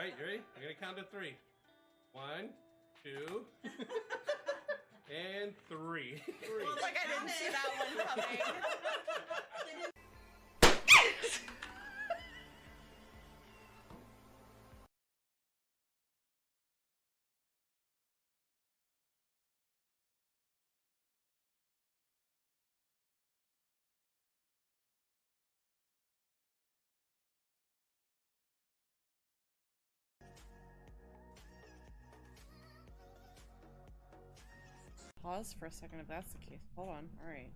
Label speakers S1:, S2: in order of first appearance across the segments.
S1: right, you ready? I'm gonna count to 3. 1, 2, and 3.
S2: Like I didn't see that one coming. Pause for a second if that's the case. Hold on. Alright.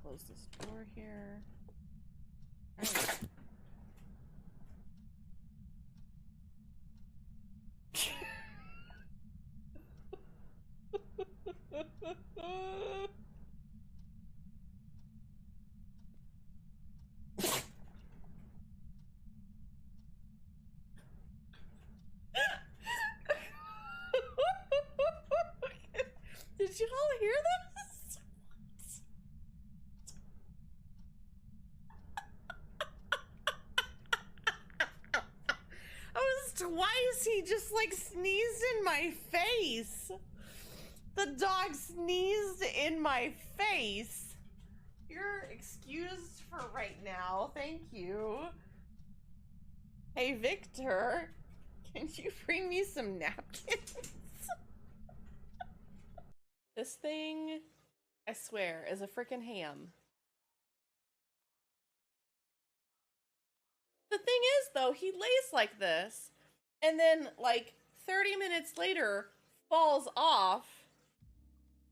S2: Close this door here. Alright. Did you all hear this? Twice he just like sneezed in my face. The dog sneezed in my face. You're excused for right now. Thank you. Hey, Victor, can you bring me some napkins? This thing, I swear, is a frickin' ham. The thing is, though, he lays like this, and then, like, 30 minutes later, falls off,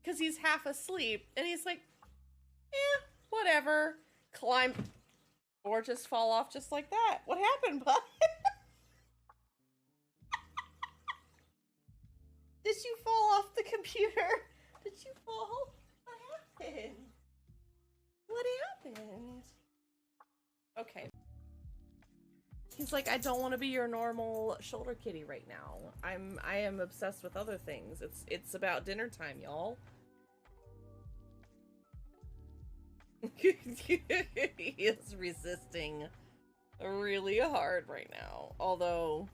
S2: because he's half asleep, and he's like, eh, whatever, climb, or just fall off just like that. What happened, bud? Did you fall off the computer? Did you fall? What happened? What happened? Okay. He's like, I don't want to be your normal shoulder kitty right now. I am obsessed with other things. It's about dinner time, y'all. He is resisting really hard right now. Although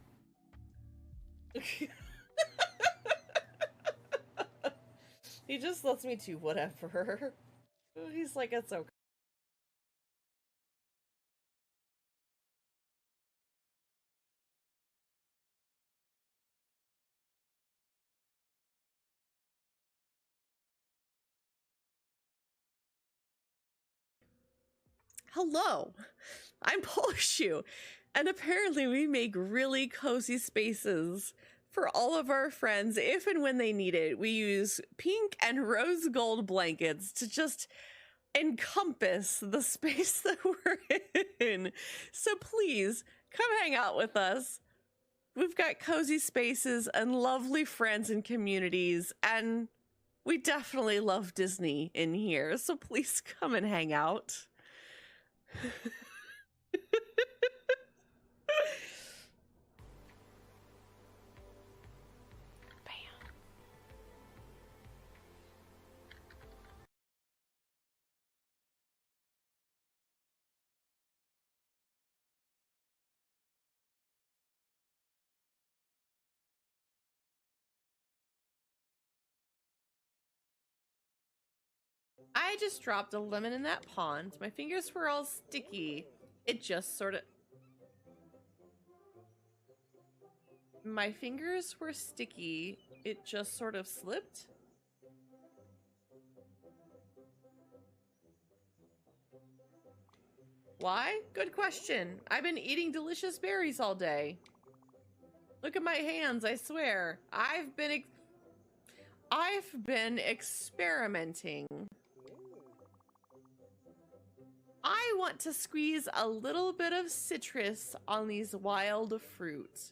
S2: he just lets me do whatever. He's like, it's okay. Hello, I'm Polishu, and apparently we make really cozy spaces for all of our friends if and when they need it. We use pink and rose gold blankets to just encompass the space that we're in. So please, come hang out with us. We've got cozy spaces and lovely friends and communities, and we definitely love Disney in here, so please come and hang out. I just dropped a lemon in that pond. My fingers were all sticky. It just sort of... My fingers were sticky. It just sort of slipped. Why? Good question. I've been eating delicious berries all day. Look at my hands, I swear. I've been experimenting. I want to squeeze a little bit of citrus on these wild fruit.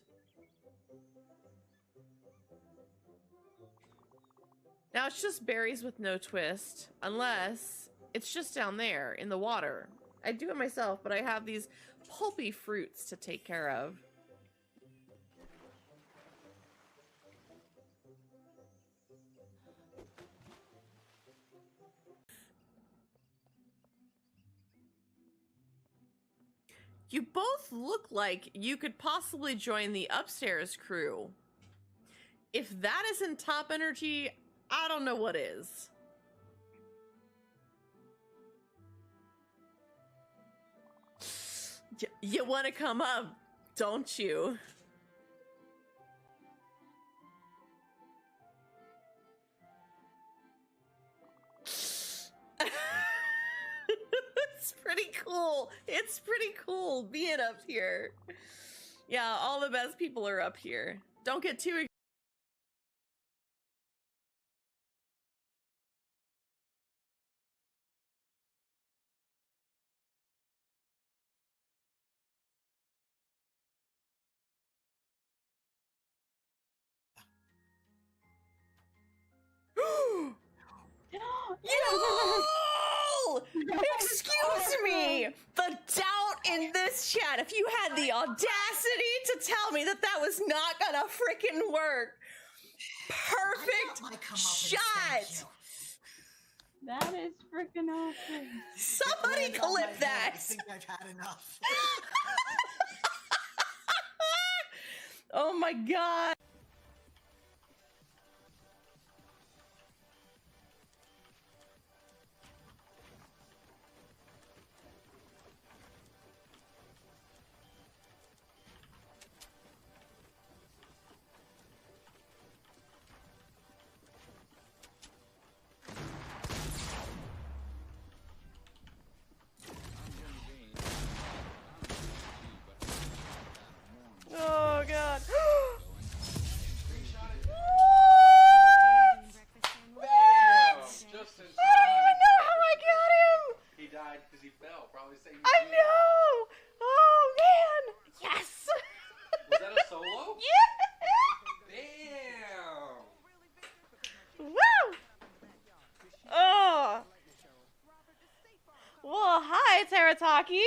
S2: Now it's just berries with no twist, unless it's just down there in the water. I do it myself, but I have these pulpy fruits to take care of. You both look like you could possibly join the upstairs crew. If that isn't top energy, I don't know what is. You want to come up, don't you? It's pretty cool. It's pretty cool being up here. Yeah, all the best people are up here. Don't get too Yo! Excuse me! The doubt in this chat, if you had the audacity to tell me that that was not gonna freaking work. Perfect shot!
S3: That is freaking awesome.
S2: Somebody clip that!
S4: I think I've had enough.
S2: Oh my god! Oh god.
S1: Just in
S2: I don't even know how I got him!
S1: He died because he fell. Probably saying.
S2: I know! Oh man! Yes!
S1: Was that a solo?
S2: Yeah!
S1: Damn.
S2: Woo! Oh! Well, hi, Terataki!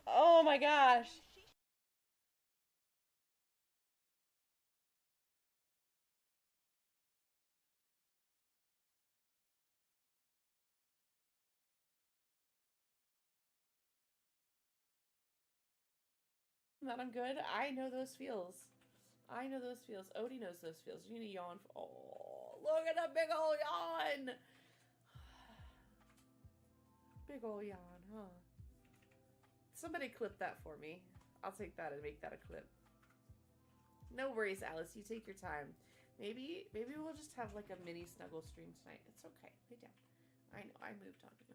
S2: Oh my gosh. That I'm good. I know those feels. I know those feels. Odie knows those feels. You need to yawn. Oh, look at that big old yawn. Big old yawn, huh? Somebody clip that for me. I'll take that and make that a clip. No worries, Alice. You take your time. Maybe we'll just have like a mini snuggle stream tonight. It's okay. Lay down. I know. I moved on you.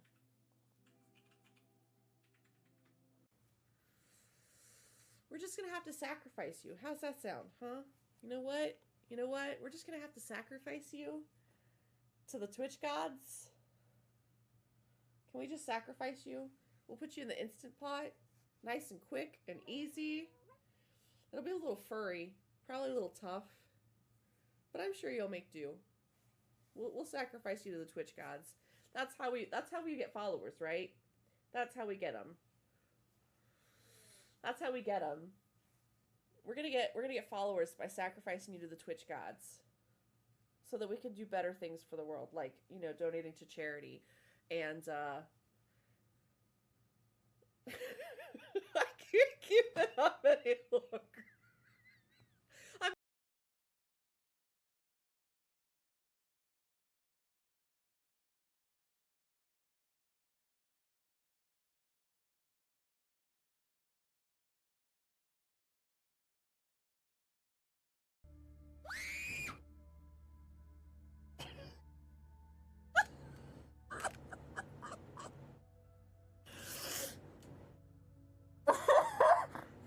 S2: We're just gonna have to sacrifice you. How's that sound, huh? You know what? You know what? We're just gonna have to sacrifice you to the Twitch gods. Can we just sacrifice you? We'll put you in the instant pot. Nice and quick and easy. It'll be a little furry. Probably a little tough. But I'm sure you'll make do. We'll sacrifice you to the Twitch gods. That's how we get followers, right? That's how we get them. That's how we get them. We're gonna get followers by sacrificing you to the Twitch gods, so that we can do better things for the world, like, you know, donating to charity, and I can't keep it up any longer.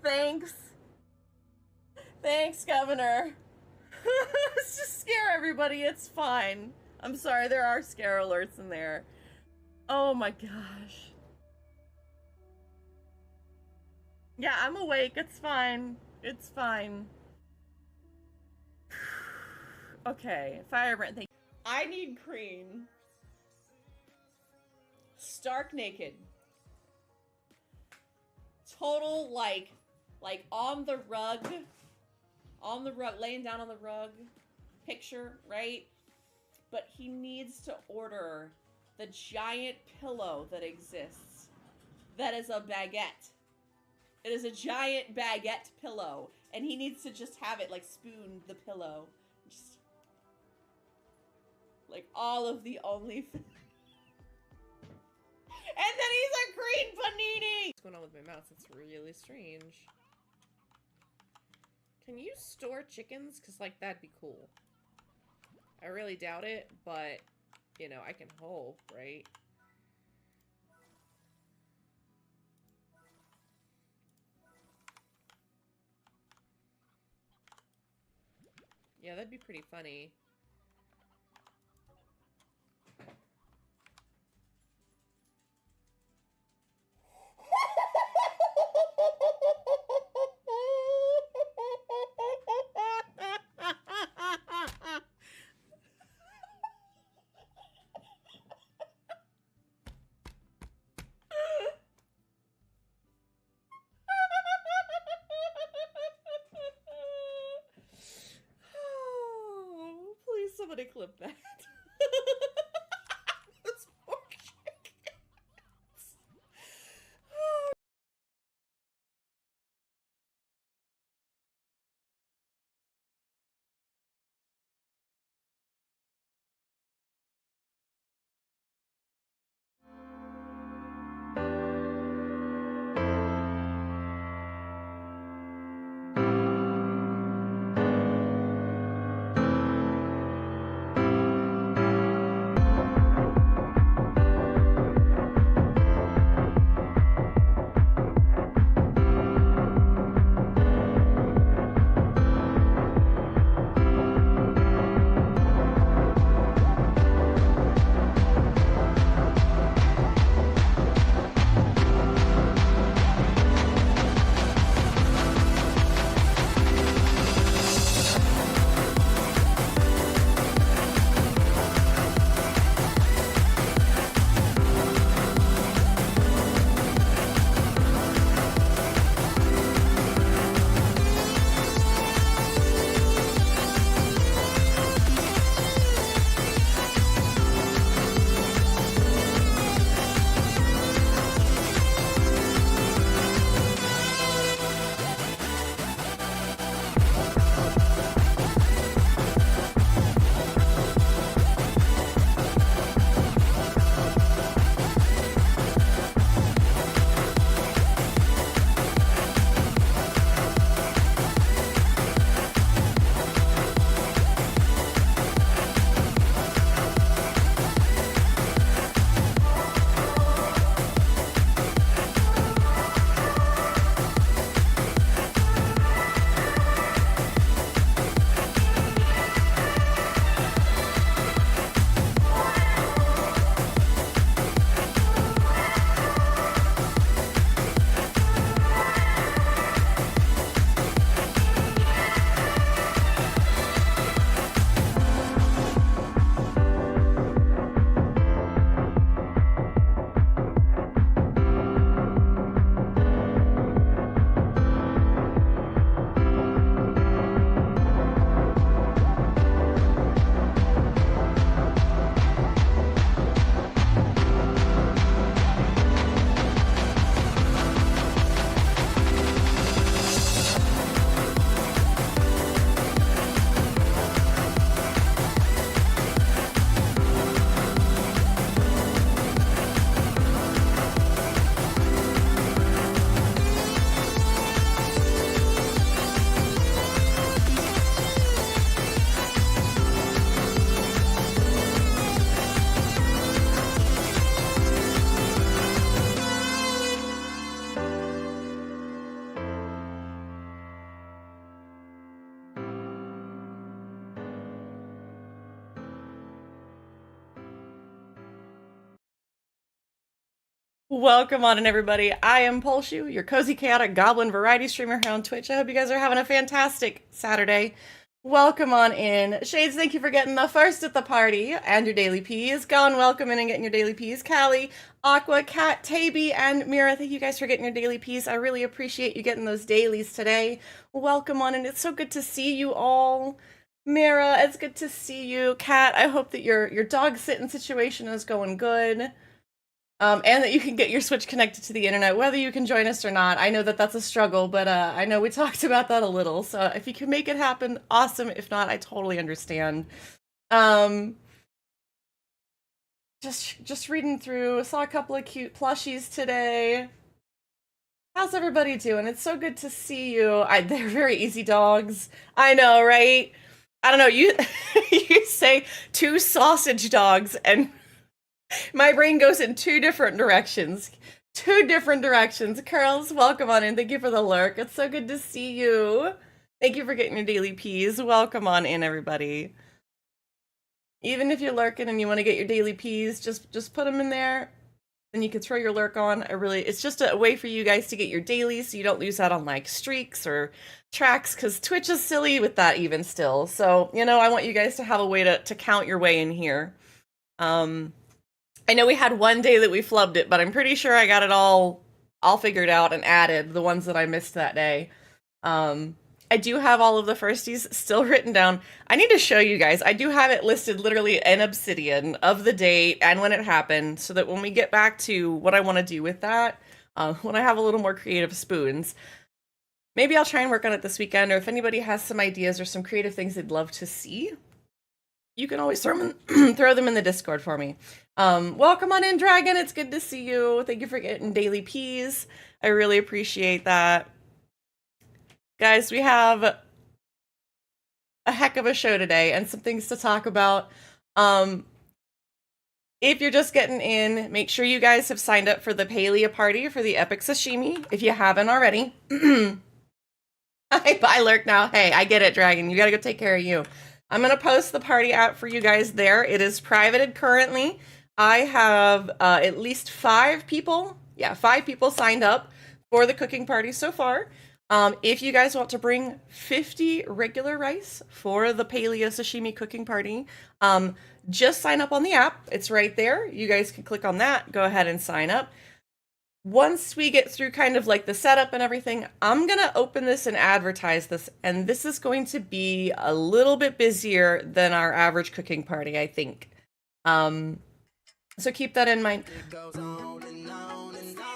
S2: Thanks. Thanks, Governor. Let's just scare everybody. It's fine. I'm sorry, there are scare alerts in there. Oh my gosh. Yeah, I'm awake. It's fine. It's fine. Okay, Firebrand, thank you. I need Crean. Stark naked. Total, like on the rug, laying down on the rug picture, right? But he needs to order the giant pillow that exists. That is a baguette. It is a giant baguette pillow. And he needs to just have it, like, spoon the pillow. Just... like, all of the only... And then he's a green panini! What's going on with my mouse? It's really strange. Can you store chickens? Because, like, that'd be cool. I really doubt it, but, you know, I can hope, right? Yeah, that'd be pretty funny. Oh, please somebody clip that. Those poor chickens. Oh. Welcome on in, everybody. I am Polshu, your cozy chaotic goblin variety streamer here on Twitch. I hope you guys are having a fantastic Saturday. Welcome on in. Shades, thank you for getting the first at the party and your daily peas. Gone, welcome in and getting your daily peas. Callie, Aqua, Kat, Taby, and Mira, thank you guys for getting your daily peas. I really appreciate you getting those dailies today. Welcome on in. It's so good to see you all. Mira, it's good to see you. Kat, I hope that your dog sitting situation is going good. And that you can get your Switch connected to the internet, whether you can join us or not. I know that that's a struggle, but I know we talked about that a little. So if you can make it happen, awesome. If not, I totally understand. Just reading through, saw a couple of cute plushies today. How's everybody doing? It's so good to see you. They're very easy dogs. I know, right? I don't know. You you say 2 sausage dogs, and my brain goes in 2 different directions. 2 different directions. Curls, welcome on in. Thank you for the lurk. It's so good to see you. Thank you for getting your daily peas. Welcome on in, everybody. Even if you're lurking and you want to get your daily peas, just put them in there. Then you can throw your lurk on. It's just a way for you guys to get your dailies so you don't lose out on like streaks or tracks, because Twitch is silly with that even still. So, you know, I want you guys to have a way to count your way in here. I know we had one day that we flubbed it, but I'm pretty sure I got it all figured out and added the ones that I missed that day. I do have all of the firsties still written down. I need to show you guys. I do have it listed literally in Obsidian of the date and when it happened, so that when we get back to what I want to do with that, when I have a little more creative spoons, maybe I'll try and work on it this weekend, or if anybody has some ideas or some creative things they'd love to see, you can always throw them in the Discord for me. Welcome on in, Dragon. It's good to see you. Thank you for getting daily peas. I really appreciate that. Guys, we have a heck of a show today and some things to talk about. If you're just getting in, make sure you guys have signed up for the Palia party for the Epic Sashimi, if you haven't already. Bye, Lurk now. Hey, I get it, Dragon. You gotta go take care of you. I'm gonna post the party app for you guys there. It is privated currently. I have at least 5 people. Yeah, 5 people signed up for the cooking party so far. If you guys want to bring 50 regular rice for the Palia Sashimi cooking party, just sign up on the app. It's right there. You guys can click on that. Go ahead and sign up. Once we get through kind of like the setup and everything, I'm going to open this and advertise this. And this is going to be a little bit busier than our average cooking party, I think. So keep that in mind. It goes on and on and on.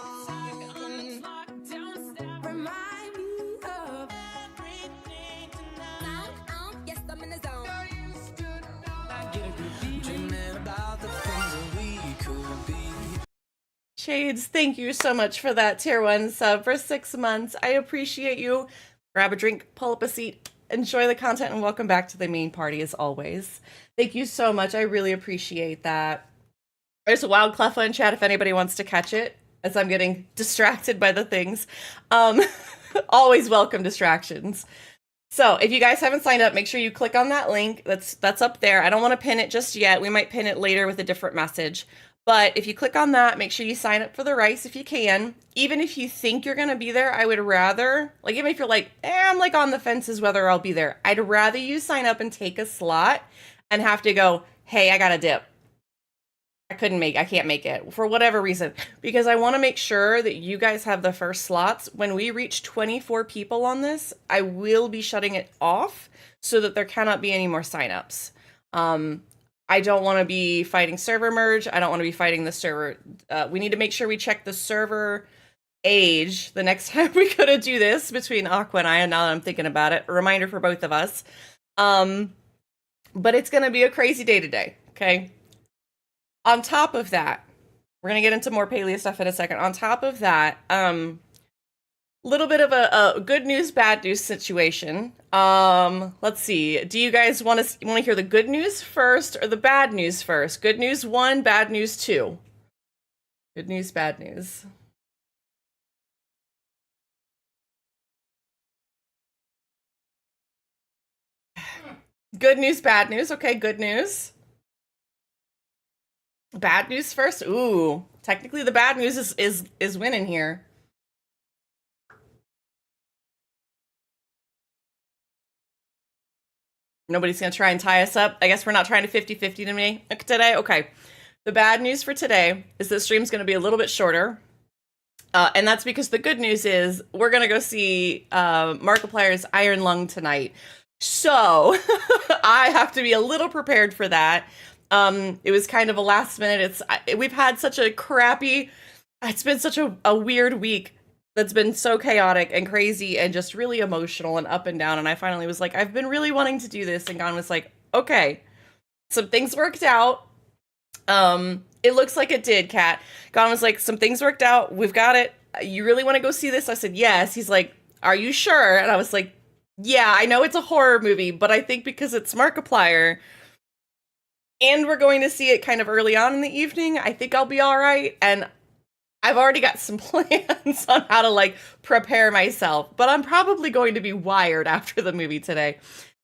S2: Shades, thank you so much for that tier 1 sub for 6 months. I appreciate you. Grab a drink, pull up a seat, enjoy the content, and welcome back to the main party as always. Thank you so much. I really appreciate that. There's a wild cleffa in chat if anybody wants to catch it, as I'm getting distracted by the things. Always welcome distractions. So if you guys haven't signed up, make sure you click on that link. That's up there. I don't want to pin it just yet. We might pin it later with a different message. But if you click on that, make sure you sign up for the rice if you can. Even if you think you're going to be there, I would rather, like, even if you're like, I'm like on the fences whether I'll be there, I'd rather you sign up and take a slot and have to go, hey, I got to dip. I can't make it for whatever reason, because I want to make sure that you guys have the first slots. When we reach 24 people on this, I will be shutting it off so that there cannot be any more signups. I don't want to be fighting server merge. I don't want to be fighting the server. We need to make sure we check the server age the next time we go to do this between Aqua and I, and now that I'm thinking about it, a reminder for both of us. But it's going to be a crazy day today, okay? On top of that, we're going to get into more Palia stuff in a second. On top of that, little bit of a good news, bad news situation. Let's see. Do you guys want to hear the good news first or the bad news first? Good news 1, bad news 2. Good news, bad news. Good news, bad news. Okay, good news. Bad news first. Ooh, technically the bad news is winning here. Nobody's going to try and tie us up. I guess we're not trying to 50-50 today. Okay. The bad news for today is this stream's going to be a little bit shorter. And that's because the good news is we're going to go see Markiplier's Iron Lung tonight. So I have to be a little prepared for that. It was kind of a last minute. We've had such a crappy, it's been such a weird week that's been so chaotic and crazy and just really emotional and up and down. And I finally was like, I've been really wanting to do this. And Gon was like, okay, some things worked out. It looks like it did, Kat. Gon was like, some things worked out. We've got it. You really want to go see this? I said, yes. He's like, are you sure? And I was like, yeah, I know it's a horror movie, but I think because it's Markiplier and we're going to see it kind of early on in the evening, I think I'll be all right. And I've already got some plans on how to like prepare myself, but I'm probably going to be wired after the movie today.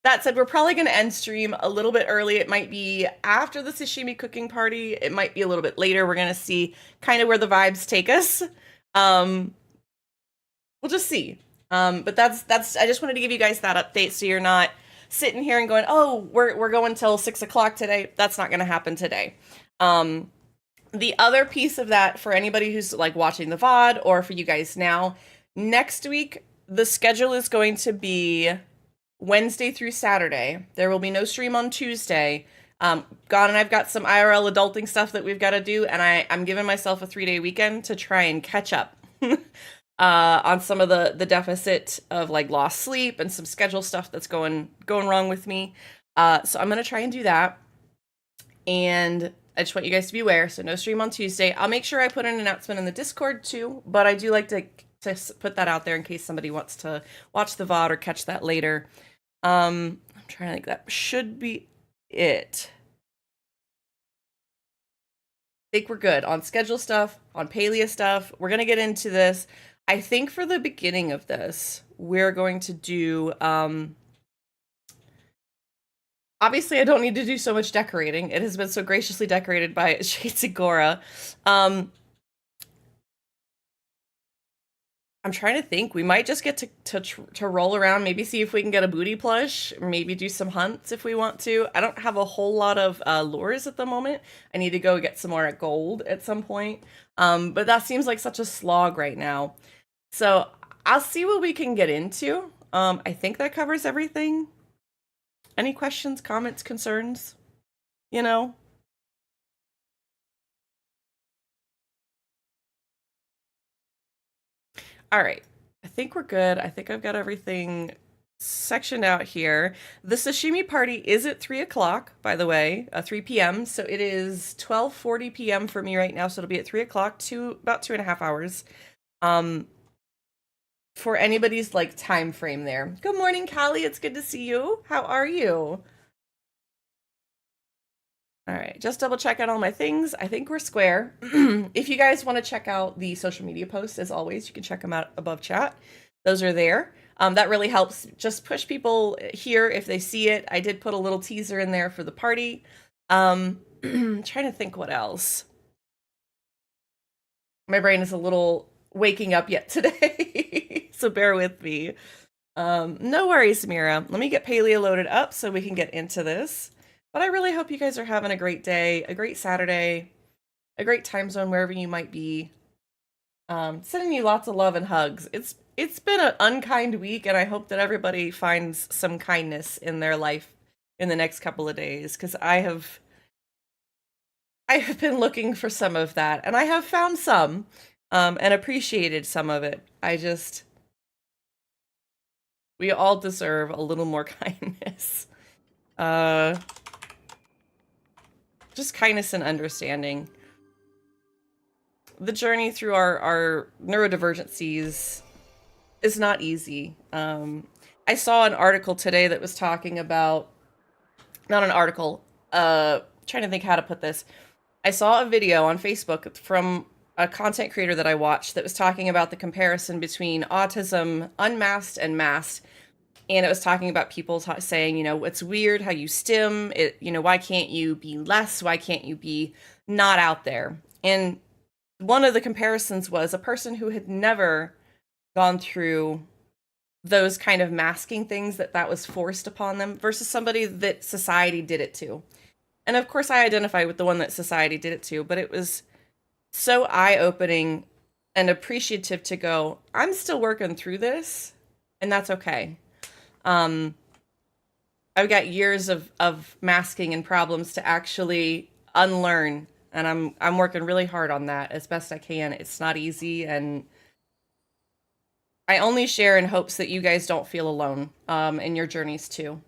S2: That said, we're probably going to end stream a little bit early. It might be after the sashimi cooking party. It might be a little bit later. We're going to see kind of where the vibes take us. We'll just see. But that's I just wanted to give you guys that update so you're not sitting here and going, oh, we're going till 6 o'clock today. That's not going to happen today. The other piece of that for anybody who's like watching the VOD or for you guys now, next week, the schedule is going to be Wednesday through Saturday. There will be no stream on Tuesday. Gon and I've got some IRL adulting stuff that we've got to do, and I'm giving myself a 3-day weekend to try and catch up on some of the deficit of like lost sleep and some schedule stuff that's going wrong with me. So I'm gonna try and do that, and I just want you guys to be aware. So no stream on Tuesday. I'll make sure I put an announcement in the Discord too, but I do like to put that out there in case somebody wants to watch the VOD or catch that later. I'm trying to think, that should be it. I think we're good on schedule stuff, on Palia stuff. We're gonna get into this. I think for the beginning of this, we're going to do, obviously I don't need to do so much decorating. It has been so graciously decorated by Shades Agora. I'm trying to think. We might just get to roll around, maybe see if we can get a booty plush, maybe do some hunts if we want to. I don't have a whole lot of lures at the moment. I need to go get some more at gold at some point. But that seems like such a slog right now. So I'll see what we can get into. I think that covers everything. Any questions, comments, concerns? You know? All right, I think we're good. I think I've got everything sectioned out here. The sashimi party is at 3 o'clock, by the way, 3 p.m. So it is 12:40 p.m. for me right now. So it'll be at 3 o'clock, about 2.5 hours. For anybody's like time frame there. Good morning, Callie. It's good to see you. How are you? All right, just double check out all my things. I think we're square. If you guys want to check out the social media posts, as always, you can check them out above chat. Those are there. That really helps just push people here if they see it. I did put a little teaser in there for the party. Trying to think what else. My brain is a little waking up yet today, so bear with me. No worries, Mira. Let me get Palia loaded up so we can get into this. But I really hope you guys are having a great day, a great Saturday, a great time zone wherever you might be. Sending you lots of love and hugs. It's been an unkind week, and I hope that everybody finds some kindness in their life in the next couple of days, because I have been looking for some of that, and I have found some, and appreciated some of it. We all deserve a little more kindness. Just kindness and understanding. The journey through our neurodivergencies is not easy. I saw an article today that was talking about, not an article, trying to think how to put this. I saw a video on Facebook from a content creator that I watched that was talking about the comparison between autism unmasked and masked. And it was talking about people saying, you know, it's weird how you stim it, you know, why can't you be less? Why can't you be not out there? And one of the comparisons was a person who had never gone through those kind of masking things that was forced upon them versus somebody that society did it to. And of course I identify with the one that society did it to, but it was so eye-opening and appreciative to go, I'm still working through this, and that's okay.
S4: I've got years of masking and problems to actually unlearn, and I'm working really hard on that as best I can. It's not easy, and I only share in hopes that you guys don't feel alone in your journeys too.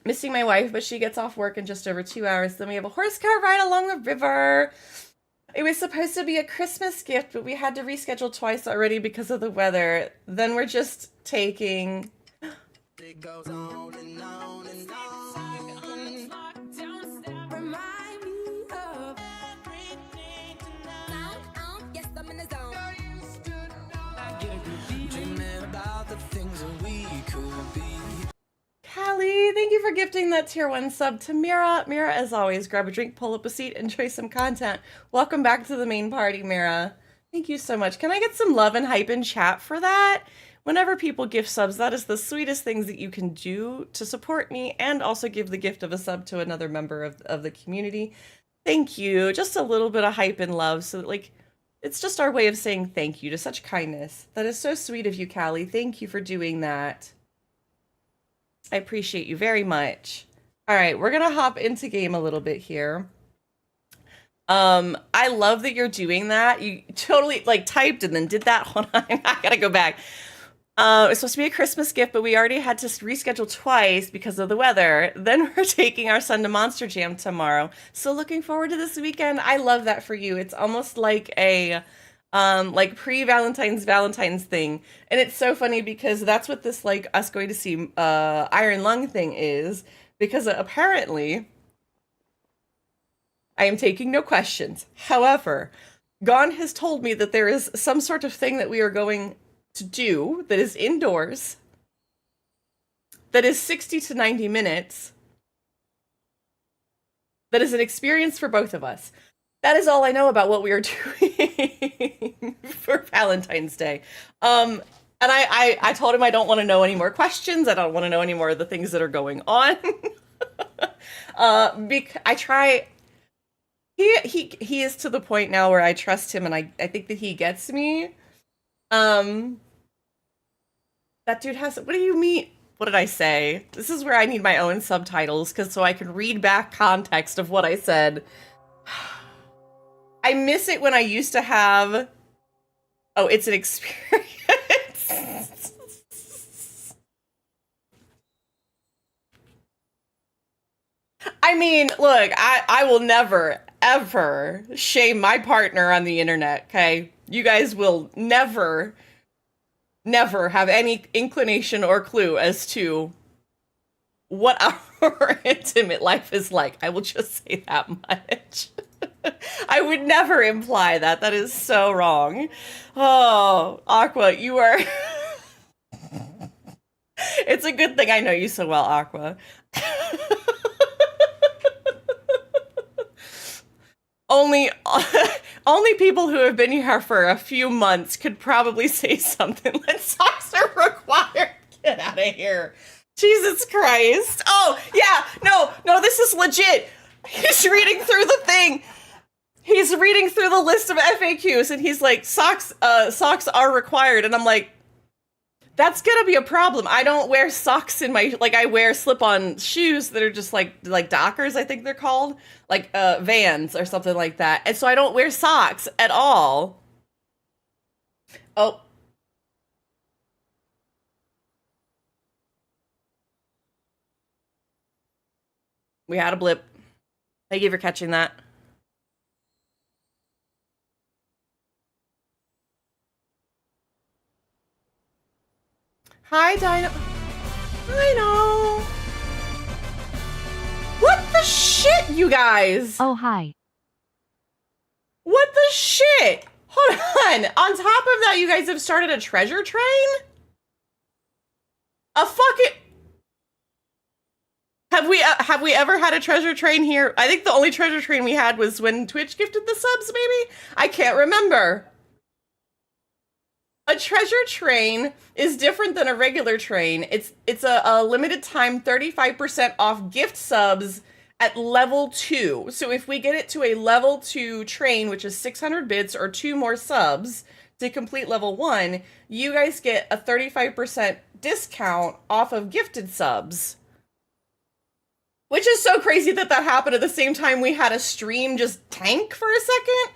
S4: Missing my wife, but she gets off work in just over 2 hours. Then we have a horse car ride along the river. It was supposed to be a Christmas gift, but we had to reschedule twice already because of the weather. Then we're just taking... It goes on and on and on. Remind me of everything tonight. Yes, I'm in the zone. Dreaming about the things that we could be. Callie, thank you for gifting that tier 1 sub to Mira. Mira, as always, grab a drink, pull up a seat, enjoy some content. Welcome back to the main party, Mira. Thank you so much. Can I get some love and hype in chat for that? Whenever people gift subs, that is the sweetest things that you can do to support me and also give the gift of a sub to another member of the community. Thank you. Just a little bit of hype and love. So, like, it's just our way of saying thank you to such kindness. That is so sweet of you, Callie. Thank you for doing that. I appreciate you very much. All right, we're gonna hop into game a little bit here. I love that you're doing that. You totally like typed and then did that. Hold on, I gotta go back. It's supposed to be a Christmas gift, but we already had to reschedule twice because of the weather. Then we're taking our son to Monster Jam tomorrow. So looking forward to this weekend. I love that for you. It's almost like a like Valentine's thing. And it's so funny because that's what this like us going to see Iron Lung thing is, because apparently I am taking no questions. However, Gon has told me that there is some sort of thing that we are going to do that is indoors, that is 60 to 90 minutes, that is an experience for both of us. That is all I know about what we are doing for Valentine's Day. And I told him I don't want to know any more questions. I don't want to know any more of the things that are going on. I try. He is to the point now where I trust him, and I think that he gets me. That dude has... What do you mean? What did I say? This is where I need my own subtitles, so I can read back context of what I said. I miss it when I used to have... Oh, it's an experience. I mean, look, I will never, ever shame my partner on the internet, okay? You guys will never have any inclination or clue as to what our intimate life is like. I will just say that much. I would never imply that. That is so wrong. Oh, Aqua, you are... It's a good thing I know you so well, Aqua. Only people who have been here for a few months could probably say something like socks are required. Get out of here. Jesus Christ. Oh, yeah. No, this is legit. He's reading through the thing. He's reading through the list of FAQs and he's like, socks are required. And I'm like, that's gonna be a problem. I don't wear socks in my, like, I wear slip-on shoes that are just like Dockers, I think they're called, like Vans or something like that. And so I don't wear socks at all. Oh. We had a blip. Thank you for catching that. Hi, Dino. I know. What the shit, you guys?
S5: Oh, hi.
S4: What the shit? Hold on. On top of that, you guys have started a treasure train? A fucking... Have we ever had a treasure train here? I think the only treasure train we had was when Twitch gifted the subs, maybe? I can't remember. A treasure train is different than a regular train. It's a limited time 35% off gift subs at level 2. So if we get it to a level 2 train, which is 600 bits or 2 more subs to complete level 1, you guys get a 35% discount off of gifted subs. Which is so crazy that that happened at the same time we had a stream just tank for a second.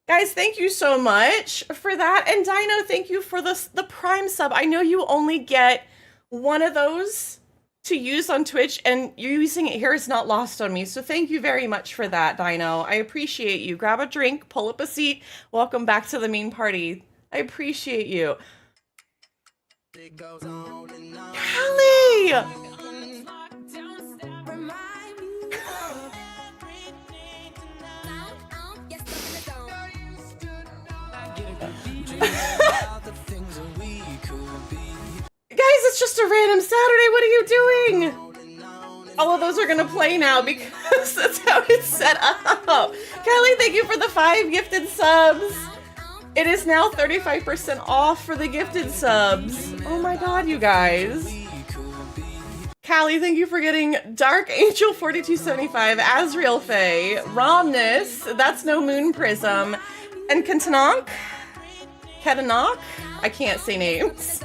S4: Guys, thank you so much for that. And Dino, thank you for the Prime sub. I know you only get one of those to use on Twitch, and you're using it here is not lost on me. So thank you very much for that, Dino. I appreciate you. Grab a drink, pull up a seat. Welcome back to the main party. I appreciate you. Callie! Guys, it's just a random Saturday. What are you doing? All of those are gonna play now because that's how it's set up. Kelly, thank you for the 5 gifted subs. It is now 35% off for the gifted subs. Oh my god, you guys. Callie, thank you for getting Dark Angel 4275, Azrael Faye, Romnus, That's No Moon Prism, and Ketanok? I can't say names.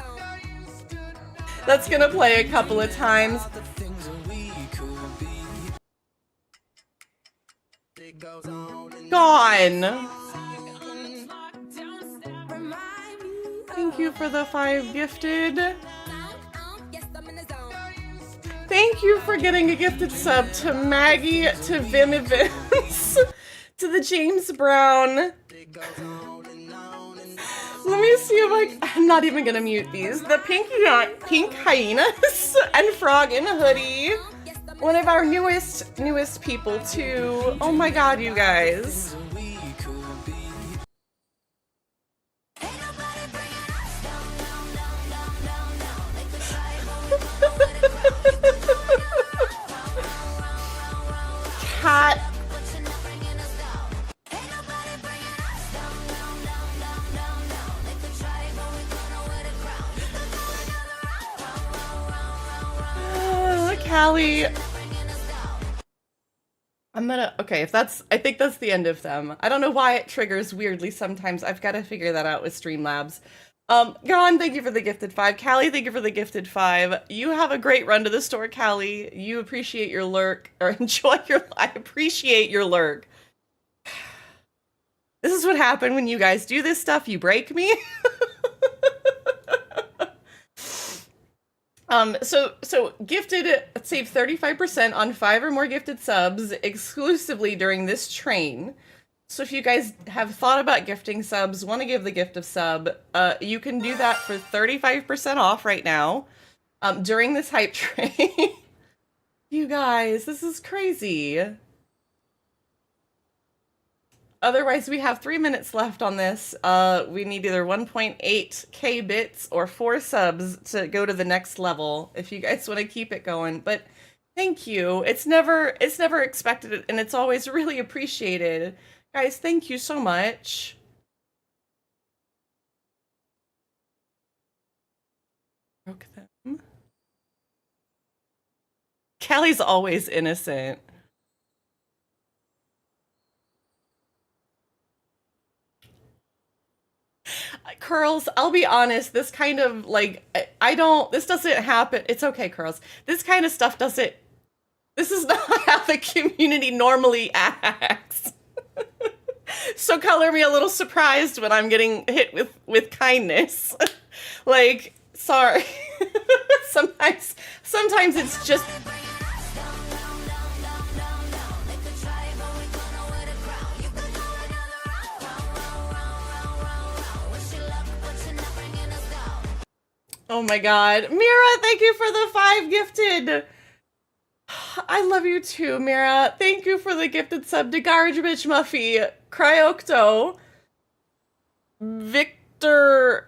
S4: That's gonna play a couple of times. Gone. Thank you for the 5 gifted. Thank you for getting a gifted sub to Maggie, to Vim Evans, to the James Brown. Let me see if I'm not even gonna mute these. The Pink Hyenas and Frog in a Hoodie. One of our newest people too. Oh my god, you guys. Cat. Callie. Okay, I think that's the end of them. I don't know why it triggers weirdly sometimes. I've got to figure that out with Streamlabs. Gon, thank you for the gifted 5. Callie, thank you for the gifted 5. You have a great run to the store, Callie. You appreciate your lurk, or I appreciate your lurk. This is what happened when you guys do this stuff. You break me. So gifted, save 35% on 5 or more gifted subs exclusively during this train. So if you guys have thought about gifting subs, want to give the gift of sub, you can do that for 35% off right now, during this hype train. You guys, this is crazy. Otherwise, we have 3 minutes left on this. We need either 1.8k bits or 4 subs to go to the next level if you guys want to keep it going. But thank you. It's never expected, and it's always really appreciated. Guys, thank you so much. Broke them. Callie's always innocent. Curls, I'll be honest, this kind of, like, this doesn't happen. It's okay, Curls. This kind of stuff doesn't, this is not how the community normally acts. So color me a little surprised when I'm getting hit with kindness. Like, sorry. Sometimes it's just... Oh my god. Mira, thank you for the 5 gifted. I love you too, Mira. Thank you for the gifted sub to Garbage Bitch Muffy, Cryocto, Victoria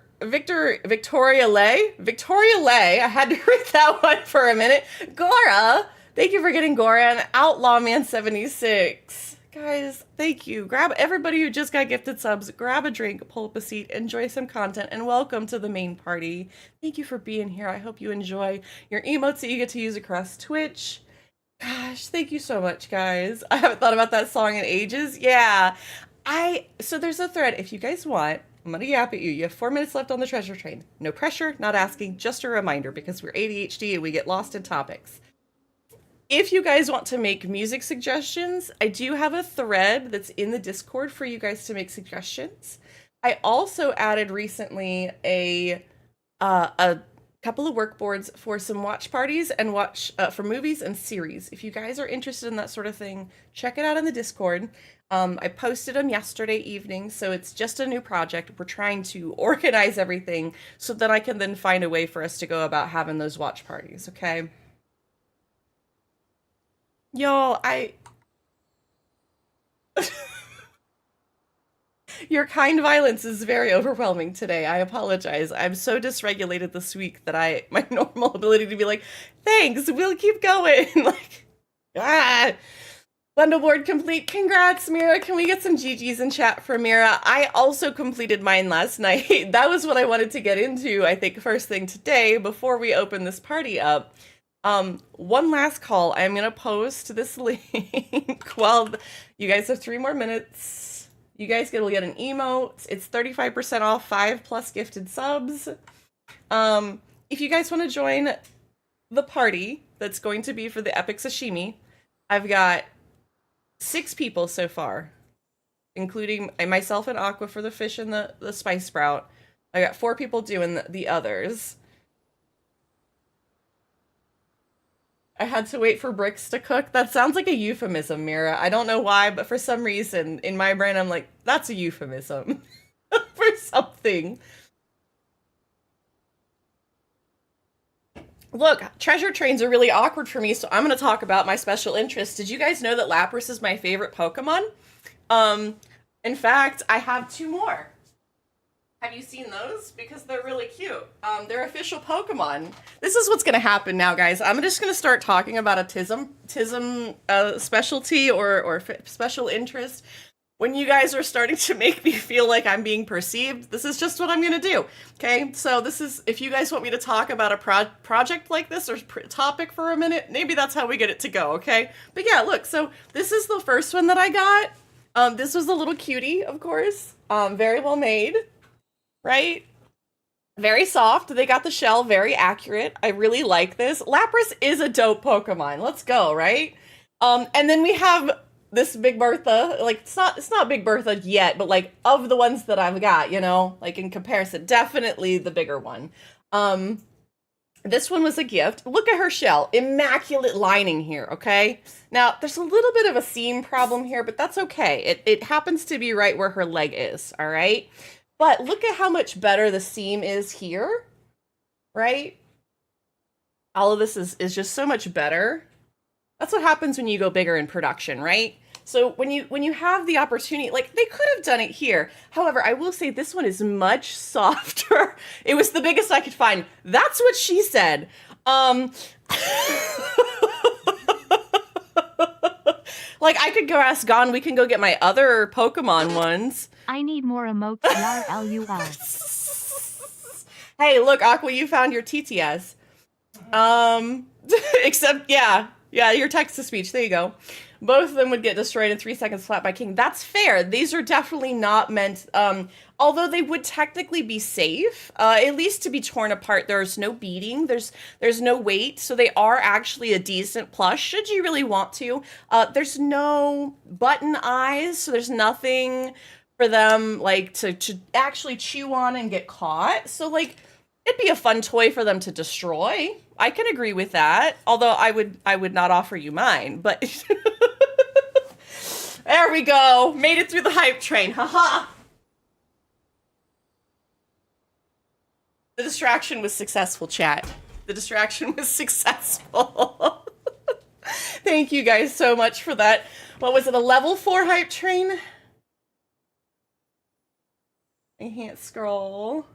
S4: Lay. I had to read that one for a minute. Gora, thank you for getting Gora, and Outlaw Man 76. Guys, thank you. Grab everybody who just got gifted subs, grab a drink, pull up a seat, enjoy some content, and welcome to the main party. Thank you for being here. I hope you enjoy your emotes that you get to use across Twitch. Gosh, thank you so much, guys. I haven't thought about that song in ages. Yeah. So there's a thread. If you guys want, I'm gonna yap at you. You have 4 minutes left on the treasure train. No pressure, not asking, just a reminder, because we're ADHD and we get lost in topics. if you guys want to make music suggestions, I do have a thread that's in the Discord for you guys to make suggestions. I also added recently a couple of work boards for some watch parties and for movies and series. If you guys are interested in that sort of thing, check it out in the Discord. I posted them yesterday evening, so it's just a new project. We're trying to organize everything so that I can then find a way for us to go about having those watch parties, okay? Y'all, Your kind violence is very overwhelming today. I apologize. I'm so dysregulated this week that my normal ability to be like, thanks, we'll keep going. Like, bundle board complete. Congrats, Mira. Can we get some GGs in chat for Mira? I also completed mine last night. That was what I wanted to get into, I think, first thing today before we open this party up. One last call. I'm going to post this link while you guys have 3 more minutes. You guys will get an emote. It's 35% off 5+ gifted subs. If you guys want to join the party that's going to be for the Epic Sashimi, I've got 6 people so far, including myself and Aqua for the fish and the spice sprout. I got 4 people doing the others. I had to wait for bricks to cook. That sounds like a euphemism, Mira. I don't know why, but for some reason in my brain, I'm like, that's a euphemism for something. Look, treasure trains are really awkward for me, so I'm going to talk about my special interest. Did you guys know that Lapras is my favorite Pokemon? In fact, I have 2 more. Have you seen those? Because they're really cute. They're official Pokemon. This is what's going to happen now, guys. I'm just going to start talking about a TISM specialty or special interest. When you guys are starting to make me feel like I'm being perceived, this is just what I'm going to do. Okay? So this is, if you guys want me to talk about a project like this or topic for a minute, maybe that's how we get it to go, okay? But yeah, look, so this is the first one that I got. This was a little cutie, of course. Very well made. Right? Very soft. They got the shell very accurate. I really like this. Lapras is a dope Pokemon. Let's go, right? And then we have this Big Bertha. Like, it's not Big Bertha yet, but like of the ones that I've got, you know, like in comparison, definitely the bigger one. This one was a gift. Look at her shell. Immaculate lining here, okay? Now, there's a little bit of a seam problem here, but that's okay. It happens to be right where her leg is, all right? But look at how much better the seam is here, right? All of this is just so much better. That's what happens when you go bigger in production, right? So when you have the opportunity, like they could have done it here. However, I will say this one is much softer. It was the biggest I could find. That's what she said. Like I could go ask Gon, we can go get my other Pokemon ones.
S5: I need more emotes. LUL.
S4: Hey, look, Aqua, you found your TTS. Except, yeah, your text-to-speech. There you go. Both of them would get destroyed in 3 seconds flat by King. That's fair. These are definitely not meant, although they would technically be safe, at least to be torn apart. There's no beating. There's no weight. So they are actually a decent plush, should you really want to. There's no button eyes, so there's nothing for them like to actually chew on and get caught. So like it'd be a fun toy for them to destroy. I can agree with that. Although I would not offer you mine, but there we go. Made it through the hype train. Haha. The distraction was successful, chat. The distraction was successful. Thank you guys so much for that. What was it? A level 4 hype train? I can't scroll.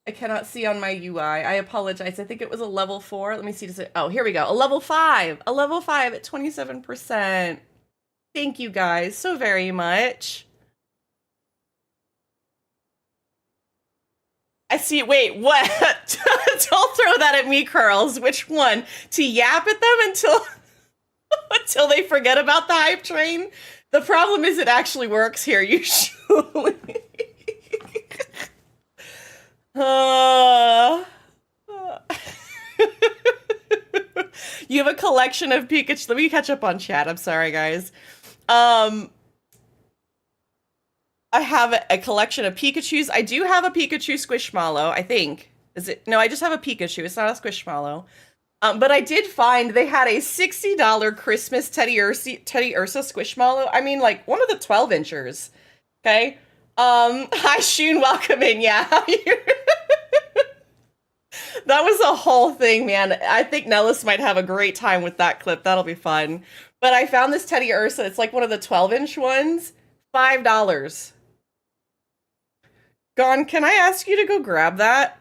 S4: I cannot see on my UI. I apologize. I think it was a level 4. Let me see. Oh, here we go. A level 5. A level 5 at 27%. Thank you guys so very much. I see. Wait, what? Don't throw that at me, Curls. Which one? To yap at them until they forget about the hype train? The problem is it actually works here, usually. You have a collection of Pikachu. Let me catch up on chat. I'm sorry, guys. I have a collection of Pikachus. I do have a Pikachu Squishmallow, I think. Is it? No, I just have a Pikachu. It's not a Squishmallow. But I did find they had a $60 Christmas Teddy Ursa Squishmallow. I mean, like, one of the 12-inchers. Okay? Hi, Shun, welcome in. Yeah. That was a whole thing, man. I think Nellis might have a great time with that clip. That'll be fun. But I found this Teddy Ursa. It's like one of the 12-inch ones. $5. Gone, can I ask you to go grab that?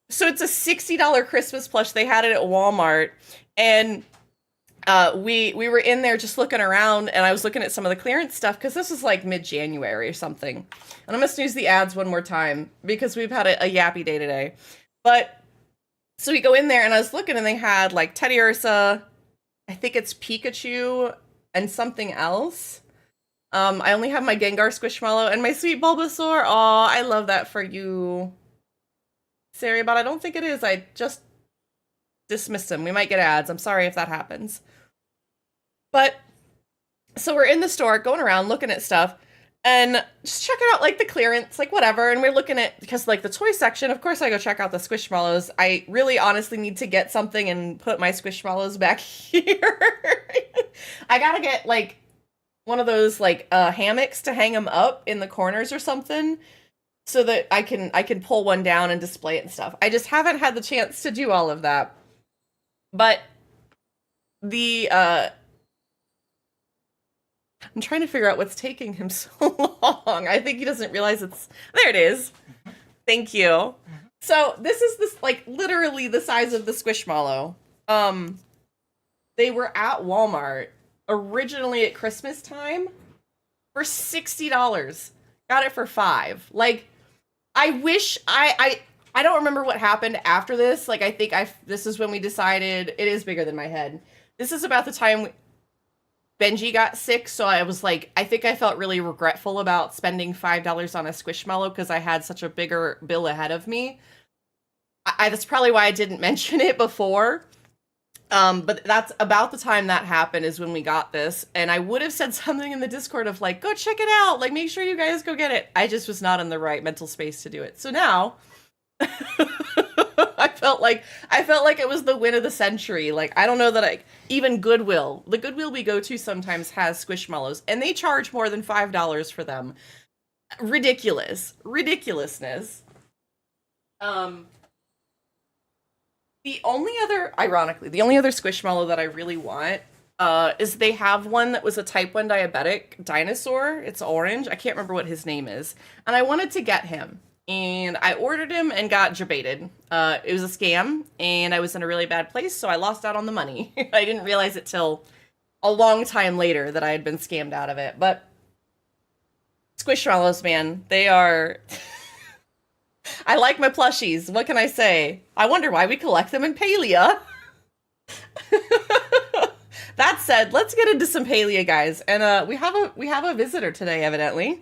S4: So it's a $60 Christmas plush. They had it at Walmart. And we were in there just looking around, and I was looking at some of the clearance stuff because this was like mid-January or something. And I'm going to snooze the ads one more time because we've had a yappy day today. But so we go in there, and I was looking, and they had like Teddy Ursa, I think it's Pikachu, and something else. I only have my Gengar Squishmallow and my sweet Bulbasaur. Aw, I love that for you, Sari, but I don't think it is. I just dismissed him. We might get ads. I'm sorry if that happens. But, so we're in the store, going around, looking at stuff, and just checking out, like, the clearance, like, whatever, and we're looking at, because, like, the toy section, of course I go check out the Squishmallows. I really honestly need to get something and put my Squishmallows back here. I gotta get, like, one of those, like, hammocks to hang them up in the corners or something, so that I can pull one down and display it and stuff. I just haven't had the chance to do all of that. But the I'm trying to figure out what's taking him so long. I think he doesn't realize it's there. It is. Thank you. So this is like literally the size of the Squishmallow. They were at Walmart originally at Christmas time for $60. Got it for $5. Like, I wish I don't remember what happened after this. Like, I think this is when we decided it is bigger than my head. This is about the time Benji got sick, so I was like, I think I felt really regretful about spending $5 on a Squishmallow because I had such a bigger bill ahead of me. That's probably why I didn't mention it before. But that's about the time that happened is when we got this. And I would have said something in the Discord of like, go check it out. Like, make sure you guys go get it. I just was not in the right mental space to do it. So now I felt like it was the win of the century. Like, I don't know that even Goodwill, the Goodwill we go to sometimes has Squishmallows, and they charge more than $5 for them. Ridiculousness. Ironically, the only other Squishmallow that I really want is they have one that was a type 1 diabetic dinosaur. It's orange. I can't remember what his name is. And I wanted to get him. And I ordered him and got jebaited. It was a scam, and I was in a really bad place, so I lost out on the money. I didn't realize it till a long time later that I had been scammed out of it. But Squishmallows, man, they are... I like my plushies. What can I say? I wonder why we collect them in Palia. That said, let's get into some Palia, guys. And we have a visitor today, evidently.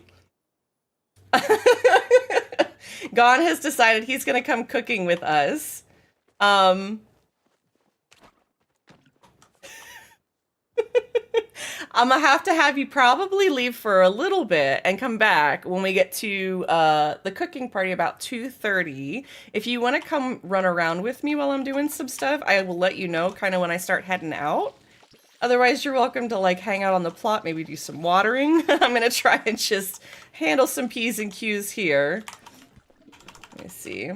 S4: Gon has decided he's gonna come cooking with us. I'm gonna have to have you probably leave for a little bit and come back when we get to the cooking party about 2:30. If you want to come run around with me while I'm doing some stuff, I will let you know kind of when I start heading out. Otherwise, you're welcome to like hang out on the plot, maybe do some watering. I'm gonna try and just handle some P's and Q's here. Let me see.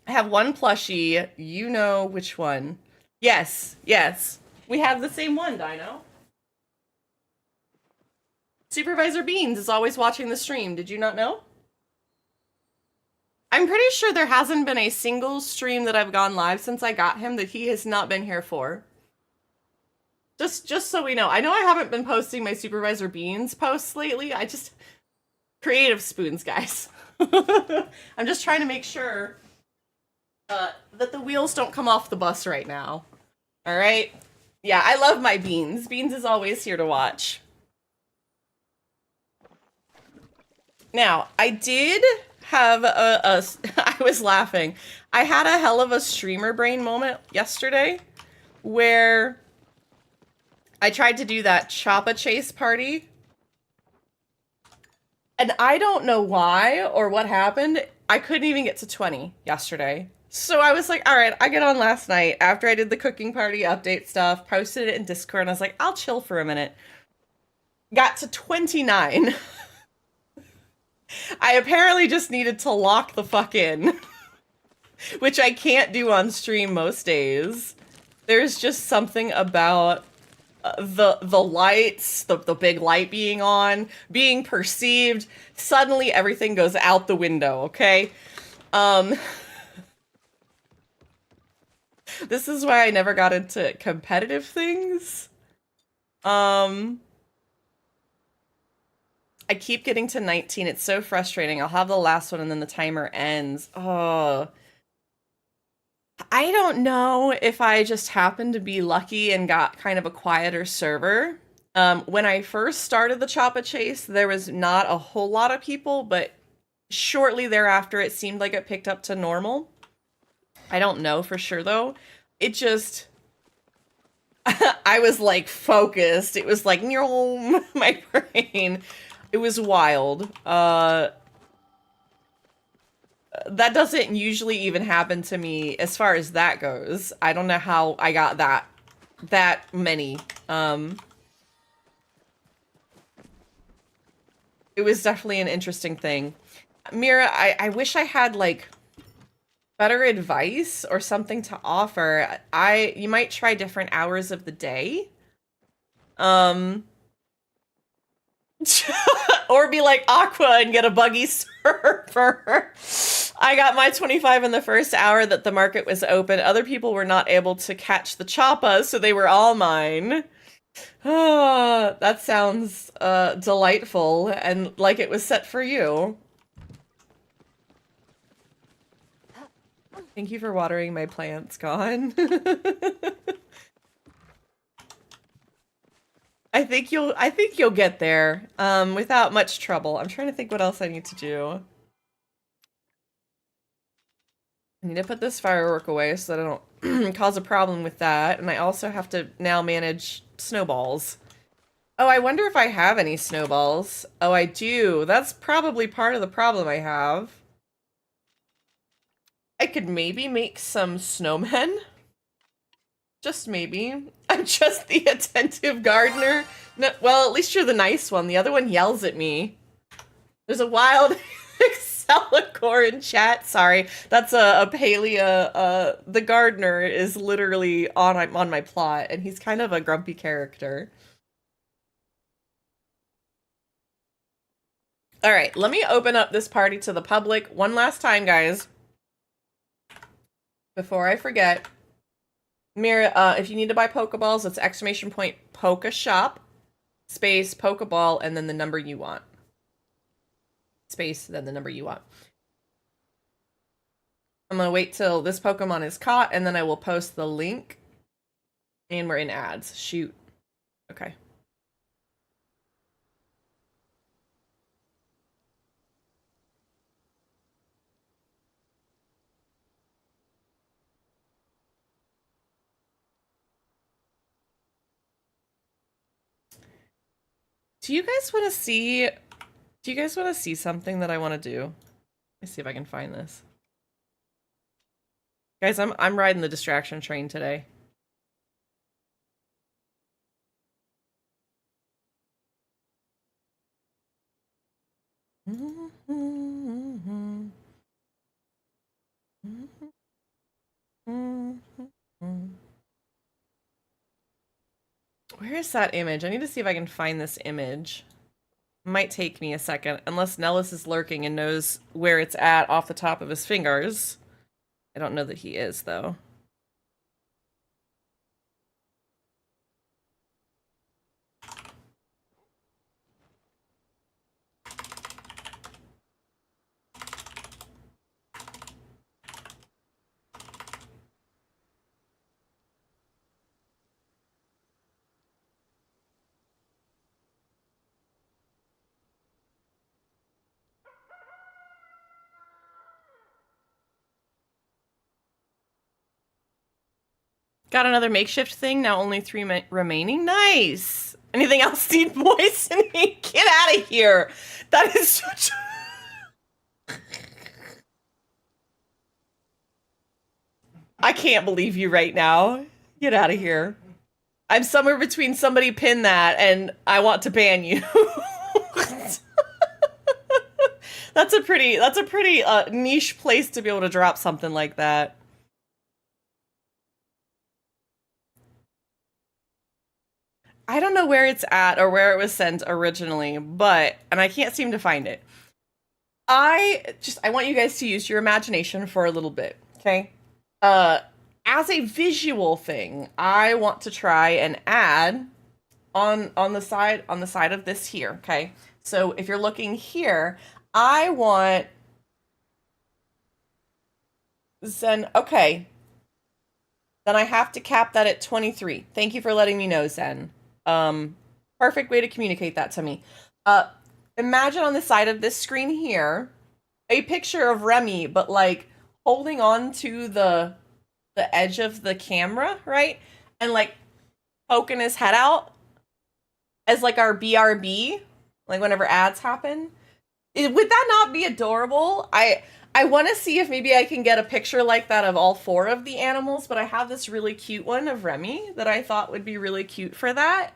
S4: I have one plushie. You know which one. Yes. We have the same one, Dino. Supervisor Beans is always watching the stream. Did you not know? I'm pretty sure there hasn't been a single stream that I've gone live since I got him that he has not been here for. Just so we know. I know I haven't been posting my Supervisor Beans posts lately. I just... Creative spoons, guys. I'm just trying to make sure that the wheels don't come off the bus right now. All right? Yeah, I love my Beans. Beans is always here to watch. Now, I did have I was laughing. I had a hell of a streamer brain moment yesterday where I tried to do that Choppa Chase party. And I don't know why or what happened. I couldn't even get to 20 yesterday. So I was like, all right, I get on last night after I did the cooking party update stuff, posted it in Discord, and I was like, I'll chill for a minute. Got to 29. I apparently just needed to lock the fuck in, which I can't do on stream most days. There's just something about the lights, the big light being on, being perceived. Suddenly everything goes out the window, okay? This is why I never got into competitive things. I keep getting to 19. It's so frustrating. I'll have the last one and then the timer ends. Oh. I don't know if I just happened to be lucky and got kind of a quieter server. When I first started the Choppa Chase, there was not a whole lot of people, but shortly thereafter, it seemed like it picked up to normal. I don't know for sure, though. It just... I was, like, focused. It was like, my brain... It was wild. That doesn't usually even happen to me as far as that goes. I don't know how I got that many. It was definitely an interesting thing. Mira, I wish I had, like, better advice or something to offer. You might try different hours of the day. Or be like Aqua and get a buggy server. I got my 25 in the first hour that the market was open. Other people were not able to catch the choppa, so they were all mine. Oh, that sounds delightful and like it was set for you. Thank you for watering my plants, Gone. I think you'll get there without much trouble. I'm trying to think what else I need to do. I need to put this firework away so that I don't cause a problem with that. And I also have to now manage snowballs. Oh, I wonder if I have any snowballs. Oh, I do. That's probably part of the problem I have. I could maybe make some snowmen. Just maybe. I'm just the attentive gardener. No, well, at least you're the nice one. The other one yells at me. There's a wild Excellicore in chat. Sorry, that's a Palia. The gardener is literally on my plot, and he's kind of a grumpy character. All right, let me open up this party to the public one last time, guys. Before I forget. Mira, if you need to buy Pokeballs, it's !point Poke Shop, space, Pokeball, and then the number you want. Space, then the number you want. I'm gonna wait till this Pokemon is caught, and then I will post the link. And we're in ads. Shoot. Okay. Do you guys want to see something that I want to do? Let's see if I can find this. Guys, I'm riding the distraction train today. Where is that image? I need to see if I can find this image. Might take me a second, unless Nellis is lurking and knows where it's at off the top of his fingers. I don't know that he is, though. Got another makeshift thing. Now only 3 remaining. Nice. Anything else need moistening? Get out of here. That is such. I can't believe you right now. Get out of here. I'm somewhere between somebody pin that and I want to ban you. That's a pretty niche place to be able to drop something like that. I don't know where it's at or where it was sent originally, and I can't seem to find it. I want you guys to use your imagination for a little bit, okay? As a visual thing, I want to try and add on the side of this here, okay? So if you're looking here, I want Zen. Okay. Then I have to cap that at 23. Thank you for letting me know, Zen. Perfect way to communicate that to me. Imagine on the side of this screen here, a picture of Remy, but like holding on to the edge of the camera, right? And like poking his head out as like our BRB, like whenever ads happen. Would that not be adorable? I want to see if maybe I can get a picture like that of all 4 of the animals, but I have this really cute one of Remy that I thought would be really cute for that.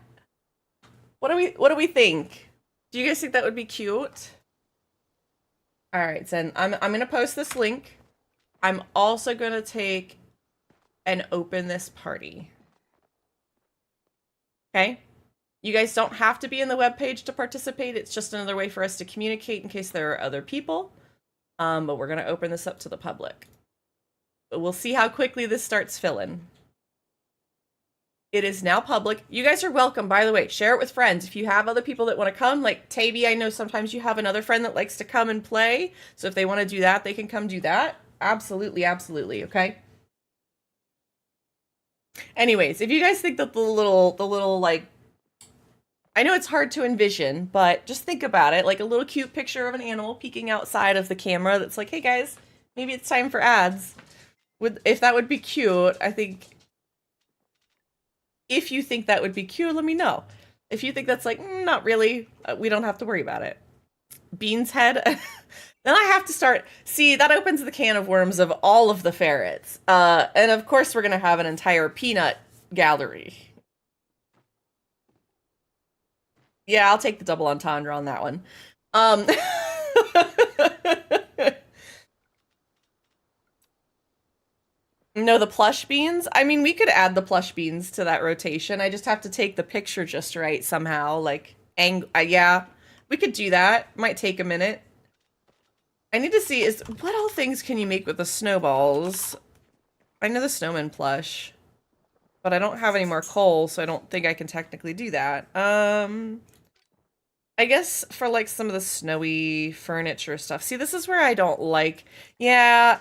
S4: What do we think? Do you guys think that would be cute? All right, Zen, I'm going to post this link. I'm also going to take and open this party. Okay? You guys don't have to be in the webpage to participate. It's just another way for us to communicate in case there are other people. But we're going to open this up to the public. But we'll see how quickly this starts filling. It is now public. You guys are welcome, by the way. Share it with friends. If you have other people that want to come, like Taby, I know sometimes you have another friend that likes to come and play. So if they want to do that, they can come do that. Absolutely, absolutely, okay? Anyways, if you guys think that the little like, I know it's hard to envision, but just think about it. Like a little cute picture of an animal peeking outside of the camera that's like, hey guys, maybe it's time for ads. If that would be cute, I think... If you think that would be cute, let me know. If you think that's like, not really, we don't have to worry about it. Bean's head. Then I have to start... See, that opens the can of worms of all of the ferrets. And of course we're going to have an entire peanut gallery. Yeah, I'll take the double entendre on that one. No, the plush beans? I mean, we could add the plush beans to that rotation. I just have to take the picture just right somehow. Like, yeah, we could do that. Might take a minute. I need to see, what all things can you make with the snowballs? I know the snowman plush, but I don't have any more coal, so I don't think I can technically do that. I guess for like some of the snowy furniture stuff. See, this is where I don't like, yeah.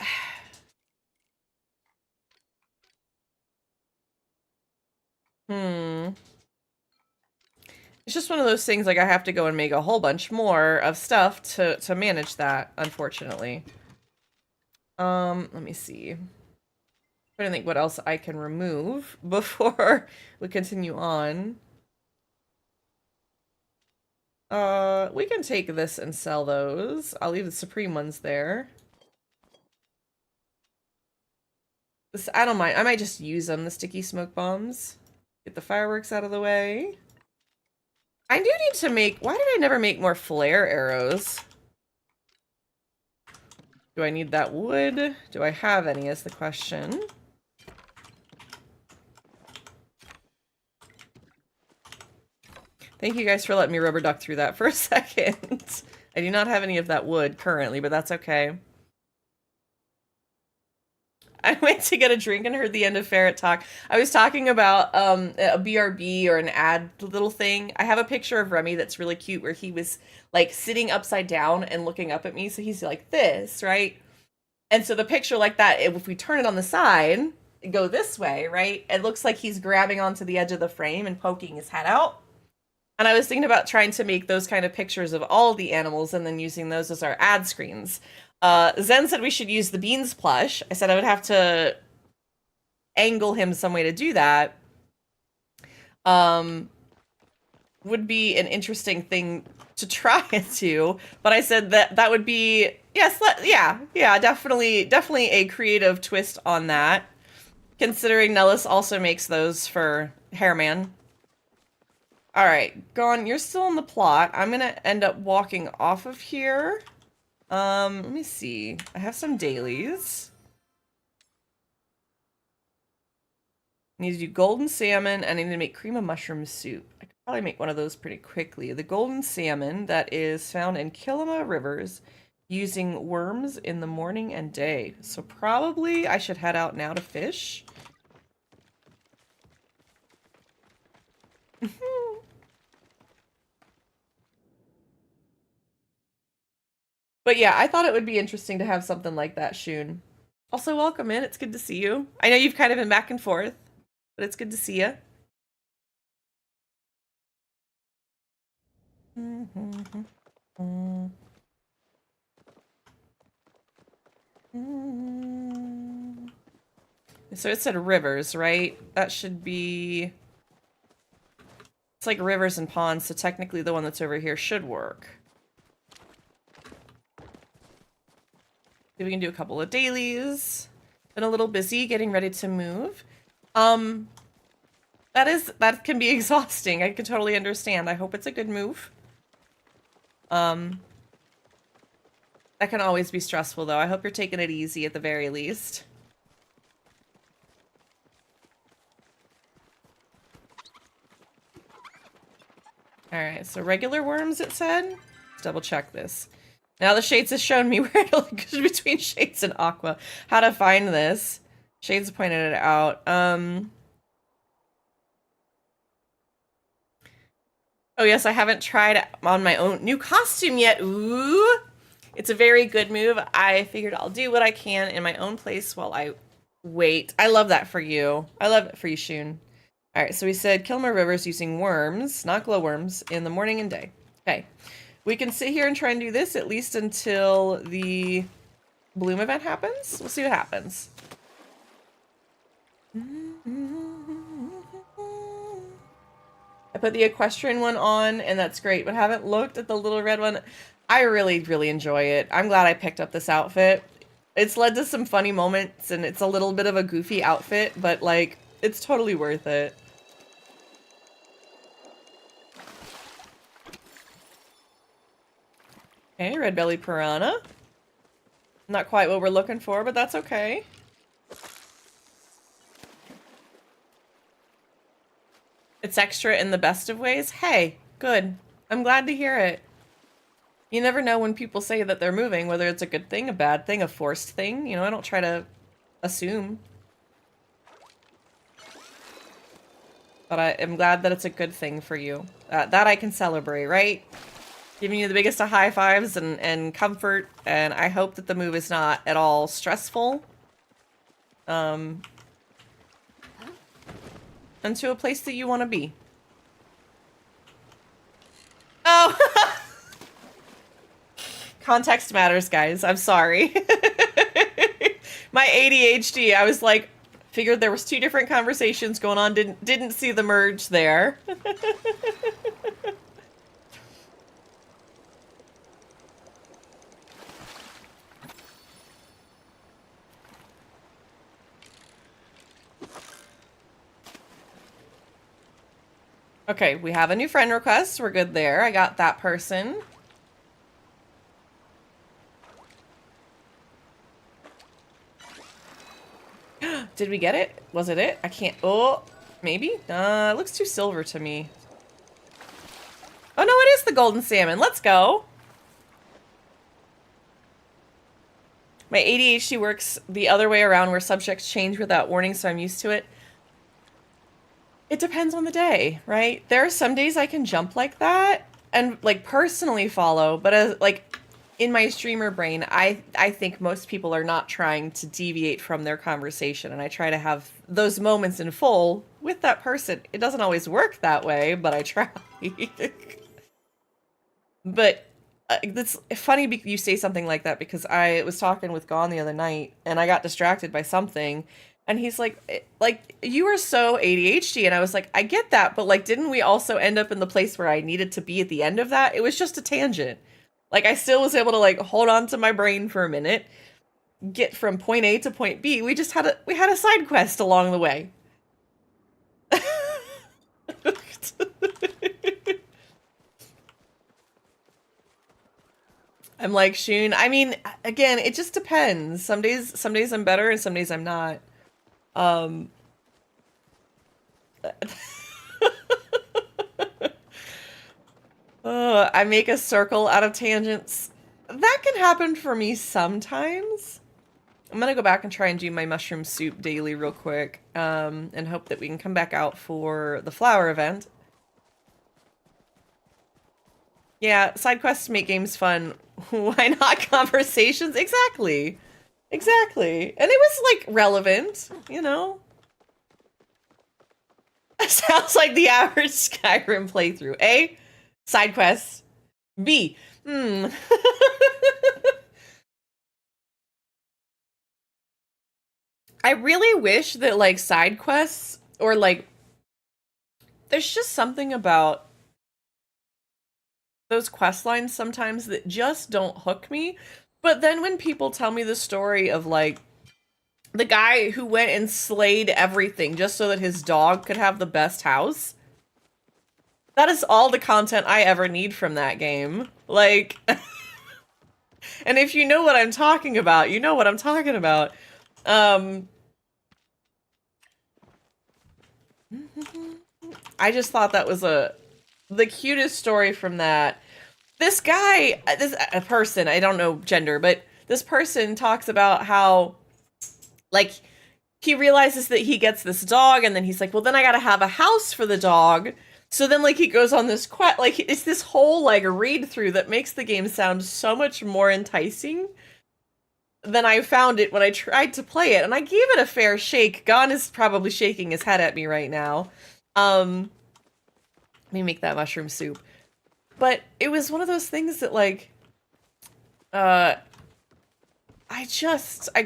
S4: It's just one of those things, like, I have to go and make a whole bunch more of stuff to manage that, unfortunately. Let me see. I'm trying to think what else I can remove before we continue on. We can take this and sell those. I'll leave the Supreme ones there. This, I don't mind. I might just use them, the sticky smoke bombs. Get the fireworks out of the way. I do need to make... Why did I never make more flare arrows? Do I need that wood? Do I have any is the question. Thank you guys for letting me rubber duck through that for a second. I do not have any of that wood currently, but that's okay. I went to get a drink and heard the end of Ferret Talk. I was talking about a BRB or an ad little thing. I have a picture of Remy that's really cute where he was like sitting upside down and looking up at me. So he's like this, right? And so the picture like that, if we turn it on the side, go this way, right? It looks like he's grabbing onto the edge of the frame and poking his head out. And I was thinking about trying to make those kind of pictures of all the animals and then using those as our ad screens. Zen said we should use the beans plush. I said I would have to angle him some way to do that would be an interesting thing to try to. But I said that would be, yes, yeah, definitely a creative twist on that. Considering Nellis also makes those for Hairman. All right, Gone, you're still in the plot. I'm gonna end up walking off of here. Let me see. I have some dailies. I need to do golden salmon, and I need to make cream of mushroom soup. I could probably make one of those pretty quickly. The golden salmon that is found in Kilima rivers using worms in the morning and day. So probably I should head out now to fish. But yeah, I thought it would be interesting to have something like that, Shun. Also, welcome in. It's good to see you. I know you've kind of been back and forth, but it's good to see you. So it said rivers, right? That should be... It's like rivers and ponds, so technically the one that's over here should work. See if we can do a couple of dailies. Been a little busy getting ready to move. That can be exhausting. I can totally understand. I hope it's a good move. That can always be stressful though. I hope you're taking it easy at the very least. Alright, so regular worms it said? Let's double check this. Now the Shades has shown me where to look between Shades and Aqua. How to find this. Shades pointed it out. Oh yes, I haven't tried on my own new costume yet. Ooh! It's a very good move. I figured I'll do what I can in my own place while I wait. I love that for you. I love it for you, Shun. Alright, so we said Kilmer Rivers using worms, not glowworms, in the morning and day. Okay. We can sit here and try and do this at least until the bloom event happens. We'll see what happens. I put the equestrian one on, and that's great, but haven't looked at the little red one. I really, really enjoy it. I'm glad I picked up this outfit. It's led to some funny moments, and it's a little bit of a goofy outfit, but, like, it's totally worth it. Okay, red belly piranha. Not quite what we're looking for, but that's okay. It's extra in the best of ways. Hey, good. I'm glad to hear it. You never know when people say that they're moving, whether it's a good thing, a bad thing, a forced thing. You know, I don't try to assume. But I am glad that it's a good thing for you. That I can celebrate, right? Giving you the biggest of high fives and comfort, and I hope that the move is not at all stressful. And to a place that you want to be. Oh! Context matters, guys. I'm sorry. My ADHD, I was like, figured there was two different conversations going on, didn't see the merge there. Okay, we have a new friend request. We're good there. I got that person. Did we get it? Was it it? I can't... Oh, maybe? It looks too silver to me. Oh, no, it is the golden salmon. Let's go. My ADHD works the other way around where subjects change without warning, so I'm used to it. It depends on the day, right? There are some days I can jump like that and, like, personally follow, but as, like... in my streamer brain, I think most people are not trying to deviate from their conversation, and I try to have those moments in full with that person. It doesn't always work that way, but I try. But it's funny you say something like that, because I was talking with Gon the other night, and I got distracted by something, And he's like, you are so ADHD. And I was like, I get that, but like, didn't we also end up in the place where I needed to be at the end of that? It was just a tangent. Like, I still was able to like hold on to my brain for a minute, get from point A to point B. We just had a side quest along the way. I'm like, Shun, I mean, again, it just depends. Some days I'm better and some days I'm not. I make a circle out of tangents. That can happen for me sometimes. I'm gonna go back and try and do my mushroom soup daily real quick, and hope that we can come back out for the flower event. Yeah, side quests make games fun. Why not conversations? Exactly. Exactly. And it was, like, relevant, you know? Sounds like the average Skyrim playthrough. A, side quests. B, I really wish that, like, side quests, or, like, there's just something about those quest lines sometimes that just don't hook me. But then when people tell me the story of, like, the guy who went and slayed everything just so that his dog could have the best house, that is all the content I ever need from that game. Like, and if you know what I'm talking about, you know what I'm talking about. I just thought that was the cutest story from that. This guy, a person, I don't know gender, but this person talks about how, like, he realizes that he gets this dog, and then he's like, well, then I gotta have a house for the dog. So then, like, he goes on this quest, like, it's this whole, like, read-through that makes the game sound so much more enticing than I found it when I tried to play it, and I gave it a fair shake. Gon is probably shaking his head at me right now. Let me make that mushroom soup. But it was one of those things that, like, I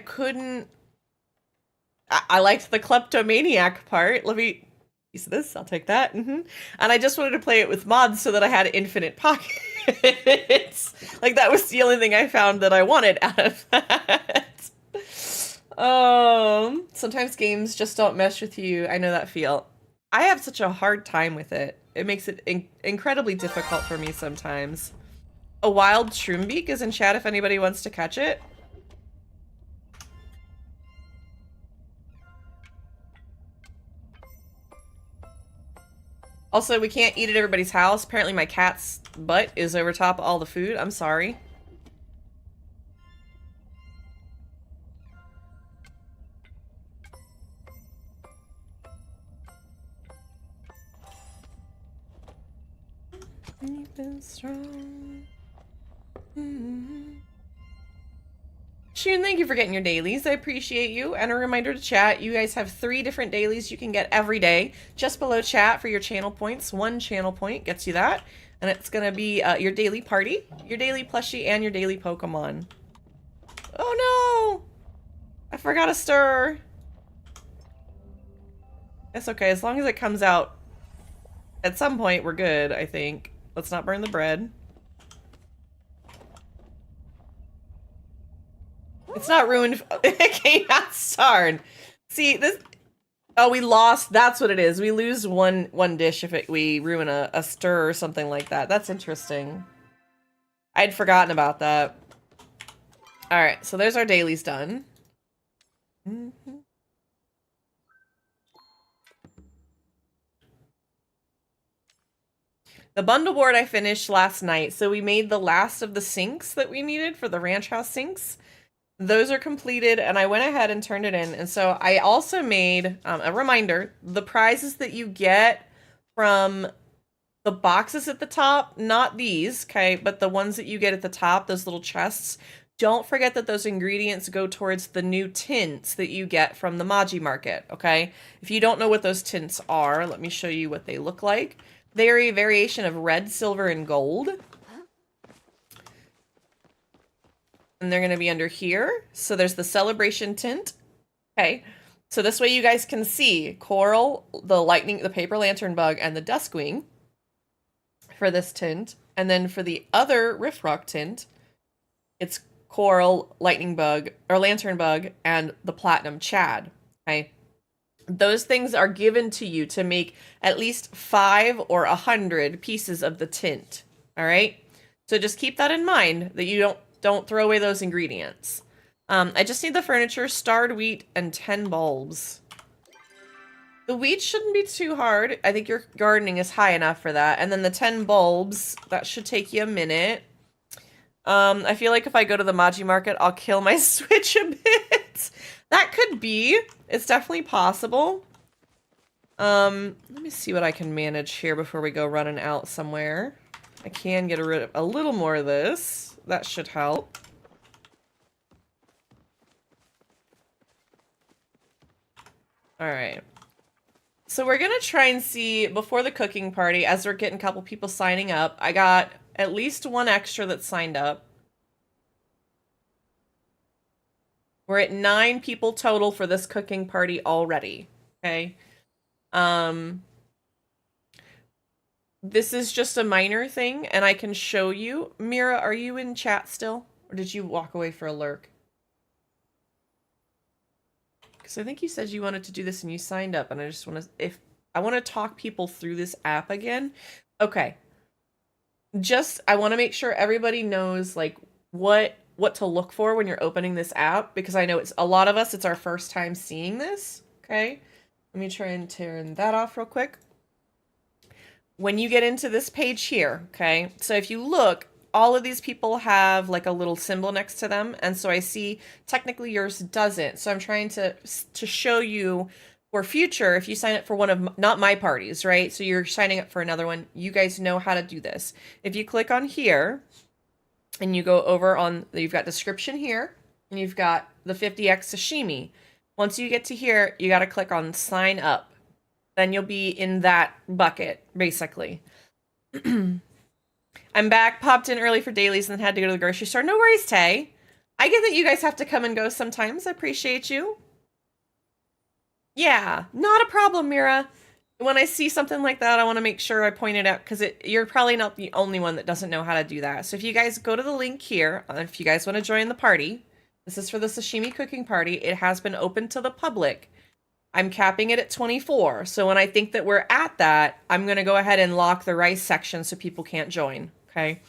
S4: couldn't... I liked the kleptomaniac part. Let me use this. I'll take that. And I just wanted to play it with mods so that I had infinite pockets. Like, that was the only thing I found that I wanted out of that. Sometimes games just don't mesh with you. I know that feel. I have such a hard time with it. It makes it incredibly difficult for me sometimes. A wild shroombeak is in chat if anybody wants to catch it. Also, we can't eat at everybody's house. Apparently my cat's butt is over top of all the food. I'm sorry. You've been strong. Shun, thank you for getting your dailies. I appreciate you. And a reminder to chat, you guys have 3 different dailies you can get every day. Just below chat for your channel points. 1 channel point gets you that. And it's going to be your daily party, your daily plushie, and your daily Pokemon. Oh no! I forgot a stir. It's okay. As long as it comes out at some point, we're good, I think. Let's not burn the bread. It's not ruined. It came out starred. See, this... Oh, we lost. That's what it is. We lose one dish if we ruin a stir or something like that. That's interesting. I'd forgotten about that. Alright, so there's our dailies done. The bundle board I finished last night. So we made the last of the sinks that we needed for the ranch house sinks. Those are completed, and I went ahead and turned it in. And so I also made a reminder, the prizes that you get from the boxes at the top, not these, okay, but the ones that you get at the top, those little chests, don't forget that those ingredients go towards the new tints that you get from the Maji Market, okay? If you don't know what those tints are, let me show you what they look like. They are a variation of red, silver, and gold. And they're going to be under here. So there's the celebration tint. Okay. So this way you guys can see coral, the paper lantern bug, and the duskwing for this tint. And then for the other rift rock tint, it's coral, lightning bug, or lantern bug, and the platinum chad. Okay. Those things are given to you to make at least 5 or 100 pieces of the tint. All right. So just keep that in mind that you don't throw away those ingredients. I just need the furniture, starred wheat, and 10 bulbs. The wheat shouldn't be too hard. I think your gardening is high enough for that. And then the 10 bulbs, that should take you a minute. I feel like if I go to the Maji Market, I'll kill my Switch a bit. That could be. It's definitely possible. Let me see what I can manage here before we go running out somewhere. I can get rid of a little more of this. That should help. All right. So we're going to try and see before the cooking party, as we're getting a couple people signing up. I got at least one extra that signed up. We're at 9 people total for this cooking party already. Okay. This is just a minor thing, and I can show you. Mira, are you in chat still? Or did you walk away for a lurk? Because I think you said you wanted to do this and you signed up, and I just want to, I want to talk people through this app again. Okay. I want to make sure everybody knows, like, what to look for when you're opening this app, because I know it's a lot of us, it's our first time seeing this. Okay. Let me try and turn that off real quick. When you get into this page here, okay, so if you look, all of these people have like a little symbol next to them, and so I see technically yours doesn't. So I'm trying to show you for future, if you sign up for one of, not my parties, right? So you're signing up for another one, you guys know how to do this. If you click on here, and you go over on, you've got description here, and you've got the 50x sashimi. Once you get to here, you got to click on sign up. Then you'll be in that bucket, basically. I'm back, popped in early for dailies, and then had to go to the grocery store. No worries, Tay. I get that you guys have to come and go sometimes. I appreciate you. Yeah, not a problem, Mira. When I see something like that, I want to make sure I point it out, because you're probably not the only one that doesn't know how to do that. So if you guys go to the link here, if you guys want to join the party, this is for the sashimi cooking party. It has been open to the public. I'm capping it at 24. So when I think that we're at that, I'm going to go ahead and lock the rice section so people can't join. Okay.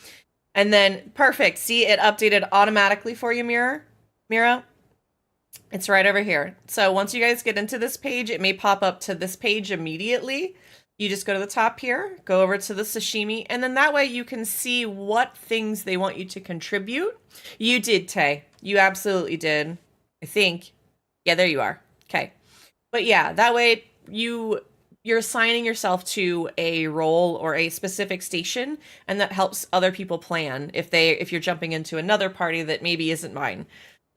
S4: And then, perfect. See, it updated automatically for you, Mira. It's right over here. So once you guys get into this page, it may pop up to this page immediately. You just go to the top here, go over to the sashimi, and then that way you can see what things they want you to contribute. You did, Tay. You absolutely did. I think. Yeah, there you are. Okay. But yeah, that way you're assigning yourself to a role or a specific station, and that helps other people plan if you're jumping into another party that maybe isn't mine.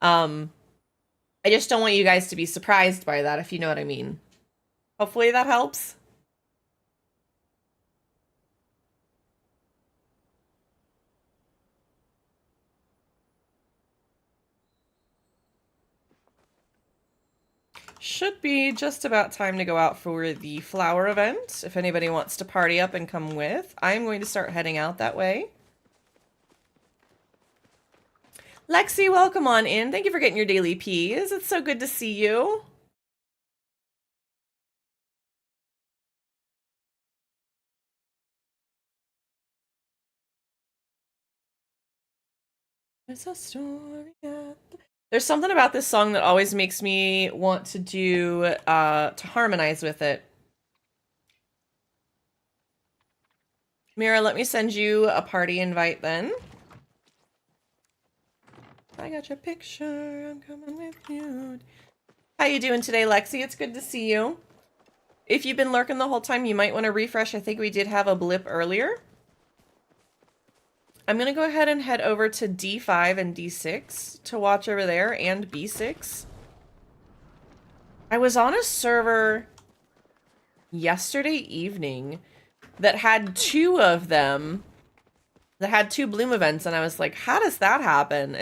S4: I just don't want you guys to be surprised by that, if you know what I mean. Hopefully that helps. Should be just about time to go out for the flower event. If anybody wants to party up and come with, I'm going to start heading out that way. Lexi, welcome on in. Thank you for getting your daily peas. It's so good to see you. There's a story. There's something about this song that always makes me want to to harmonize with it. Mira, let me send you a party invite then. I got your picture. I'm coming with you. How you doing today, Lexi? It's good to see you. If you've been lurking the whole time, you might want to refresh. I think we did have a blip earlier. I'm going to go ahead and head over to D5 and D6 to watch over there, and B6. I was on a server yesterday evening that had 2 of them, that had 2 bloom events, and I was like, how does that happen?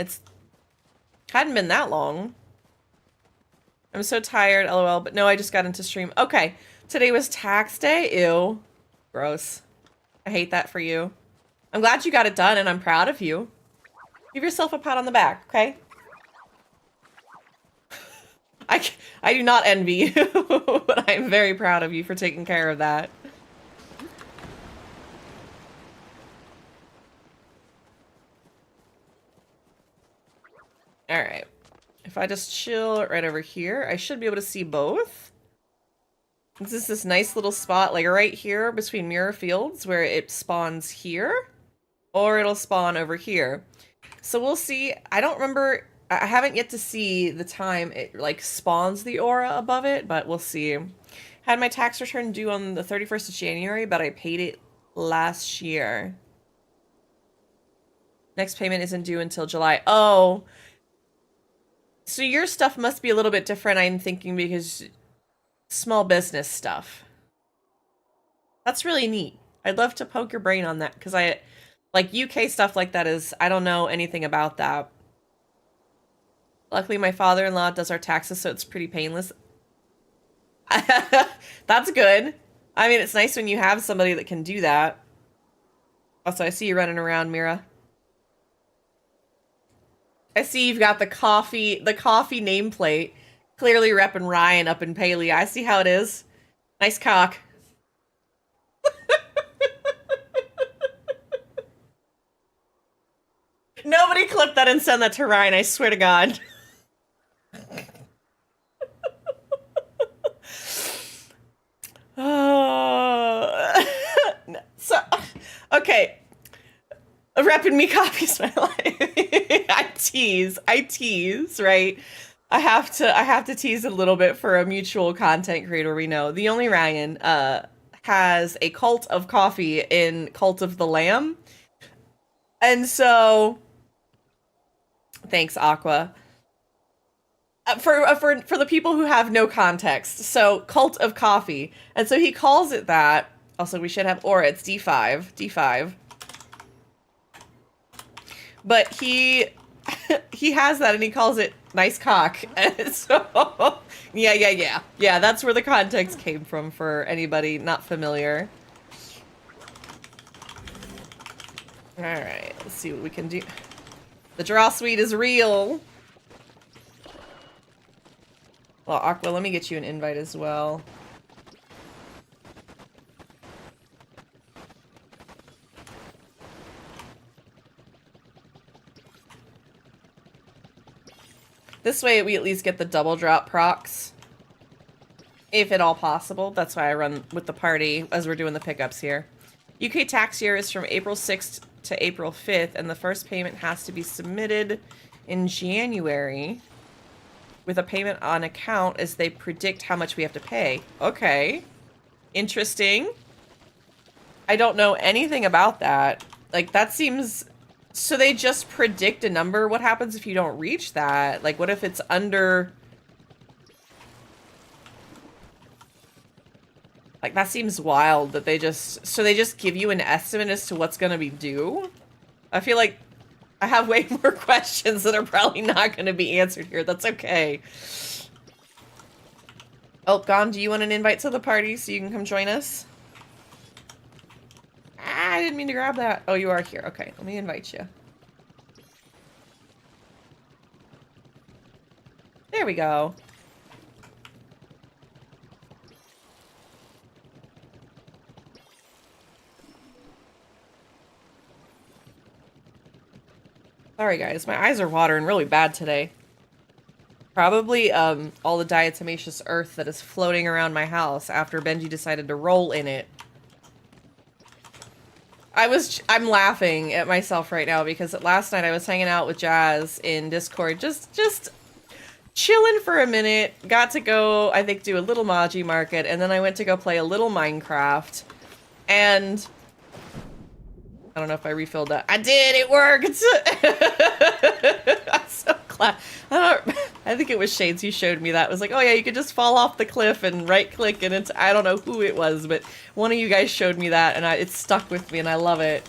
S4: Hadn't been that long. I'm so tired, lol, but no, I just got into stream. Okay, today was tax day. Ew. Gross. I hate that for you. I'm glad you got it done, and I'm proud of you. Give yourself a pat on the back, okay? I do not envy you, but I'm very proud of you for taking care of that. Alright. If I just chill right over here, I should be able to see both. This is this nice little spot, like right here between mirror fields, where it spawns here, or it'll spawn over here. So we'll see. I don't remember... I haven't yet to see the time it, like, spawns the aura above it, but we'll see. Had my tax return due on the 31st of January, but I paid it last year. Next payment isn't due until July. Oh. So your stuff must be a little bit different, I'm thinking, because small business stuff. That's really neat. I'd love to poke your brain on that, because like, UK stuff like that is... I don't know anything about that. Luckily, my father-in-law does our taxes, so it's pretty painless. That's good. I mean, it's nice when you have somebody that can do that. Also, I see you running around, Mira. I see you've got the coffee nameplate. Clearly repping Ryan up in Palia. I see how it is. Nice cock. Nobody clip that and send that to Ryan, I swear to God. So, okay. Repping me copies my life. I tease, right? I have to tease a little bit for a mutual content creator we know. The Only Ryan has a cult of coffee in Cult of the Lamb. And so, thanks, Aqua. For the people who have no context, so Cult of Coffee, and so he calls it that. Also, we should have aura. It's D5. But he has that, and he calls it nice cock. And so yeah. That's where the context came from for anybody not familiar. All right, let's see what we can do. The draw suite is real. Well, Aqua, let me get you an invite as well. This way we at least get the double drop procs. If at all possible. That's why I run with the party as we're doing the pickups here. UK tax year is from April 6th to April 5th, and the first payment has to be submitted in January with a payment on account as they predict how much we have to pay. Okay. Interesting. I don't know anything about that. Like, that seems... So they just predict a number? What happens if you don't reach that? Like, what if it's under... Like, that seems wild that they just... So they just give you an estimate as to what's gonna be due? I feel like I have way more questions that are probably not gonna be answered here. That's okay. Oh, Gon, do you want an invite to the party so you can come join us? Ah, I didn't mean to grab that. Oh, you are here. Okay, let me invite you. There we go. Sorry guys, my eyes are watering really bad today. Probably all the diatomaceous earth that is floating around my house after Benji decided to roll in it. I'm laughing at myself right now because last night I was hanging out with Jazz in Discord, just chilling for a minute. Got to go, I think, do a little Maji Market, and then I went to go play a little Minecraft. And I don't know if I refilled that. I did, it worked! I'm so glad. I think it was Shades who showed me that. It was like, oh yeah, you could just fall off the cliff and right click and it's, I don't know who it was, but one of you guys showed me that and it stuck with me and I love it.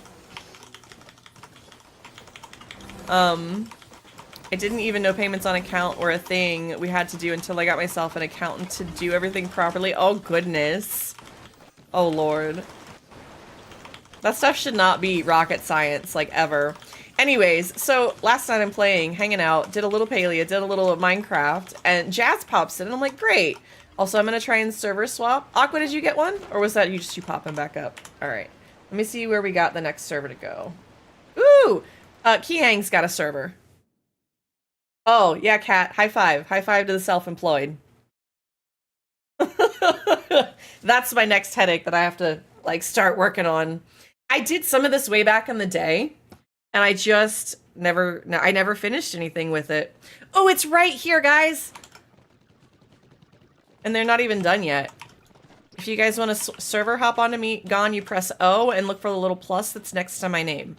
S4: I didn't even know payments on account were a thing we had to do until I got myself an accountant to do everything properly. Oh, goodness. Oh, Lord. That stuff should not be rocket science, like, ever. Anyways, so last night I'm playing, hanging out, did a little Palia, did a little Minecraft, and Jazz pops in, and I'm like, great. Also, I'm going to try and server swap. Aqua, did you get one? Or was that you popping back up? All right. Let me see where we got the next server to go. Ooh! Keyhang's got a server. Oh, yeah, Kat. High five. High five to the self-employed. That's my next headache that I have to, like, start working on. I did some of this way back in the day, and I just never finished anything with it. Oh, it's right here, guys! And they're not even done yet. If you guys want to server hop onto me, Gone, you press O and look for the little plus that's next to my name.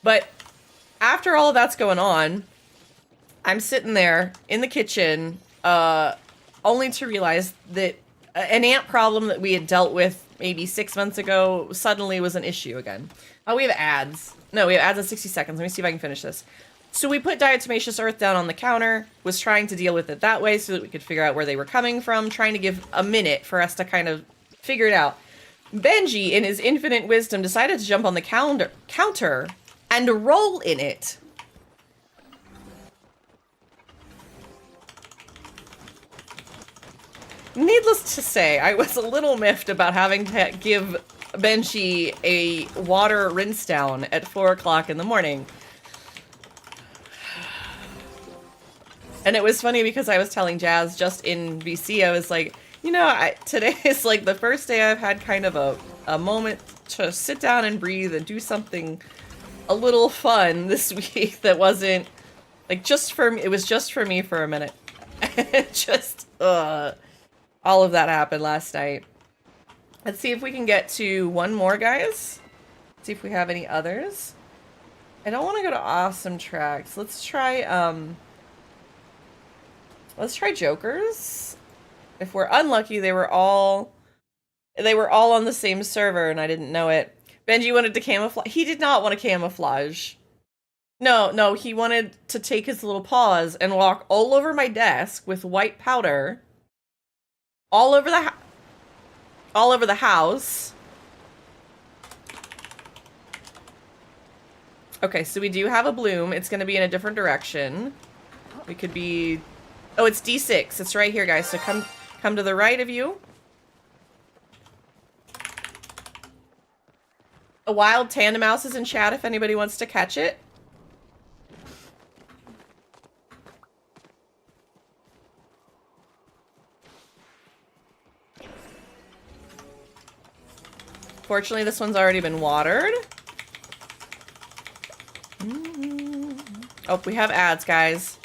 S4: But after all of that's going on, I'm sitting there in the kitchen, only to realize that an ant problem that we had dealt with maybe 6 months ago suddenly was an issue again. Oh, we have ads. No, we have ads in 60 seconds. Let me see if I can finish this. So we put diatomaceous earth down on the counter, was trying to deal with it that way so that we could figure out where they were coming from, trying to give a minute for us to kind of figure it out. Benji, in his infinite wisdom, decided to jump on the counter and roll in it. Needless to say, I was a little miffed about having to give Benji a water rinse down at 4 o'clock in the morning. And it was funny because I was telling Jazz just in VC, I was like, you know, today is like the first day I've had kind of a moment to sit down and breathe and do something a little fun this week that wasn't like just for me. It was just for me for a minute. Just, all of that happened last night. Let's see if we can get to one more, guys. See if we have any others. I don't want to go to awesome tracks. Let's try Jokers. If we're unlucky, they were all on the same server and I didn't know it. Benji wanted to camouflage. He did not want to camouflage. No, he wanted to take his little paws and walk all over my desk with white powder. All over the house. Okay, so we do have a bloom. It's going to be in a different direction. We could be... Oh, it's D6. It's right here, guys. So come to the right of you. A wild tandem mouse is in chat if anybody wants to catch it. Fortunately, this one's already been watered. Oh, we have ads, guys.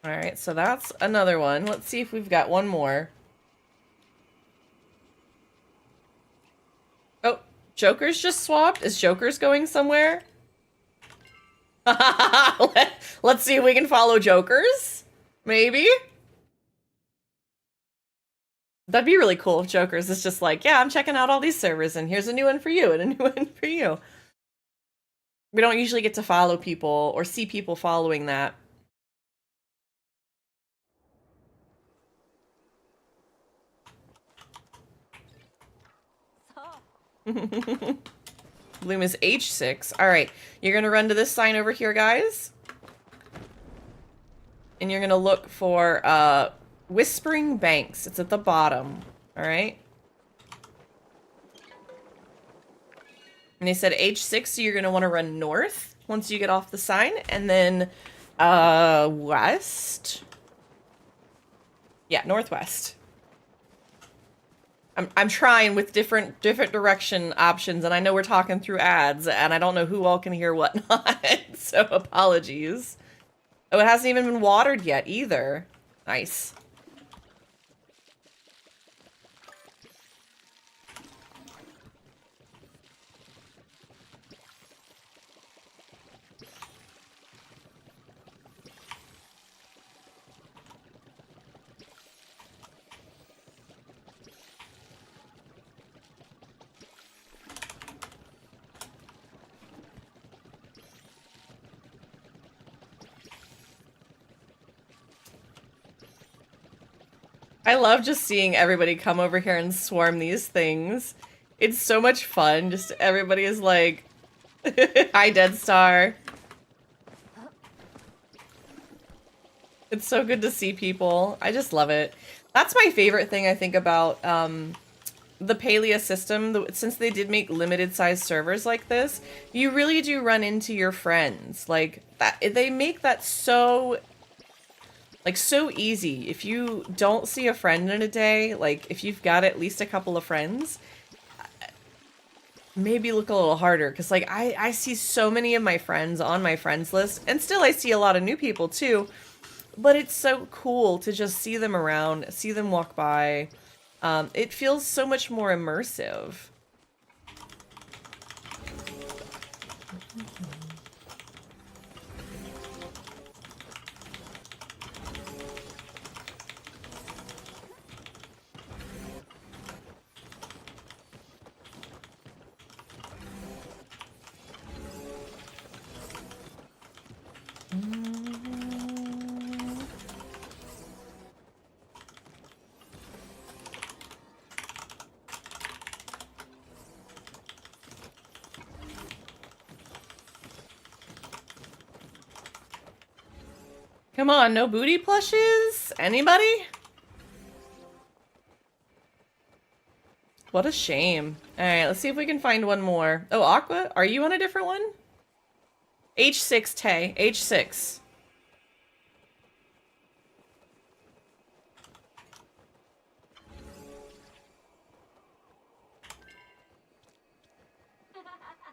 S4: Alright, so that's another one. Let's see if we've got one more. Oh, Joker's just swapped? Is Joker's going somewhere? Let's see if we can follow Joker's. Maybe? That'd be really cool if Joker's is just like, yeah, I'm checking out all these servers and here's a new one for you and a new one for you. We don't usually get to follow people or see people following that. Bloom is H6. Alright, you're gonna run to this sign over here, guys. And you're gonna look for, Whispering Banks. It's at the bottom. Alright? And they said H6, so you're gonna want to run north once you get off the sign. And then, west. Yeah, northwest. I'm trying with different direction options, and I know we're talking through ads, and I don't know who all can hear what not, so apologies. Oh, it hasn't even been watered yet either. Nice. I love just seeing everybody come over here and swarm these things. It's so much fun. Just everybody is like, hi, Dead Star. It's so good to see people. I just love it. That's my favorite thing I think about the Palia system. Since they did make limited size servers like this, you really do run into your friends. Like that, they make that so easy. If you don't see a friend in a day, like if you've got at least a couple of friends, maybe look a little harder, because like I see so many of my friends on my friends list, and still I see a lot of new people too, but it's so cool to just see them around, see them walk by. It feels so much more immersive. Come on, no booty plushes? Anybody? What a shame. Alright, let's see if we can find one more. Oh, Aqua, are you on a different one? H6, Tay. H6.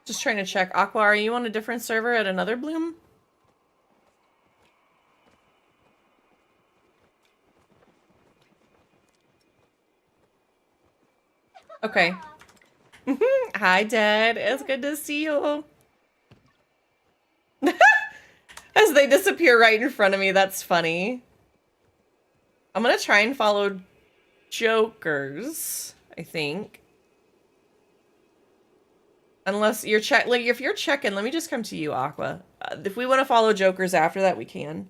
S4: Just trying to check. Aqua, are you on a different server at another Bloom? Okay. Hi, Dad. It's good to see you. As they disappear right in front of me, that's funny. I'm gonna try and follow Jokers, I think. Unless you're like if you're checking, let me just come to you, Aqua. If we want to follow Jokers after that, we can.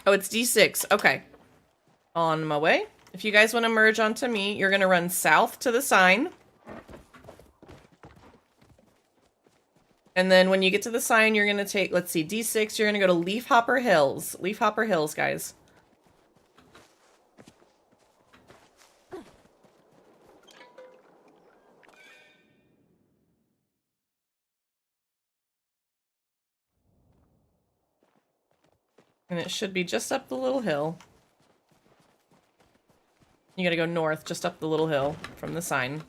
S4: Oh, it's D6. Okay. On my way. If you guys want to merge onto me, you're going to run south to the sign. And then when you get to the sign, you're going to take, let's see, D6. You're going to go to Leafhopper Hills. Leafhopper Hills, guys. And it should be just up the little hill. You gotta go north, just up the little hill from the sign.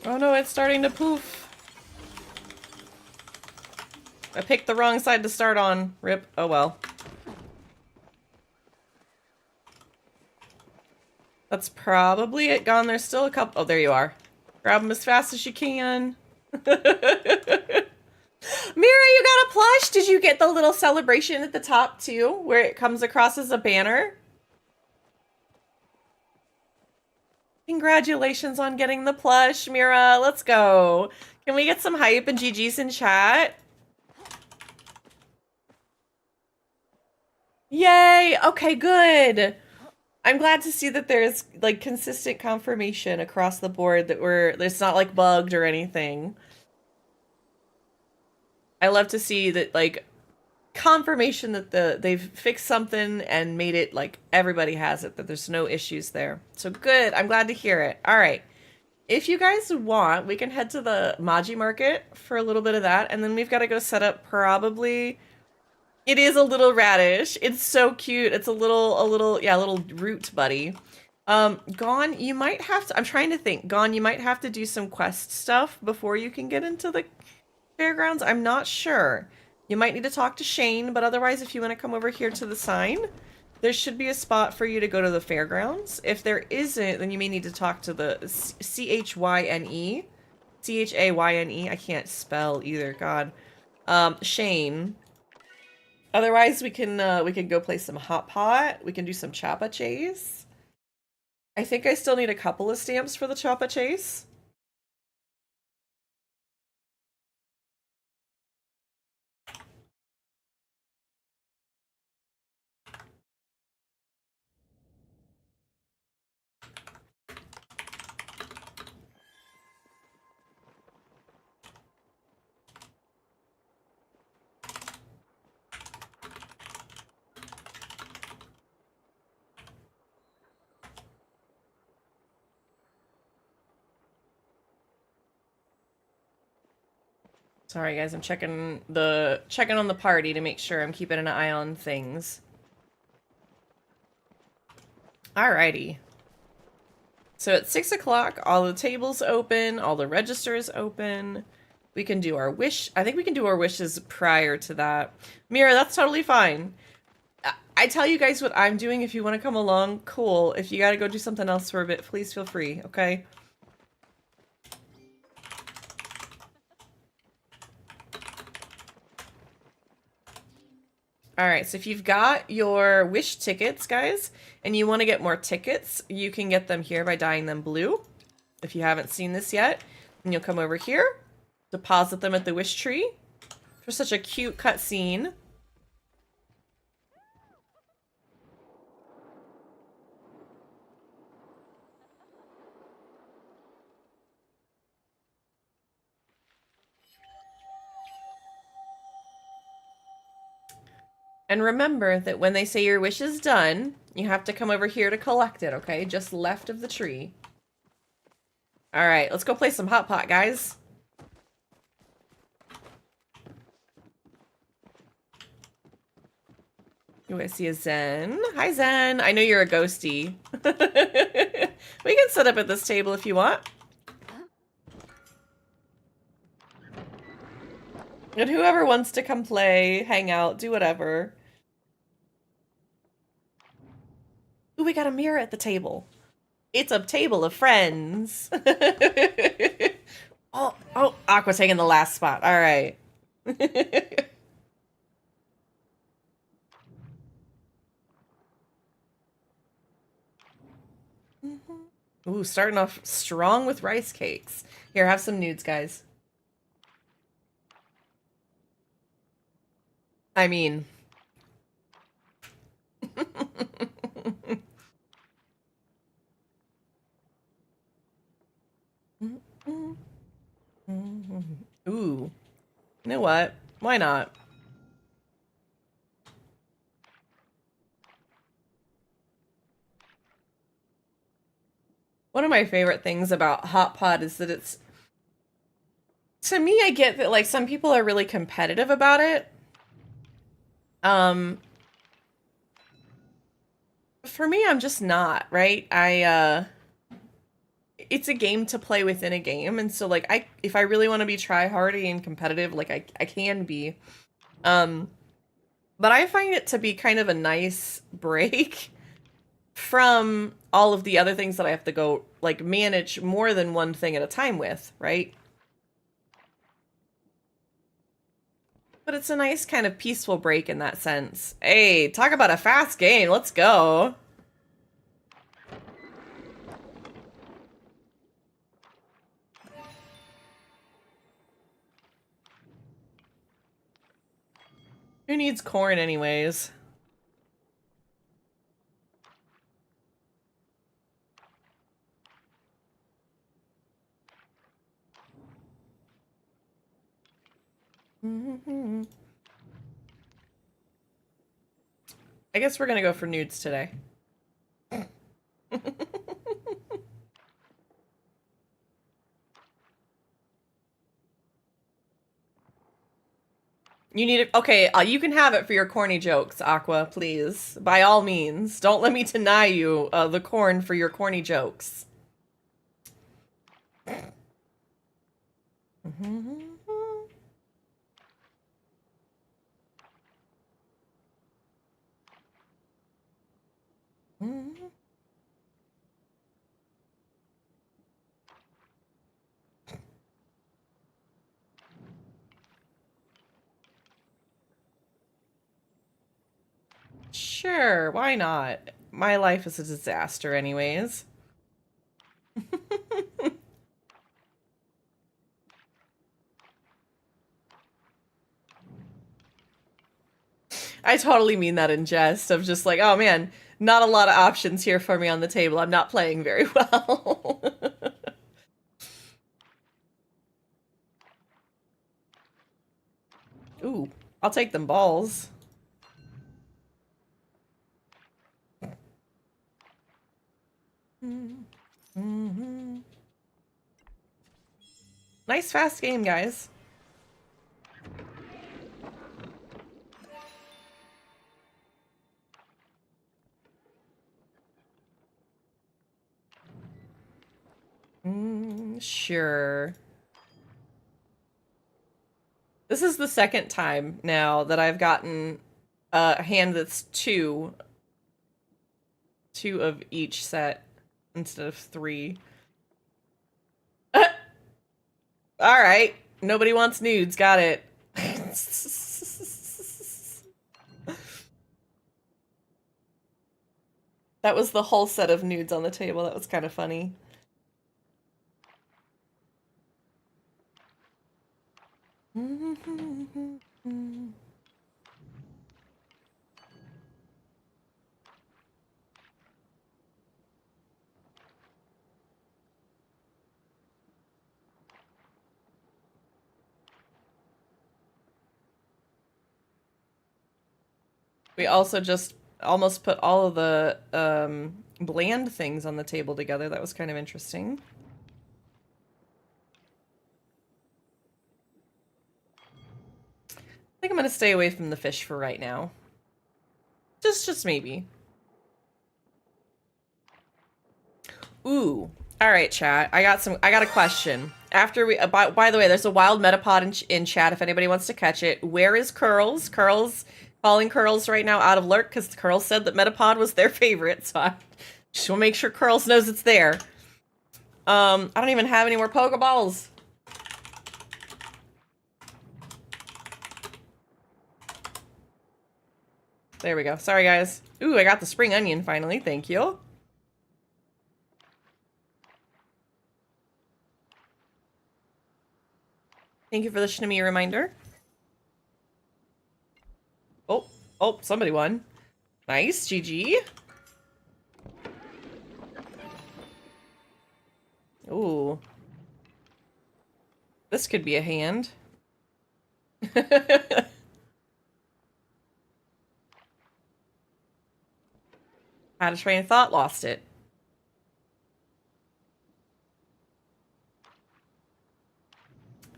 S4: Oh no, it's starting to poof. I picked the wrong side to start on. Rip. Oh well. That's probably it gone. There's still a couple. Oh, there you are. Grab them as fast as you can. Mira, you got a plush? Did you get the little celebration at the top too, where it comes across as a banner? Congratulations on getting the plush, Mira. Let's go. Can we get some hype and GGs in chat? Yay! Okay, good. I'm glad to see that there's like consistent confirmation across the board that it's not like bugged or anything. I love to see that like confirmation that they've fixed something and made it like everybody has it, that there's no issues there. So good. I'm glad to hear it. All right. If you guys want, we can head to the Maji Market for a little bit of that, and then we've got to go set up probably. It is a little radish. It's so cute. It's a little root buddy. Gon, you might have to. I'm trying to think. Gon, you might have to do some quest stuff before you can get into the fairgrounds. I'm not sure. You might need to talk to Shane, but otherwise, if you want to come over here to the sign, there should be a spot for you to go to the fairgrounds. If there isn't, then you may need to talk to the Chyne. Chayne. I can't spell either. God. Shane. Otherwise, we can go play some hot pot. We can do some choppa chase. I think I still need a couple of stamps for the choppa chase. Sorry guys, I'm checking on the party to make sure I'm keeping an eye on things. Alrighty. So at 6 o'clock, all the tables open, all the registers open. We can do our wish. I think we can do our wishes prior to that. Mira, that's totally fine. I tell you guys what I'm doing. If you want to come along, cool. If you gotta go do something else for a bit, please feel free, okay? Alright, so if you've got your wish tickets, guys, and you want to get more tickets, you can get them here by dyeing them blue. If you haven't seen this yet, and you'll come over here, deposit them at the wish tree for such a cute cutscene. And remember that when they say your wish is done, you have to come over here to collect it, okay? Just left of the tree. Alright, let's go play some hot pot, guys. Ooh, I see a Zen. Hi, Zen. I know you're a ghosty. We can sit up at this table if you want. And whoever wants to come play, hang out, do whatever. Ooh, we got a mirror at the table. It's a table of friends. oh, Aqua's taking the last spot. All right. Ooh, starting off strong with rice cakes. Here, have some nudes, guys. I mean... Ooh. You know what? Why not? One of my favorite things about Hot Pot is that it's... To me, I get that, like, some people are really competitive about it. For me, I'm just not, right? It's a game to play within a game, and so, like, if I really want to be try-hardy and competitive, like, I can be. But I find it to be kind of a nice break from all of the other things that I have to go, like, manage more than one thing at a time with, right? But it's a nice kind of peaceful break in that sense. Hey, talk about a fast game. Let's go. Who needs corn anyways? I guess we're gonna go for nudes today. You need it. Okay, you can have it for your corny jokes, Aqua, please. By all means. Don't let me deny you the corn for your corny jokes. Sure, why not? My life is a disaster anyways. I totally mean that in jest, of just like, oh man, not a lot of options here for me on the table. I'm not playing very well. Ooh, I'll take them balls. Nice fast game, guys. Sure. This is the second time now that I've gotten a hand that's two of each set instead of 3. All right. Nobody wants nudes. Got it. That was the whole set of nudes on the table. That was kind of funny. We also just almost put all of the bland things on the table together. That was kind of interesting. I think I'm gonna stay away from the fish for right now. Just maybe. Ooh. All right, chat. I got a question. After we, by the way, there's a wild metapod in chat if anybody wants to catch it. Where is Curls? Calling Curls right now out of lurk because Curls said that Metapod was their favorite, so I just want to make sure Curls knows it's there. I don't even have any more Pokeballs. There we go. Sorry, guys. Ooh, I got the spring onion finally. Thank you. Thank you for the Shinami reminder. Oh, somebody won. Nice, GG. Ooh. This could be a hand. Had a train of thought, lost it.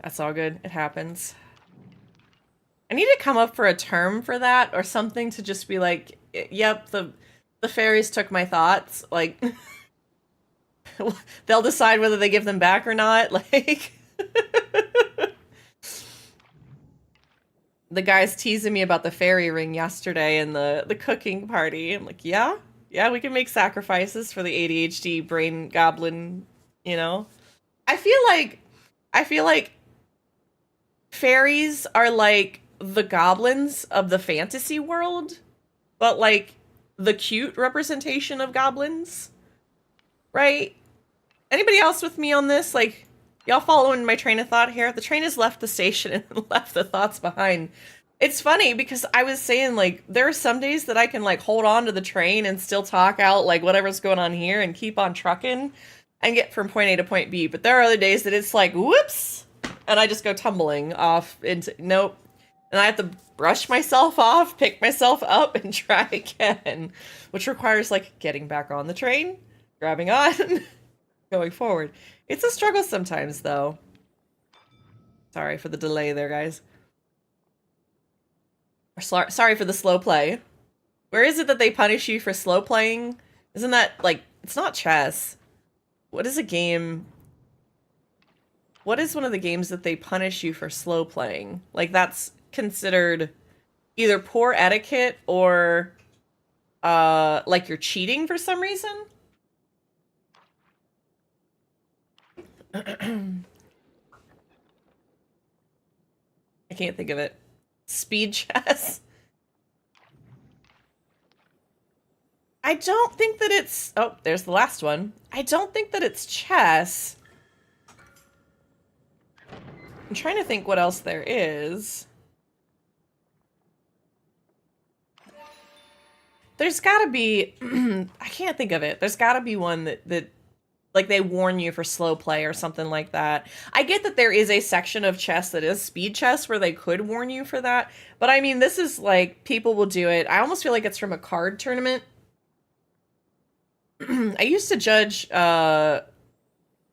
S4: That's all good. It happens. I need to come up for a term for that or something to just be like, yep, the fairies took my thoughts. Like, they'll decide whether they give them back or not. Like, the guys teasing me about the fairy ring yesterday and the cooking party. I'm like, yeah, we can make sacrifices for the ADHD brain goblin, you know? I feel like fairies are like the goblins of the fantasy world, but like the cute representation of goblins, right? Anybody else with me on this? Like, y'all following my train of thought here? The train has left the station and left the thoughts behind. It's funny because I was saying, like, there are some days that I can like hold on to the train and still talk out like whatever's going on here and keep on trucking and get from point A to point B, but there are other days that it's like, whoops, and I just go tumbling off into nope. And I have to brush myself off, pick myself up, and try again, which requires like getting back on the train, grabbing on, going forward. It's a struggle sometimes, though. Sorry for the delay there, guys. Sorry for the slow play. Where is it that they punish you for slow playing? Isn't that, like, it's not chess. What is a game? What is one of the games that they punish you for slow playing? Like, that's considered either poor etiquette or, like you're cheating for some reason? I can't think of it. Speed chess? I don't think that it's... Oh, there's the last one. I don't think that it's chess. I'm trying to think what else there is. There's gotta be... I can't think of it. There's gotta be one that like they warn you for slow play or something like that. I get that there is a section of chess that is speed chess where they could warn you for that. But I mean, this is like, people will do it. I almost feel like it's from a card tournament. I used to judge, I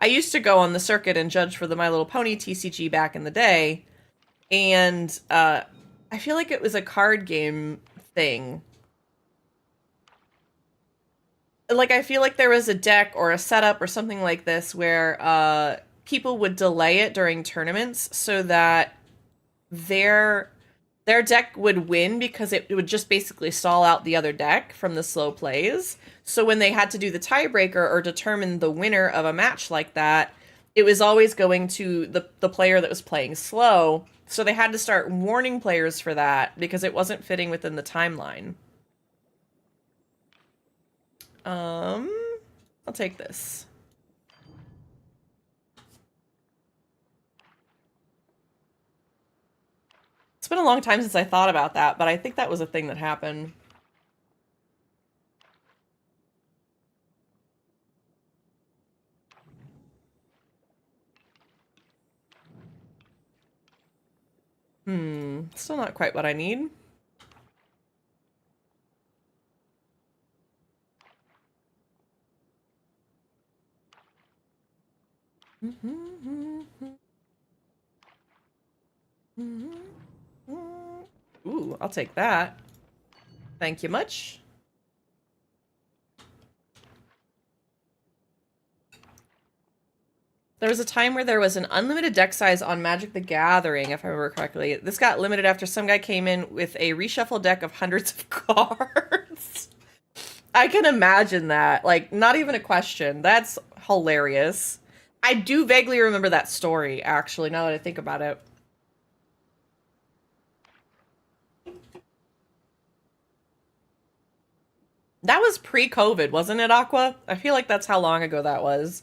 S4: used to go on the circuit and judge for the My Little Pony TCG back in the day. And I feel like it was a card game thing. Like, I feel like there was a deck or a setup or something like this where people would delay it during tournaments so that their deck would win because it would just basically stall out the other deck from the slow plays. So when they had to do the tiebreaker or determine the winner of a match like that, it was always going to the player that was playing slow. So they had to start warning players for that because it wasn't fitting within the timeline. I'll take this. It's been a long time since I thought about that, but I think that was a thing that happened. Still not quite what I need. Ooh, I'll take that. Thank you much. There was a time where there was an unlimited deck size on Magic the Gathering, if I remember correctly. This got limited after some guy came in with a reshuffle deck of hundreds of cards. I can imagine that. Like, not even a question. That's hilarious. I do vaguely remember that story, actually, now that I think about it. That was pre-COVID, wasn't it, Aqua? I feel like that's how long ago that was.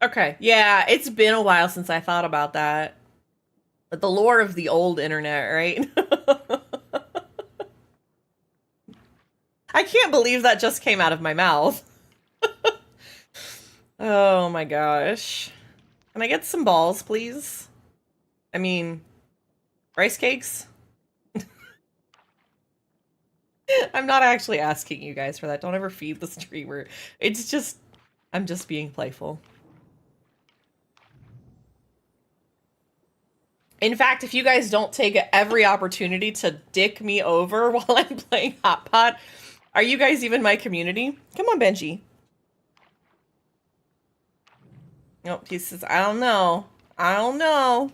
S4: Okay, yeah, it's been a while since I thought about that. But the lore of the old internet, right? I can't believe that just came out of my mouth. Oh my gosh. Can I get some balls, please? I mean, rice cakes? I'm not actually asking you guys for that. Don't ever feed the streamer. It's just, I'm just being playful. In fact, if you guys don't take every opportunity to dick me over while I'm playing Hot Pot, are you guys even my community? Come on, Benji. Nope, he says, I don't know. I don't know.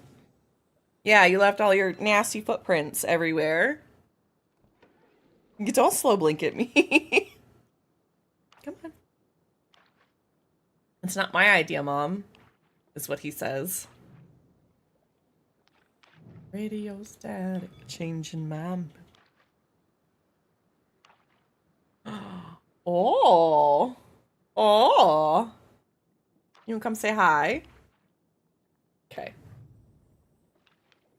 S4: Yeah, you left all your nasty footprints everywhere. You don't slow blink at me. Come on. It's not my idea, Mom, is what he says. Radio static, changing my... Oh. Oh. You wanna come say hi? Okay.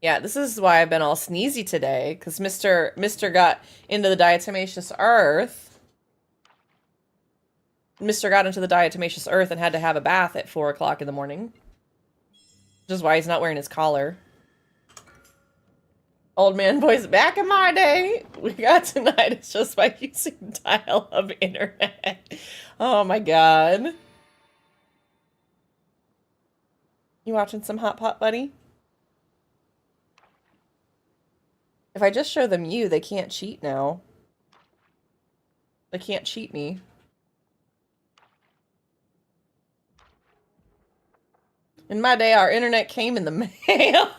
S4: Yeah, this is why I've been all sneezy today, because Mr. got into the diatomaceous earth. Mr. got into the diatomaceous earth and had to have a bath at 4 o'clock in the morning. Which is why he's not wearing his collar. Old man voice, back in my day, we got tinnitus just by using dial-up internet. Oh my god. You watching some Hot Pot, buddy? If I just show them you, they can't cheat now. They can't cheat me. In my day, our internet came in the mail.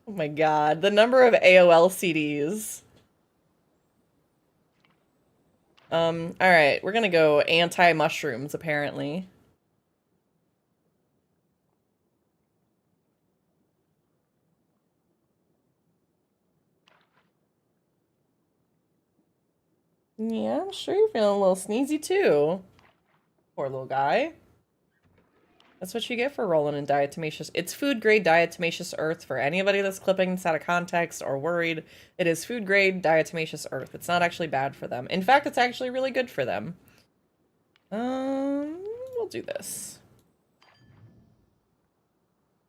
S4: Oh my god, the number of AOL CDs. Alright, we're gonna go anti-mushrooms, apparently. Yeah, I'm sure you're feeling a little sneezy too. Poor little guy. That's what you get for rolling in diatomaceous. It's food grade diatomaceous earth for anybody that's clipping this out of context or worried. It is food grade diatomaceous earth. It's not actually bad for them. In fact, it's actually really good for them. We'll do this.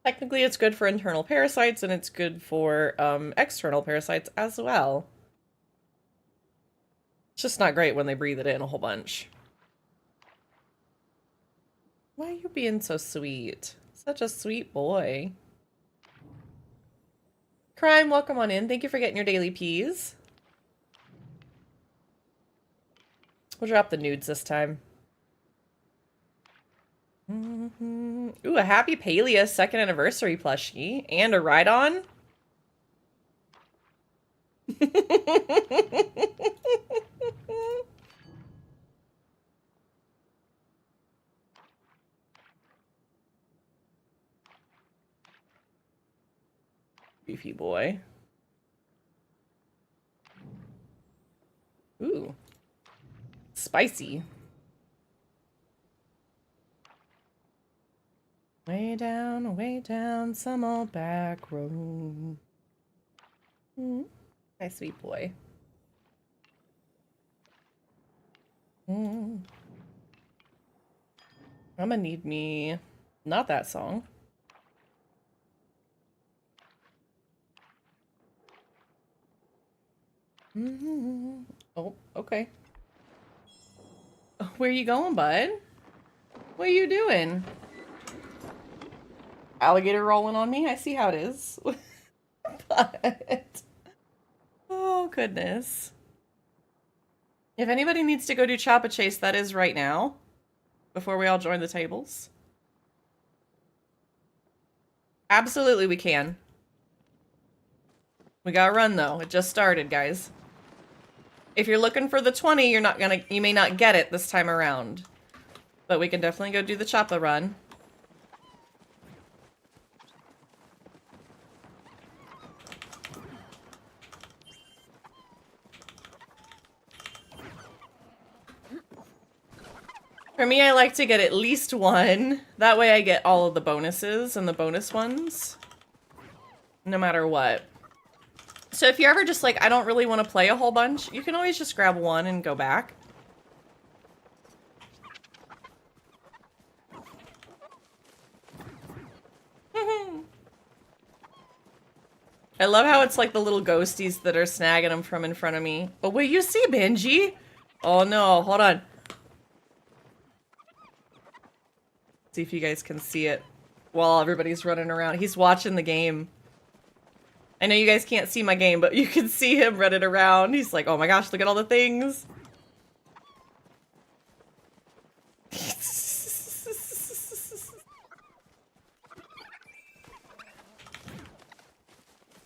S4: Technically, it's good for internal parasites and it's good for external parasites as well. It's just not great when they breathe it in a whole bunch. Why are you being so sweet? Such a sweet boy. Crime, welcome on in. Thank you for getting your daily peas. We'll drop the nudes this time. Ooh, a happy Palia 2nd anniversary plushie. And a ride-on. Beefy boy. Ooh. Spicy. Way down, some old back road. My sweet boy. I'm gonna need me... Not that song. Oh, okay. Where you going, bud? What are you doing? Alligator rolling on me? I see how it is. But... Oh, goodness. If anybody needs to go do Choppa Chase, that is right now. Before we all join the tables. Absolutely we can. We gotta run, though. It just started, guys. If you're looking for the 20, you may not get it this time around. But we can definitely go do the Choppa run. For me, I like to get at least one. That way I get all of the bonuses and the bonus ones. No matter what. So if you're ever just like, I don't really want to play a whole bunch, you can always just grab one and go back. I love how it's like the little ghosties that are snagging them from in front of me. Oh, wait, you see Benji? Oh no, hold on. See if you guys can see it while everybody's running around. He's watching the game. I know you guys can't see my game, but you can see him running around. He's like, oh my gosh, look at all the things.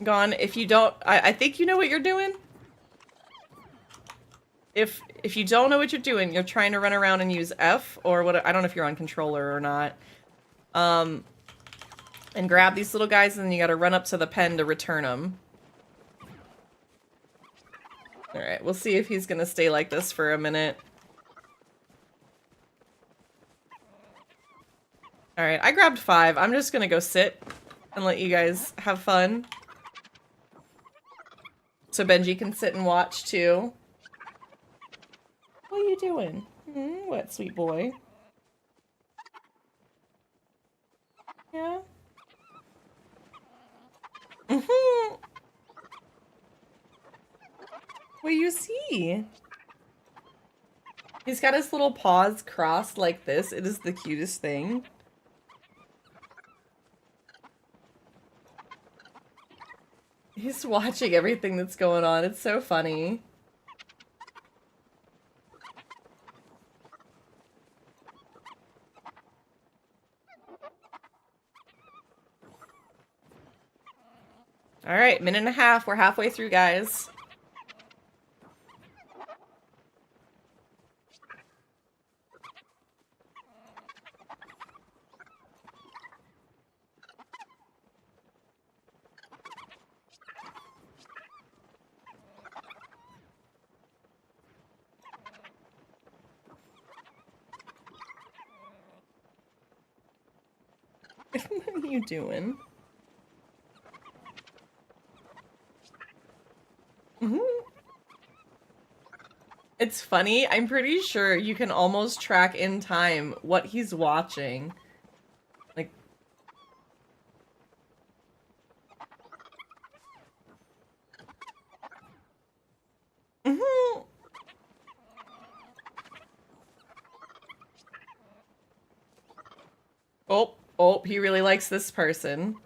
S4: Gone. If you don't, I think you know what you're doing. If you don't know what you're doing, you're trying to run around and use F or what, I don't know if you're on controller or not. And grab these little guys and then you gotta run up to the pen to return them. Alright, we'll see if he's gonna stay like this for a minute. Alright, I grabbed 5. I'm just gonna go sit and let you guys have fun. So Benji can sit and watch too. What are you doing? What, sweet boy? Yeah? What do you see? He's got his little paws crossed like this. It is the cutest thing. He's watching everything that's going on. It's so funny. All right, minute and a half. We're halfway through, guys. What are you doing? It's funny. I'm pretty sure you can almost track in time what he's watching. Like... Oh, he really likes this person.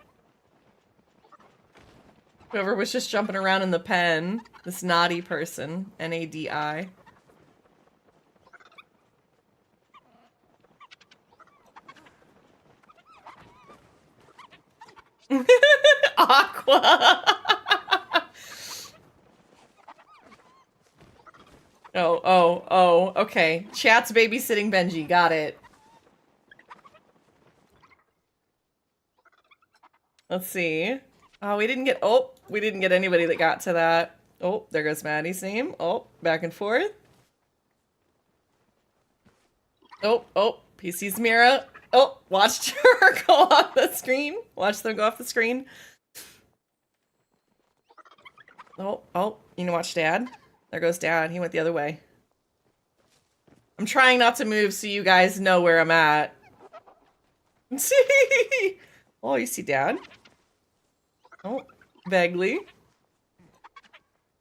S4: Whoever was just jumping around in the pen. This naughty person. N-A-D-I. Aqua! Oh, okay. Chat's babysitting Benji. Got it. Let's see. Oh, we didn't get anybody that got to that. Oh, there goes Maddie's name. Oh, back and forth. Oh, he sees Mira. Oh, watched her go off the screen. Watch them go off the screen. Oh, you know, watch Dad. There goes Dad. He went the other way. I'm trying not to move so you guys know where I'm at. Oh, you see Dad? Oh, vaguely.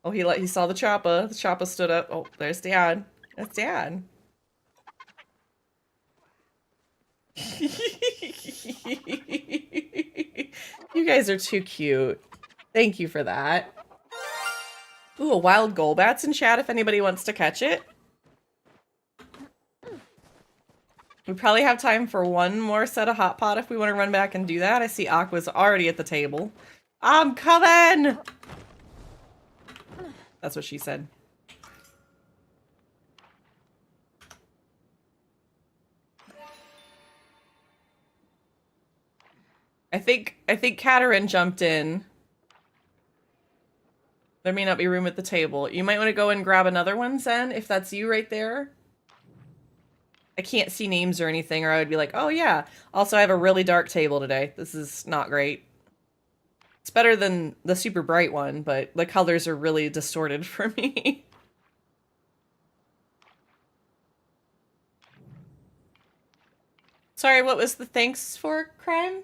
S4: Oh, he saw the choppa. The choppa stood up. Oh, there's Dad. That's Dad. You guys are too cute. Thank you for that. Ooh, a wild Golbat's in chat if anybody wants to catch it. We probably have time for one more set of hot pot if we want to run back and do that. I see Aqua's already at the table. I'm coming! That's what she said. I think Katarin jumped in. There may not be room at the table. You might want to go and grab another one, Zen, if that's you right there. I can't see names or anything, or I would be like, oh yeah. Also, I have a really dark table today. This is not great. It's better than the super bright one, but the colors are really distorted for me. Sorry, what was the thanks for, Crime?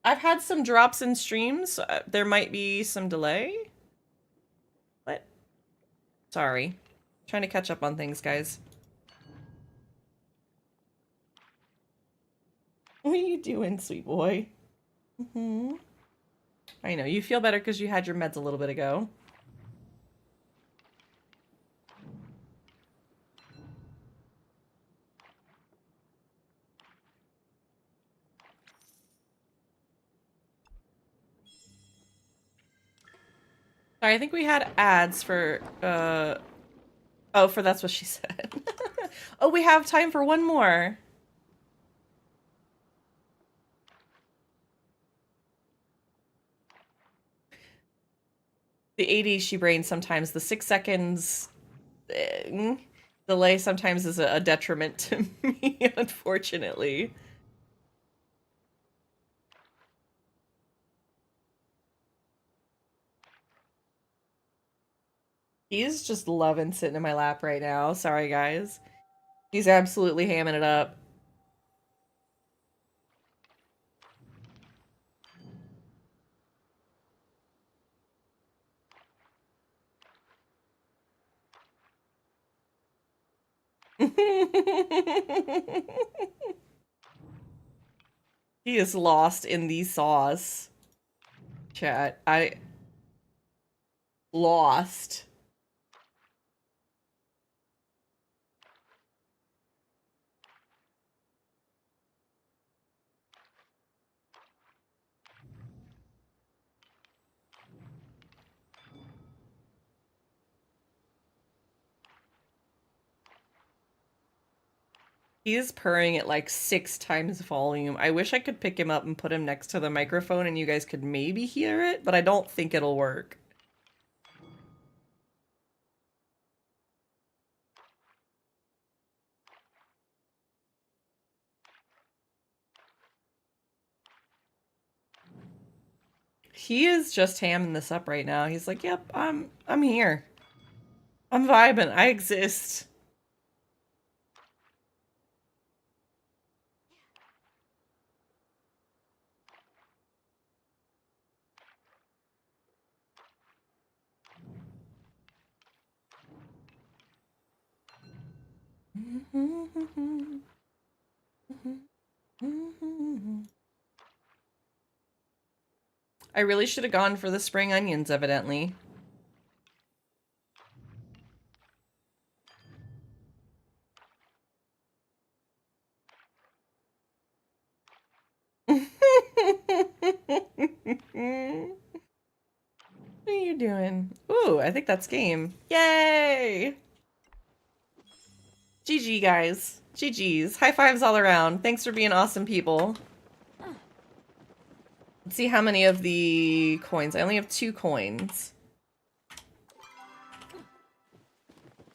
S4: I've had some drops in streams. There might be some delay. What? Sorry. Trying to catch up on things, guys. What are you doing, sweet boy? I know, you feel better because you had your meds a little bit ago. Sorry, I think we had ads for, oh, for that's what she said. Oh, we have time for one more. The ADHD brain sometimes, the 6 seconds delay sometimes is a detriment to me, unfortunately. He's just loving sitting in my lap right now. Sorry, guys. He's absolutely hamming it up. He is lost in the sauce. Chat, lost. He is purring at like 6 times volume. I wish I could pick him up and put him next to the microphone and you guys could maybe hear it, but I don't think it'll work. He is just hamming this up right now. He's like, "Yep, I'm here. I'm vibing. I exist." I really should have gone for the spring onions, evidently. What are you doing? Ooh, I think that's game. Yay! GG, guys. GG's. High fives all around. Thanks for being awesome people. Let's see how many of the coins. I only have 2 coins.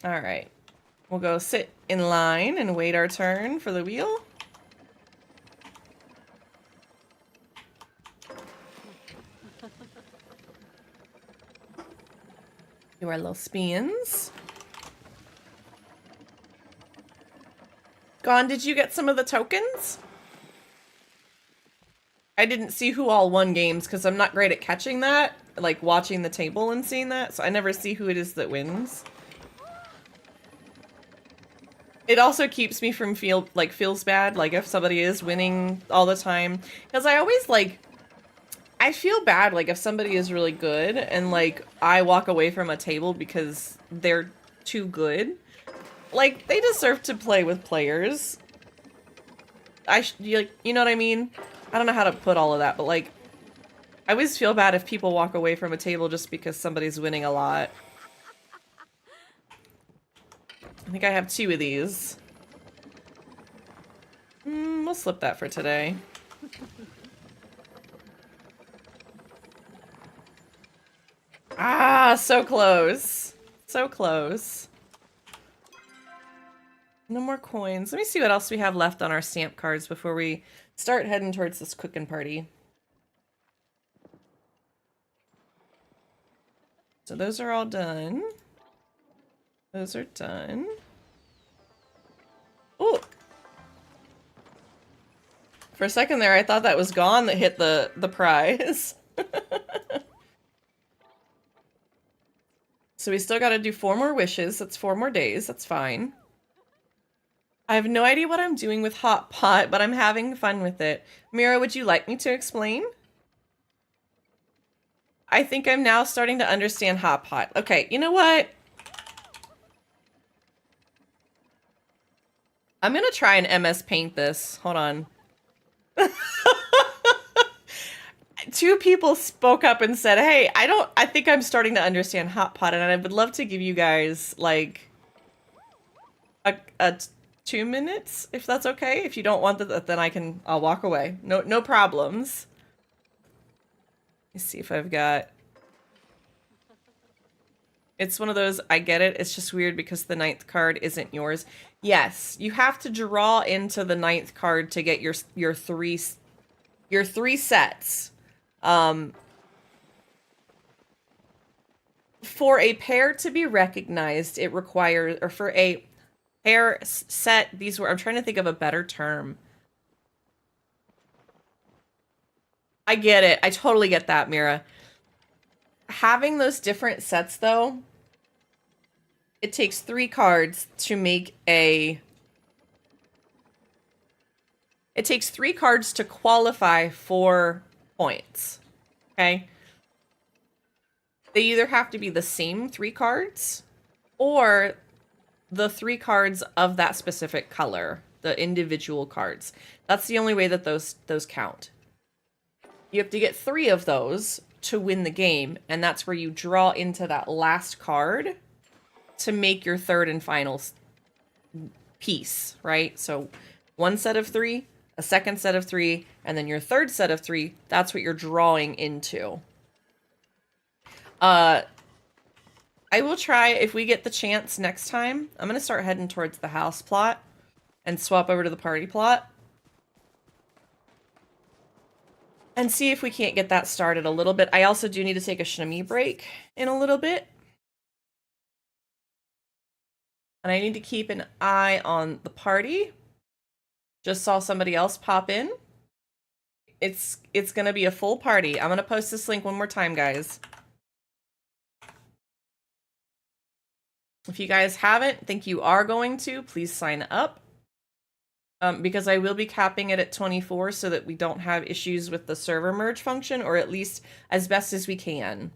S4: Alright. We'll go sit in line and wait our turn for the wheel. Do our little spins. Gon, did you get some of the tokens? I didn't see who all won games because I'm not great at catching that, like watching the table and seeing that, so I never see who it is that wins. It also keeps me from feels bad, like if somebody is winning all the time, because I always I feel bad like if somebody is really good and like I walk away from a table because they're too good. Like, they deserve to play with players. You know what I mean? I don't know how to put all of that, but like, I always feel bad if people walk away from a table just because somebody's winning a lot. I think I have 2 of these. We'll slip that for today. Ah, so close. So close. No more coins. Let me see what else we have left on our stamp cards before we start heading towards this cooking party. So those are all done. Those are done. Oh! For a second there, I thought that was Gone that hit the prize. So we still gotta do 4 more wishes. That's 4 more days. That's fine. I have no idea what I'm doing with Hot Pot, but I'm having fun with it. Mira, would you like me to explain? I think I'm now starting to understand Hot Pot. Okay, you know what? I'm gonna try and MS Paint this. Hold on. 2 people spoke up and said, hey, I think I'm starting to understand Hot Pot, and I would love to give you guys, like, a 2 minutes, if that's okay. If you don't want that, then I'll walk away. No problems. Let me see if I've got... It's one of those, I get it, it's just weird because the 9th card isn't yours. Yes, you have to draw into the 9th card to get your 3 sets. For a pair to be recognized, it requires, or for a pair set, these were, I'm trying to think of a better term. I get it. I totally get that, Mira. Having those different sets, though, it takes 3 cards to make a... It takes 3 cards to qualify for points. Okay? They either have to be the same 3 cards, or the 3 cards of that specific color, the individual cards. That's the only way that those count. You have to get 3 of those to win the game, and that's where you draw into that last card to make your third and final piece, right? So 1 set of 3, a second set of 3, and then your third set of 3, that's what you're drawing into. I will try, if we get the chance next time, I'm going to start heading towards the house plot and swap over to the party plot. And see if we can't get that started a little bit. I also do need to take a shimmy break in a little bit. And I need to keep an eye on the party. Just saw somebody else pop in. It's going to be a full party. I'm going to post this link one more time, guys. If you guys haven't, think you are going to, please sign up. Because I will be capping it at 24 so that we don't have issues with the server merge function, or at least as best as we can.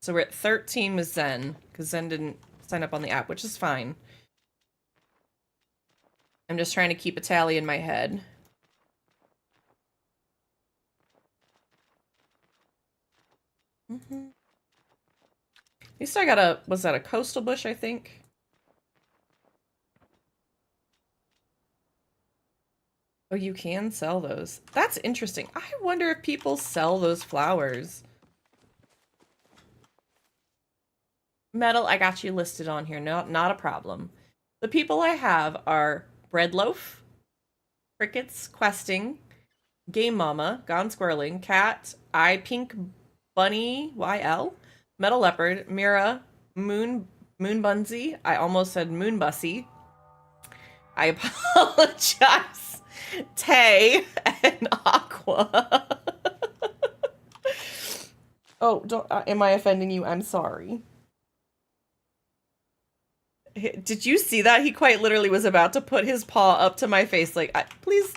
S4: So we're at 13 with Zen, because Zen didn't sign up on the app, which is fine. I'm just trying to keep a tally in my head. At least I got a, was that a coastal bush, I think? Oh, you can sell those. That's interesting. I wonder if people sell those flowers. Metal, I got you listed on here. No, not a problem. The people I have are Breadloaf, Crickets, Questing, Game Mama, Gone Squirreling, Cat, I Pink Bunny, YL, Metal Leopard, Mira, Moon Bunsy. I almost said Moon Bussy. I apologize. Tay and Aqua. Oh, don't. Am I offending you? I'm sorry. Did you see that? He quite literally was about to put his paw up to my face, like, please,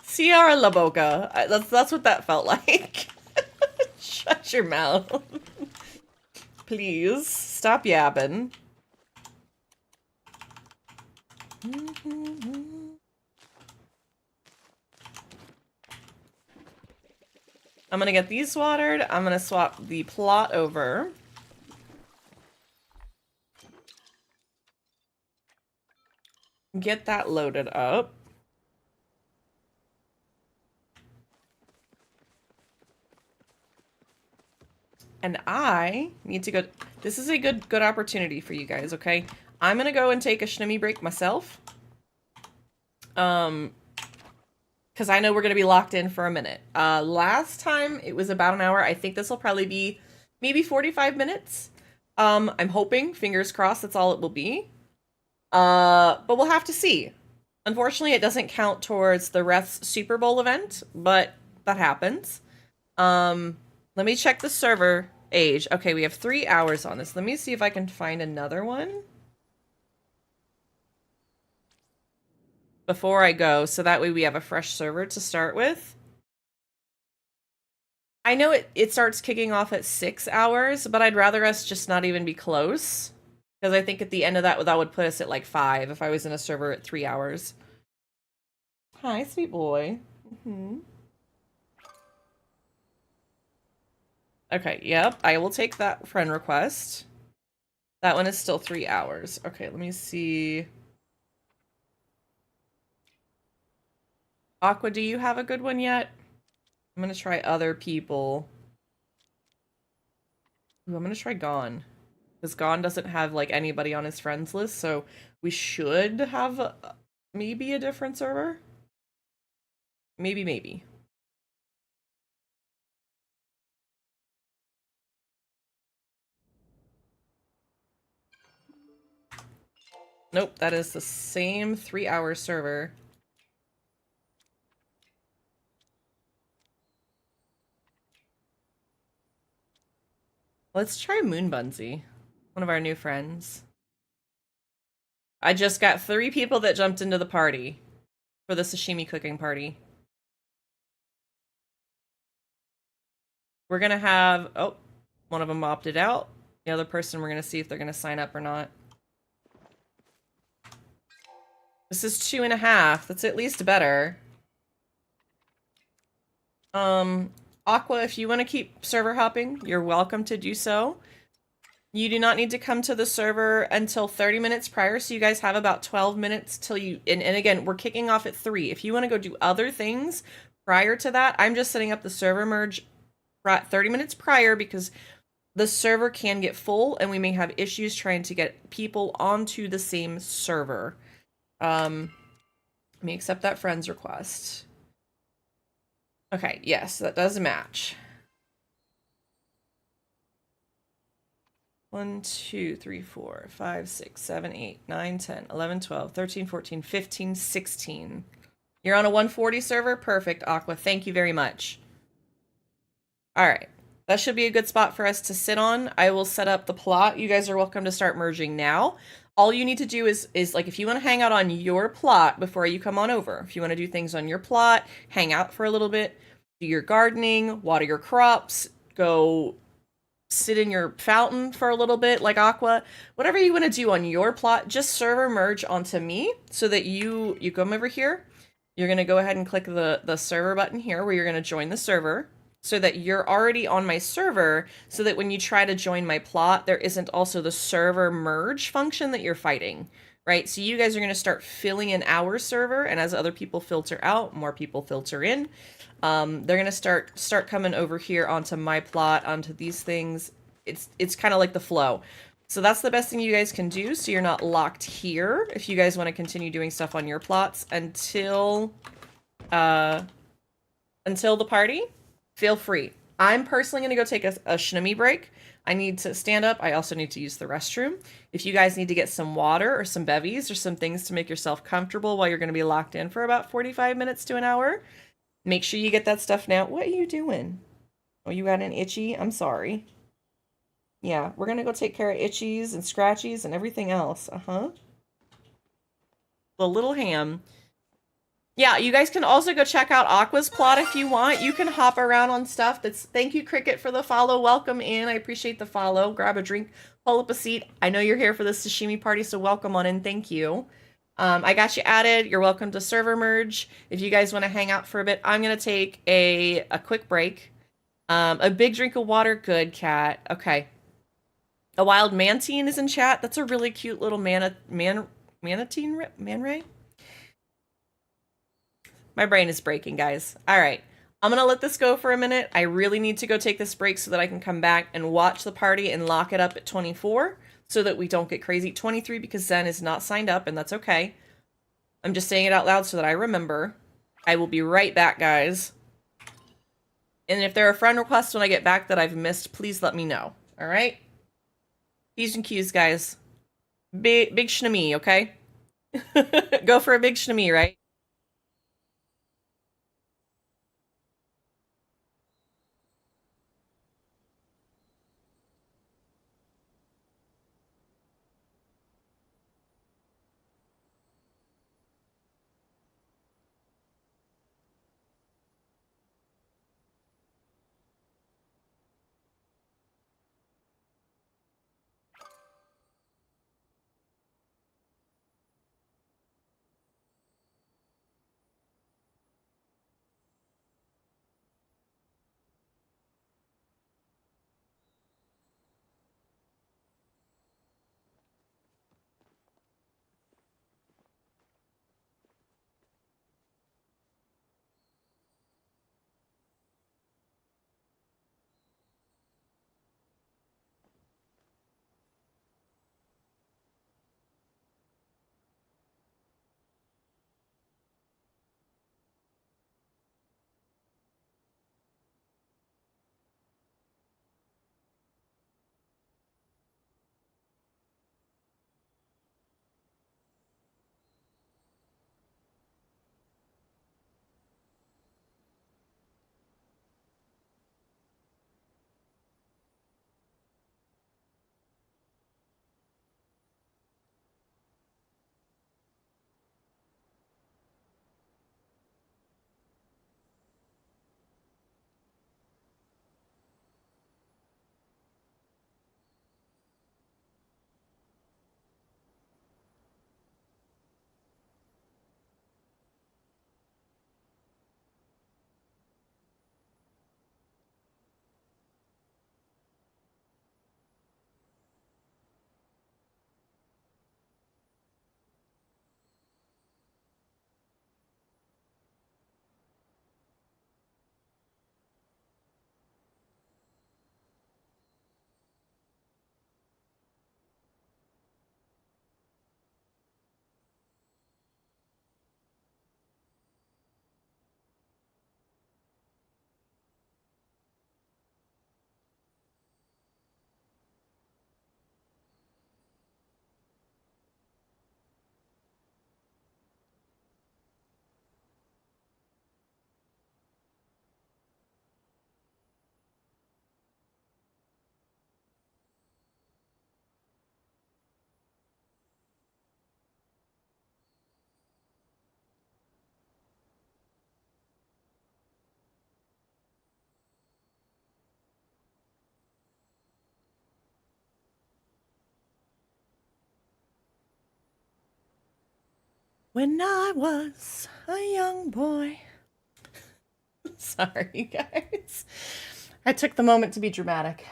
S4: Ciara La Boca. That's what that felt like. Shut your mouth. Please, stop yapping. I'm gonna get these watered. I'm gonna swap the plot over. Get that loaded up. And I need to go. This is a good opportunity for you guys, okay? I'm gonna go and take a shimmy break myself. Because I know we're gonna be locked in for a minute. Last time it was about an hour. I think this will probably be maybe 45 minutes. I'm hoping, fingers crossed, that's all it will be. But we'll have to see. Unfortunately, it doesn't count towards the Reth's Super Bowl event, but that happens. Let me check the server age. Okay, we have 3 hours on this. Let me see if I can find another one before I go, so that way we have a fresh server to start with. I know it starts kicking off at 6 hours, but I'd rather us just not even be close. Because I think at the end of that would put us at like 5 if I was in a server at 3 hours. Hi, sweet boy. Okay, yep. I will take that friend request. That one is still 3 hours. Okay, let me see. Aqua, do you have a good one yet? I'm gonna try other people. Ooh, I'm gonna try Gone. Because Gone doesn't have, like, anybody on his friends list, so we should have maybe a different server. Maybe, maybe. Nope, that is the same 3-hour server. Let's try Moon Bunsy, one of our new friends. I just got 3 people that jumped into the party for the sashimi cooking party. We're gonna have, oh, one of them opted out. The other person, we're gonna see if they're gonna sign up or not. This is 2.5. That's at least better. Aqua, if you want to keep server hopping, you're welcome to do so. You do not need to come to the server until 30 minutes prior, so you guys have about 12 minutes till you... And again, we're kicking off at 3. If you want to go do other things prior to that, I'm just setting up the server merge 30 minutes prior because the server can get full and we may have issues trying to get people onto the same server. Let me accept that friend's request. Okay, yes, that does match. 1, 2, 3, 4, 5, 6, 7, 8, 9, 10, 11, 12, 13, 14, 15, 16. You're on a 140 server? Perfect, Aqua. Thank you very much. Alright. That should be a good spot for us to sit on. I will set up the plot. You guys are welcome to start merging now. All you need to do is like, if you want to hang out on your plot before you come on over, if you want to do things on your plot, hang out for a little bit, do your gardening, water your crops, go sit in your fountain for a little bit, like Aqua, whatever you want to do on your plot, just server merge onto me so that you come over here. You're going to go ahead and click the server button here where you're going to join the server, so that you're already on my server, so that when you try to join my plot, there isn't also the server merge function that you're fighting, right? So you guys are going to start filling in our server, and as other people filter out, more people filter in. They're going to start coming over here onto my plot, onto these things. It's kind of like the flow. So that's the best thing you guys can do, so you're not locked here if you guys want to continue doing stuff on your plots until the party. Feel free. I'm personally going to go take a ashimi break. I need to stand up. I also need to use the restroom. If you guys need to get some water or some bevies or some things to make yourself comfortable while you're going to be locked in for about 45 minutes to an hour, make sure you get that stuff now. What are you doing? Oh, you got an itchy? I'm sorry. Yeah, we're going to go take care of itchies and scratchies and everything else. Uh-huh. The little ham. Yeah, you guys can also go check out Aqua's plot if you want. You can hop around on stuff. Thank you, Cricket, for the follow. Welcome in. I appreciate the follow. Grab a drink, pull up a seat. I know you're here for the sashimi party, so welcome on in. Thank you. I got you added. You're welcome to server merge. If you guys want to hang out for a bit, I'm going to take a quick break. A big drink of water. Good, cat. Okay. A wild mantine is in chat. That's a really cute little manatine, man ray. My brain is breaking, guys. All right. I'm going to let this go for a minute. I really need to go take this break so that I can come back and watch the party and lock it up at 24 so that we don't get crazy. 23 because Zen is not signed up, and that's okay. I'm just saying it out loud so that I remember. I will be right back, guys. And if there are friend requests when I get back that I've missed, please let me know. All right? P's and Q's, guys. Big shnami, okay? Go for a big shnami, right? When I was a young boy. Sorry, guys. I took the moment to be dramatic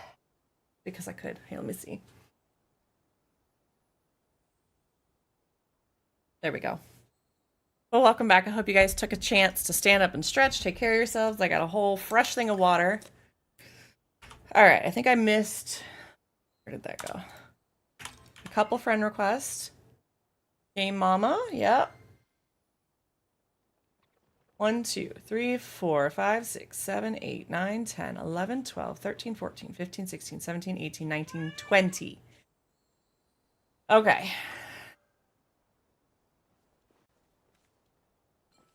S4: because I could. Hey, let me see. There we go. Well, welcome back. I hope you guys took a chance to stand up and stretch, take care of yourselves. I got a whole fresh thing of water. All right, I think I missed... Where did that go? A couple friend requests. Game Mama, yep. 1, 2, 3, 4, 5, 6, 7, 8, 9, 10, 11, 12, 13, 14, 15, 16, 17, 18, 19, 20. Okay.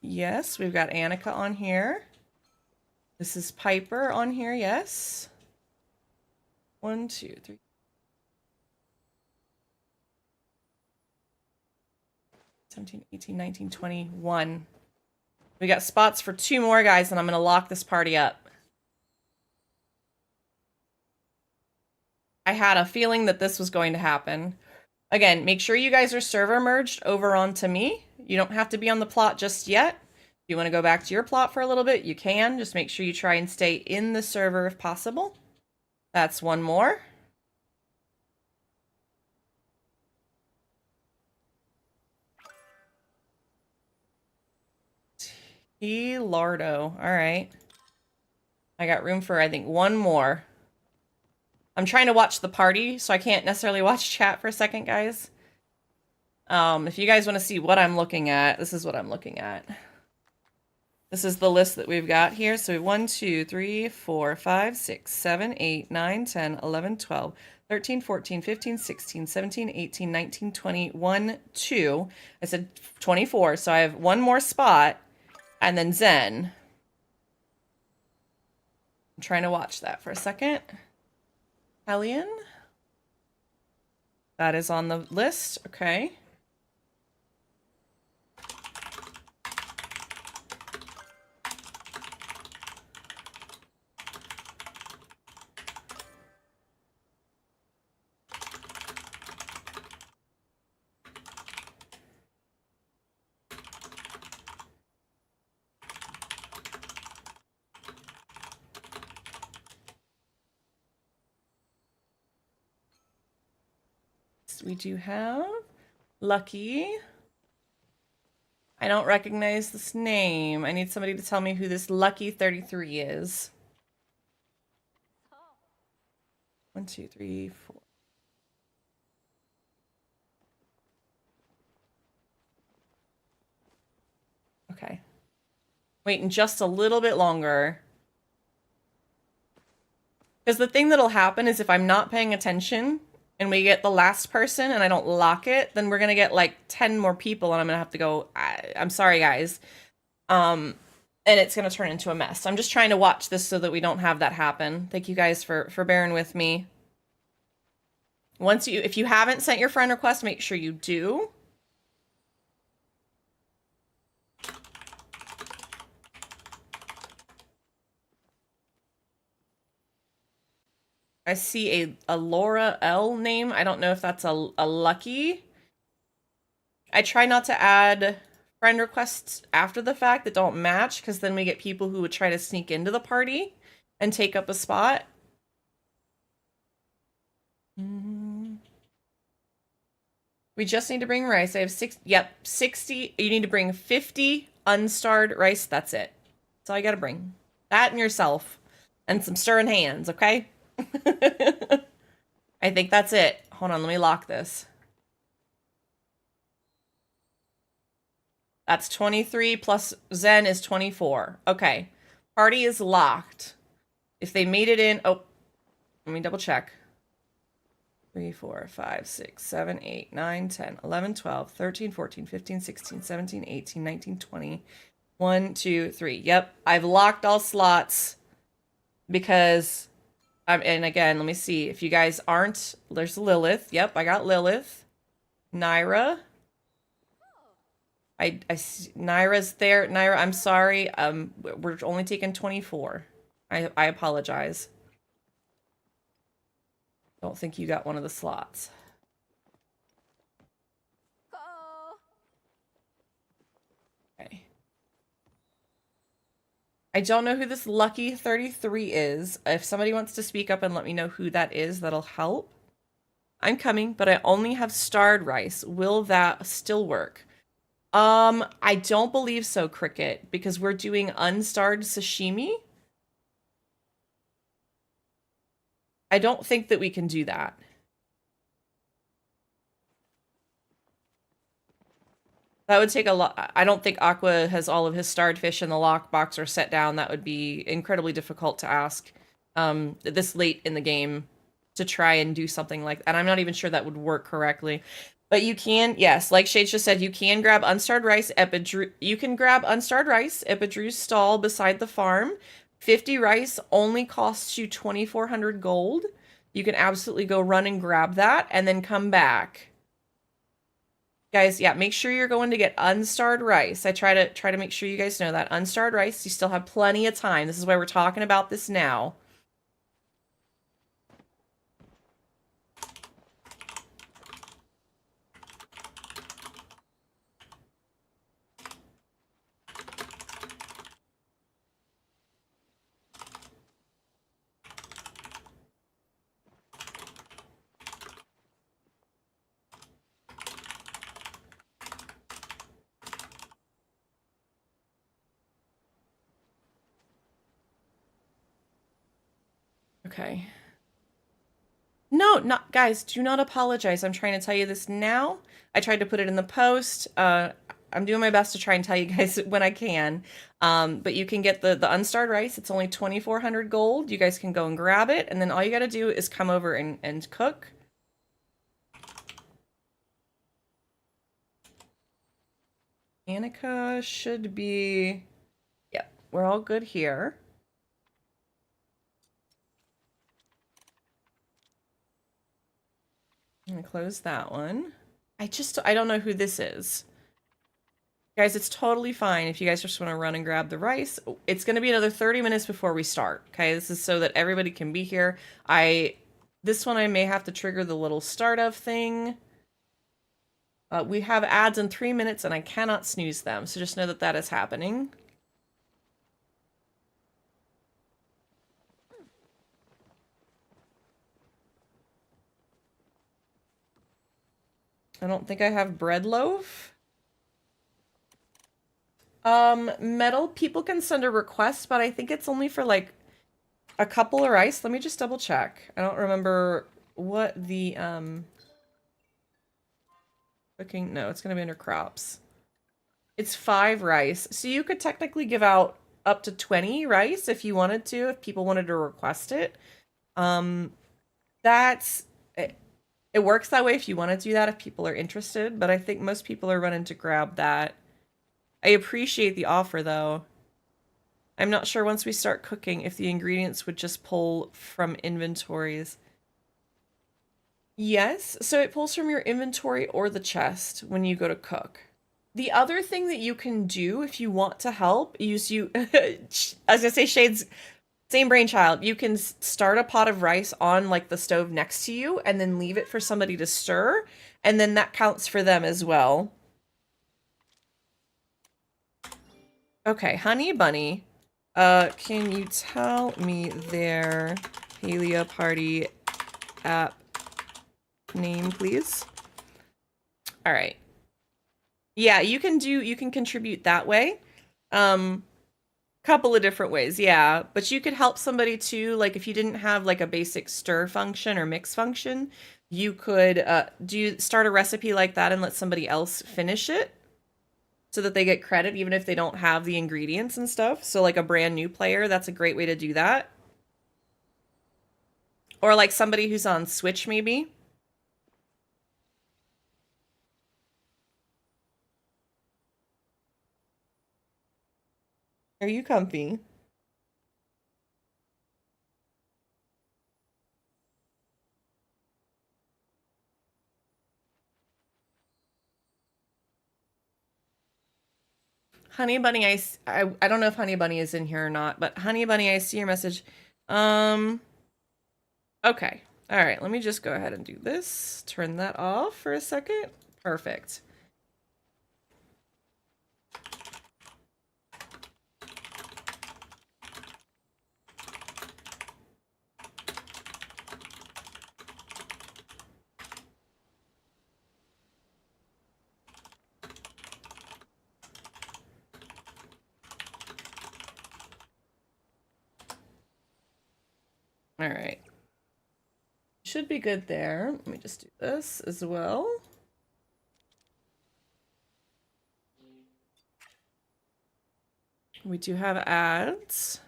S4: Yes, we've got Annika on here. This is Piper on here, yes. 1, 2, 3. 17, 18, 19, 21. We got spots for 2 more guys, and I'm going to lock this party up. I had a feeling that this was going to happen. Again, make sure you guys are server merged over onto me. You don't have to be on the plot just yet. If you want to go back to your plot for a little bit, you can. Just make sure you try and stay in the server if possible. That's 1 more. Lardo. All right. I got room for, I think, 1 more. I'm trying to watch the party, so I can't necessarily watch chat for a second, guys. If you guys want to see what I'm looking at, this is what I'm looking at. This is the list that we've got here. So 1, 2, 3, 4, 5, 6, 7, 8, 9, 10, 11, 12, 13, 14, 15, 16, 17, 18, 19, 20, 1, 2. I said 24, so I have 1 more spot. And then Zen. I'm trying to watch that for a second. Hellion. That is on the list. Okay. We do have Lucky. I don't recognize this name. I need somebody to tell me who this Lucky 33 is. 1, 2, 3, 4. Okay. Waiting just a little bit longer. Because the thing that'll happen is if I'm not paying attention and we get the last person and I don't lock it, then we're going to get like 10 more people and I'm going to have to go, I'm sorry, guys. And it's going to turn into a mess. I'm just trying to watch this so that we don't have that happen. Thank you guys for bearing with me. If you haven't sent your friend request, make sure you do. I see a Laura L name. I don't know if that's a Lucky. I try not to add friend requests after the fact that don't match, because then we get people who would try to sneak into the party and take up a spot. We just need to bring rice. I have 60. You need to bring 50 unstarred rice. That's it. That's all you got to bring. That and yourself. And some stirring hands, okay? I think that's it. Hold on, let me lock this. That's 23 plus Zen is 24. Okay. Party is locked. If they made it in... Oh, let me double check. 3, 4, 5, 6, 7, 8, 9, 10, 11, 12, 13, 14, 15, 16, 17, 18, 19, 20. 1, 2, 3. Yep, I've locked all slots because... and again, let me see. If you guys aren't... There's Lilith. Yep, I got Lilith. Naira. I see Naira's there. Naira, I'm sorry. We're only taking 24. I apologize. Don't think you got one of the slots. I don't know who this Lucky 33 is. If somebody wants to speak up and let me know who that is, that'll help. I'm coming, but I only have starred rice. Will that still work? I don't believe so, Cricket, because we're doing unstarred sashimi. I don't think that we can do that. That would take a lot. I don't think Aqua has all of his starred fish in the lockbox or set down. That would be incredibly difficult to ask this late in the game to try and do something like that. And I'm not even sure that would work correctly. But you can, yes, like Shades just said, you can grab unstarred rice, you can grab unstarred rice, Epidrew's stall beside the farm. 50 rice only costs you 2,400 gold. You can absolutely go run and grab that and then come back. Guys, yeah, make sure you're going to get unstarred rice. I try to make sure you guys know that. Unstarred rice, you still have plenty of time. This is why we're talking about this now. Okay. No, not guys, do not apologize. I'm trying to tell you this now. I tried to put it in the post. I'm doing my best to try and tell you guys when I can. But you can get the unstarred rice. It's only 2,400 gold. You guys can go and grab it, and then all you got to do is come over and cook. Annika should be... Yep, we're all good here. I'm gonna close that one. I don't know who this is. Guys, it's totally fine if you guys just want to run and grab the rice. It's going to be another 30 minutes before we start. Okay, this is so that everybody can be here. This one I may have to trigger the little start of thing. We have ads in 3 minutes and I cannot snooze them. So just know that that is happening. I don't think I have bread loaf. Metal, people can send a request, but I think it's only for like a couple of rice. Let me just double check. I don't remember what the, cooking, no, it's gonna be under crops. It's 5 rice. So you could technically give out up to 20 rice if you wanted to, if people wanted to request it. It works that way if you want to do that, if people are interested, but I think most people are running to grab that. I appreciate the offer, though. I'm not sure once we start cooking if the ingredients would just pull from inventories. Yes, so it pulls from your inventory or the chest when you go to cook. The other thing that you can do if you want to help is I was gonna say Shades, same brainchild. You can start a pot of rice on like the stove next to you and then leave it for somebody to stir, and then that counts for them as well. Okay, Honey Bunny, can you tell me their Palia party app name, please? All right. Yeah, you can contribute that way. Couple of different ways, yeah. But you could help somebody too, like if you didn't have like a basic stir function or mix function, you could start a recipe like that and let somebody else finish it so that they get credit even if they don't have the ingredients and stuff. So like a brand new player, that's a great way to do that. Or like somebody who's on Switch maybe. Are you comfy? Honey Bunny, I don't know if Honey Bunny is in here or not, but Honey Bunny, I see your message. Okay. All right, let me just go ahead and do this. Turn that off for a second. Perfect. All right. Should be good there. Let me just do this as well. We do have ads.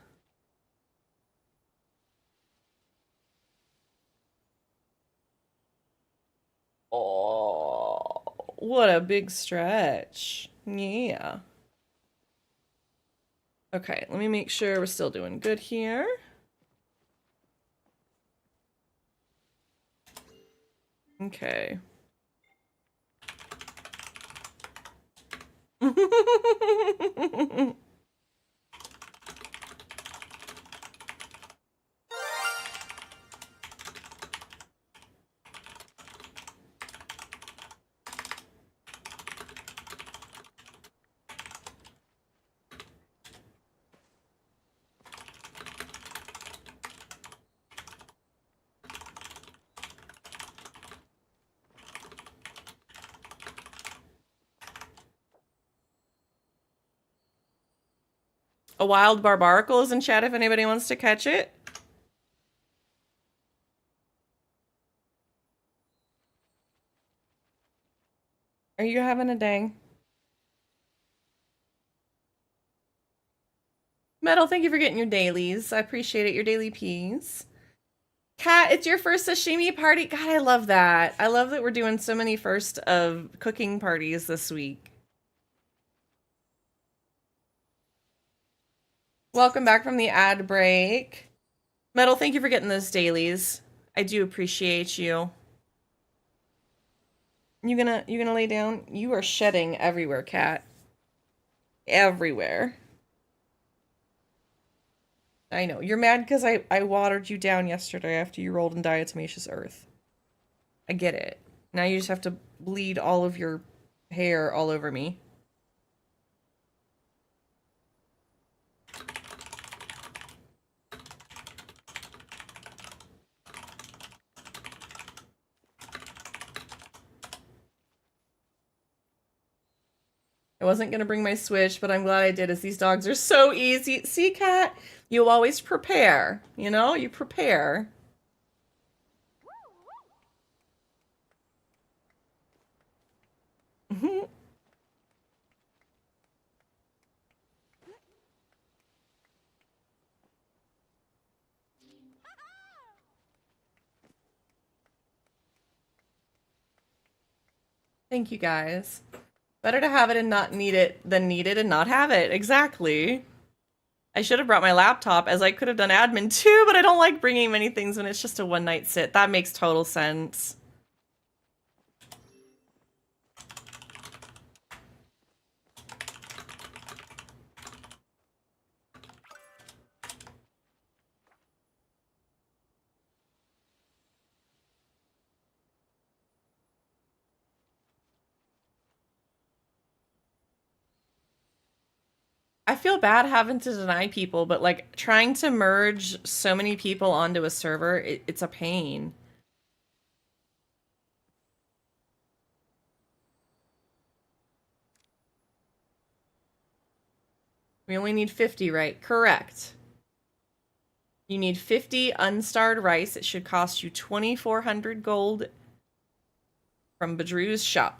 S4: Oh, what a big stretch. Yeah. Okay, let me make sure we're still doing good here. Okay. A wild barbaracle is in chat if anybody wants to catch it. Are you having a day? Metal, thank you for getting your dailies. I appreciate it, your daily peas. Kat, it's your first sashimi party. God, I love that. I love that we're doing so many first of cooking parties this week. Welcome back from the ad break. Metal, thank you for getting those dailies. I do appreciate you. You gonna lay down? You are shedding everywhere, Kat. Everywhere. I know. You're mad because I watered you down yesterday after you rolled in diatomaceous earth. I get it. Now you just have to bleed all of your hair all over me. I wasn't going to bring my Switch, but I'm glad I did, as these dogs are so easy. See, Kat? You always prepare. You know? You prepare. Thank you, guys. Better to have it and not need it than need it and not have it. Exactly. I should have brought my laptop, as I could have done admin too, but I don't like bringing many things when it's just a one-night sit. That makes total sense. I feel bad having to deny people, but like trying to merge so many people onto a server, it's a pain. We only need 50, right? Correct. You need 50 unstarred rice. It should cost you 2,400 gold from Badru's shop.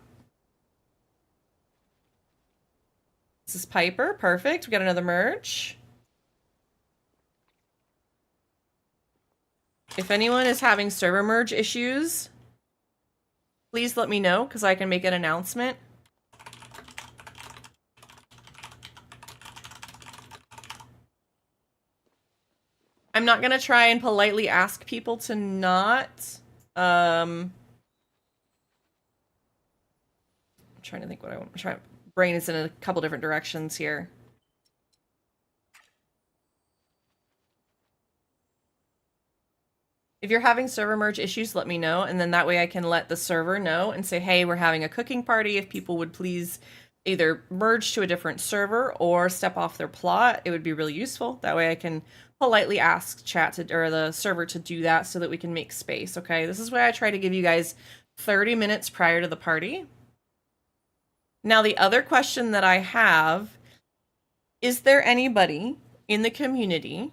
S4: This is Piper. Perfect. We got another merge. If anyone is having server merge issues, please let me know, because I can make an announcement. I'm not going to try and politely ask people to not. I'm trying to think what I want to try. Brain is in a couple different directions here. If you're having server merge issues, let me know, and then that way I can let the server know and say, hey, we're having a cooking party. If people would please either merge to a different server or step off their plot, it would be really useful. That way I can politely ask chat to, or the server to do that so that we can make space, okay? This is why I try to give you guys 30 minutes prior to the party. Now, the other question that I have, is there anybody in the community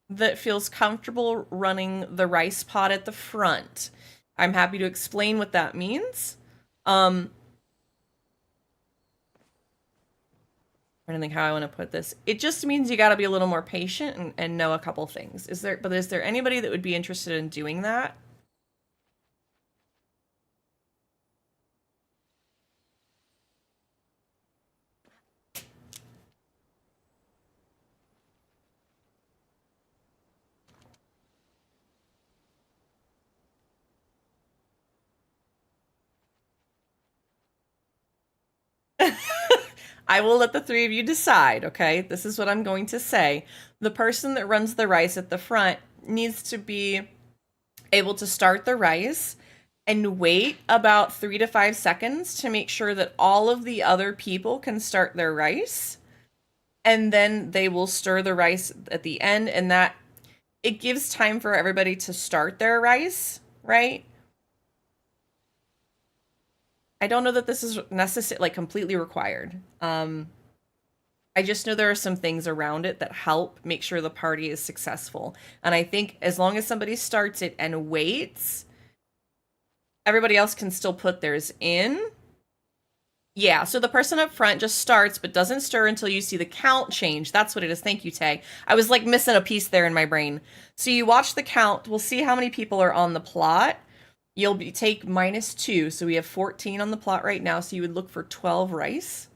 S4: that feels comfortable running the rice pot at the front. I'm happy to explain what that means. I'm trying to think how I want to put this. It just means you got to be a little more patient and know a couple things. Is there anybody that would be interested in doing that? I will let the three of you decide, okay? This is what I'm going to say. The person that runs the rice at the front needs to be able to start the rice and wait about 3 to 5 seconds to make sure that all of the other people can start their rice. And then they will stir the rice at the end, and that it gives time for everybody to start their rice, right? I don't know that this is necessary, like completely required. I just know there are some things around it that help make sure the party is successful. And I think as long as somebody starts it and waits, everybody else can still put theirs in. Yeah, so the person up front just starts but doesn't stir until you see the count change. That's what it is. Thank you, Tay. I was like missing a piece there in my brain. So you watch the count. We'll see how many people are on the plot. You'll take -2. So we have 14 on the plot right now. So you would look for 12 rice.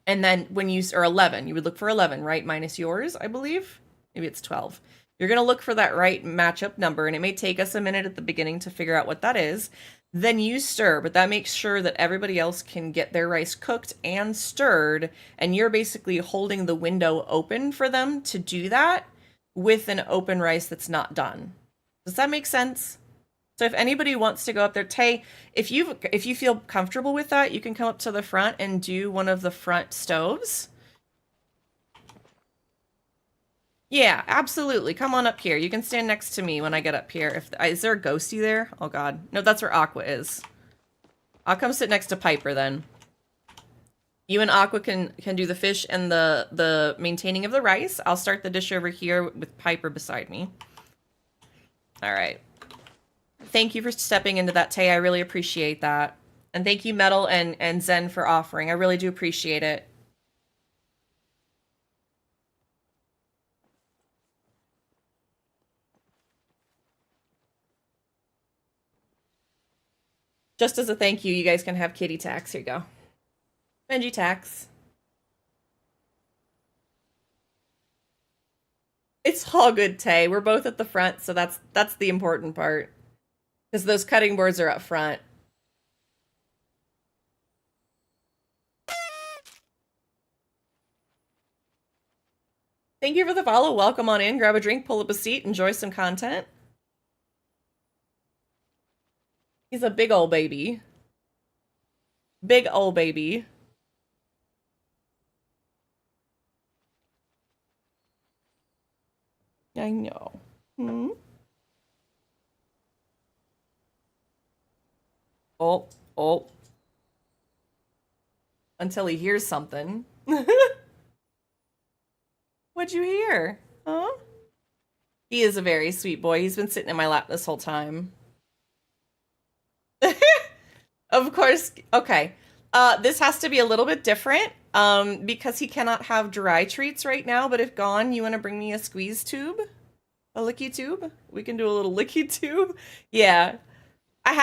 S4: And then when you, or 11, you would look for 11, right? Minus yours, I believe. Maybe it's 12. You're going to look for that right matchup number. And it may take us a minute at the beginning to figure out what that is. Then you stir, but that makes sure that everybody else can get their rice cooked and stirred. And you're basically holding the window open for them to do that with an open rice that's not done. Does that make sense? So if anybody wants to go up there, Tay, if you feel comfortable with that, you can come up to the front and do one of the front stoves. Yeah, absolutely. Come on up here. You can stand next to me when I get up here. Is there a ghosty there? Oh God. No, that's where Aqua is. I'll come sit next to Piper then. You and Aqua can do the fish and the maintaining of the rice. I'll start the dish over here with Piper beside me. All right. Thank you for stepping into that, Tay. I really appreciate that. And thank you, Metal and Zen, for offering. I really do appreciate it. Just as a thank you, you guys can have kitty tax. Here you go. Benji tax. It's all good, Tay. We're both at the front, so that's the important part. Because those cutting boards are up front. Thank you for the follow. Welcome on in. Grab a drink, pull up a seat, enjoy some content. He's a big old baby. Big old baby. I know. Hmm? Oh, oh. Until he hears something. What'd you hear? Huh? He is a very sweet boy. He's been sitting in my lap this whole time. Of course. Okay. This has to be a little bit different because he cannot have dry treats right now. But if gone, you want to bring me a squeeze tube? A licky tube? We can do a little licky tube. Yeah. I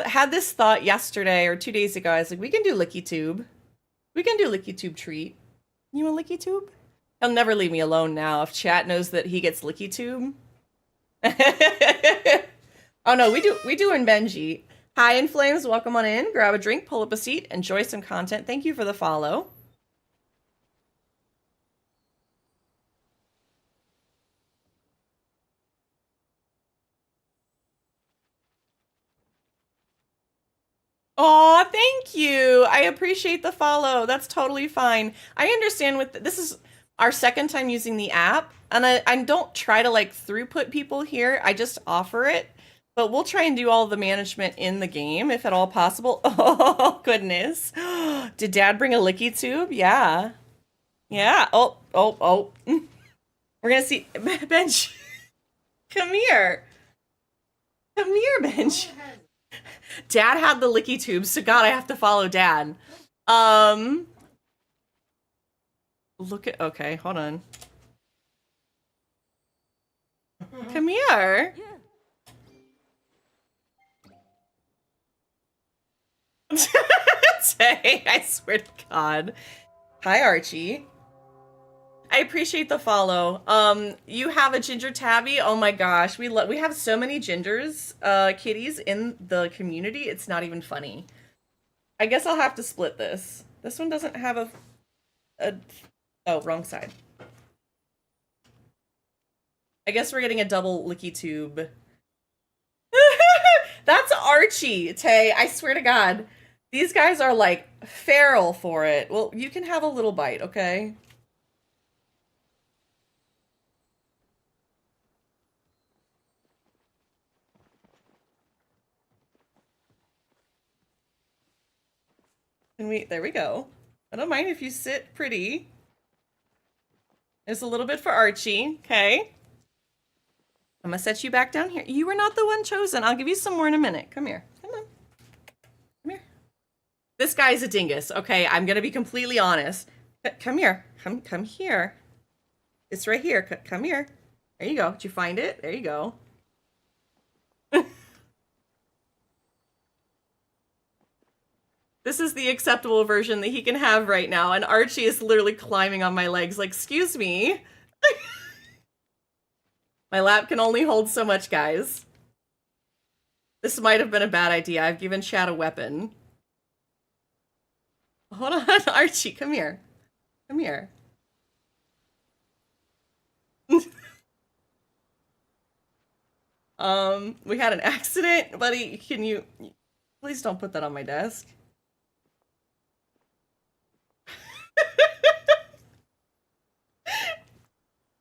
S4: had this thought yesterday or 2 days ago. I was like, we can do licky tube. We can do licky tube treat. You want licky tube? He'll never leave me alone now if chat knows that he gets licky tube. Oh no, we do in Benji. Hi in Flames, welcome on in. Grab a drink, pull up a seat, enjoy some content. Thank you for the follow. Aw, thank you. I appreciate the follow. That's totally fine. I understand this is our second time using the app, and I don't try to like throughput people here. I just offer it, but we'll try and do all the management in the game if at all possible. Oh, goodness. Did Dad bring a licky tube? Yeah. Yeah. Oh. We're gonna see Benj. Come here. Come here, Benj. Dad had the licky tubes, so God, I have to follow Dad. Look at, okay, hold on. Come here. Tay, I swear to God. Hi, Archie. I appreciate the follow. You have a ginger tabby. Oh my gosh, we have so many gingers, kitties in the community. It's not even funny. I guess I'll have to split this. This one doesn't have a oh, wrong side. I guess we're getting a double licky tube. That's Archie, Tay. I swear to God. These guys are like feral for it. Well, you can have a little bite, okay? There we go. I don't mind if you sit pretty. There's a little bit for Archie, okay? I'm gonna set you back down here. You were not the one chosen. I'll give you some more in a minute. Come here. Come on. Come here. This guy's a dingus, okay? I'm gonna be completely honest. Come here. Come here. It's right here. Come here. There you go. Did you find it? There you go. This is the acceptable version that he can have right now, and Archie is literally climbing on my legs like, excuse me. My lap can only hold so much, guys. This might have been a bad idea. I've given Chad a weapon. Hold on, Archie, come here. Come here. We had an accident, buddy. Can you please don't put that on my desk?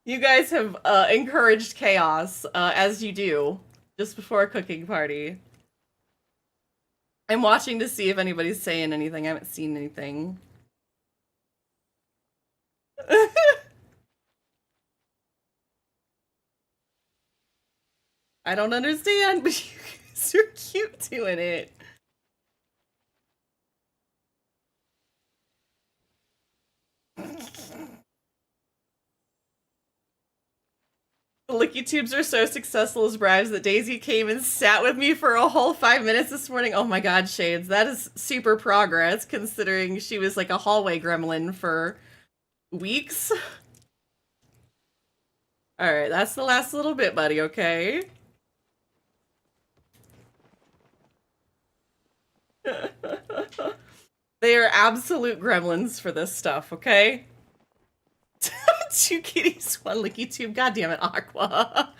S4: You guys have encouraged chaos, as you do, just before a cooking party. I'm watching to see if anybody's saying anything. I haven't seen anything. I don't understand, but you guys are cute doing it. The licky tubes are so successful as bribes that Daisy came and sat with me for a whole 5 minutes this morning. Oh my God, Shades, that is super progress considering she was like a hallway gremlin for weeks. All right, that's the last little bit, buddy, okay? They are absolute gremlins for this stuff, okay? 2 kitties, 1 licky tube. God damn it, Aqua.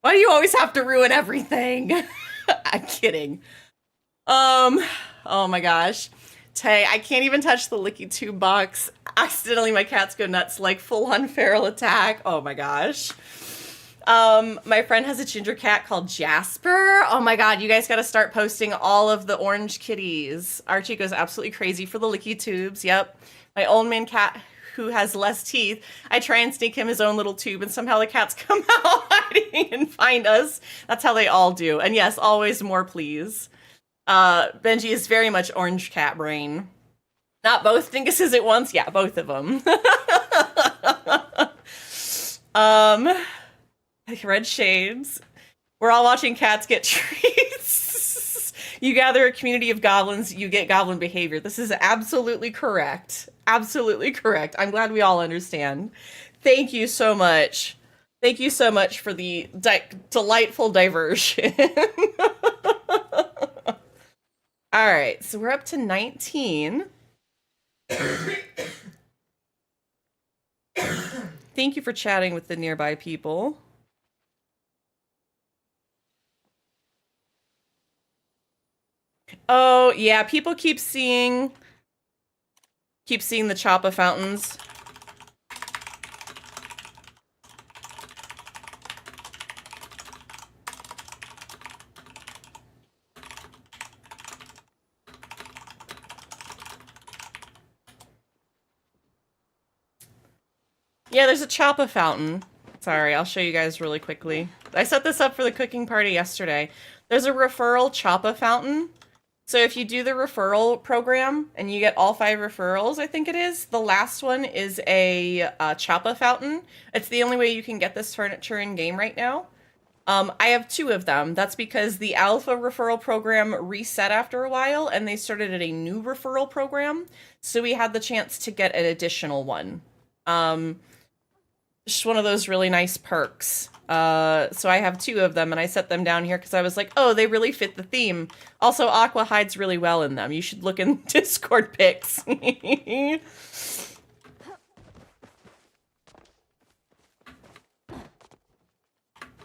S4: Why do you always have to ruin everything? I'm kidding. Oh my gosh. Tay, I can't even touch the licky tube box. Accidentally, my cats go nuts, like full-on feral attack. Oh my gosh. My friend has a ginger cat called Jasper. Oh my God, you guys gotta start posting all of the orange kitties. Archie goes absolutely crazy for the licky tubes. Yep. My old man cat who has less teeth. I try and sneak him his own little tube and somehow the cats come out hiding and find us. That's how they all do. And yes, always more please. Benji is very much orange cat brain. Not both dinguses at once. Yeah, both of them. Red shades. We're all watching cats get treats. You gather a community of goblins, you get goblin behavior. This is absolutely correct. Absolutely correct. I'm glad we all understand. Thank you so much. Thank you so much for the delightful diversion. All right, so we're up to 19. Thank you for chatting with the nearby people. Oh, yeah, people keep seeing the Choppa fountains. Yeah, there's a Choppa fountain. Sorry, I'll show you guys really quickly. I set this up for the cooking party yesterday. There's a referral Choppa fountain. So if you do the referral program and you get all 5 referrals, I think it is, the last one is a Choppa fountain. It's the only way you can get this furniture in game right now. I have 2 of them. That's because the alpha referral program reset after a while and they started a new referral program. So we had the chance to get an additional one. Just one of those really nice perks. So I have 2 of them and I set them down here because I was like, oh, they really fit the theme. Also, Aqua hides really well in them. You should look in Discord pics.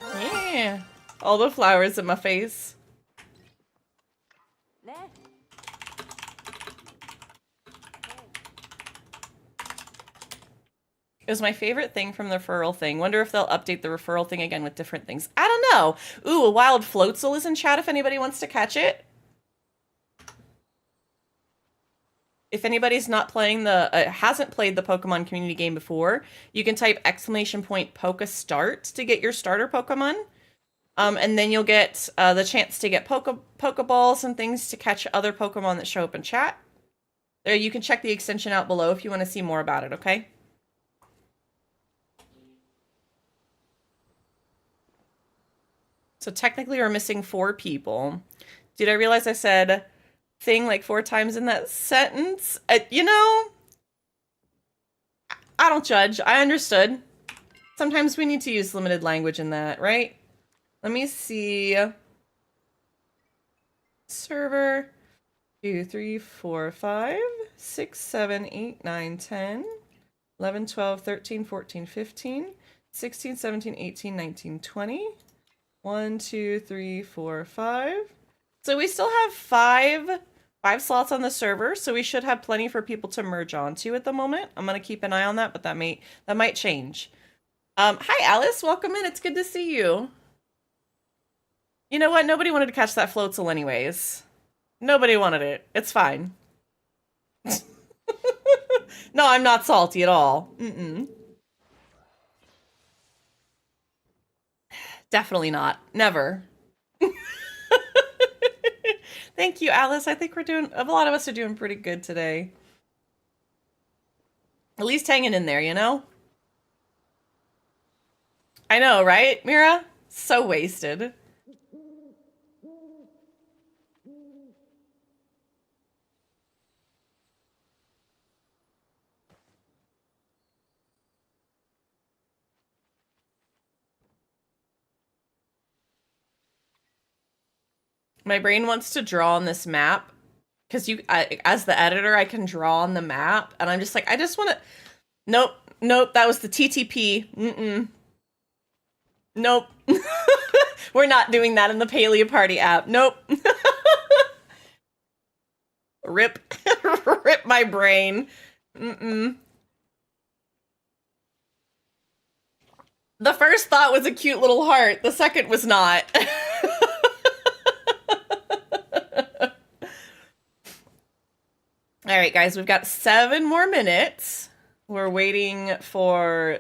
S4: Yeah, all the flowers in my face. It was my favorite thing from the referral thing. Wonder if they'll update the referral thing again with different things. I don't know. Ooh, a wild floatzel is in chat if anybody wants to catch it. If anybody's not playing hasn't played the Pokemon community game before, you can type !Poke Start to get your starter Pokemon. And then you'll get the chance to get Pokeballs and things to catch other Pokemon that show up in chat. There, you can check the extension out below if you want to see more about it, okay? So technically we're missing 4 people. Did I realize I said thing like 4 times in that sentence? You know, I don't judge. I understood. Sometimes we need to use limited language in that, right? Let me see. Server 2, 3, 4, 5, 6, 7, 8, 9, 10, 11, 12, 13, 14, 15, 16, 17, 18, 19, 20. 1, 2, 3, 4, 5. So we still have 5 slots on the server, so we should have plenty for people to merge onto at the moment. I'm gonna keep an eye on that, but that might change. Hi Alice, welcome in. It's good to see you. You know what? Nobody wanted to catch that floatzel anyways. Nobody wanted it. It's fine. No, I'm not salty at all. Definitely not. Never. Thank you, Alice. I think a lot of us are doing pretty good today. At least hanging in there, you know? I know, right, Mira? So wasted. My brain wants to draw on this map because as the editor, I can draw on the map, and I'm just like, I just want to. Nope, that was the TTP. Nope, we're not doing that in the Palia Party app. Nope. Rip my brain. The first thought was a cute little heart. The second was not. All right, guys, we've got 7 more minutes. We're waiting for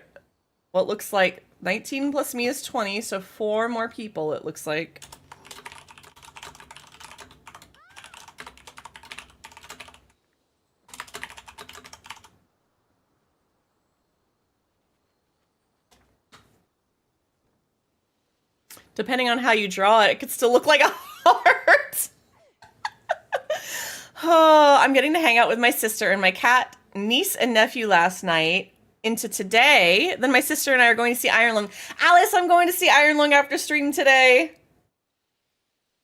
S4: what looks like 19 plus me is 20, so 4 more people, it looks like. Depending on how you draw it, it could still look like a heart. Oh, I'm getting to hang out with my sister and my cat, niece, and nephew last night into today. Then my sister and I are going to see Iron Lung. Alice, I'm going to see Iron Lung after stream today.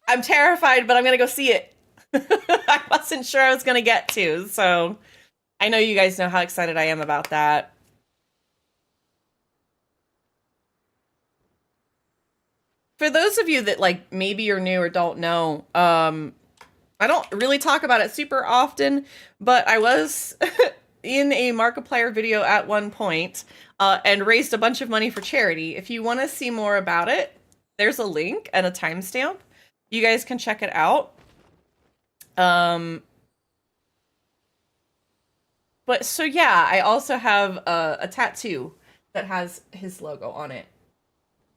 S4: I'm terrified, but I'm going to go see it. I wasn't sure I was going to get to, so I know you guys know how excited I am about that. For those of you that, like, maybe you're new or don't know, I don't really talk about it super often, but I was in a Markiplier video at one point and raised a bunch of money for charity. If you want to see more about it, there's a link and a timestamp. You guys can check it out. But so yeah, I also have a tattoo that has his logo on it.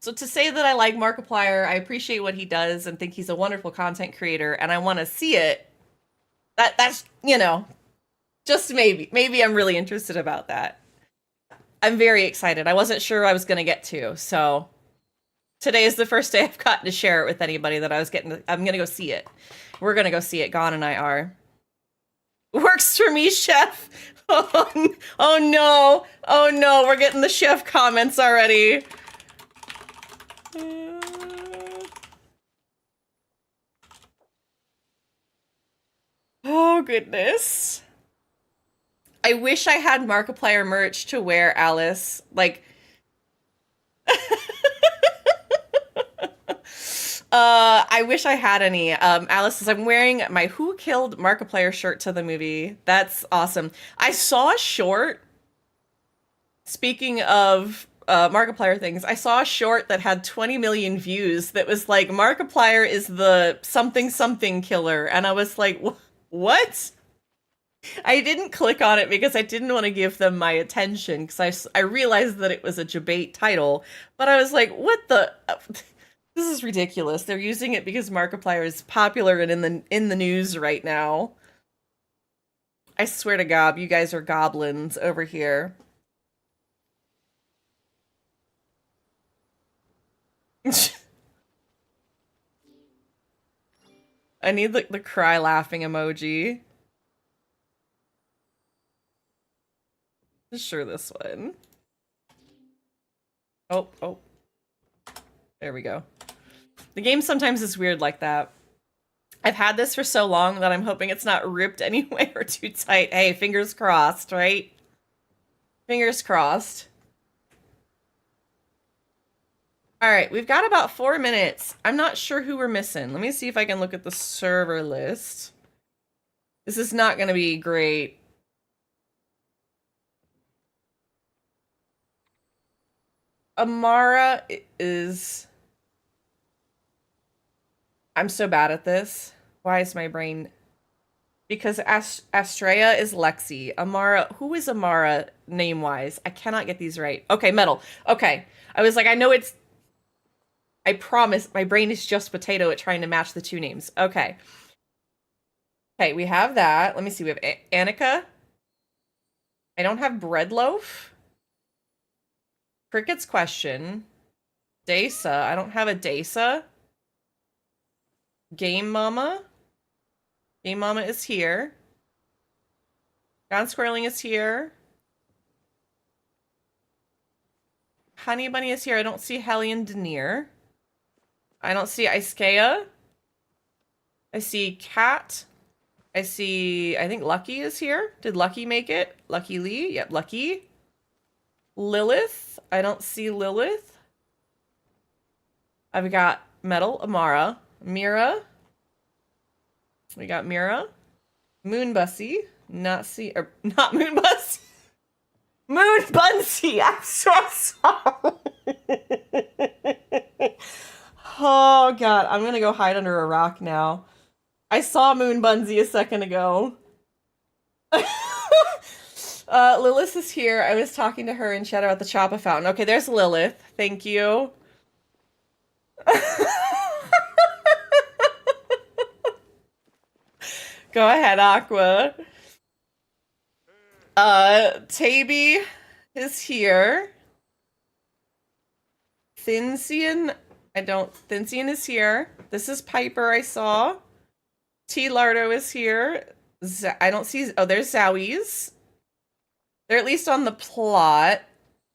S4: So to say that I like Markiplier, I appreciate what he does and think he's a wonderful content creator, and I want to see it, that's, you know, just maybe I'm really interested about that. I'm very excited. I wasn't sure I was going to get to, so today is the first day I've gotten to share it with anybody that I'm going to go see it. We're going to go see it. Gon and I are. Works for me, chef. Oh no. Oh no, we're getting the chef comments already. Oh goodness. I wish I had Markiplier merch to wear, Alice. Like I wish I had any. Alice says, I'm wearing my Who Killed Markiplier shirt to the movie. That's awesome. I saw a short, speaking of Markiplier things, I saw a short that had 20 million views that was like, Markiplier is the something something killer. And I was like, what? I didn't click on it because I didn't want to give them my attention because I realized that it was a debate title. But I was like, what the... This is ridiculous. They're using it because Markiplier is popular and in the news right now. I swear to God, you guys are goblins over here. I need the cry laughing emoji. Sure, this one. Oh. There we go. The game sometimes is weird like that. I've had this for so long that I'm hoping it's not ripped anyway or too tight. Hey, fingers crossed, right? Fingers crossed. All right, we've got about 4 minutes. I'm not sure who we're missing. Let me see if I can look at the server list. This is not going to be great. Amara is... I'm so bad at this. Why is my brain... Because Astrea is Lexi. Amara... Who is Amara name-wise? I cannot get these right. Okay, Metal. Okay. I was like, I know it's... I promise my brain is just potato at trying to match the two names. Okay. Okay, we have that. Let me see. We have Annika. I don't have Breadloaf. Cricket's question. Dasa. I don't have a Dasa. Game Mama. Game Mama is here. Gone Squirreling is here. Honey Bunny is here. I don't see Hellion Denier. I don't see Iskea. I see Cat. I see, I think Lucky is here. Did Lucky make it? Lucky Lee? Yep, Lucky. Lilith. I don't see Lilith. I've got Metal, Amara. Mira. We got Mira. Moon Bussy. Not Moon Bussy. Moon Bunsy. I'm so sorry. Oh God, I'm gonna go hide under a rock now. I saw Moon Bunsy a second ago. Lilith is here. I was talking to her in chat about the Choppa fountain. Okay, there's Lilith. Thank you. Go ahead, Aqua. Taby is here. Thinsian is here. This is Piper, I saw. T. Lardo is here. I don't see... Oh, there's Zowies. They're at least on the plot.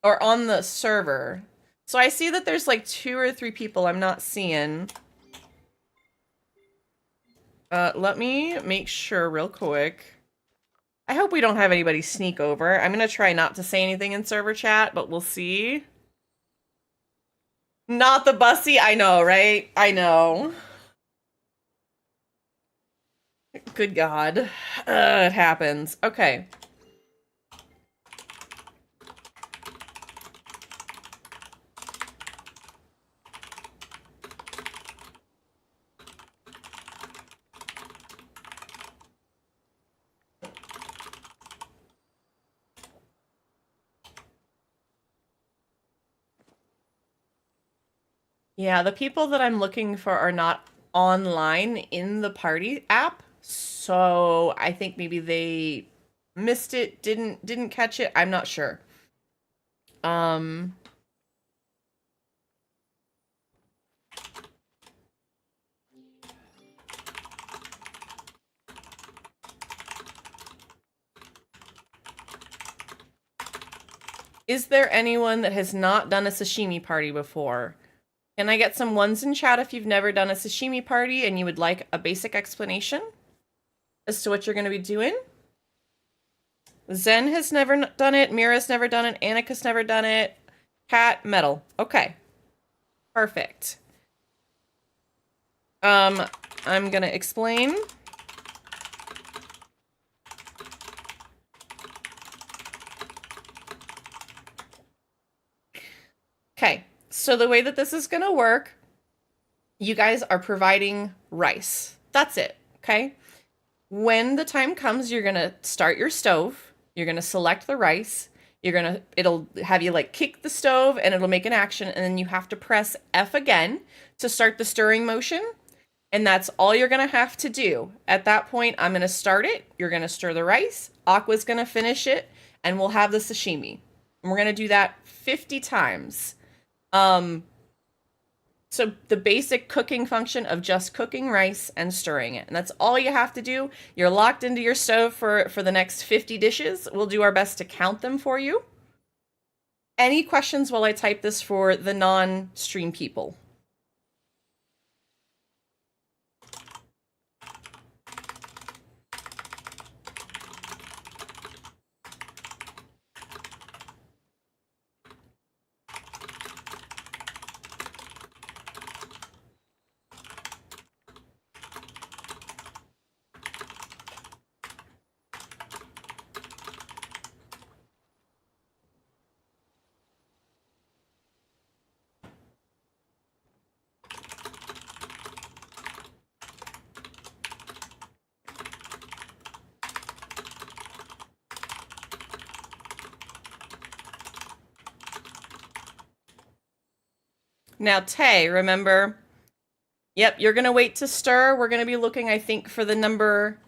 S4: Or on the server. So I see that there's like 2 or 3 people I'm not seeing. Let me make sure real quick. I hope we don't have anybody sneak over. I'm gonna try not to say anything in server chat, but we'll see. Not the Bussy, I know, right? I know. Good God. It happens. Okay. Yeah, the people that I'm looking for are not online in the party app. So I think maybe they missed it, didn't catch it. I'm not sure. Is there anyone that has not done a sashimi party before? Can I get some ones in chat if you've never done a sashimi party and you would like a basic explanation as to what you're going to be doing? Zen has never done it. Mira's never done it. Annika's never done it. Cat, metal. Okay. Perfect. I'm going to explain. Okay, so the way that this is going to work, you guys are providing rice. That's it, okay? When the time comes, you're going to start your stove. You're going to select the rice. It'll have you like kick the stove and it'll make an action. And then you have to press F again to start the stirring motion. And that's all you're going to have to do. At that point, I'm going to start it. You're going to stir the rice. Aqua's going to finish it. And we'll have the sashimi. And we're going to do that 50 times. So the basic cooking function of just cooking rice and stirring it. And that's all you have to do. You're locked into your stove for the next 50 dishes. We'll do our best to count them for you. Any questions while I type this for the non-stream people? Now, Tay, remember, yep, you're going to wait to stir. We're going to be looking, I think, for the number,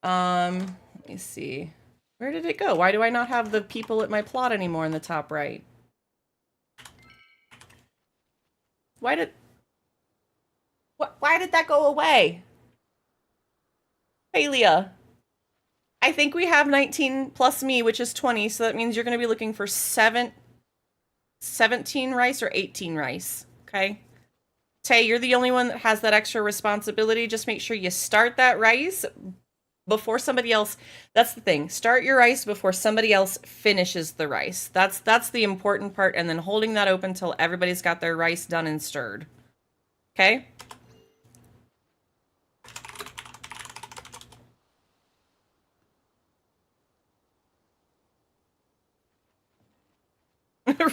S4: let me see. Where did it go? Why do I not have the people at my plot anymore in the top right? Why did that go away? Palia. I think we have 19 plus me, which is 20, so that means you're going to be looking for 17 rice or 18 rice, okay? Tay, you're the only one that has that extra responsibility. Just make sure you start that rice before somebody else. That's the thing. Start your rice before somebody else finishes the rice. That's the important part, and then holding that open till everybody's got their rice done and stirred. Okay?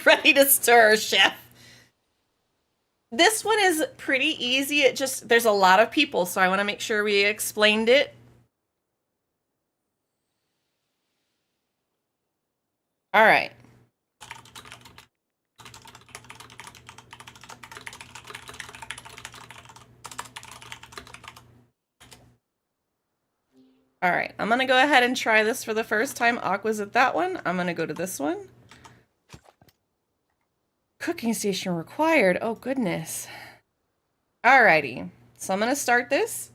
S4: Ready to stir, chef. This one is pretty easy. There's a lot of people, so I want to make sure we explained it. All right. All right, I'm going to go ahead and try this for the first time. Aqua's at that one. I'm going to go to this one. Cooking station required. Oh, goodness. Alrighty. So I'm going to start this.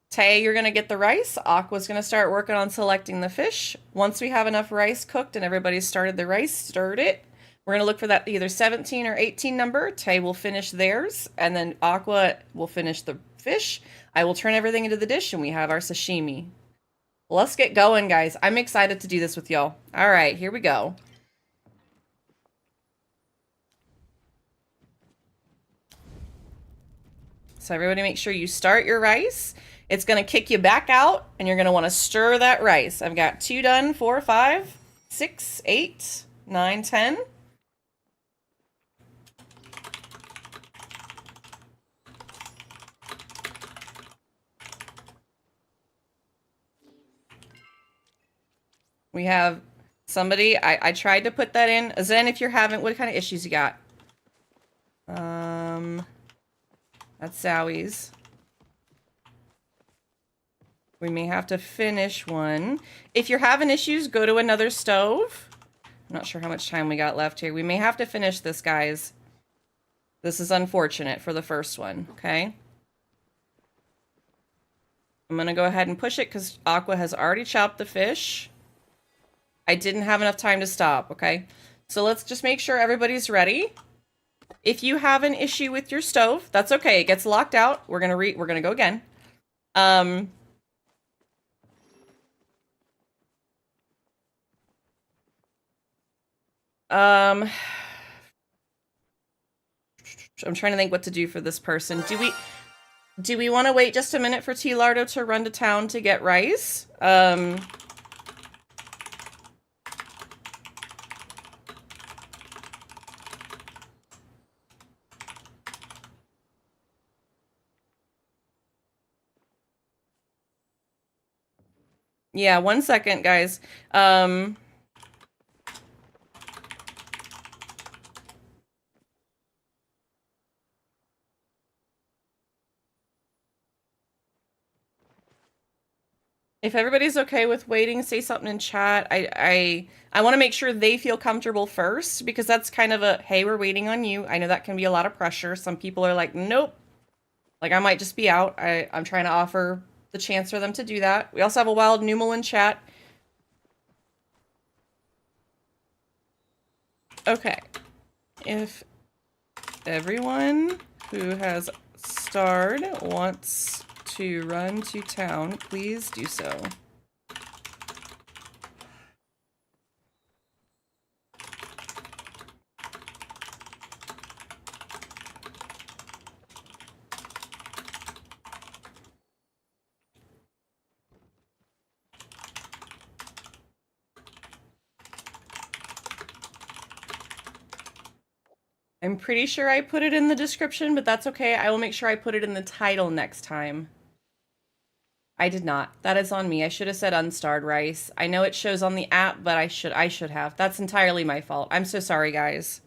S4: Tay, you're going to get the rice. Aqua's going to start working on selecting the fish. Once we have enough rice cooked and everybody's started the rice, stirred it, we're going to look for that either 17 or 18 number. Tay will finish theirs, and then Aqua will finish the fish. I will turn everything into the dish, and we have our sashimi. Let's get going, guys. I'm excited to do this with y'all. All right, here we go. So everybody make sure you start your rice. It's going to kick you back out, and you're going to want to stir that rice. I've got 2 done, 4, 5, 6, 8, 9, 10. We have somebody, I tried to put that in. Zen, if you're having, what kind of issues you got? That's Zowie's. We may have to finish one. If you're having issues, go to another stove. I'm not sure how much time we got left here. We may have to finish this, guys. This is unfortunate for the first one, okay? I'm gonna go ahead and push it because Aqua has already chopped the fish. I didn't have enough time to stop, okay? So let's just make sure everybody's ready. If you have an issue with your stove, that's okay. It gets locked out. We're gonna go again. I'm trying to think what to do for this person. Do we want to wait just a minute for T. Lardo to run to town to get rice? Yeah, 1 second, guys. If everybody's okay with waiting, say something in chat. I want to make sure they feel comfortable first, because that's kind of a, hey, we're waiting on you. I know that can be a lot of pressure. Some people are like, nope. Like, I might just be out. I'm trying to offer the chance for them to do that. We also have a wild Numal in chat. Okay. If everyone who has starred wants to run to town, please do so. I'm pretty sure I put it in the description, but that's okay. I will make sure I put it in the title next time. I did not. That is on me. I should have said unstarred rice. I know it shows on the app, but I should have. That's entirely my fault. I'm so sorry, guys.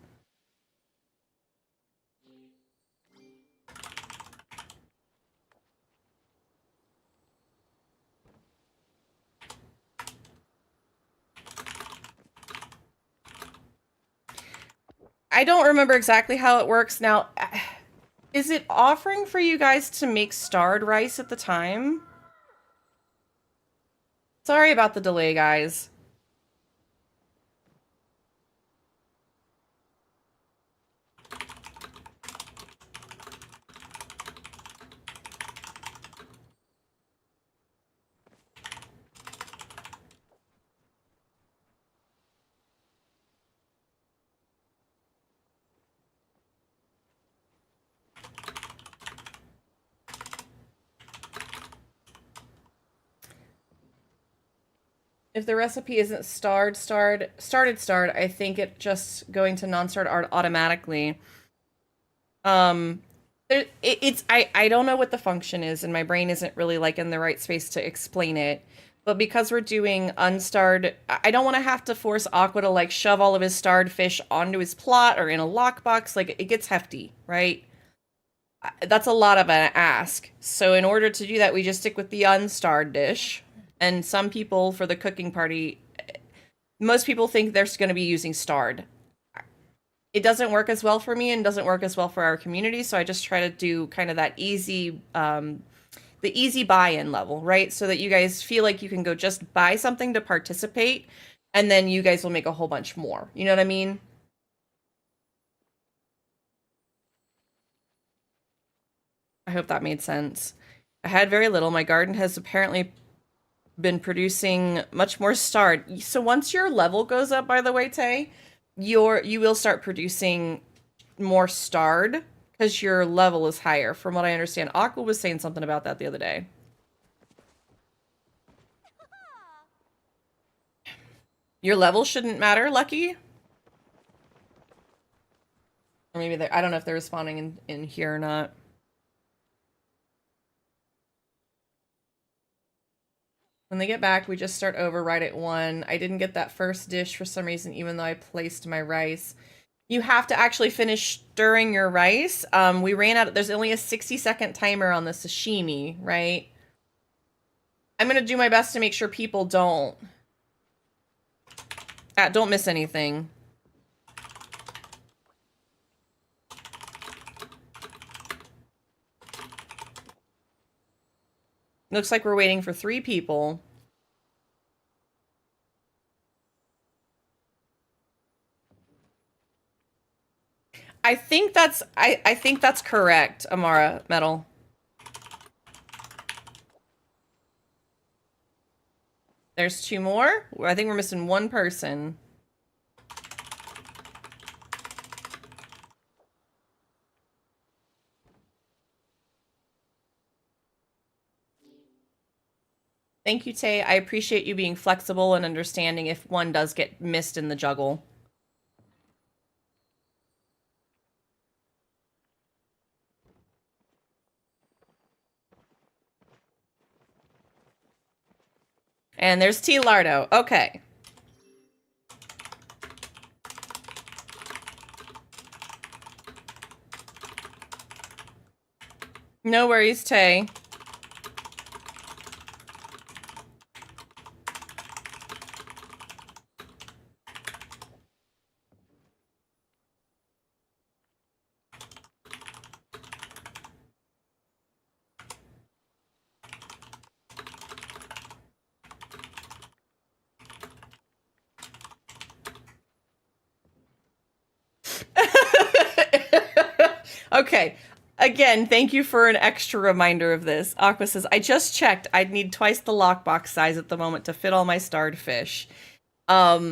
S4: I don't remember exactly how it works now. Is it offering for you guys to make starred rice at the time? Sorry about the delay, guys. If the recipe isn't starred, I think it just going to non-starred art automatically. I don't know what the function is, and my brain isn't really like in the right space to explain it. But because we're doing unstarred, I don't want to have to force Aqua to like shove all of his starred fish onto his plot or in a lockbox. Like, it gets hefty, right? That's a lot of an ask. So in order to do that, we just stick with the unstarred dish. And some people, for the cooking party, most people think they're going to be using starred. It doesn't work as well for me and doesn't work as well for our community, so I just try to do kind of that easy, the easy buy-in level, right? So that you guys feel like you can go just buy something to participate, and then you guys will make a whole bunch more. You know what I mean? I hope that made sense. I had very little. My garden has apparently been producing much more starred. So once your level goes up, by the way, Tay, you will start producing more starred because your level is higher, from what I understand. Aqua was saying something about that the other day. Your level shouldn't matter, Lucky? Or maybe I don't know if they're responding in here or not. When they get back, we just start over right at 1. I didn't get that first dish for some reason, even though I placed my rice. You have to actually finish stirring your rice. We ran out. There's only a 60-second timer on the sashimi, right? I'm gonna do my best to make sure people don't miss anything. Looks like we're waiting for 3 people. I think that's correct, Amara Metal. There's 2 more. I think we're missing 1 person. Thank you, Tay. I appreciate you being flexible and understanding if one does get missed in the juggle. And there's T. Lardo. Okay. No worries, Tay. Okay. Again, thank you for an extra reminder of this. Aqua says, I just checked. I'd need twice the lockbox size at the moment to fit all my starred fish. Yeah,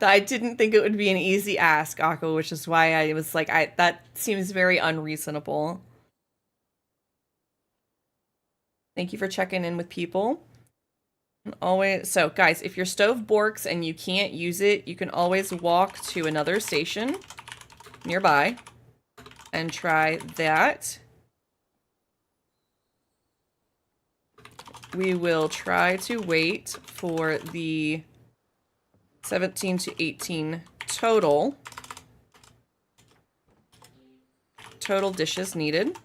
S4: I didn't think it would be an easy ask, Aqua, which is why I was like, that seems very unreasonable. Thank you for checking in with people. Always, so guys, if your stove borks and you can't use it, you can always walk to another station nearby and try that. We will try to wait for the 17 to 18 total dishes needed.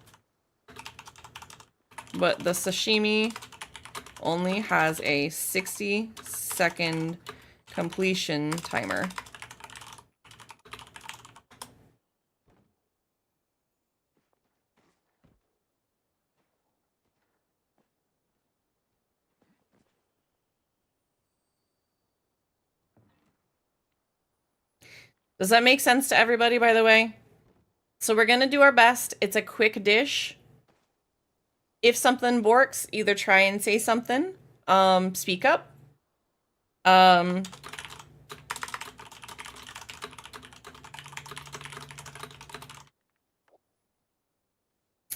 S4: But the sashimi only has a 60-second completion timer. Does that make sense to everybody, by the way? So we're gonna do our best. It's a quick dish. If something borks, either try and say something. Speak up.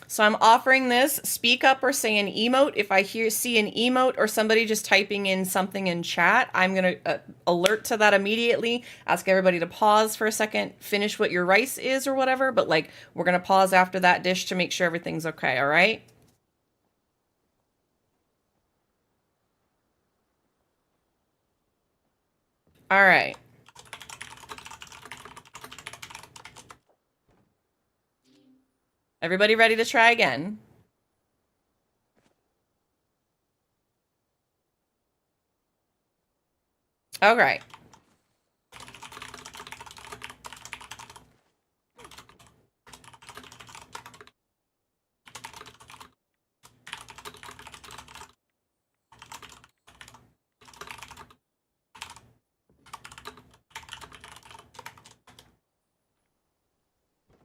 S4: So I'm offering this. Speak up or say an emote. If I see an emote or somebody just typing in something in chat, I'm going to alert to that immediately. Ask everybody to pause for a second, finish what your rice is or whatever. But like, we're going to pause after that dish to make sure everything's okay. All right. All right. Everybody ready to try again? All right.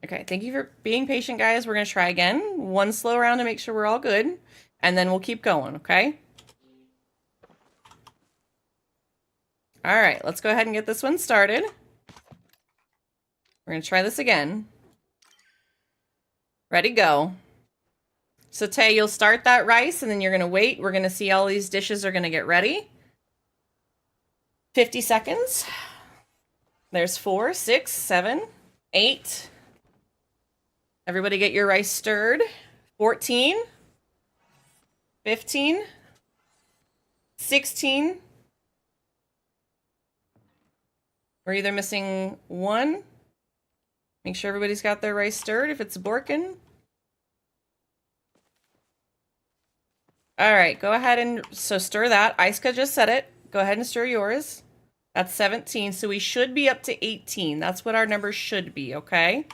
S4: Okay, thank you for being patient, guys. We're going to try again. One slow round to make sure we're all good. And then we'll keep going, okay? All right, let's go ahead and get this one started. We're going to try this again. Ready, go. So, Tay, you'll start that rice, and then you're going to wait. We're going to see all these dishes are going to get ready. 50 seconds. There's 4, 6, 7, 8. Everybody get your rice stirred. 14, 15, 16, We're either missing one. Make sure everybody's got their rice stirred if it's Borkin. All right, go ahead and so stir that. Iska just said it. Go ahead and stir yours. That's 17, so we should be up to 18. That's what our number should be, okay?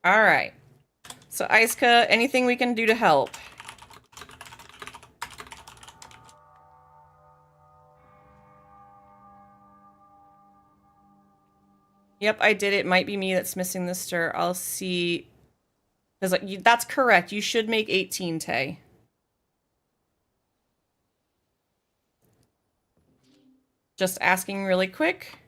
S4: All right. So Iska, anything we can do to help? Yep, I did it. It might be me that's missing the stir. I'll see. Because like, that's correct. You should make 18, Tay. Just asking really quick.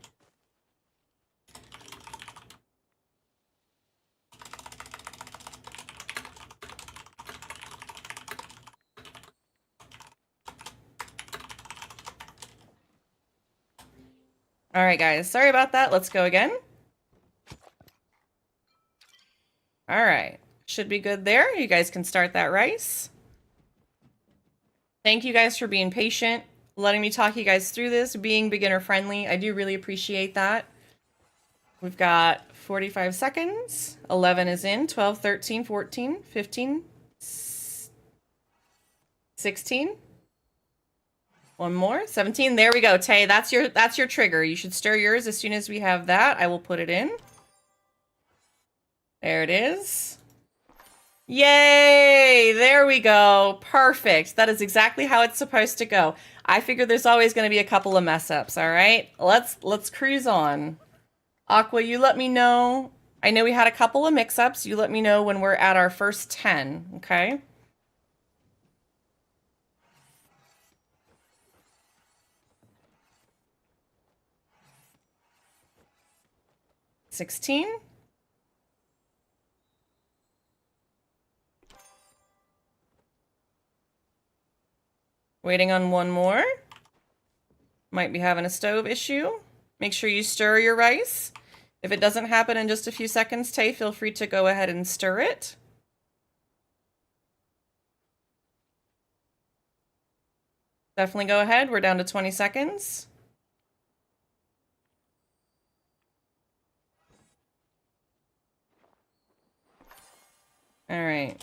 S4: All right, guys. Sorry about that. Let's go again. All right. Should be good there. You guys can start that rice. Thank you guys for being patient, letting me talk you guys through this, being beginner friendly. I do really appreciate that. We've got 45 seconds. 11 is in. 12, 13, 14, 15, 16. One more. 17. There we go, Tay. That's your trigger. You should stir yours as soon as we have that. I will put it in. There it is. Yay! There we go. Perfect. That is exactly how it's supposed to go. I figure there's always going to be a couple of mess ups, all right? Let's cruise on. Aqua, you let me know. I know we had a couple of mix-ups. You let me know when we're at our first 10, okay? $16. Waiting on one more. Might be having a stove issue. Make sure you stir your rice. If it doesn't happen in just a few seconds, Tay, feel free to go ahead and stir it. Definitely go ahead. We're down to 20 seconds. All right.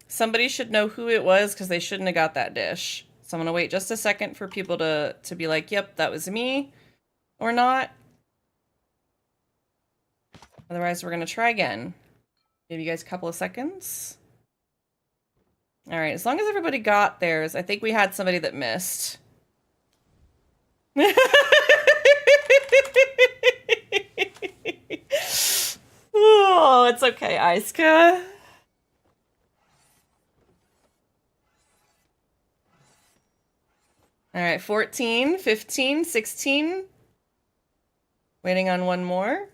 S4: Somebody should know who it was because they shouldn't have got that dish. So I'm going to wait just a second for people to be like, yep, that was me, or not. Otherwise, we're going to try again. Give you guys a couple of seconds. All right, as long as everybody got theirs, I think we had somebody that missed. Oh, it's okay, Iska. All right, 14, 15, 16. Waiting on one more.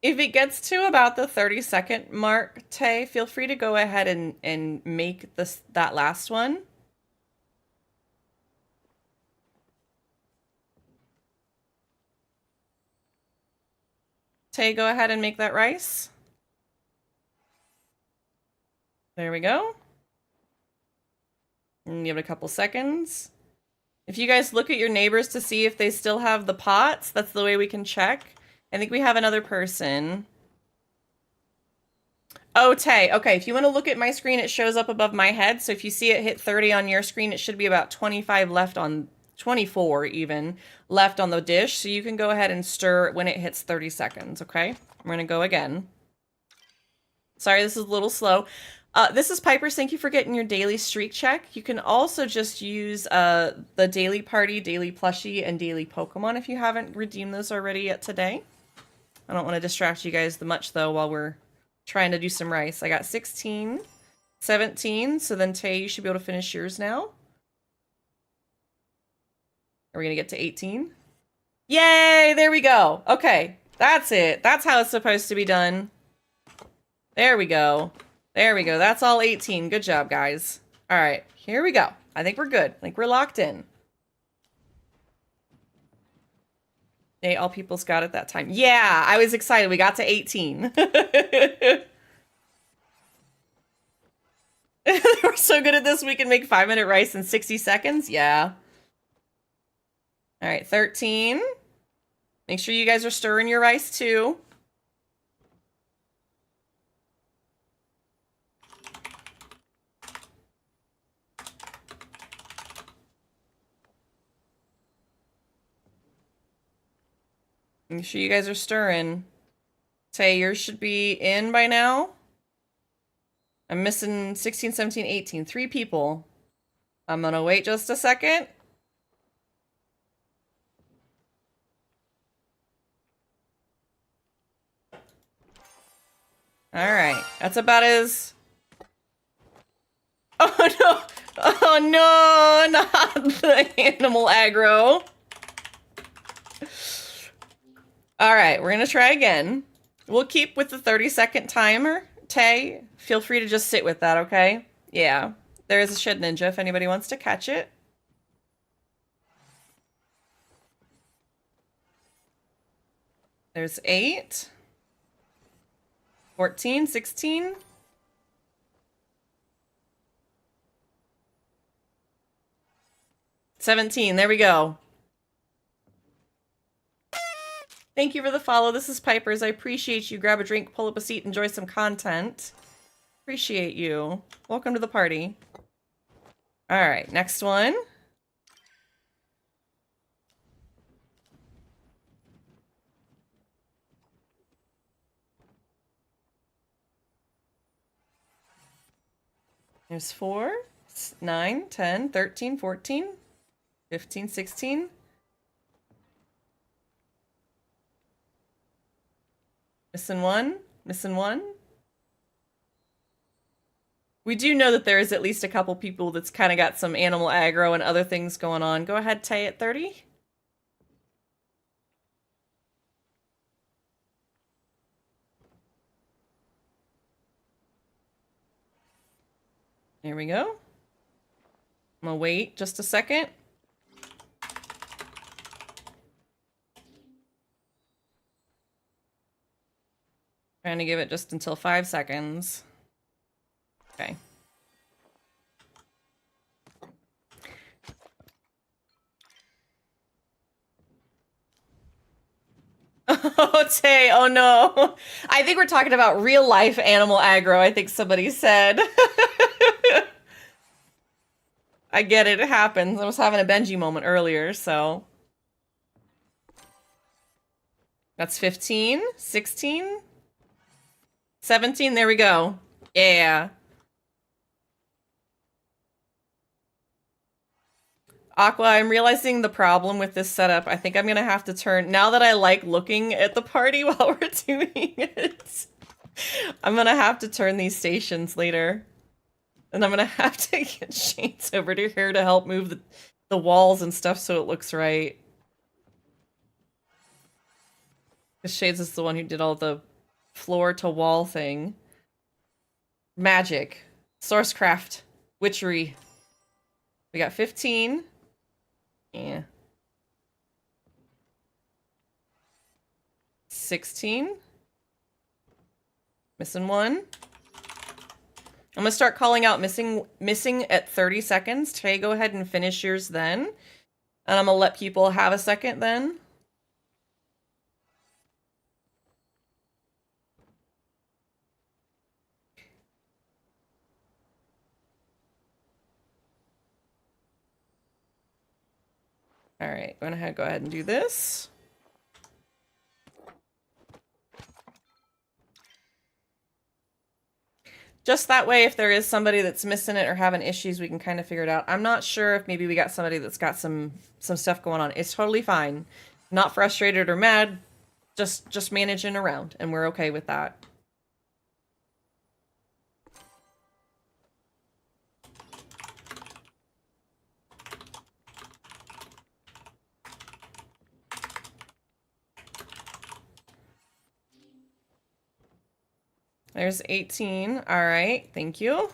S4: If it gets to about the 30-second mark, Tay, feel free to go ahead and make that last one. Tay, go ahead and make that rice. There we go. And give it a couple seconds. If you guys look at your neighbors to see if they still have the pots, that's the way we can check. I think we have another person. Oh, Tay. Okay, if you want to look at my screen, it shows up above my head. So if you see it hit 30 on your screen, it should be about 25 left on, 24 even, left on the dish. So you can go ahead and stir when it hits 30 seconds, okay? We're going to go again. Sorry, this is a little slow. This is Piper. Thank you for getting your daily streak check. You can also just use the Daily Party, Daily Plushie, and Daily Pokemon if you haven't redeemed those already yet today. I don't want to distract you guys much, though, while we're trying to do some rice. I got 16, 17, so then Tay, you should be able to finish yours now. Are we going to get to 18? Yay! There we go. Okay, that's it. That's how it's supposed to be done. There we go. There we go. That's all 18. Good job, guys. All right, here we go. I think we're good. I think we're locked in. Hey, all people's got it that time. Yeah, I was excited. We got to 18. We're so good at this, we can make 5-minute rice in 60 seconds? Yeah. All right, 13. Make sure you guys are stirring your rice too. Make sure you guys are stirring. Tay, yours should be in by now. I'm missing 16, 17, 18. 3 people. I'm gonna wait just a second. Alright, that's about as... Oh no! Oh no! Not the animal aggro! Alright, we're gonna try again. We'll keep with the 30-second timer. Tay, feel free to just sit with that, okay? Yeah. There is a shed ninja if anybody wants to catch it. There's 8. 14, 16. 17, there we go. Thank you for the follow. This is Piper's. I appreciate you. Grab a drink, pull up a seat, enjoy some content. Appreciate you. Welcome to the party. All right, next one. There's 4, 9, 10, 13, 14, 15, 16. Missing 1, missing 1. We do know that there is at least a couple people that's kind of got some animal aggro and other things going on. Go ahead, Tay at 30. There we go. I'm gonna wait just a second. Trying to give it just until 5 seconds. Okay. Oh, Tay, oh no. I think we're talking about real life animal aggro, I think somebody said. I get it, it happens. I was having a Benji moment earlier, so. That's 15, 16, 17, there we go. Yeah. Aqua, I'm realizing the problem with this setup. I think I'm gonna have to turn, now that I like looking at the party while we're doing it, I'm gonna have to turn these stations later. And I'm gonna have to get Shades over to here to help move the walls and stuff so it looks right. Because Shades is the one who did all the floor to wall thing. Magic. Sourcecraft. Witchery. We got 15. Yeah. 16. Missing 1. I'm gonna start calling out missing at 30 seconds. Tay, go ahead and finish yours then. And I'm gonna let people have a second then. All right, I'm gonna go ahead and do this. Just that way, if there is somebody that's missing it or having issues, we can kind of figure it out. I'm not sure if maybe we got somebody that's got some stuff going on. It's totally fine. Not frustrated or mad, just managing around, and we're okay with that. There's 18. All right, thank you.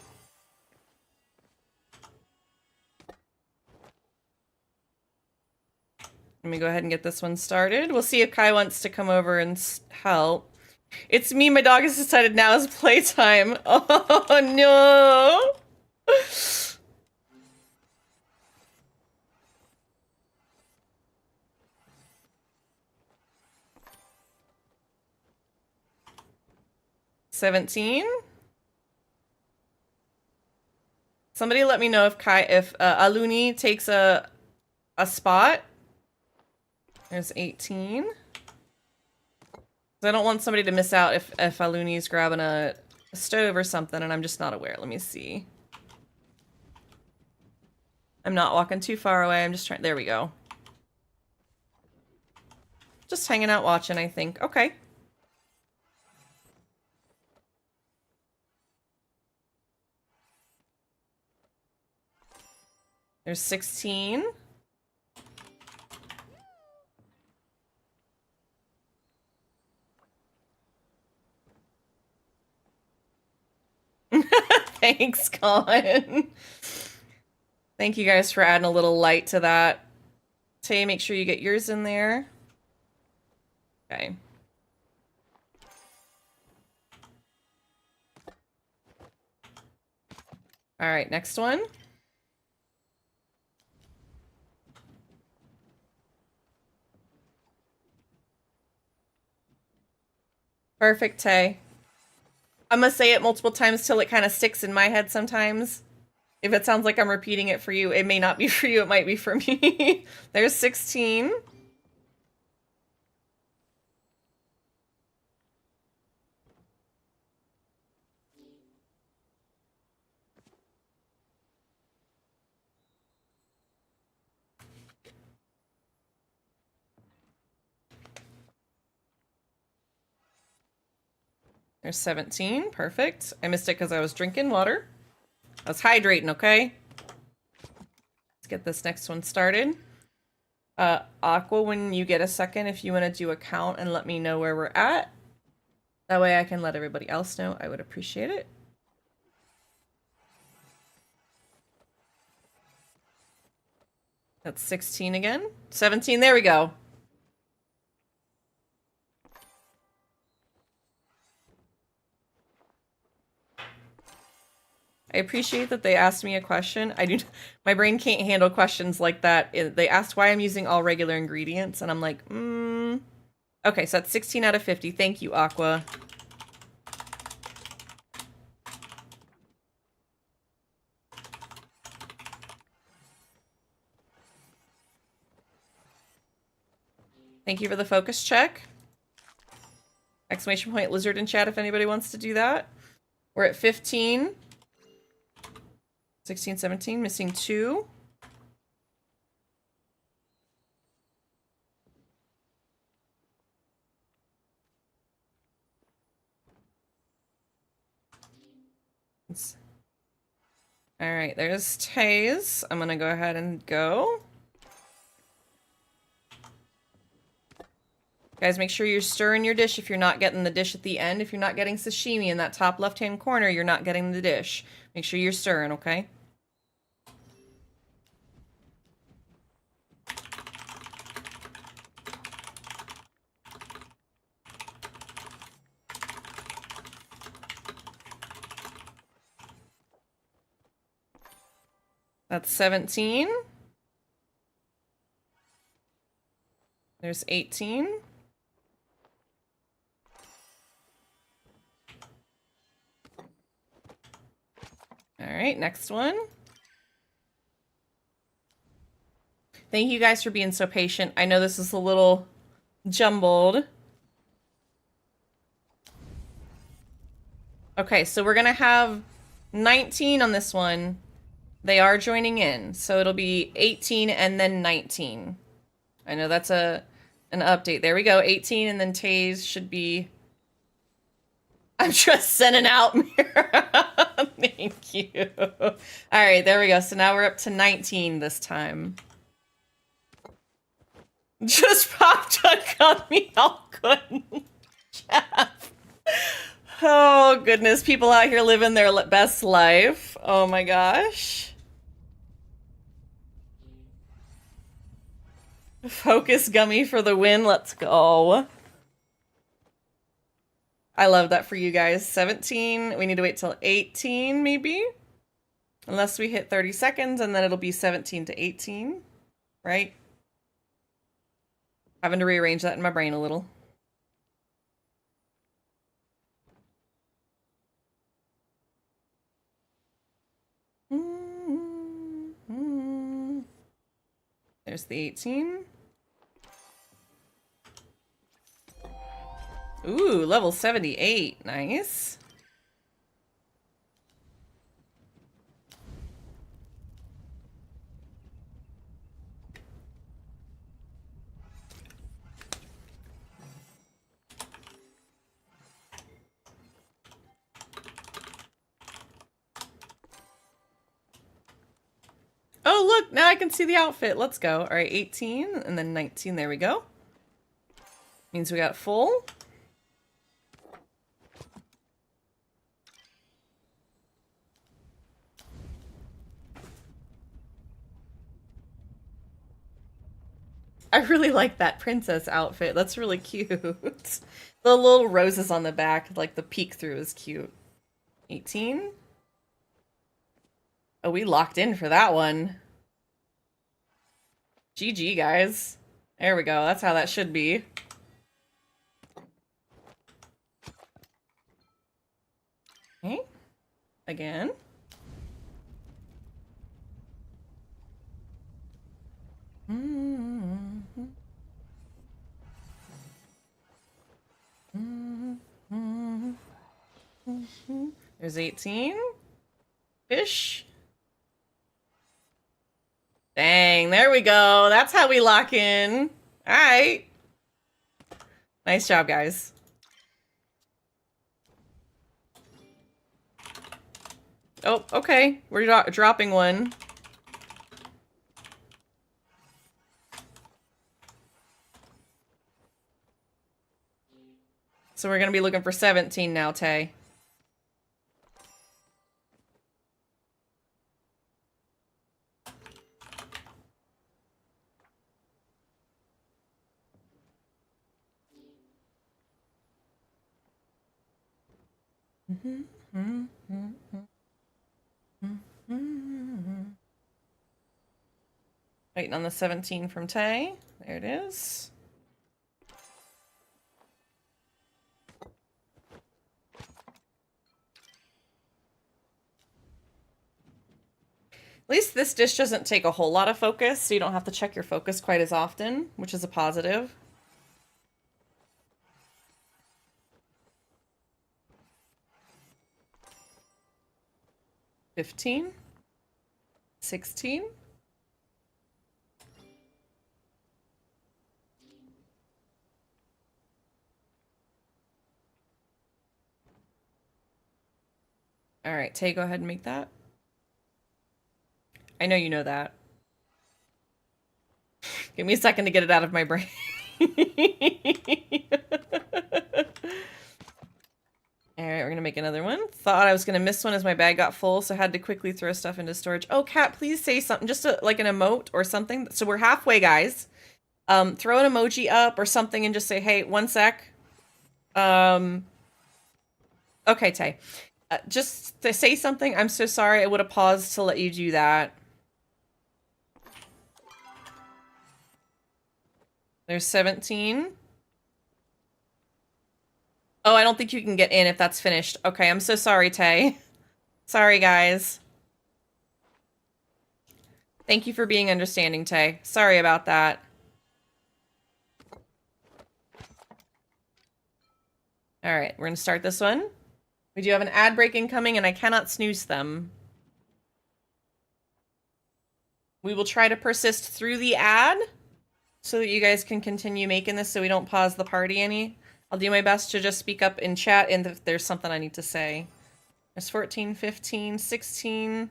S4: Let me go ahead and get this one started. We'll see if Kai wants to come over and help. It's me, my dog has decided now is playtime. Oh no! 17. Somebody let me know if Aluni takes a spot. There's 18. I don't want somebody to miss out if Aluni's grabbing a stove or something and I'm just not aware. Let me see. I'm not walking too far away. I'm just trying. There we go. Just hanging out watching, I think. Okay. There's 16. Thanks, Colin. Thank you guys for adding a little light to that. Tay, make sure you get yours in there. Okay. All right, next one. Perfect, Tay. I'm gonna say it multiple times till it kind of sticks in my head sometimes. If it sounds like I'm repeating it for you, it may not be for you, it might be for me. There's 16. There's 17. Perfect. I missed it because I was drinking water. I was hydrating, okay? Let's get this next one started. Aqua, when you get a second, if you want to do a count and let me know where we're at. That way I can let everybody else know. I would appreciate it. That's 16 again. 17, there we go. I appreciate that they asked me a question. My brain can't handle questions like that. They asked why I'm using all regular ingredients, and I'm like, Okay, so that's 16 out of 50. Thank you, Aqua. Thank you for the focus check. Exclamation point lizard in chat if anybody wants to do that. We're at 15. 16, 17, missing 2. All right, there's Taze. I'm gonna go ahead and go. Guys, make sure you're stirring your dish if you're not getting the dish at the end. If you're not getting sashimi in that top left-hand corner, you're not getting the dish. Make sure you're stirring, okay? That's 17. There's 18. All right, next one. Thank you guys for being so patient. I know this is a little jumbled. Okay, so we're gonna have 19 on this one. They are joining in, so it'll be 18 and then 19. I know that's an update. There we go, 18 and then Taze should be... I'm just sending out Mira. Thank you. All right, there we go. So now we're up to 19 this time. Just popped on me all good. Jeff. Oh, goodness. People out here living their best life. Oh, my gosh. Focus gummy for the win. Let's go. I love that for you guys. 17. We need to wait till 18, maybe? Unless we hit 30 seconds, and then it'll be 17 to 18. Right? Having to rearrange that in my brain a little. There's the 18. Ooh, level 78. Nice. Oh, look, now I can see the outfit. Let's go. All right, 18 and then 19. There we go. Means we got full. I really like that princess outfit. That's really cute. The little roses on the back, like the peek through is cute. 18. Oh, we locked in for that one. GG, guys. There we go. That's how that should be. Okay. Again. There's 18. Fish. Dang, there we go. That's how we lock in. All right. Nice job, guys. Oh, okay. We're dropping one. So we're going to be looking for 17 now, Tay. Waiting on the 17 from Tay. There it is. At least this dish doesn't take a whole lot of focus, so you don't have to check your focus quite as often, which is a positive. $15. $16. All right, Tay, go ahead and make that. I know you know that. Give me a second to get it out of my brain. All right, we're gonna make another one. Thought I was gonna miss one as my bag got full, so had to quickly throw stuff into storage. Oh, Kat, please say something, just like an emote or something. So we're halfway, guys. Throw an emoji up or something and just say, hey, one sec. Okay, Tay. Just to say something. I'm so sorry. I would have paused to let you do that. There's 17. Oh, I don't think you can get in if that's finished. Okay, I'm so sorry, Tay. Sorry, guys. Thank you for being understanding, Tay. Sorry about that. All right, we're going to start this one. We do have an ad break incoming, and I cannot snooze them. We will try to persist through the ad so that you guys can continue making this so we don't pause the party any. I'll do my best to just speak up in chat and if there's something I need to say. There's 14, 15, 16.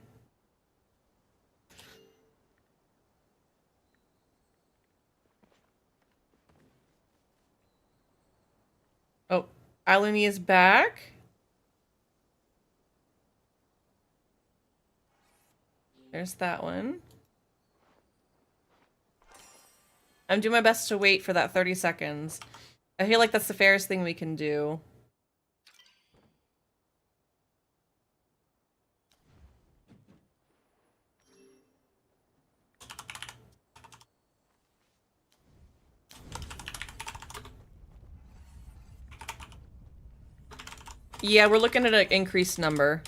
S4: Oh, Aluni is back. There's that one. I'm doing my best to wait for that 30 seconds. I feel like that's the fairest thing we can do. Yeah, we're looking at an increased number.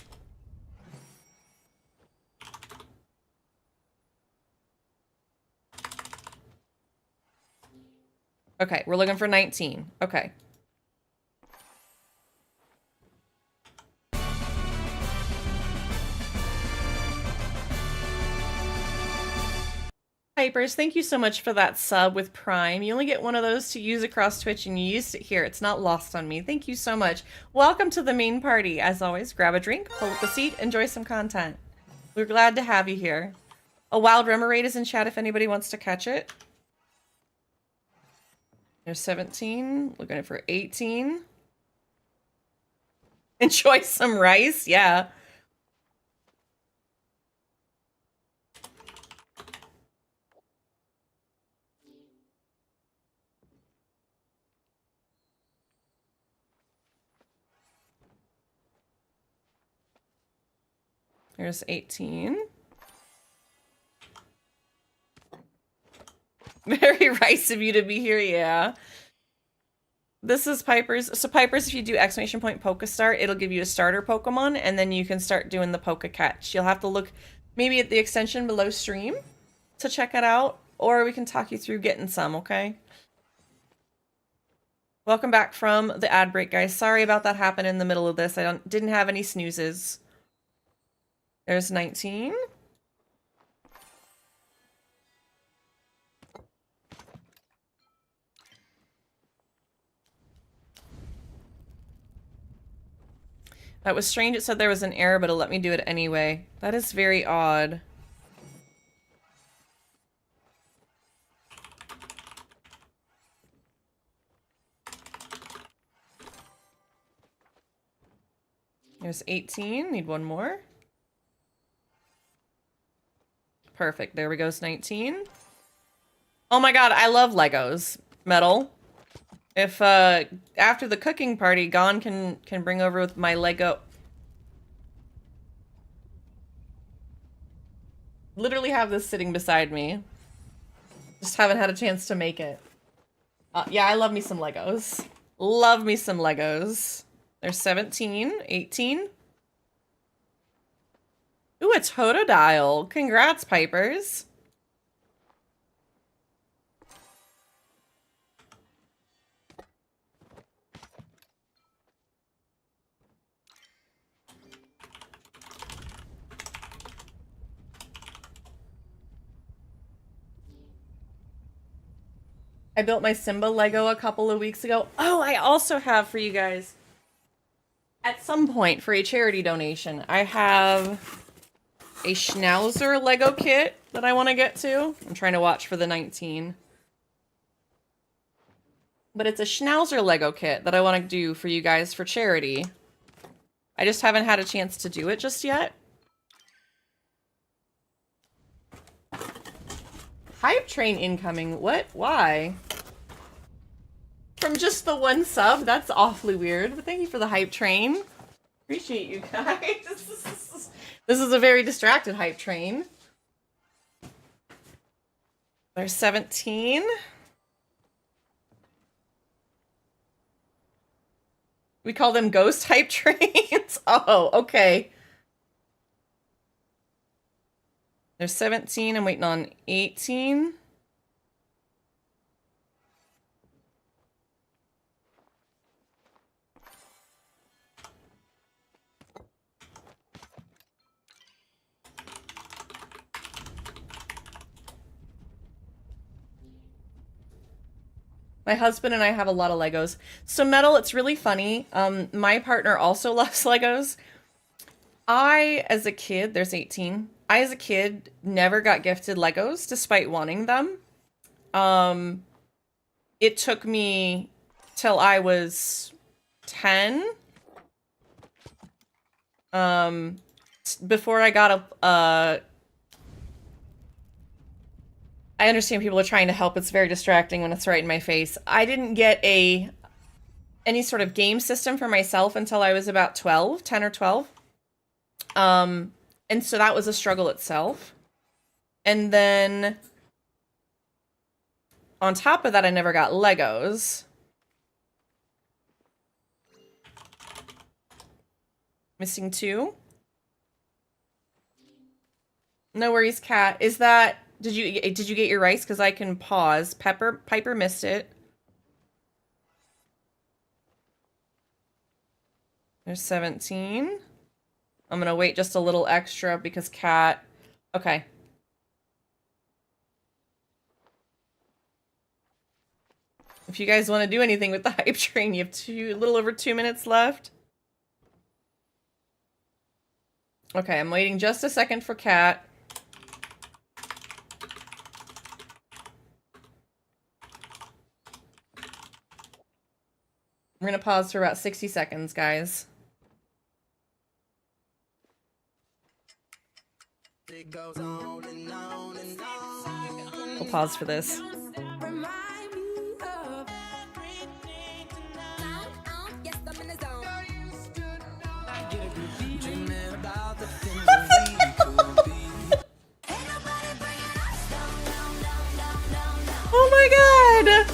S4: Okay, we're looking for 19. Okay. Pipers, thank you so much for that sub with Prime. You only get one of those to use across Twitch, and you used it here. It's not lost on me. Thank you so much. Welcome to the main party. As always, grab a drink, pull up a seat, enjoy some content. We're glad to have you here. A wild remoraid is in chat if anybody wants to catch it. There's 17. Looking for 18. Enjoy some rice. Yeah. There's 18. Very nice of you to be here, yeah. This is Piper's. So Piper's, if you do exclamation point Poke Start, it'll give you a starter Pokemon, and then you can start doing the Poke Catch. You'll have to look maybe at the extension below stream to check it out, or we can talk you through getting some, okay? Welcome back from the ad break, guys. Sorry about that happening in the middle of this. I didn't have any snoozes. There's 19. That was strange. It said there was an error, but it'll let me do it anyway. That is very odd. There's 18. Need one more. Perfect. There we go. 19. Oh my god, I love Legos. Metal. If after the cooking party, Gon can bring over with my Lego. Literally have this sitting beside me. Just haven't had a chance to make it. Yeah, I love me some Legos. Love me some Legos. There's 17, 18. Ooh, a Totodile. Congrats, Pipers. I built my Simba Lego a couple of weeks ago. Oh, I also have for you guys, at some point for a charity donation, I have a Schnauzer Lego kit that I want to get to. I'm trying to watch for the 19. But it's a Schnauzer Lego kit that I want to do for you guys for charity. I just haven't had a chance to do it just yet. Hype train incoming. What? Why? From just the one sub? That's awfully weird. But thank you for the hype train. Appreciate you guys. This is a very distracted hype train. There's 17. We call them ghost hype trains. Oh, okay. There's 17. I'm waiting on 18. My husband and I have a lot of Legos. So Metal, it's really funny. My partner also loves Legos. I, as a kid, there's 18. I, as a kid, never got gifted Legos despite wanting them. It took me till I was 10. Before I got I I understand people are trying to help. It's very distracting when it's right in my face. I didn't get any sort of game system for myself until I was about 12, 10 or 12. And so that was a struggle itself. And then on top of that, I never got Legos. Missing 2. No worries, Kat. Is that... Did you get your rice? Because I can pause. Piper missed it. There's 17. I'm gonna wait just a little extra because Kat... Okay. If you guys want to do anything with the hype train, you have a little over 2 minutes left. Okay, I'm waiting just a second for Kat. We're gonna pause for about 60 seconds, guys. We'll pause for this. Oh my god!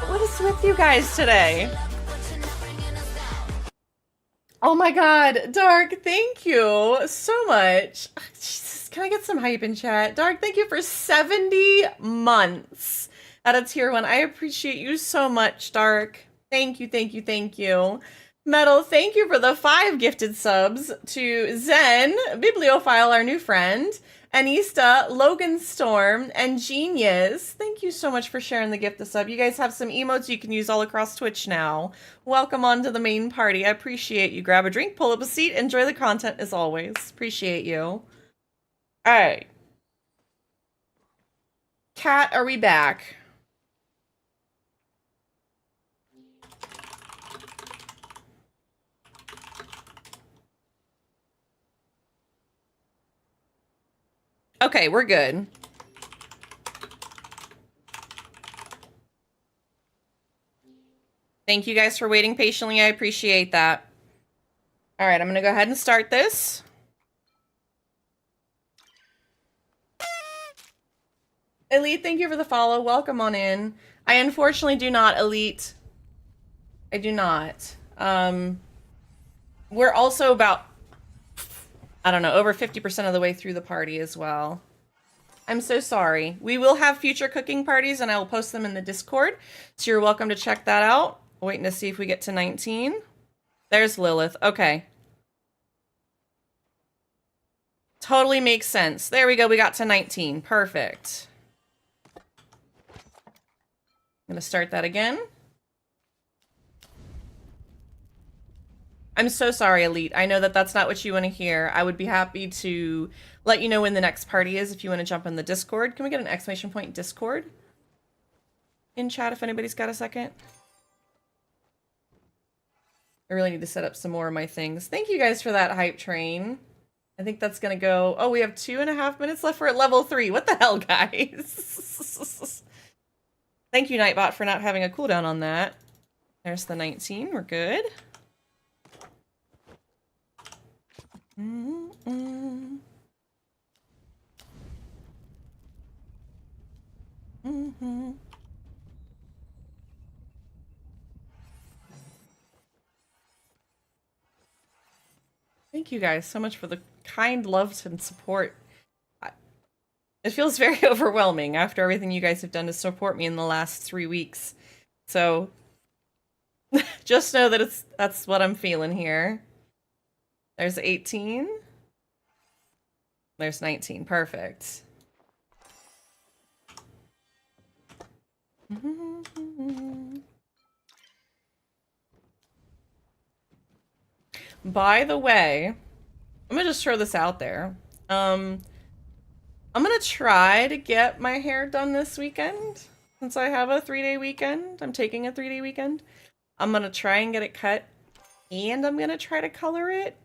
S4: What is with you guys today? Oh my god, Dark, thank you so much. Jesus, can I get some hype in chat? Dark, thank you for 70 months at a tier 1. I appreciate you so much, Dark. Thank you, thank you, thank you. Metal, thank you for the 5 gifted subs to Zen, Bibliophile, our new friend, Anista, Logan Storm, and Genius. Thank you so much for sharing the gift of sub. You guys have some emotes you can use all across Twitch now. Welcome on to the main party. I appreciate you. Grab a drink, pull up a seat, enjoy the content as always. Appreciate you. All right. Kat, are we back? Okay, we're good. Thank you guys for waiting patiently. I appreciate that. All right, I'm going to go ahead and start this. Elite, thank you for the follow. Welcome on in. I unfortunately do not, Elite. I do not. We're also about, I don't know, over 50% of the way through the party as well. I'm so sorry. We will have future cooking parties and I will post them in the Discord. So you're welcome to check that out. Waiting to see if we get to 19. There's Lilith. Okay. Totally makes sense. There we go. We got to 19. Perfect. I'm going to start that again. I'm so sorry, Elite. I know that that's not what you want to hear. I would be happy to let you know when the next party is if you want to jump in the Discord. Can we get an exclamation point Discord in chat if anybody's got a second? I really need to set up some more of my things. Thank you guys for that hype train. I think that's going to go... Oh, we have 2.5 minutes left. We're at level 3. What the hell, guys? Thank you, Nightbot, for not having a cooldown on that. There's the 19. We're good. Mm-hmm. Mm-hmm. Thank you guys so much for the kind love and support. It feels very overwhelming after everything you guys have done to support me in the last 3 weeks. So just know that that's what I'm feeling here. There's 18. There's 19. Perfect. By the way, I'm gonna just throw this out there. I'm gonna try to get my hair done this weekend. Since I have a 3-day weekend. I'm taking a 3-day weekend. I'm gonna try and get it cut. And I'm gonna try to color it.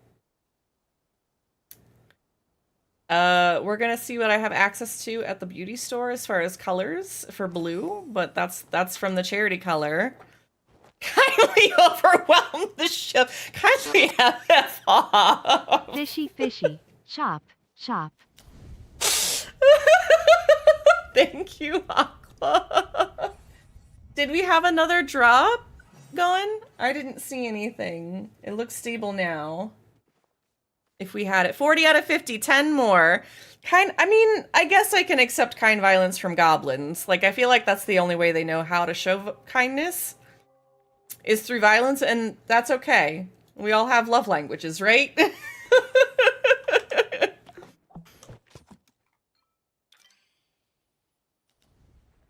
S4: We're gonna see what I have access to at the beauty store as far as colors for blue, but that's from the charity color. Kindly overwhelm the ship. Kindly have F off.
S5: Fishy, fishy. Chop, chop.
S4: Thank you, Aqua. Did we have another drop going? I didn't see anything. It looks stable now. If we had it. 40 out of 50, 10 more. I mean, I guess I can accept kind violence from goblins. Like, I feel like that's the only way they know how to show kindness is through violence, and that's okay. We all have love languages, right?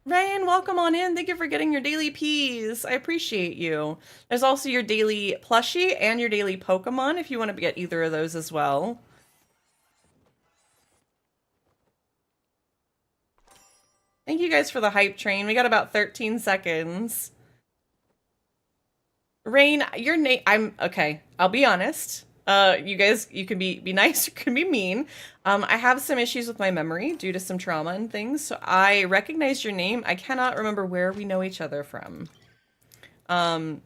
S4: Ryan, welcome on in. Thank you for getting your daily peas. I appreciate you. There's also your daily plushie and your daily Pokemon if you want to get either of those as well. Thank you guys for the hype train. We got about 13 seconds. Rain, your name, okay, I'll be honest. You guys, you can be nice, you can be mean. I have some issues with my memory due to some trauma and things, so I recognize your name. I cannot remember where we know each other from.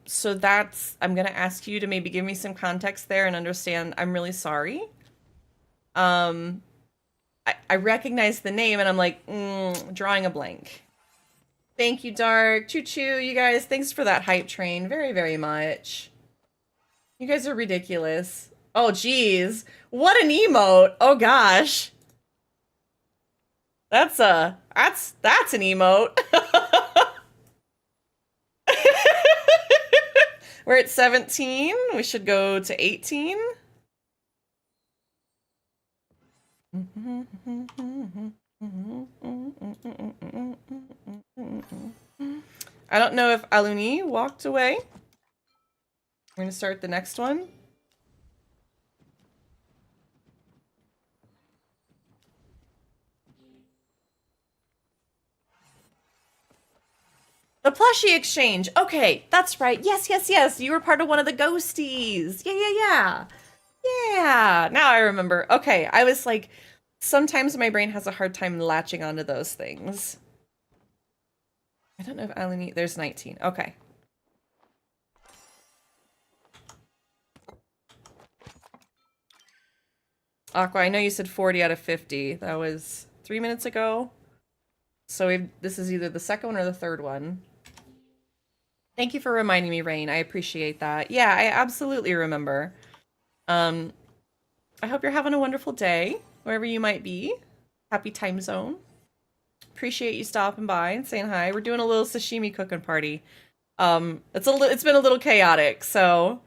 S4: So that's, I'm gonna ask you to maybe give me some context there and understand I'm really sorry. I recognize the name and I'm like, drawing a blank. Thank you, Dark. Choo-choo, you guys. Thanks for that hype train. Very, very much. You guys are ridiculous. Oh, geez. What an emote. Oh, gosh. That's an emote. We're at 17. We should go to 18. I don't know if Aluni walked away. We're gonna start the next one. The plushie exchange. Okay, that's right. Yes, yes, yes. You were part of one of the ghosties. Yeah. Yeah. Now I remember. Okay, I was like, sometimes my brain has a hard time latching onto those things. I don't know if Aluni... There's 19. Okay. Aqua, I know you said 40 out of 50. That was 3 minutes ago. So this is either the second one or the third one. Thank you for reminding me, Rain. I appreciate that. Yeah, I absolutely remember. I hope you're having a wonderful day, wherever you might be. Happy time zone. Appreciate you stopping by and saying hi. We're doing a little sashimi cooking party. It's been a little chaotic, so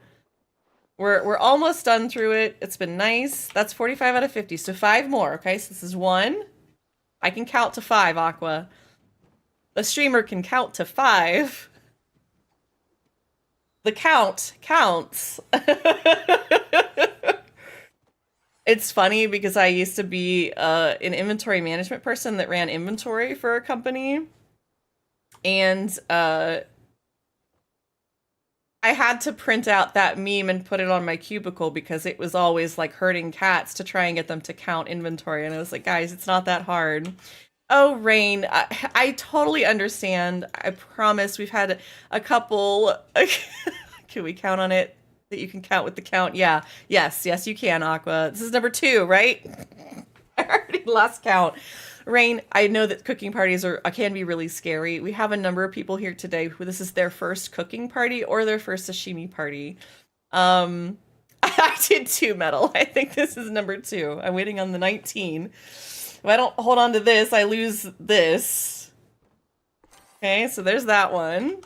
S4: we're almost done through it. It's been nice. That's 45 out of 50. So 5 more, okay? So this is 1. I can count to 5, Aqua. The streamer can count to 5. The count counts. It's funny because I used to be an inventory management person that ran inventory for a company. And I had to print out that meme and put it on my cubicle because it was always like herding cats to try and get them to count inventory. And I was like, guys, it's not that hard. Oh, Rain, I totally understand. I promise we've had a couple. Can we count on it? That you can count with the count? Yeah. Yes, you can, Aqua. This is number 2, right? I already lost count. Rain, I know that cooking parties can be really scary. We have a number of people here today who this is their first cooking party or their first sashimi party. I did 2 metal. I think this is number 2. I'm waiting on the 19. If I don't hold on to this, I lose this. Okay, so there's that one.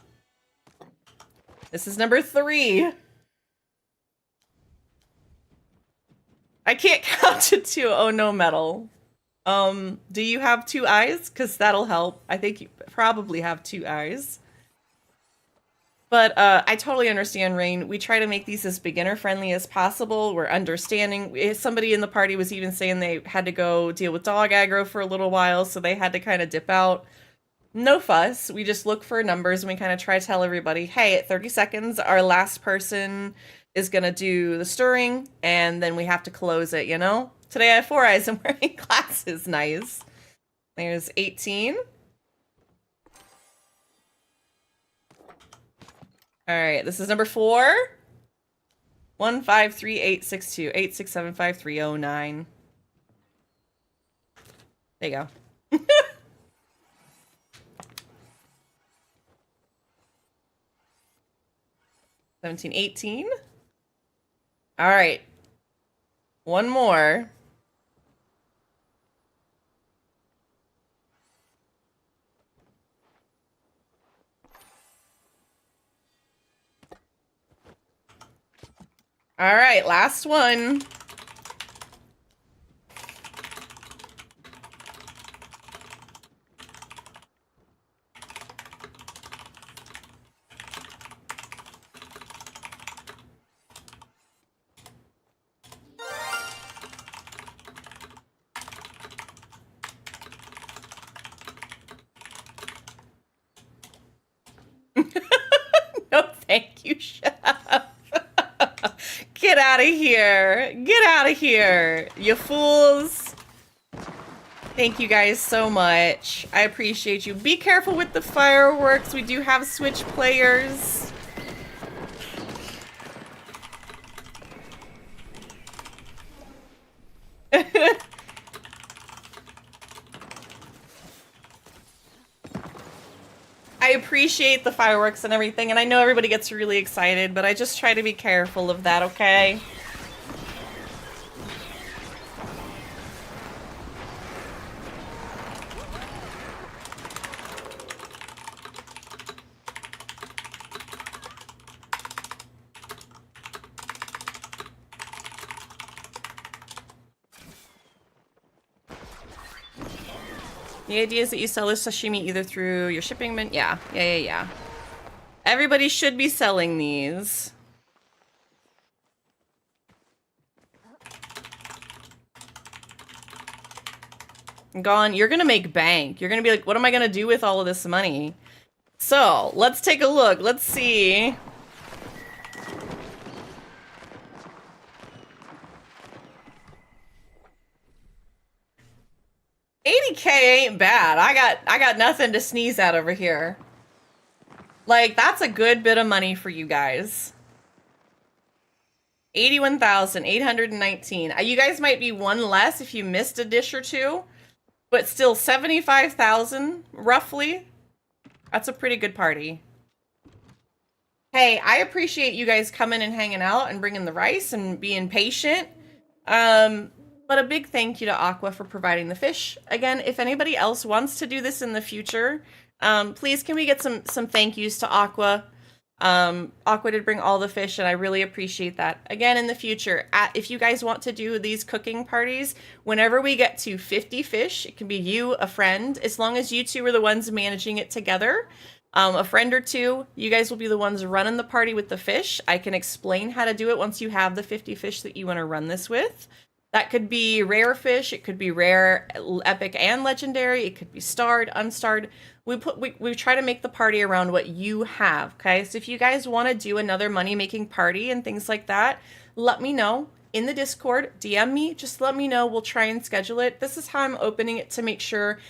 S4: This is number 3. I can't count to 2. Oh, no metal. Do you have 2 eyes? Because that'll help. I think you probably have 2 eyes. But I totally understand, Rain. We try to make these as beginner-friendly as possible. We're understanding. Somebody in the party was even saying they had to go deal with dog aggro for a little while, so they had to kind of dip out. No fuss. We just look for numbers, and we kind of try to tell everybody, hey, at 30 seconds, our last person is going to do the stirring, and then we have to close it, you know? Today I have 4 eyes and wearing glasses. Nice. There's 18. All right, this is number 4. 153 8675309. There you go. 17, 18. All right. One more. All right, last one. No, thank you, Chef. Get out of here. Get out of here, you fools. Thank you guys so much. I appreciate you. Be careful with the fireworks. We do have Switch players. I appreciate the fireworks and everything, and I know everybody gets really excited, but I just try to be careful of that, okay? The idea is that you sell this sashimi either through your shipping mint. Yeah. Everybody should be selling these. Gone. You're gonna make bank. You're gonna be like, what am I gonna do with all of this money? So, let's take a look. Let's see. $80K ain't bad. I got nothing to sneeze at over here. Like, that's a good bit of money for you guys. 81,819. You guys might be one less if you missed a dish or two, but still 75,000 roughly. That's a pretty good party. Hey, I appreciate you guys coming and hanging out and bringing the rice and being patient. But a big thank you to Aqua for providing the fish. Again, if anybody else wants to do this in the future, please can we get some thank yous to Aqua? Aqua did bring all the fish, and I really appreciate that. Again, in the future, if you guys want to do these cooking parties, whenever we get to 50 fish, it can be you, a friend, as long as you two are the ones managing it together. A friend or two, you guys will be the ones running the party with the fish. I can explain how to do it once you have the 50 fish that you want to run this with. That could be rare fish, it could be rare, epic, and legendary, it could be starred, unstarred. We try to make the party around what you have, okay? So if you guys want to do another money-making party and things like that, let me know in the Discord, DM me, just let me know, we'll try and schedule it. This is how I'm opening it to make sure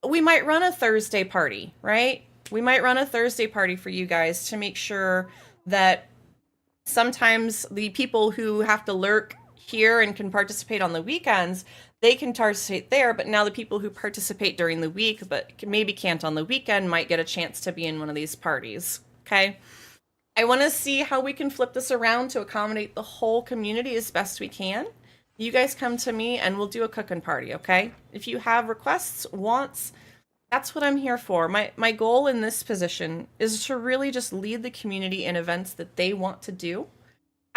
S4: we might run a Thursday party, right? We might run a Thursday party for you guys to make sure that sometimes the people who have to lurk here and can participate on the weekends, they can participate there, but now the people who participate during the week but maybe can't on the weekend might get a chance to be in one of these parties, okay? I want to see how we can flip this around to accommodate the whole community as best we can. You guys come to me and we'll do a cooking party, okay? If you have requests, wants, that's what I'm here for. My goal in this position is to really just lead the community in events that they want to do.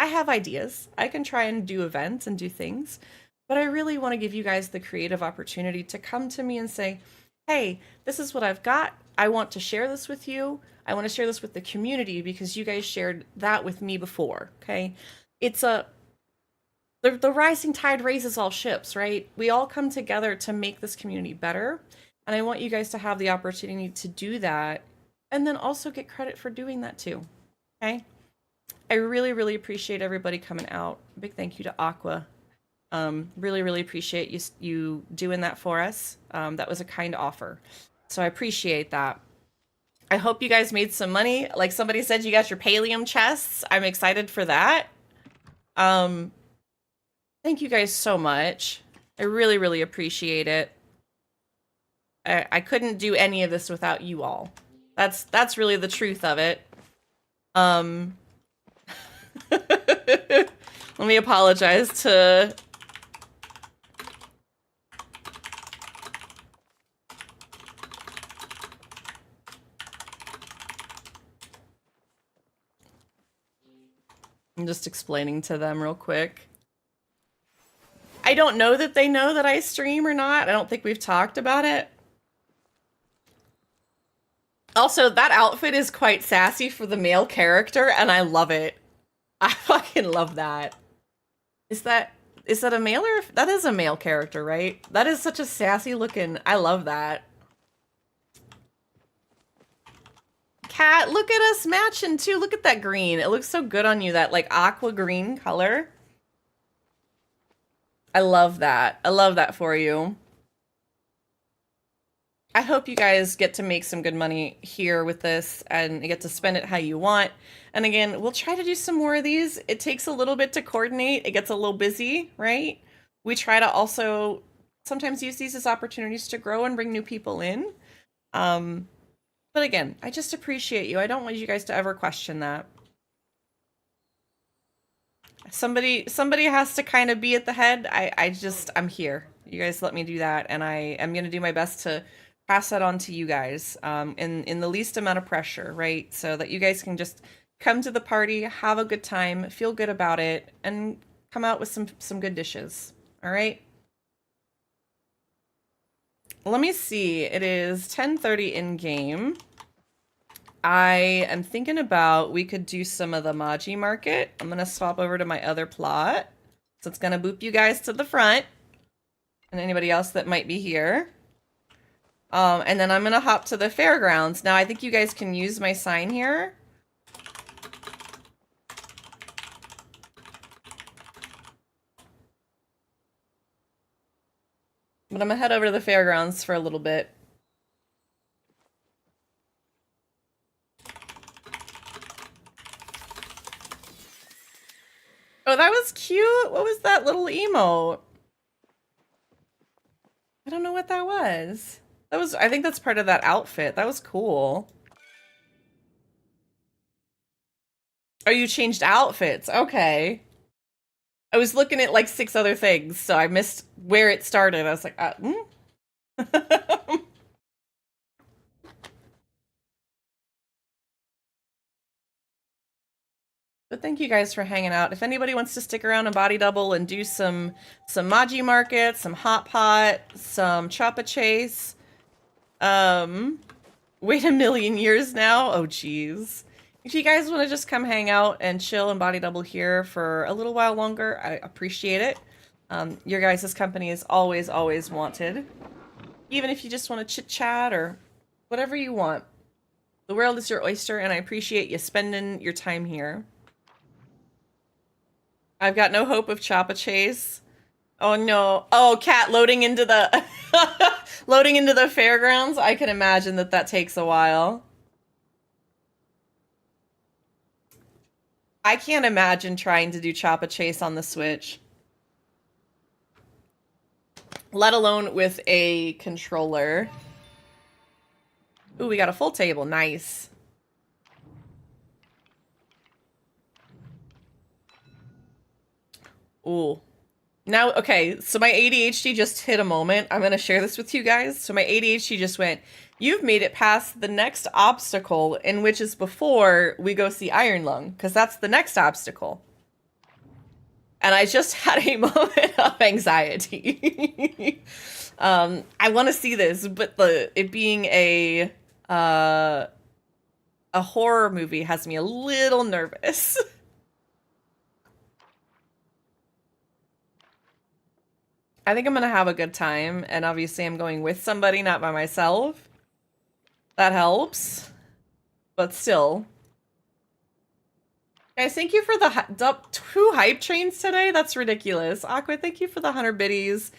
S4: I have ideas. I can try and do events and do things, but I really want to give you guys the creative opportunity to come to me and say, hey, this is what I've got. I want to share this with you. I want to share this with the community because you guys shared that with me before, okay? It's the rising tide raises all ships, right? We all come together to make this community better, and I want you guys to have the opportunity to do that and then also get credit for doing that too, okay? I really, really appreciate everybody coming out. Big thank you to Aqua. Really, really appreciate you doing that for us. That was a kind offer. So I appreciate that. I hope you guys made some money. Like somebody said, you got your pallium chests. I'm excited for that. Thank you guys so much. I really, really appreciate it. I couldn't do any of this without you all. That's really the truth of it. Let me apologize to... I'm just explaining to them real quick. I don't know that they know that I stream or not. I don't think we've talked about it. Also, that outfit is quite sassy for the male character, and I love it. I fucking love that. Is that a male or... That is a male character, right? That is such a sassy looking... I love that. Cat, look at us matching too. Look at that green. It looks so good on you, that like aqua green color. I love that. I love that for you. I hope you guys get to make some good money here with this and get to spend it how you want. And again, we'll try to do some more of these. It takes a little bit to coordinate. It gets a little busy, right? We try to also sometimes use these as opportunities to grow and bring new people in. But again, I just appreciate you. I don't want you guys to ever question that. Somebody has to kind of be at the head. I'm here. You guys let me do that, and I am going to do my best to pass that on to you guys in the least amount of pressure, right? So that you guys can just come to the party, have a good time, feel good about it, and come out with some good dishes. All right? Let me see. It is 10:30 in game. I am thinking about we could do some of the Maji market. I'm going to swap over to my other plot. So it's going to boop you guys to the front. And anybody else that might be here. And then I'm going to hop to the fairgrounds. Now, I think you guys can use my sign here. But I'm going to head over to the fairgrounds for a little bit. Oh, that was cute. What was that little emote? I don't know what that was. I think that's part of that outfit. That was cool. Oh, you changed outfits. Okay. I was looking at like 6 other things, so I missed where it started. I was like, But thank you guys for hanging out. If anybody wants to stick around and body double and do some Maji market, some hot pot, some choppa chase. Wait a million years now. Oh, geez. If you guys want to just come hang out and chill and body double here for a little while longer, I appreciate it. Your guys' company is always, always wanted. Even if you just want to chit-chat or whatever you want. The world is your oyster, and I appreciate you spending your time here. I've got no hope of choppa chase. Oh no. Oh, cat loading into the loading into the fairgrounds. I can imagine that takes a while. I can't imagine trying to do choppa chase on the Switch. Let alone with a controller. Ooh, we got a full table. Nice. Ooh. Now, okay, so my ADHD just hit a moment. I'm going to share this with you guys. So my ADHD just went, you've made it past the next obstacle, in which is before we go see Iron Lung, because that's the next obstacle. And I just had a moment of anxiety. I want to see this, but it being a horror movie has me a little nervous. I think I'm going to have a good time, and obviously I'm going with somebody, not by myself. That helps. But still. Guys, thank you for the 2 hype trains today. That's ridiculous. Aqua, thank you for the 100 biddies.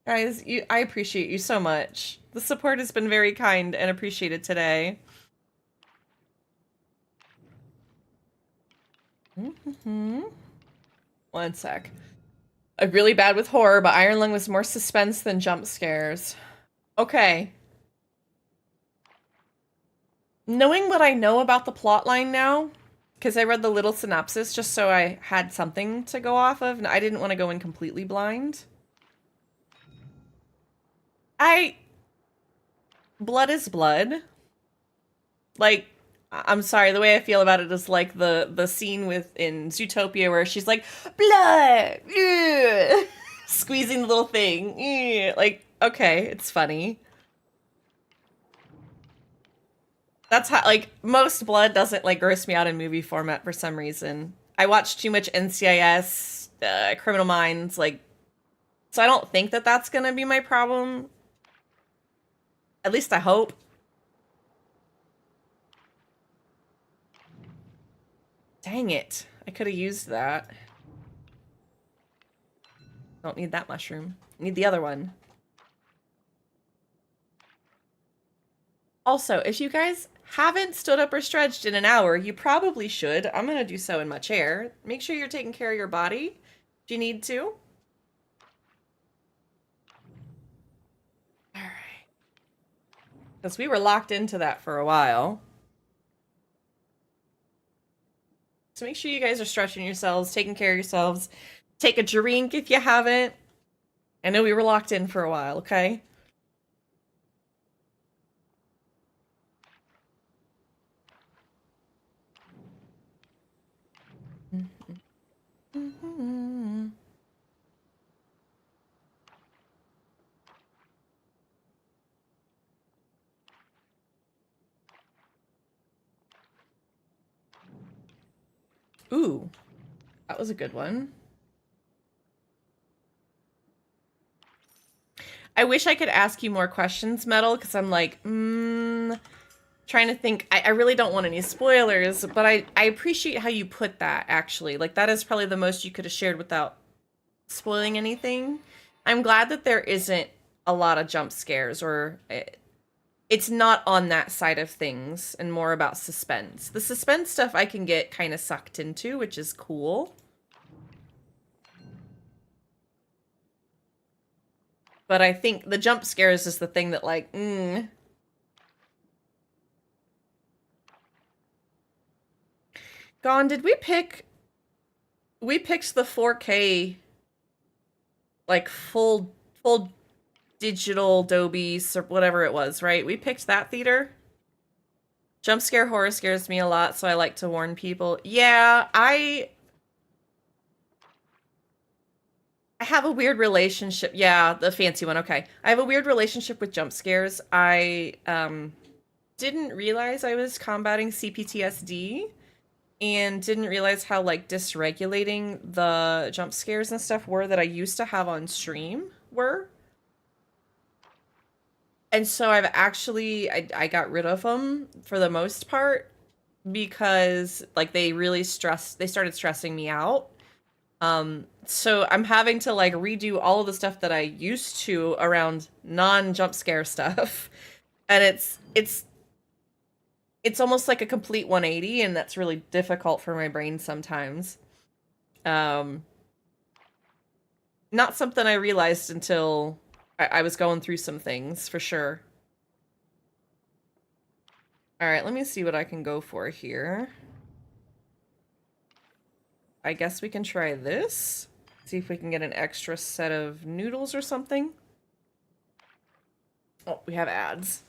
S4: Guys, I appreciate you so much. The support has been very kind and appreciated today. One sec. I'm really bad with horror, but Iron Lung was more suspense than jump scares. Okay. Knowing what I know about the plotline now, because I read the little synopsis just so I had something to go off of, and I didn't want to go in completely blind. Blood is blood. Like, I'm sorry, the way I feel about it is like the scene in Zootopia where she's like, blood! Ugh! Squeezing the little thing. Ugh! Like, okay, it's funny. That's how, like, most blood doesn't, like, gross me out in movie format for some reason. I watch too much NCIS, Criminal Minds, like, so I don't think that that's gonna be my problem. At least I hope. Dang it. I could have used that. Don't need that mushroom. Need the other one. Also, if you guys haven't stood up or stretched in an hour, you probably should. I'm gonna do so in my chair. Make sure you're taking care of your body if you need to. Alright. Because we were locked into that for a while. So make sure you guys are stretching yourselves, taking care of yourselves. Take a drink if you haven't. I know we were locked in for a while, okay? Ooh, that was a good one. I wish I could ask you more questions, Metal, because I'm like, trying to think. I really don't want any spoilers, but I appreciate how you put that, actually. Like, that is probably the most you could have shared without spoiling anything. I'm glad that there isn't a lot of jump scares, or it's not on that side of things, and more about suspense. The suspense stuff I can get kind of sucked into, which is cool. But I think the jump scares is the thing that, like, Gone, did we pick... We picked the 4K, like, full digital Dolby, or whatever it was, right? We picked that theater. Jump scare horror scares me a lot, so I like to warn people. Yeah, I have a weird relationship. Yeah, the fancy one. Okay. I have a weird relationship with jump scares. I didn't realize I was combating CPTSD and didn't realize how, like, dysregulating the jump scares and stuff were that I used to have on stream were. And so I've actually, I got rid of them for the most part because, like, they started stressing me out. So I'm having to, like, redo all of the stuff that I used to around non-jump scare stuff. And it's almost like a complete 180, and that's really difficult for my brain sometimes. Not something I realized until I was going through some things, for sure. Alright, let me see what I can go for here. I guess we can try this. See if we can get an extra set of noodles or something. Oh, we have ads.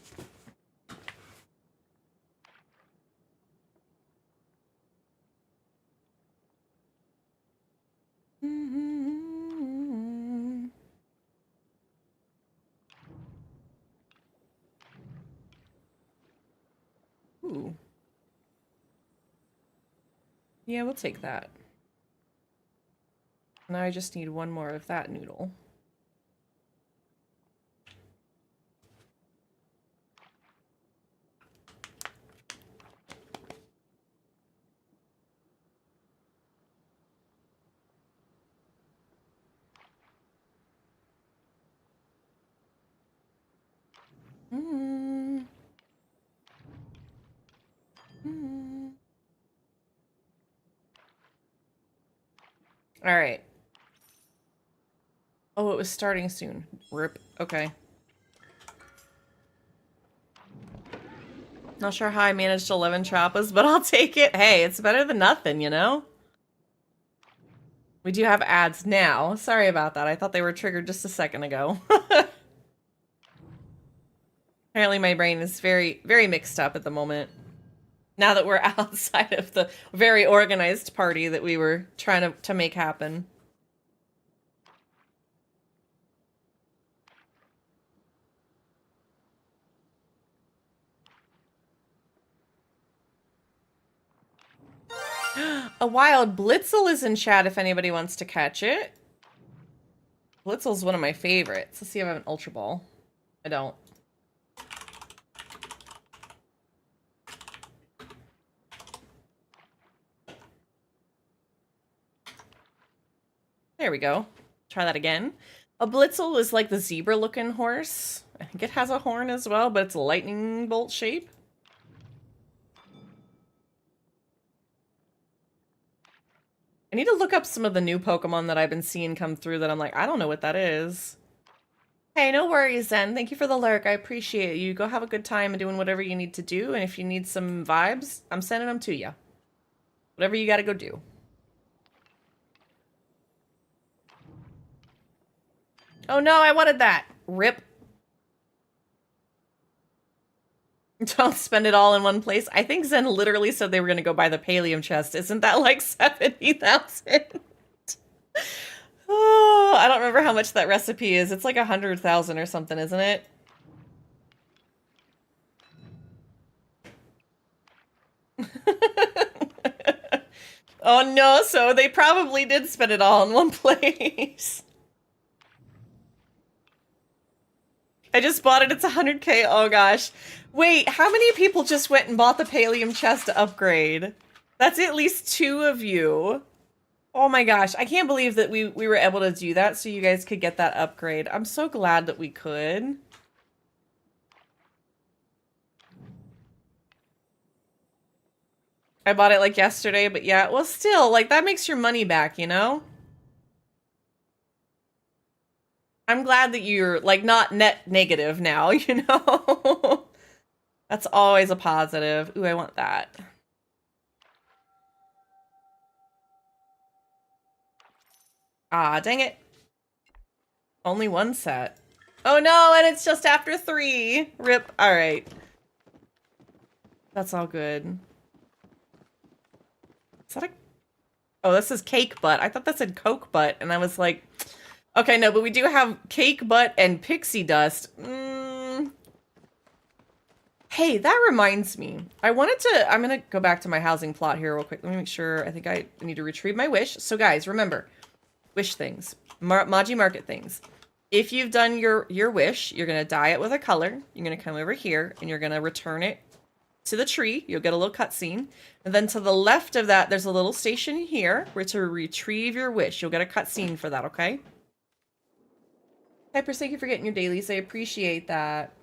S4: Ooh. Yeah, we'll take that. Now I just need one more of that noodle. Mm. Mm. All right. Oh, it was starting soon. Rip. Okay. Not sure how I managed 11 choppas, but I'll take it. Hey, it's better than nothing, you know? We do have ads now. Sorry about that. I thought they were triggered just a second ago. Apparently my brain is very, very mixed up at the moment. Now that we're outside of the very organized party that we were trying to make happen. A wild Blitzel is in chat if anybody wants to catch it. Blitzel's one of my favorites. Let's see if I have an Ultra Ball. I don't. There we go. Try that again. A Blitzel is like the zebra-looking horse. I think it has a horn as well, but it's a lightning bolt shape. I need to look up some of the new Pokemon that I've been seeing come through that I'm like, I don't know what that is. Hey, no worries, Zen. Thank you for the lurk. I appreciate you. Go have a good time and doing whatever you need to do. And if you need some vibes, I'm sending them to you. Whatever you gotta go do. Oh no, I wanted that. Rip. Don't spend it all in one place. I think Zen literally said they were going to go buy the Palium chest. Isn't that like 70,000? Oh, I don't remember how much that recipe is. It's like 100,000 or something, isn't it? Oh no, so they probably did spend it all in one place. I just bought it. It's 100K. Oh gosh. Wait, how many people just went and bought the Palium chest to upgrade? That's at least 2 of you. Oh my gosh. I can't believe that we were able to do that so you guys could get that upgrade. I'm so glad that we could. I bought it like yesterday, but yeah, well still, like that makes your money back, you know? I'm glad that you're like not net negative now, you know? That's always a positive. Ooh, I want that. Ah, dang it. Only one set. Oh no, and it's just after 3. Rip. All right. That's all good. Is that a... Oh, this is cake butt. I thought that said Coke butt, and I was like... Okay, no, but we do have cake butt and pixie dust. Hey, that reminds me. I'm gonna go back to my housing plot here real quick. Let me make sure. I think I need to retrieve my wish. So guys, remember, wish things, Maji Market things. If you've done your wish, you're gonna dye it with a color. You're gonna come over here and you're gonna return it to the tree. You'll get a little cutscene. And then to the left of that, there's a little station here where to retrieve your wish. You'll get a cutscene for that, okay? Hypers, thank you for getting your dailies. I appreciate that.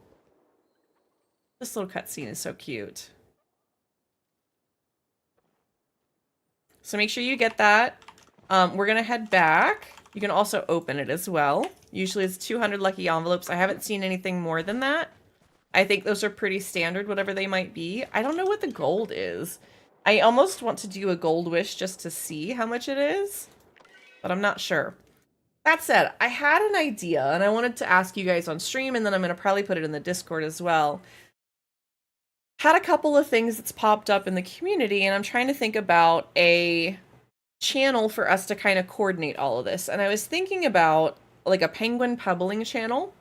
S4: This little cutscene is so cute. So make sure you get that. We're gonna head back. You can also open it as well. Usually it's 200 lucky envelopes. I haven't seen anything more than that. I think those are pretty standard, whatever they might be. I don't know what the gold is. I almost want to do a gold wish just to see how much it is, but I'm not sure. That said, I had an idea and I wanted to ask you guys on stream, and then I'm going to probably put it in the Discord as well. Had a couple of things that's popped up in the community, and I'm trying to think about a channel for us to kind of coordinate all of this. And I was thinking about like a penguin pebbling channel,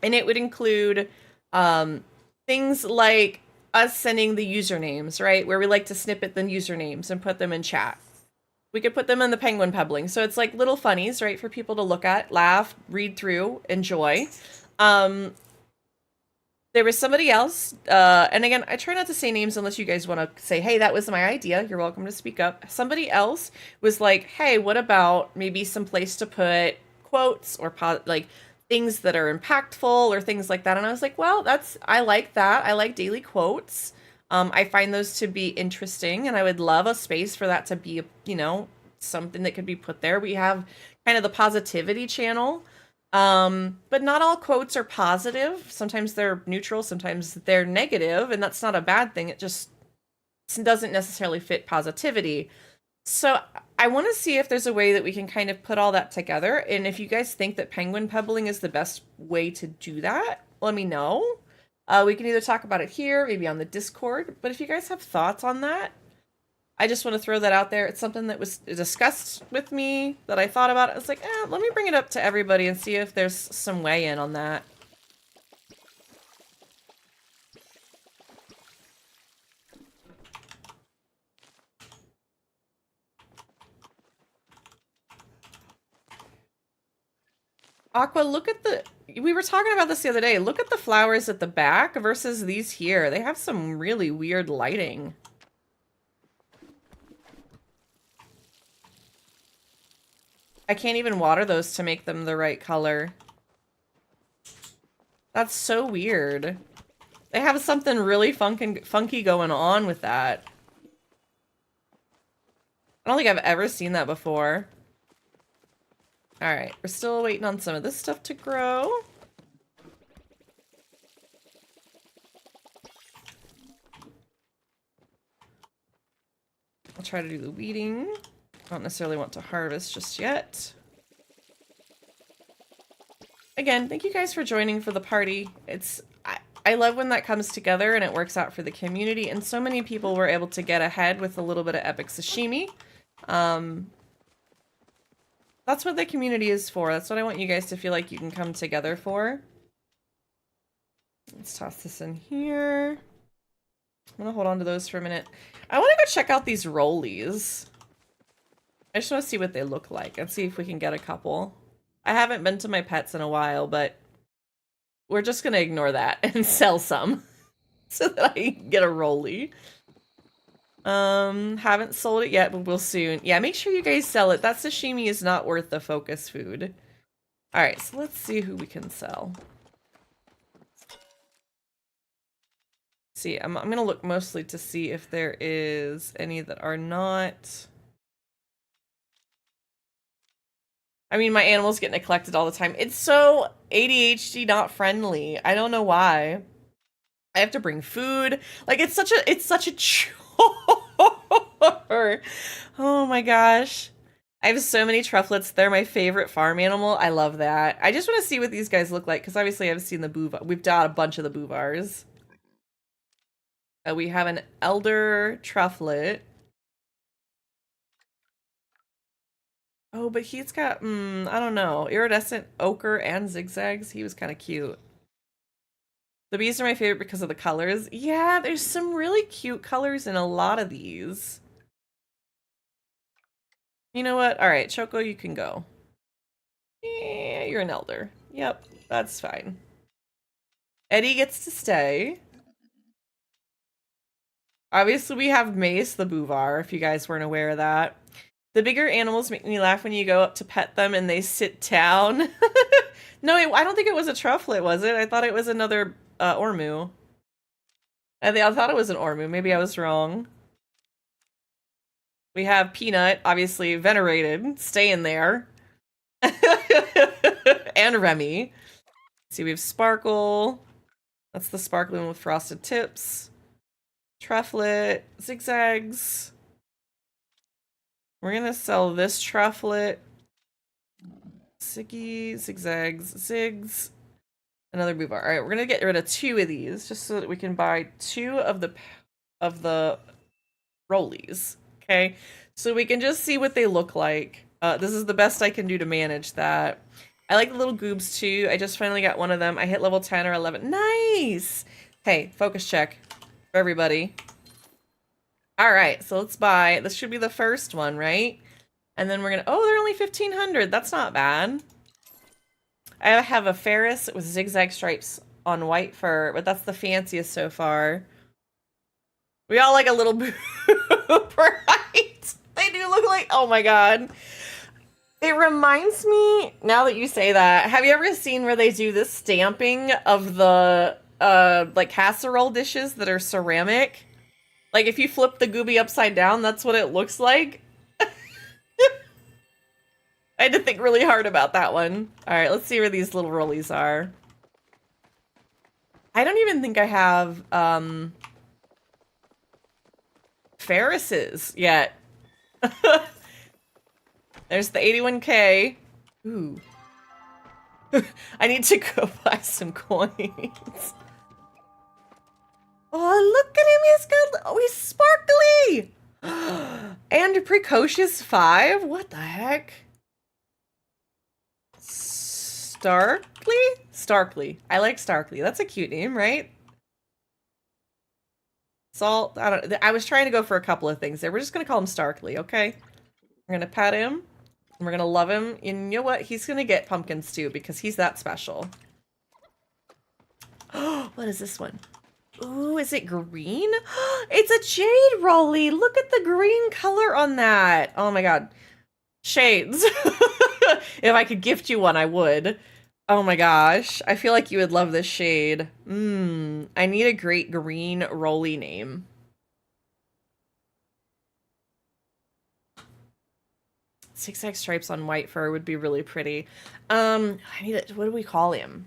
S4: and it would include things like us sending the usernames, right? Where we like to snippet the usernames and put them in chat. We could put them in the penguin pebbling. So it's like little funnies, right? For people to look at, laugh, read through, enjoy. There was somebody else, and again, I try not to say names unless you guys want to say, hey, that was my idea. You're welcome to speak up. Somebody else was like, hey, what about maybe some place to put quotes or like things that are impactful or things like that. And I was like, well, I like that. I like daily quotes. I find those to be interesting, and I would love a space for that to be, you know, something that could be put there. We have kind of the positivity channel. But not all quotes are positive. Sometimes they're neutral, sometimes they're negative, and that's not a bad thing. It just doesn't necessarily fit positivity. So I want to see if there's a way that we can kind of put all that together. And if you guys think that penguin pebbling is the best way to do that, let me know. We can either talk about it here, maybe on the Discord. But if you guys have thoughts on that, I just want to throw that out there. It's something that was discussed with me, that I thought about. I was like, let me bring it up to everybody and see if there's some weigh in on that. Aqua, look at the... We were talking about this the other day. Look at the flowers at the back versus these here. They have some really weird lighting. I can't even water those to make them the right color. That's so weird. They have something really funky going on with that. I don't think I've ever seen that before. Alright, we're still waiting on some of this stuff to grow. I'll try to do the weeding. I don't necessarily want to harvest just yet. Again, thank you guys for joining for the party. I love when that comes together and it works out for the community, and so many people were able to get ahead with a little bit of Epic Sashimi. That's what the community is for. That's what I want you guys to feel like you can come together for. Let's toss this in here. I'm gonna hold on to those for a minute. I want to go check out these rollies. I just want to see what they look like and see if we can get a couple. I haven't been to my pets in a while, but we're just gonna ignore that and sell some so that I can get a rollie. Haven't sold it yet, but we'll soon. Yeah, make sure you guys sell it. That sashimi is not worth the focus food. Alright, so let's see who we can sell. See, I'm gonna look mostly to see if there is any that are not... I mean, my animals get neglected all the time. It's so ADHD not friendly. I don't know why. I have to bring food. Like, it's such a chore. Oh my gosh. I have so many trufflets. They're my favorite farm animal. I love that. I just want to see what these guys look like, because obviously I've seen the Buvar. We've got a bunch of the Buvars. We have an elder trufflet. Oh, but he's got, I don't know, iridescent ochre and zigzags. He was kind of cute. The bees are my favorite because of the colors. Yeah, there's some really cute colors in a lot of these. You know what? All right, Choco, you can go. Yeah, you're an elder. Yep, that's fine. Eddie gets to stay. Obviously, we have Mace the Buvar, if you guys weren't aware of that. The bigger animals make me laugh when you go up to pet them and they sit down. No, I don't think it was a trufflet, was it? I thought it was another Ormu. I thought it was an Ormu. Maybe I was wrong. We have Peanut, obviously venerated, staying there. And Remy. See, we have Sparkle. That's the sparkling with frosted tips. Trufflet, zigzags. We're gonna sell this trufflet. Ziggy, zigzags, zigs. Another Buvar. Alright, we're gonna get rid of 2 of these just so that we can buy 2 of the rollies. Okay? So we can just see what they look like. This is the best I can do to manage that. I like the little goobs too. I just finally got one of them. I hit level 10 or 11. Nice! Hey, focus check for everybody. Alright, so let's buy. This should be the first one, right? And then we're gonna... Oh, they're only 1,500. That's not bad. I have a Ferris with zigzag stripes on white fur, but that's the fanciest so far. We all like a little boob, right? They do look like... Oh my god. It reminds me, now that you say that, have you ever seen where they do this stamping of the like casserole dishes that are ceramic? Like if you flip the gooby upside down, that's what it looks like. I had to think really hard about that one. All right, let's see where these little rollies are. I don't even think I have Ferris's yet. There's the 81K. Ooh. I need to go buy some coins. Oh, look at him. He's got, oh, he's sparkly. And precocious 5? What the heck? Starkly? Starkly. I like Starkly. That's a cute name, right? Salt. I was trying to go for a couple of things there. We're just going to call him Starkly, okay? We're going to pet him. And we're going to love him. And you know what? He's going to get pumpkins too because he's that special. Oh, what is this one? Ooh, is it green? It's a jade rolly. Look at the green color on that. Oh my god. Shades. If I could gift you one, I would. Oh my gosh. I feel like you would love this shade. I need a great green rolly name. Zigzag stripes on white fur would be really pretty. I need it. What do we call him?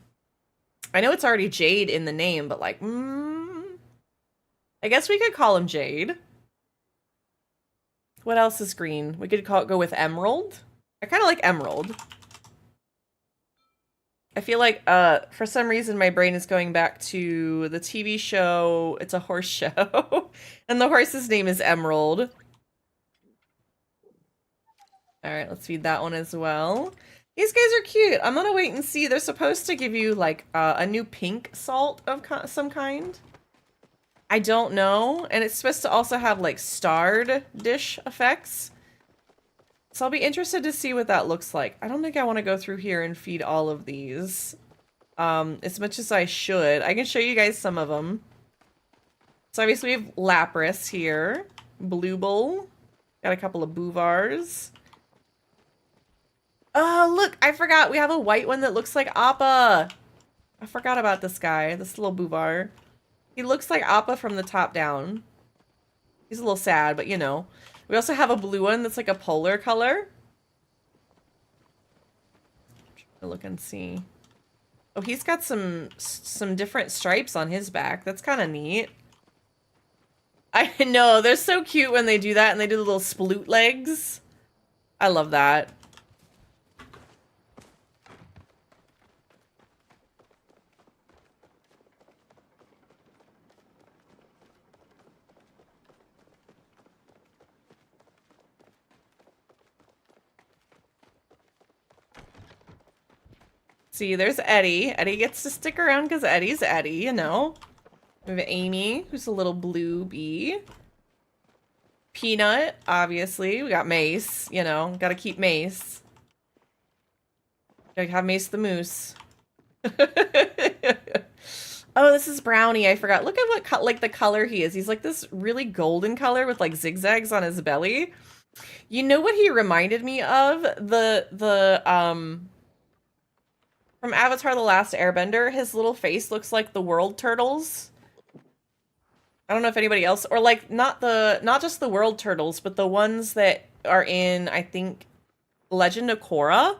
S4: I know it's already Jade in the name, but like, I guess we could call him Jade. What else is green? We could go with Emerald. I kind of like Emerald. I feel like, for some reason, my brain is going back to the TV show. It's a horse show. And the horse's name is Emerald. All right, let's feed that one as well. These guys are cute. I'm gonna wait and see. They're supposed to give you, like, a new pink salt of some kind. I don't know. And it's supposed to also have, like, starred dish effects. So I'll be interested to see what that looks like. I don't think I want to go through here and feed all of these. As much as I should. I can show you guys some of them. So obviously we have Lapras here. Bluebell. Got a couple of Bouvars. Oh, look, I forgot. We have a white one that looks like Appa. I forgot about this guy, this little Bouvar. He looks like Appa from the top down. He's a little sad, but you know. We also have a blue one that's like a polar color. I'm trying to look and see. Oh, he's got some different stripes on his back. That's kind of neat. I know, they're so cute when they do that and they do the little sploot legs. I love that. See, there's Eddie. Eddie gets to stick around because Eddie's Eddie, you know. We have Amy, who's a little blue bee. Peanut, obviously. We got Mace, you know. Gotta keep Mace. Gotta have Mace the Moose. Oh, this is Brownie. I forgot. Look at what like the color he is. He's like this really golden color with like zigzags on his belly. You know what he reminded me of? From Avatar: The Last Airbender, his little face looks like the world turtles. I don't know if anybody else, or like not just the world turtles, but the ones that are in, I think, Legend of Korra.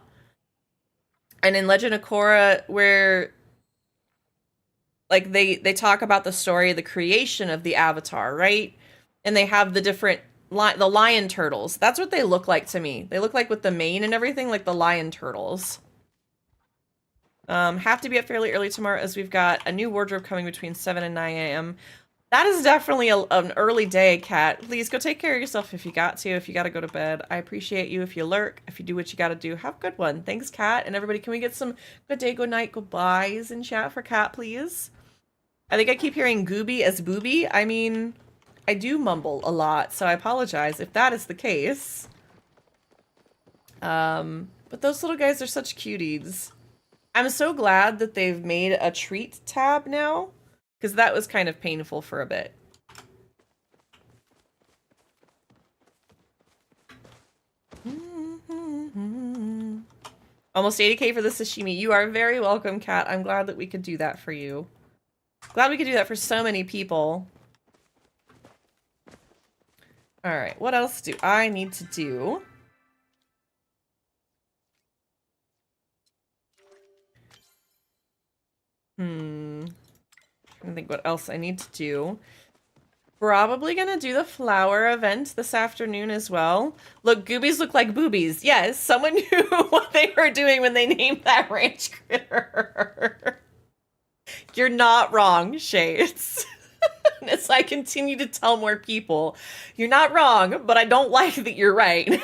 S4: And in Legend of Korra, where like they talk about the story of the creation of the Avatar, right? And they have the different the lion turtles. That's what they look like to me. They look like with the mane and everything, like the lion turtles. Have to be up fairly early tomorrow as we've got a new wardrobe coming between 7 and 9 a.m. That is definitely an early day, Kat. Please go take care of yourself if you got to, if you got to go to bed. I appreciate you if you lurk, if you do what you got to do. Have a good one. Thanks, Kat. And everybody, can we get some good day, good night, goodbyes in chat for Kat, please? I think I keep hearing Gooby as Booby. I mean, I do mumble a lot, so I apologize if that is the case. But those little guys are such cuties. I'm so glad that they've made a treat tab now, because that was kind of painful for a bit. Almost 80K for the sashimi. You are very welcome, Kat. I'm glad that we could do that for you. Glad we could do that for so many people. Alright, what else do I need to do? Trying to think what else I need to do. Probably gonna do the flower event this afternoon as well. Look, goobies look like boobies. Yes, someone knew what they were doing when they named that ranch critter. You're not wrong, Shades. As I continue to tell more people, you're not wrong, but I don't like that you're right.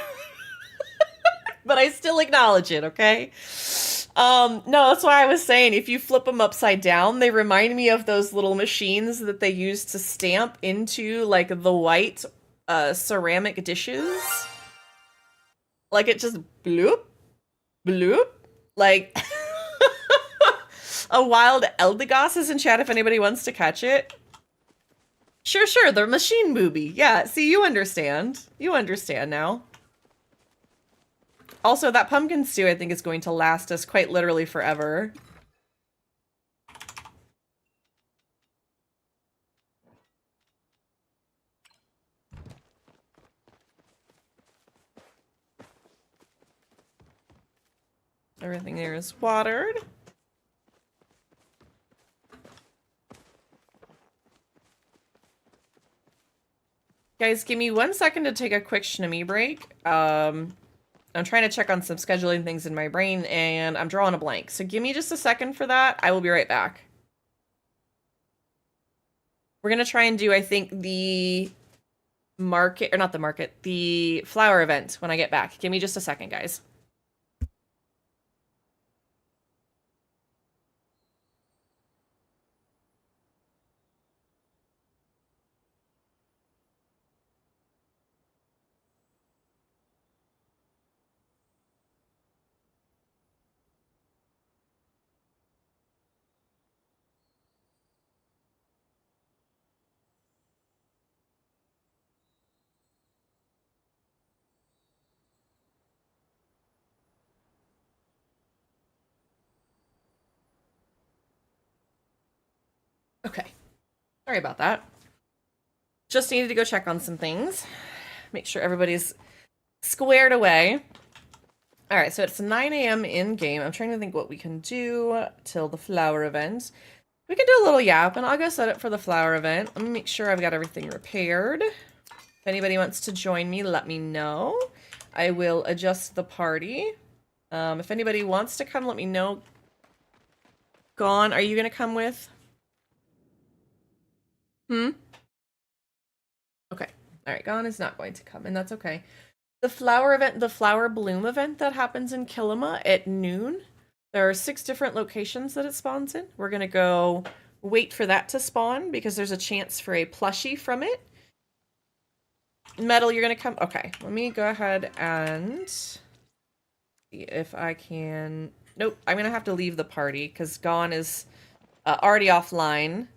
S4: But I still acknowledge it, okay? No, that's why I was saying, if you flip them upside down, they remind me of those little machines that they use to stamp into, like, the white ceramic dishes. Like, it just bloop, bloop. Like, a wild Eldegoss is in chat if anybody wants to catch it. Sure, the machine booby. Yeah, see, you understand. You understand now. Also, that pumpkin stew, I think, is going to last us quite literally forever. Everything there is watered. Guys, give me 1 second to take a quick shnami break. I'm trying to check on some scheduling things in my brain, and I'm drawing a blank. So give me just a second for that. I will be right back. We're going to try and do, I think, the market, or not the market, the flower event when I get back. Give me just a second, guys. Okay. Sorry about that. Just needed to go check on some things. Make sure everybody's squared away. Alright, so it's 9 a.m. in-game. I'm trying to think what we can do till the flower event. We can do a little yap, and I'll go set up for the flower event. Let me make sure I've got everything repaired. If anybody wants to join me, let me know. I will adjust the party. If anybody wants to come, let me know. Gone, are you going to come with? Okay. Alright, Gone is not going to come, and that's okay. The flower event, the flower bloom event that happens in Kilima at noon. There are 6 different locations that it spawns in. We're going to go wait for that to spawn because there's a chance for a plushie from it. Metal, you're going to come? Okay, let me go ahead and see if I can... Nope, I'm going to have to leave the party because Gone is already offline.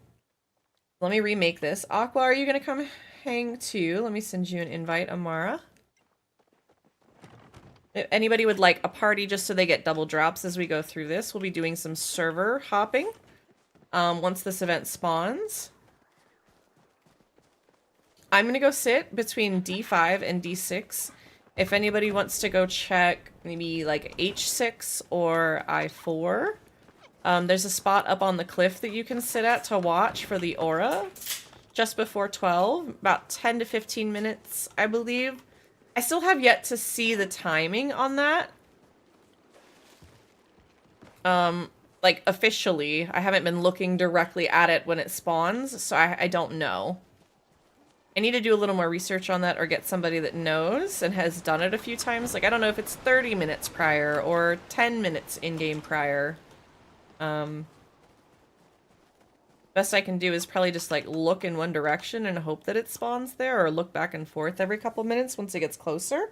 S4: Let me remake this. Aqua, are you going to come hang too? Let me send you an invite, Amara. If anybody would like a party just so they get double drops as we go through this, we'll be doing some server hopping once this event spawns. I'm going to go sit between D5 and D6. If anybody wants to go check maybe like H6 or I4, there's a spot up on the cliff that you can sit at to watch for the aura just before 12, about 10 to 15 minutes, I believe. I still have yet to see the timing on that. Like, officially. I haven't been looking directly at it when it spawns, so I don't know. I need to do a little more research on that or get somebody that knows and has done it a few times. Like, I don't know if it's 30 minutes prior or 10 minutes in-game prior. Best I can do is probably just, like, look in one direction and hope that it spawns there, or look back and forth every couple minutes once it gets closer.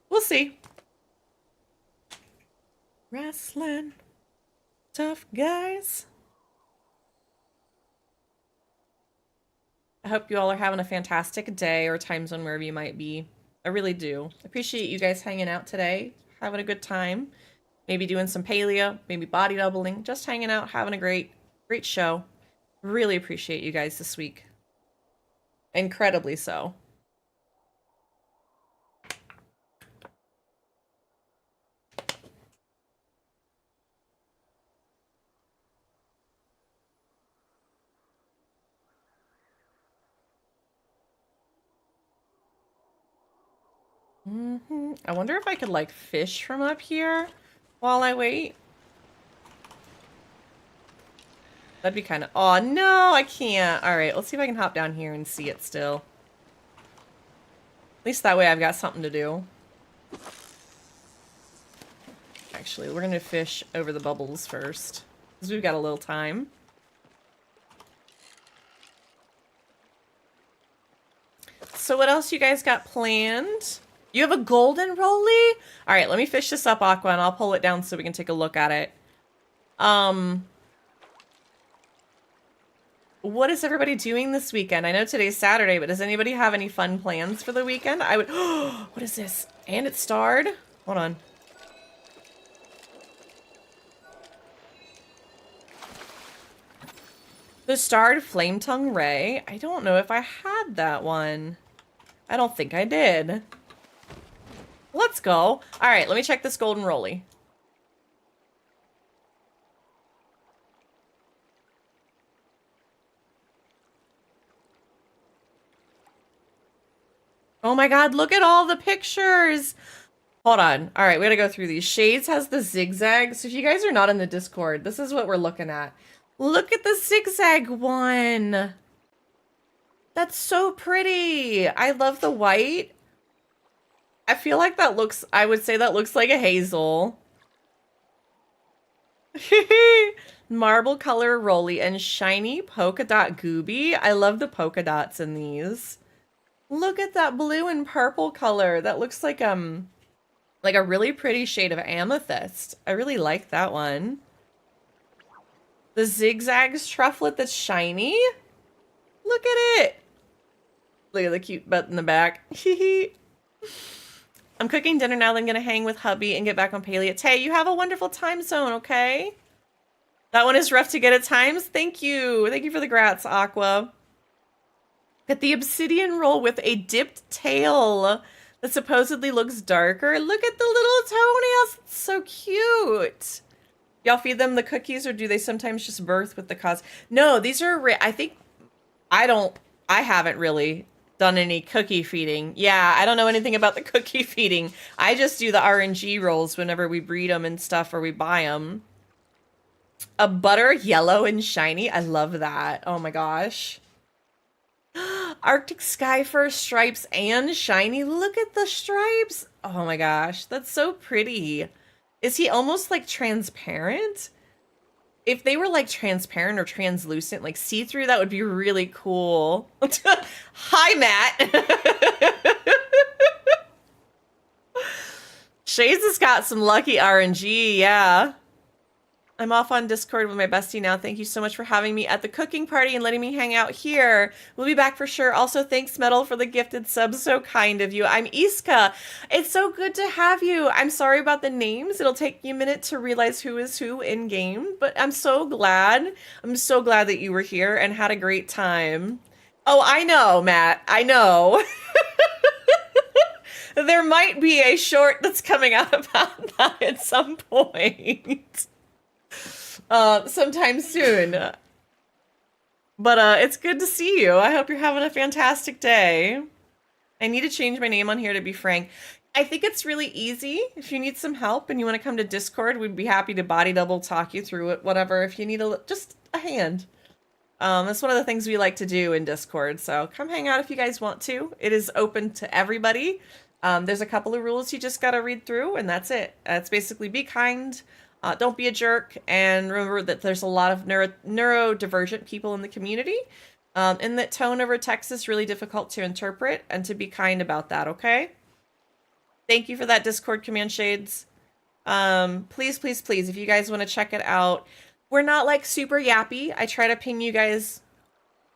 S4: We'll see. Wrestling. Tough guys. I hope you all are having a fantastic day or time zone wherever you might be. I really do. Appreciate you guys hanging out today. having a good time. Maybe doing some Palia, maybe body doubling, just hanging out, having a great show. Really appreciate you guys this week. Incredibly so. I wonder if I could like fish from up here while I wait. That'd be kind of... Oh, no, I can't. All right, let's see if I can hop down here and see it still. At least that way I've got something to do. Actually, we're going to fish over the bubbles first, because we've got a little time. So what else you guys got planned? You have a golden rolly? All right, let me fish this up, Aqua, and I'll pull it down so we can take a look at it. What is everybody doing this weekend? I know today's Saturday, but does anybody have any fun plans for the weekend? I would... What is this? And it's starred? Hold on. The starred flame tongue ray. I don't know if I had that one. I don't think I did. Let's go. All right, let me check this golden rolly. Oh my god, look at all the pictures. Hold on. All right, we gotta go through these. Shades has the zigzag. So if you guys are not in the Discord, this is what we're looking at. Look at the zigzag one. That's so pretty. I love the white. I feel like that looks, I would say that looks like a hazel. Marble color rolly and shiny polka dot gooby. I love the polka dots in these. Look at that blue and purple color. That looks like a really pretty shade of amethyst. I really like that one. The zigzags trufflet that's shiny. Look at it. Look at the cute butt in the back. I'm cooking dinner now, then I'm gonna hang with hubby and get back on Palia. Tay, you have a wonderful time zone, okay? That one is rough to get at times. Thank you. Thank you for the grats, Aqua. Get the obsidian roll with a dipped tail that supposedly looks darker. Look at the little toenails. It's so cute. Y'all feed them the cookies, or do they sometimes just birth with the cause? No, these are... I haven't really done any cookie feeding. Yeah, I don't know anything about the cookie feeding. I just do the RNG rolls whenever we breed them and stuff, or we buy them. A butter, yellow and shiny. I love that. Oh my gosh. Arctic sky fur stripes and shiny. Look at the stripes. Oh my gosh, that's so pretty. Is he almost like transparent? If they were like transparent or translucent, like see-through, that would be really cool. Hi, Matt. Shades has got some lucky RNG, yeah. I'm off on Discord with my bestie now. Thank you so much for having me at the cooking party and letting me hang out here. We'll be back for sure. Also, thanks, Metal, for the gifted sub. So kind of you. I'm Iska. It's so good to have you. I'm sorry about the names. It'll take you a minute to realize who is who in game, but I'm so glad. I'm so glad that you were here and had a great time. Oh, I know, Matt. I know. There might be a short that's coming out about that at some point. Sometime soon. But it's good to see you. I hope you're having a fantastic day. I need to change my name on here to be Frank. I think it's really easy. If you need some help and you want to come to Discord, we'd be happy to body double talk you through it, whatever. If you need just a hand. That's one of the things we like to do in Discord. So come hang out if you guys want to. It is open to everybody. There's a couple of rules you just got to read through, and that's it. It's basically be kind. Don't be a jerk, and remember that there's a lot of neurodivergent people in the community, and that tone over text is really difficult to interpret, and to be kind about that, okay? Thank you for that Discord command, Shades. Please, please, please, if you guys want to check it out, we're not like super yappy. I try to ping you guys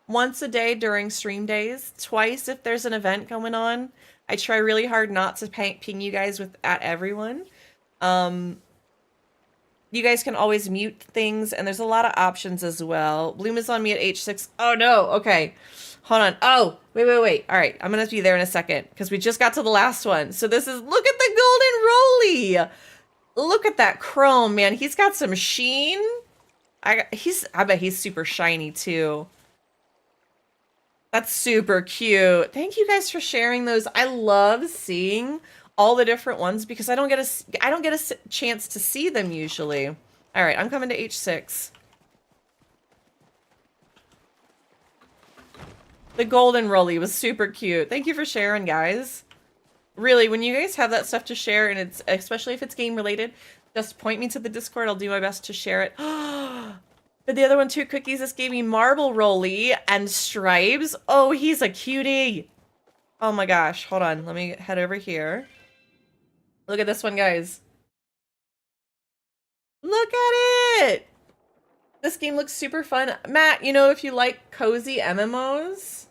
S4: once a day during stream days, twice if there's an event going on. I try really hard not to ping you guys at everyone. You guys can always mute things, and there's a lot of options as well. Bloom is on me at H6. Oh, no. Okay. Hold on. Oh, wait. All right. I'm going to be there in a second because we just got to the last one. So this is, look at the golden rolly. Look at that chrome, man. He's got some sheen. I bet he's super shiny too. That's super cute. Thank you guys for sharing those. I love seeing all the different ones because I don't get a chance to see them usually. All right, I'm coming to H6. The golden rolly was super cute. Thank you for sharing, guys. Really, when you guys have that stuff to share, and it's especially if it's game related, just point me to the Discord. I'll do my best to share it. But the other one too, Cookies, this gave me Marble Rolly and Stripes. Oh, he's a cutie. Oh my gosh, hold on. Let me head over here. Look at this one, guys. Look at it. This game looks super fun. Matt, you know, if you like cozy MMOs,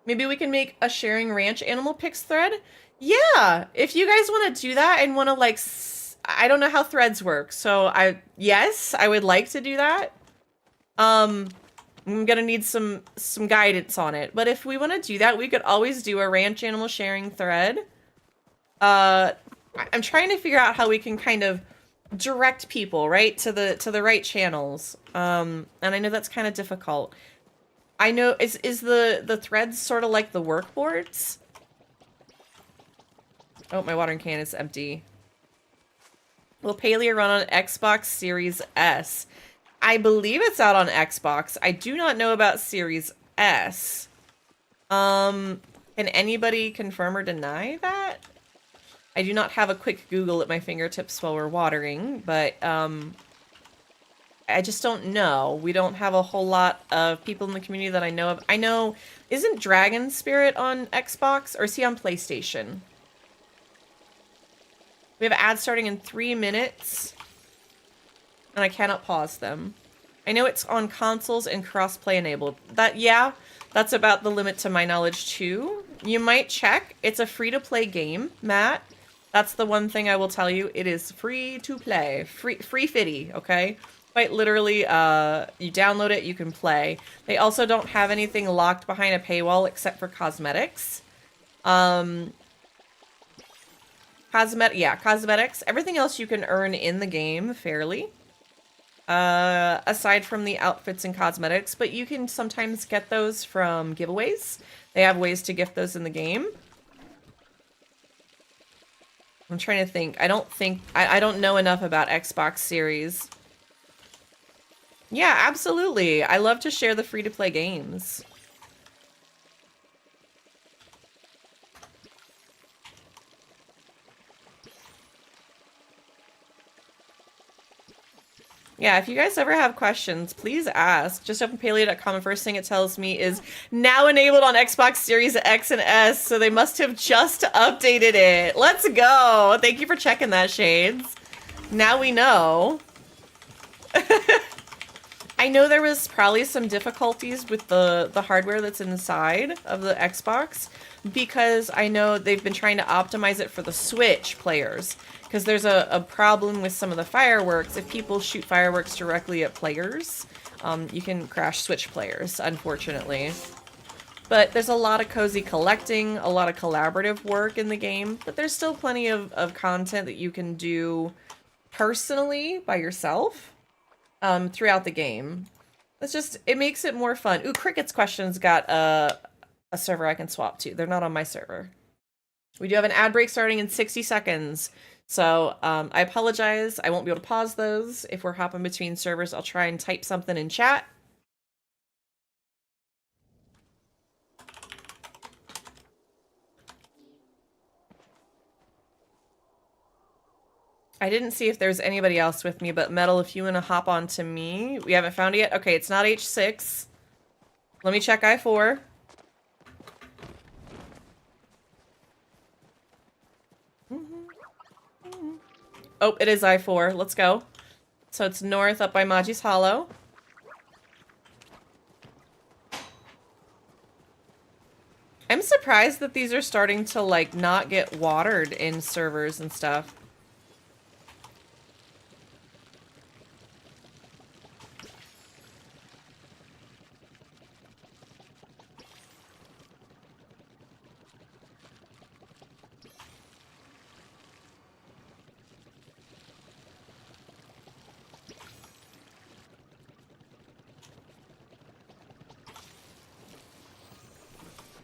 S4: maybe we can make a sharing ranch animal pics thread. Yeah, if you guys want to do that and want to like, I don't know how threads work, so yes, I would like to do that. I'm gonna need some guidance on it, but if we want to do that, we could always do a ranch animal sharing thread. I'm trying to figure out how we can kind of direct people right to the right channels. And I know that's kind of difficult. I know is the threads sort of like the workboards? Oh, my watering can is empty. Will Palia run on Xbox Series S? I believe it's out on Xbox. I do not know about Series S. Can anybody confirm or deny that? I do not have a quick Google at my fingertips while we're watering, but I just don't know. We don't have a whole lot of people in the community that I know of. I know, isn't Dragon Spirit on Xbox, or is he on PlayStation? We have ads starting in 3 minutes, and I cannot pause them. I know it's on consoles and crossplay enabled. Yeah, that's about the limit to my knowledge too. You might check. It's a free-to-play game, Matt. That's the one thing I will tell you. It is free to play. Free fitty, okay? Quite literally, you download it, you can play. They also don't have anything locked behind a paywall except for cosmetics. Cosmetics. Everything else you can earn in the game fairly. Aside from the outfits and cosmetics, but you can sometimes get those from giveaways. They have ways to gift those in the game. I'm trying to think. I don't know enough about Xbox Series. Yeah, absolutely. I love to share the free-to-play games. Yeah, if you guys ever have questions, please ask. Just open Palia.com and first thing it tells me is now enabled on Xbox Series X and S, so they must have just updated it. Let's go. Thank you for checking that, Shades. Now we know. I know there was probably some difficulties with the hardware that's inside of the Xbox because I know they've been trying to optimize it for the Switch players. Because there's a problem with some of the fireworks. If people shoot fireworks directly at players, you can crash Switch players, unfortunately. But there's a lot of cozy collecting, a lot of collaborative work in the game, but there's still plenty of content that you can do personally by yourself throughout the game. It makes it more fun. Ooh, Cricket's questions got a server I can swap to. They're not on my server. We do have an ad break starting in 60 seconds. So I apologize. I won't be able to pause those. If we're hopping between servers, I'll try and type something in chat. I didn't see if there's anybody else with me, but Metal, if you want to hop on to me. We haven't found it yet. Okay, it's not H6. Let me check I4. Oh, it is I4. Let's go. So it's north up by Maji's Hollow. I'm surprised that these are starting to, like, not get watered in servers and stuff.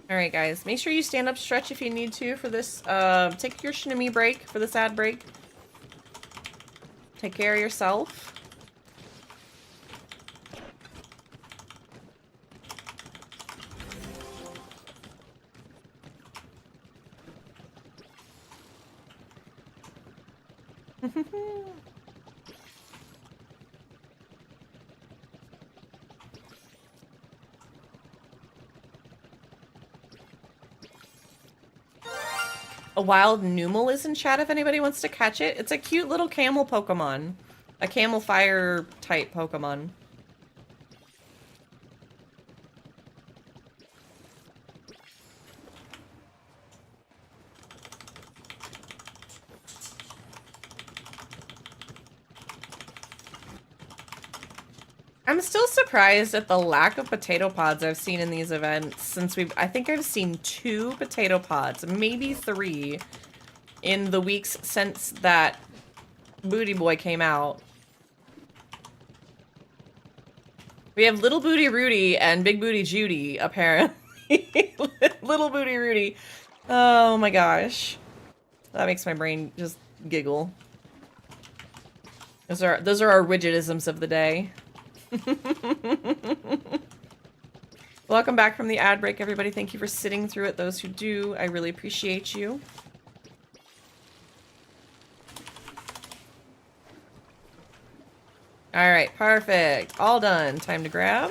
S4: All right, guys. Make sure you stand up, stretch if you need to for this. Take your shinimi break for this ad break. Take care of yourself. A wild Numel is in chat if anybody wants to catch it. It's a cute little camel Pokemon. A camel fire type Pokemon. I'm still surprised at the lack of potato pods I've seen in these events since I think I've seen 2 potato pods, maybe 3, in the weeks since that Booty Boy came out. We have Little Booty Rudy and Big Booty Judy, apparently. Little Booty Rudy. Oh my gosh. That makes my brain just giggle. Those are our widgetisms of the day. Welcome back from the ad break, everybody. Thank you for sitting through it. Those who do, I really appreciate you. All right, perfect. All done. Time to grab.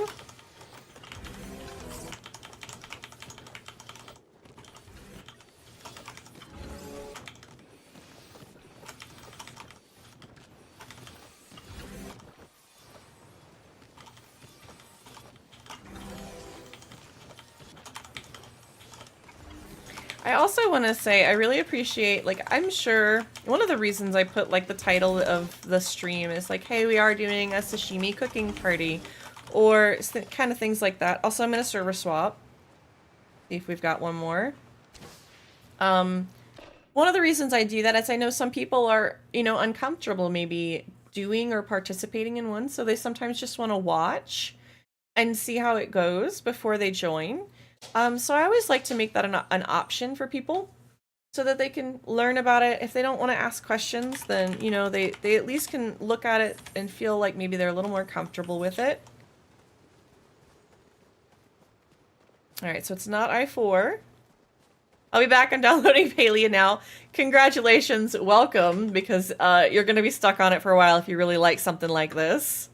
S4: I also want to say I really appreciate, like, I'm sure one of the reasons I put, like, the title of the stream is, like, hey, we are doing a sashimi cooking party, or kind of things like that. Also, I'm going to server swap. See if we've got one more. One of the reasons I do that is I know some people are, you know, uncomfortable maybe doing or participating in one, so they sometimes just want to watch and see how it goes before they join. So I always like to make that an option for people so that they can learn about it. If they don't want to ask questions, then, you know, they at least can look at it and feel like maybe they're a little more comfortable with it. All right, so it's not I4. I'll be back on downloading Palia now. Congratulations, welcome, because you're going to be stuck on it for a while if you really like something like this.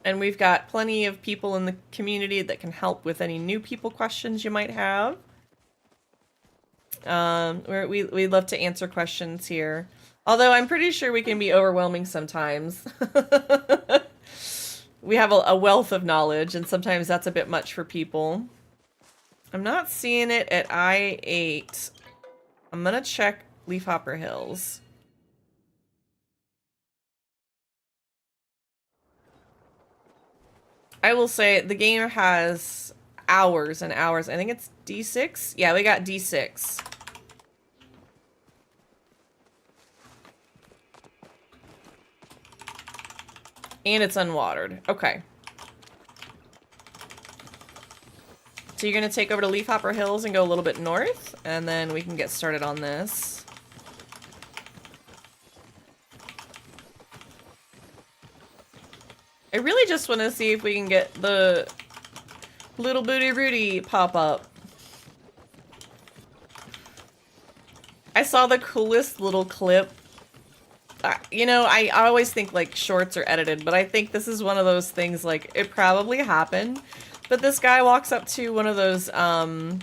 S4: And we've got plenty of people in the community that can help with any new people questions you might have. We love to answer questions here. Although I'm pretty sure we can be overwhelming sometimes. We have a wealth of knowledge, and sometimes that's a bit much for people. I'm not seeing it at I-8. I'm gonna check Leafhopper Hills. I will say the game has hours and hours. I think it's D6? Yeah, we got D6. And it's unwatered. Okay. So you're going to take over to Leafhopper Hills and go a little bit north, and then we can get started on this. I really just want to see if we can get the Little Booty Rudy pop up. I saw the coolest little clip. You know, I always think like shorts are edited, but I think this is one of those things, like, it probably happened. But this guy walks up to one of those Pokemon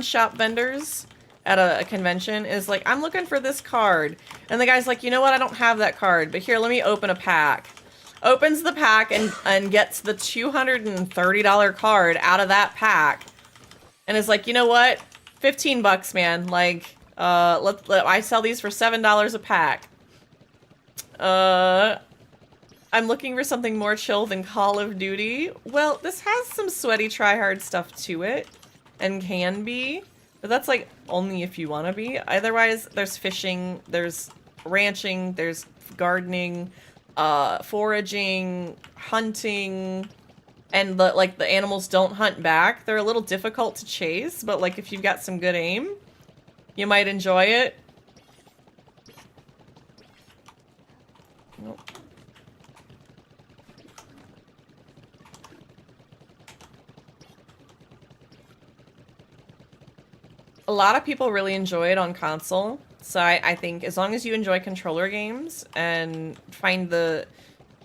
S4: shop vendors at a convention, is like, I'm looking for this card. And the guy's like, you know what, I don't have that card, but here, let me open a pack. Opens the pack and gets the $230 card out of that pack. And is like, you know what, 15 bucks, man. Like, I sell these for $7 a pack. I'm looking for something more chill than Call of Duty. Well, this has some sweaty tryhard stuff to it, and can be, but that's like only if you want to be. Otherwise, there's fishing, there's ranching, there's gardening, foraging, hunting, and the animals don't hunt back. They're a little difficult to chase, but like if you've got some good aim, you might enjoy it. Nope. A lot of people really enjoy it on console, so I think as long as you enjoy controller games and find there's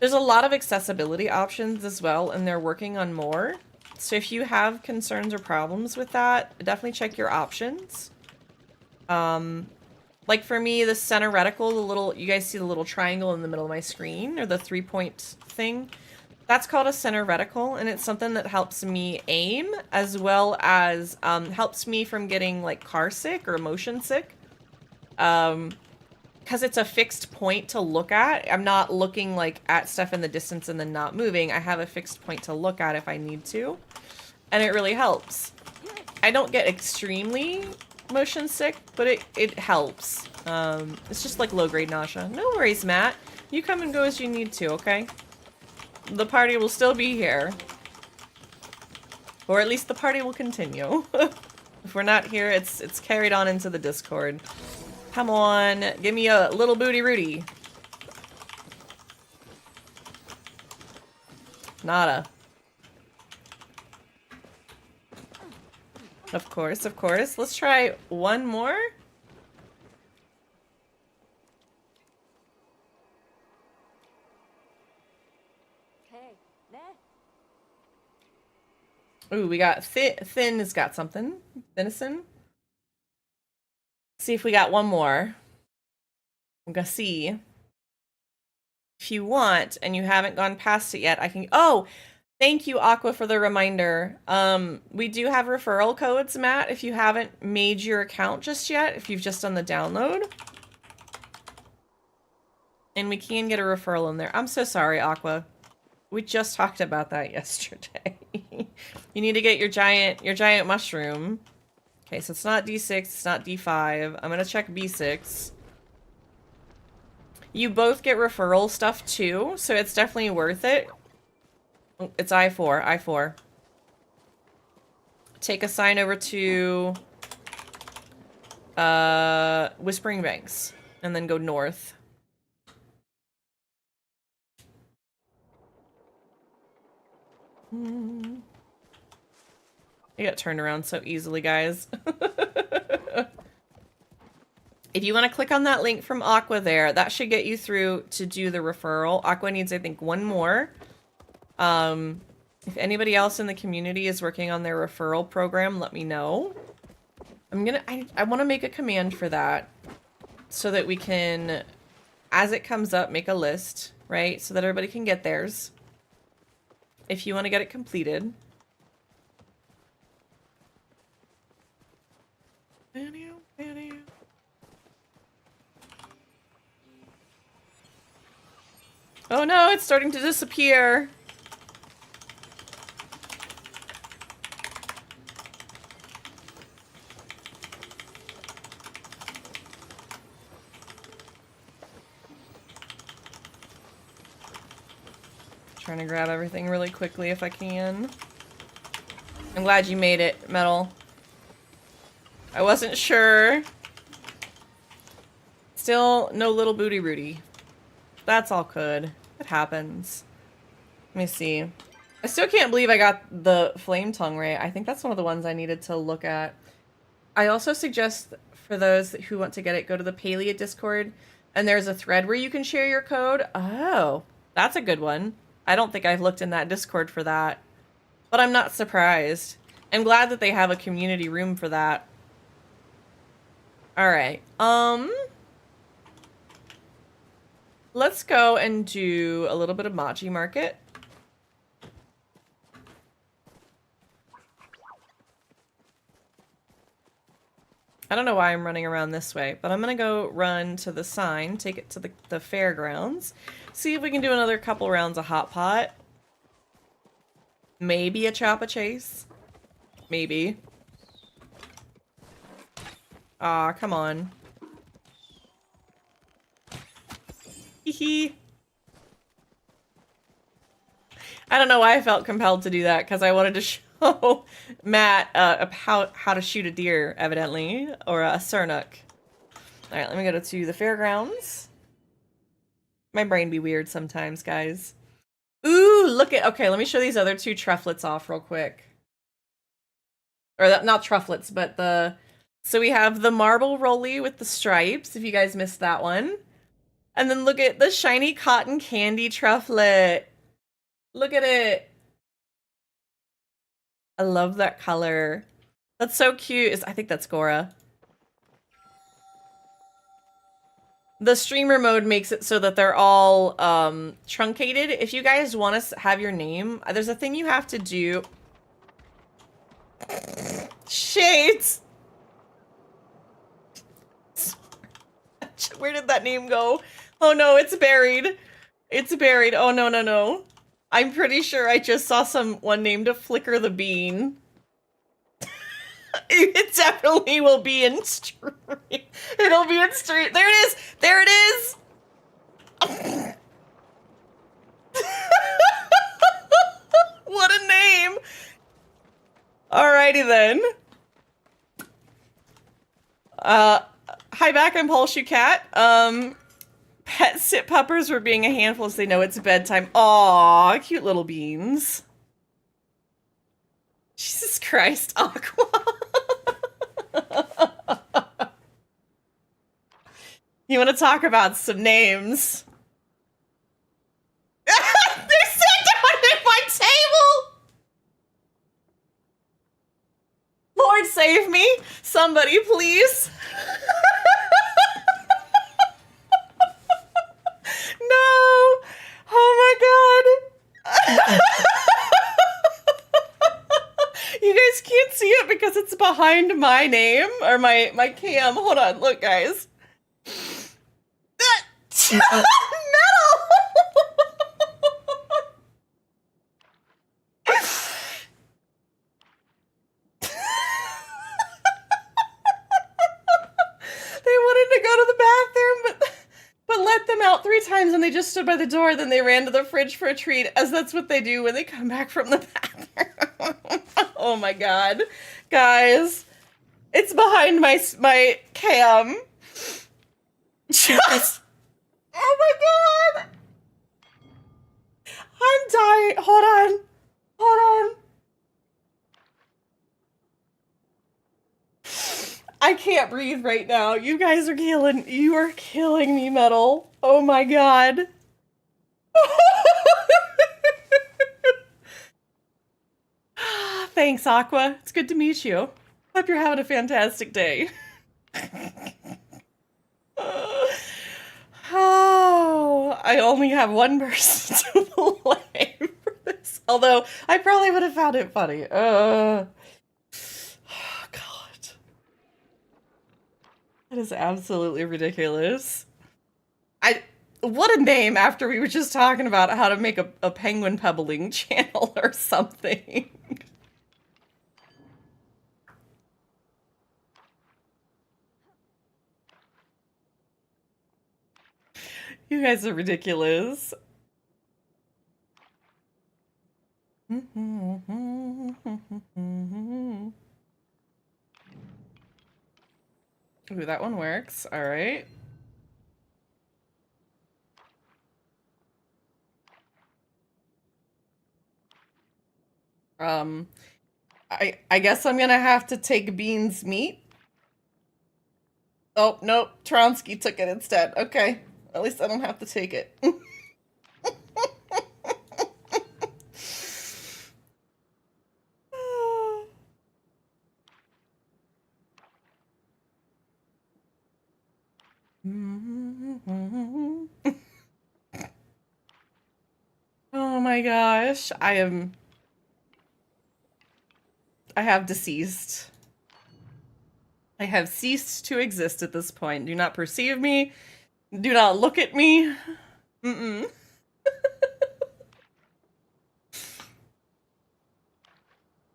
S4: a lot of accessibility options as well, and they're working on more. So if you have concerns or problems with that, definitely check your options. Like for me, the center reticle, you guys see the little triangle in the middle of my screen, or the 3-point thing? That's called a center reticle, and it's something that helps me aim, as well as helps me from getting like car sick or motion sick. Because it's a fixed point to look at. I'm not looking like at stuff in the distance and then not moving. I have a fixed point to look at if I need to, and it really helps. I don't get extremely motion sick, but it helps. It's just like low-grade nausea. No worries, Matt. You come and go as you need to, okay? The party will still be here. Or at least the party will continue. If we're not here, it's carried on into the Discord. Come on, give me a little booty Rudy. Nada. Of course, of course. Let's try one more. Ooh, we got Thin has got something. Venison. See if we got one more. I'm gonna see. If you want, and you haven't gone past it yet, I can... Oh! Thank you, Aqua, for the reminder. We do have referral codes, Matt, if you haven't made your account just yet, if you've just done the download. And we can get a referral in there. I'm so sorry, Aqua. We just talked about that yesterday. You need to get your giant mushroom. Okay, so it's not D6, it's not D5. I'm gonna check B6. You both get referral stuff too, so it's definitely worth it. It's I4, I4. Take a sign over to Whispering Banks, and then go north. I got turned around so easily, guys. If you want to click on that link from Aqua there, that should get you through to do the referral. Aqua needs, I think, one more. If anybody else in the community is working on their referral program, let me know. I want to make a command for that so that we can, as it comes up, make a list, right? So that everybody can get theirs. If you want to get it completed. Oh no, it's starting to disappear. Trying to grab everything really quickly if I can. I'm glad you made it, Metal. I wasn't sure. Still no little booty Rudy. That's all good. It happens. Let me see. I still can't believe I got the flame tongue right. I think that's one of the ones I needed to look at. I also suggest for those who want to get it, go to the Palia Discord, and there's a thread where you can share your code. Oh, that's a good one. I don't think I've looked in that Discord for that, but I'm not surprised. I'm glad that they have a community room for that. All right. Let's go and do a little bit of Machi Market. I don't know why I'm running around this way, but I'm gonna go run to the sign, take it to the fairgrounds, see if we can do another couple rounds of Hot Pot. Maybe a Choppa Chase. Maybe. Aw, come on. Hee. I don't know why I felt compelled to do that, because I wanted to show Matt how to shoot a deer, evidently, or a sernuk. All right, let me go to the fairgrounds. My brain be weird sometimes, guys. Ooh, look at, okay, let me show these other two trufflets off real quick. Or not trufflets, but so we have the marble rolly with the stripes, if you guys missed that one. And then look at the shiny cotton candy trufflet. Look at it. I love that color. That's so cute. I think that's Gora. The streamer mode makes it so that they're all truncated. If you guys want to have your name, there's a thing you have to do. Shades! Where did that name go? Oh no, it's buried. It's buried. Oh no, no, no. I'm pretty sure I just saw someone named Flicker the Bean. It definitely will be in stream. It'll be in stream. There it is! There it is! What a name! Alrighty then. Hi back, I'm Paul Cat. Pet sit puppers were being a handful as they know it's bedtime. Aw, cute little beans. Jesus Christ, Aqua. You want to talk about some names? They sat down at my table! Lord save me! Somebody, please! No! Oh my god! You guys can't see it because it's behind my name, or my cam. Hold on, look guys. Metal! They wanted to go to the bathroom, but let them out 3 times and they just stood by the door. Then they ran to the fridge for a treat, as that's what they do when they come back from the bathroom. Oh my god. Guys, it's behind my cam. Just, oh my god. I'm dying. Hold on. Hold on. I can't breathe right now. You guys are killing. You are killing me, Metal. Oh my god. Thanks, Aqua. It's good to meet you. Hope you're having a fantastic day. Oh, I only have one person to blame for this. Although, I probably would have found it funny. Oh, God. That is absolutely ridiculous. What a name after we were just talking about how to make a penguin pebbling channel or something. You guys are ridiculous. Ooh, that one works. All right. I guess I'm gonna have to take Bean's meat. Oh, nope. Tronsky took it instead. Okay. At least I don't have to take it. Oh my gosh. I have deceased. I have ceased to exist at this point. Do not perceive me. Do not look at me. Mm-mm.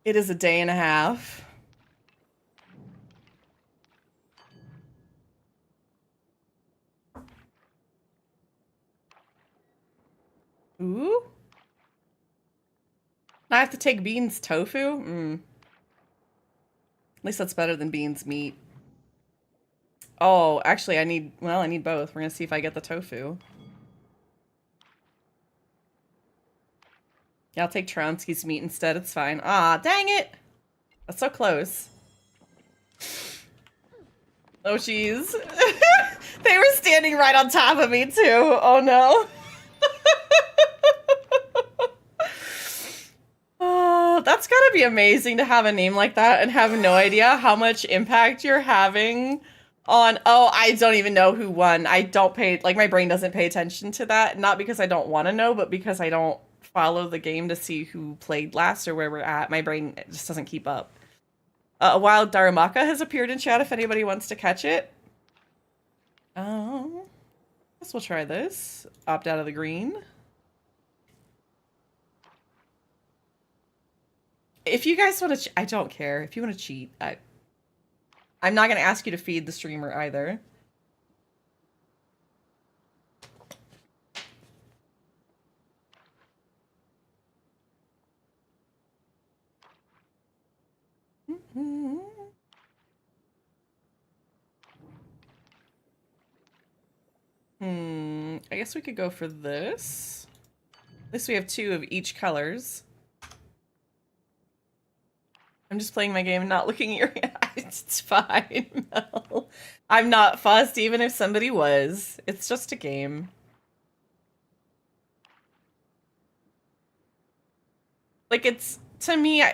S4: It is a day and a half. Ooh. I have to take beans tofu? At least that's better than beans meat. Oh, actually, I need both. We're gonna see if I get the tofu. Yeah, I'll take Tronsky's meat instead. It's fine. Ah, dang it! That's so close. Oh, jeez. They were standing right on top of me, too. Oh, no. Oh, that's gotta be amazing to have a name like that and have no idea how much impact you're having on... Oh, I don't even know who won. I don't pay... Like, my brain doesn't pay attention to that. Not because I don't want to know, but because I don't follow the game to see who played last or where we're at. My brain just doesn't keep up. A wild Daramaka has appeared in chat if anybody wants to catch it. Guess we'll try this. Opt out of the green. If you guys want to... I don't care. If you want to cheat, I'm not going to ask you to feed the streamer either. I guess we could go for this. At least we have 2 of each colors. I'm just playing my game and not looking at your eyes. It's fine, Mel. I'm not fussed even if somebody was. It's just a game. Like, it's... To me,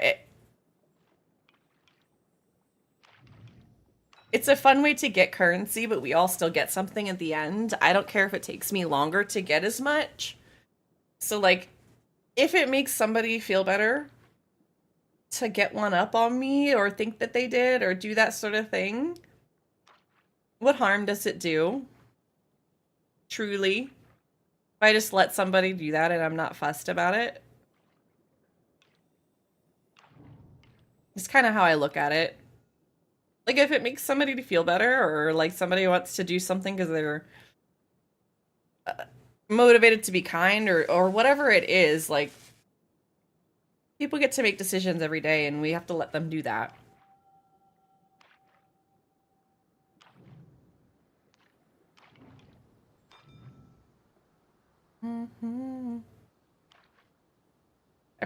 S4: it's a fun way to get currency, but we all still get something at the end. I don't care if it takes me longer to get as much. So, like, if it makes somebody feel better to get one up on me or think that they did or do that sort of thing, what harm does it do? Truly. If I just let somebody do that and I'm not fussed about it. It's kind of how I look at it. Like, if it makes somebody to feel better, or, like, somebody wants to do something because they're motivated to be kind, or whatever it is, like, people get to make decisions every day, and we have to let them do that. I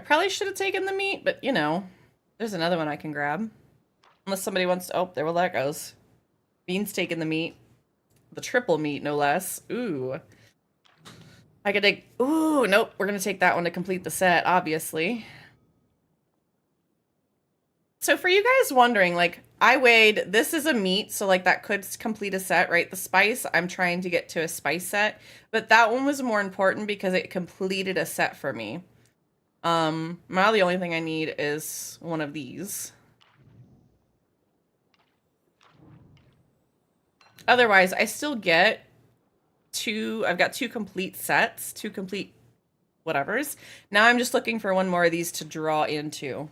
S4: probably should have taken the meat, but, you know, there's another one I can grab. Unless somebody wants to... Oh, there, well, that goes. Beans taking the meat. The triple meat, no less. Ooh. I could take... Ooh, nope. We're going to take that one to complete the set, obviously. So for you guys wondering, like, I weighed... This is a meat, so, like, that could complete a set, right? The spice, I'm trying to get to a spice set. But that one was more important because it completed a set for me. Now the only thing I need is one of these. Otherwise, I still get 2, I've got 2 complete sets, 2 complete whatevers. Now I'm just looking for one more of these to draw into.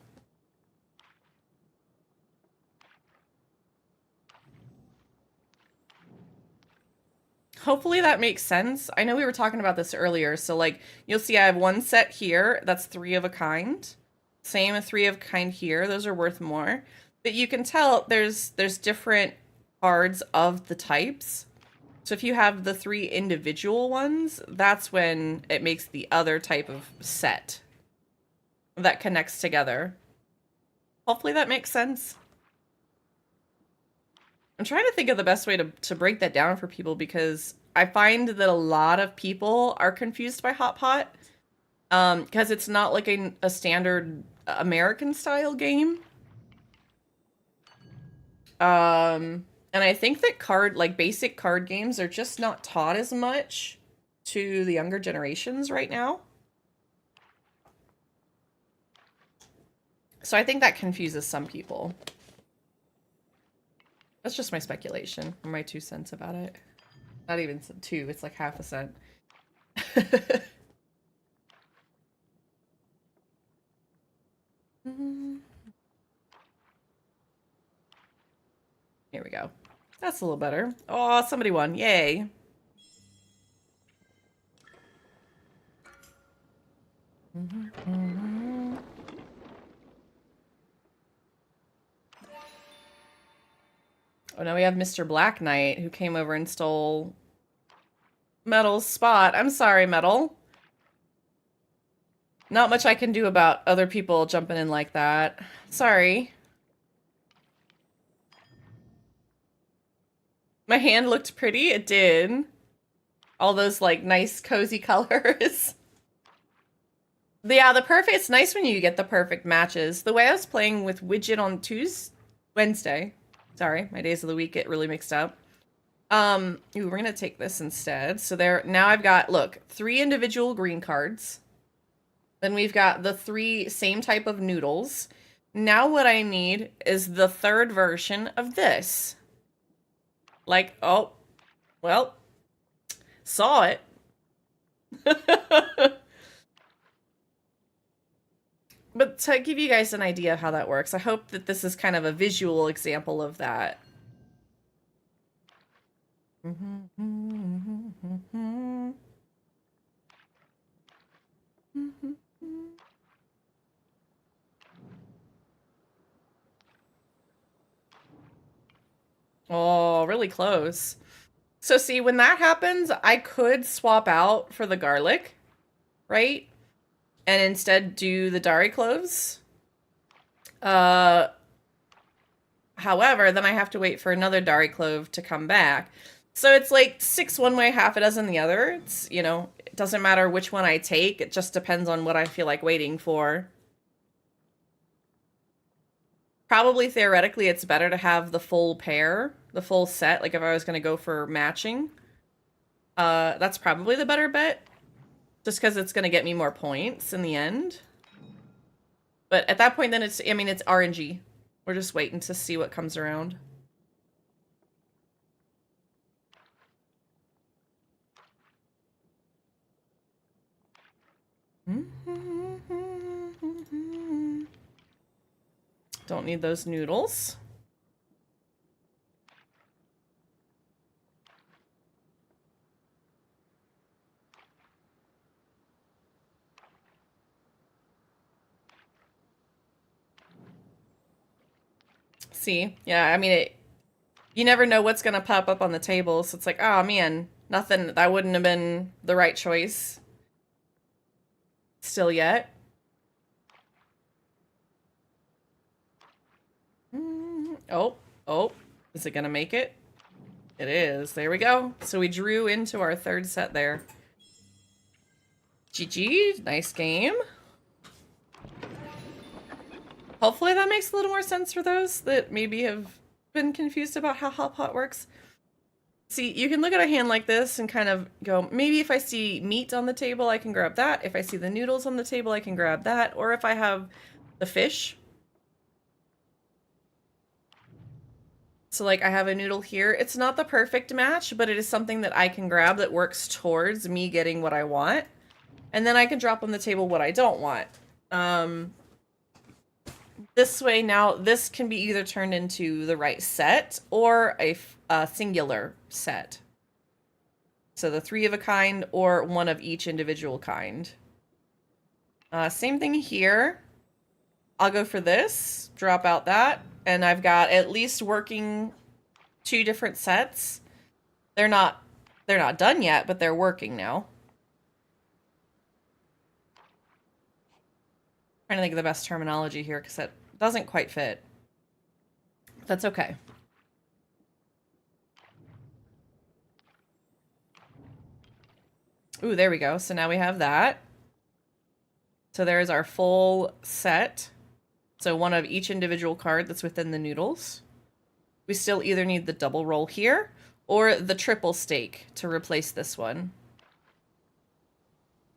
S4: Hopefully that makes sense. I know we were talking about this earlier, so like, you'll see I have 1 set here, that's 3 of a kind. Same with 3 of a kind here, those are worth more. But you can tell there's different cards of the types. So if you have the 3 individual ones, that's when it makes the other type of set that connects together. Hopefully that makes sense. I'm trying to think of the best way to break that down for people, because I find that a lot of people are confused by Hot Pot, because it's not like a standard American style game. And I think that basic card games are just not taught as much to the younger generations right now. So I think that confuses some people. That's just my speculation, or my 2 cents about it. Not even 2, it's like half a cent. Here we go. That's a little better. Oh, somebody won. Yay. Oh, now we have Mr. Black Knight who came over and stole Metal's spot. I'm sorry, Metal. Not much I can do about other people jumping in like that. Sorry. My hand looked pretty. It did. All those, like, nice, cozy colors. Yeah, it's nice when you get the perfect matches. The way I was playing with Widget on Wednesday. Sorry, my days of the week get really mixed up. Ooh, we're gonna take this instead. So now I've got, look, 3 individual green cards. Then we've got the 3 same type of noodles. Now what I need is the 3rd version of this. Like, oh, well, saw it. But to give you guys an idea of how that works, I hope that this is kind of a visual example of that. Oh, really close. So see, when that happens, I could swap out for the garlic, right? And instead do the Dari cloves. However, then I have to wait for another Dari clove to come back. So it's like 6 one way, half a dozen the other. It's, you know, it doesn't matter which one I take. It just depends on what I feel like waiting for. Probably theoretically, it's better to have the full pair, the full set. Like if I was going to go for matching, that's probably the better bet. Just because it's going to get me more points in the end. But at that point, then it's RNG. We're just waiting to see what comes around. Don't need those noodles. See? Yeah, I mean, you never know what's going to pop up on the table, so it's like, oh man, nothing, that wouldn't have been the right choice. Still yet. Oh, is it gonna make it? It is. There we go. So we drew into our 3rd set there. GG, nice game. Hopefully that makes a little more sense for those that maybe have been confused about how Hot Pot works. See, you can look at a hand like this and kind of go, maybe if I see meat on the table, I can grab that. If I see the noodles on the table, I can grab that. Or if I have the fish. So like I have a noodle here. It's not the perfect match, but it is something that I can grab that works towards me getting what I want. And then I can drop on the table what I don't want. This way now, this can be either turned into the right set or a singular set. So the 3 of a kind or 1 of each individual kind. Same thing here. I'll go for this, drop out that, and I've got at least working 2 different sets. They're not done yet, but they're working now. Trying to think of the best terminology here because that doesn't quite fit. That's okay. Ooh, there we go. So now we have that. So there's our full set. So 1 of each individual card that's within the noodles. We still either need the double roll here or the triple steak to replace this one.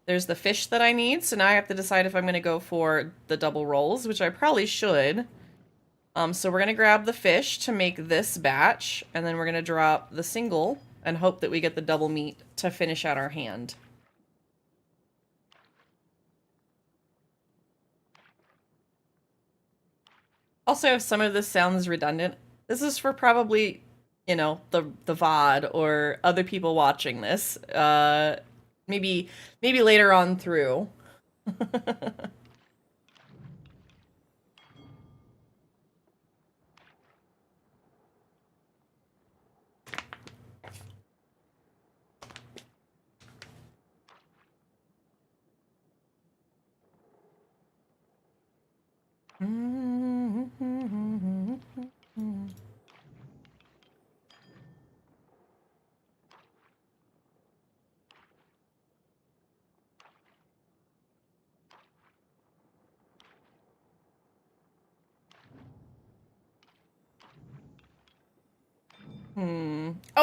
S4: There's the fish that I need, so now I have to decide if I'm going to go for the double rolls, which I probably should. So we're going to grab the fish to make this batch, and then we're going to drop the single and hope that we get the double meat to finish out our hand. Also, if some of this sounds redundant, this is for probably, you know, the VOD or other people watching this. Maybe later on through. Oh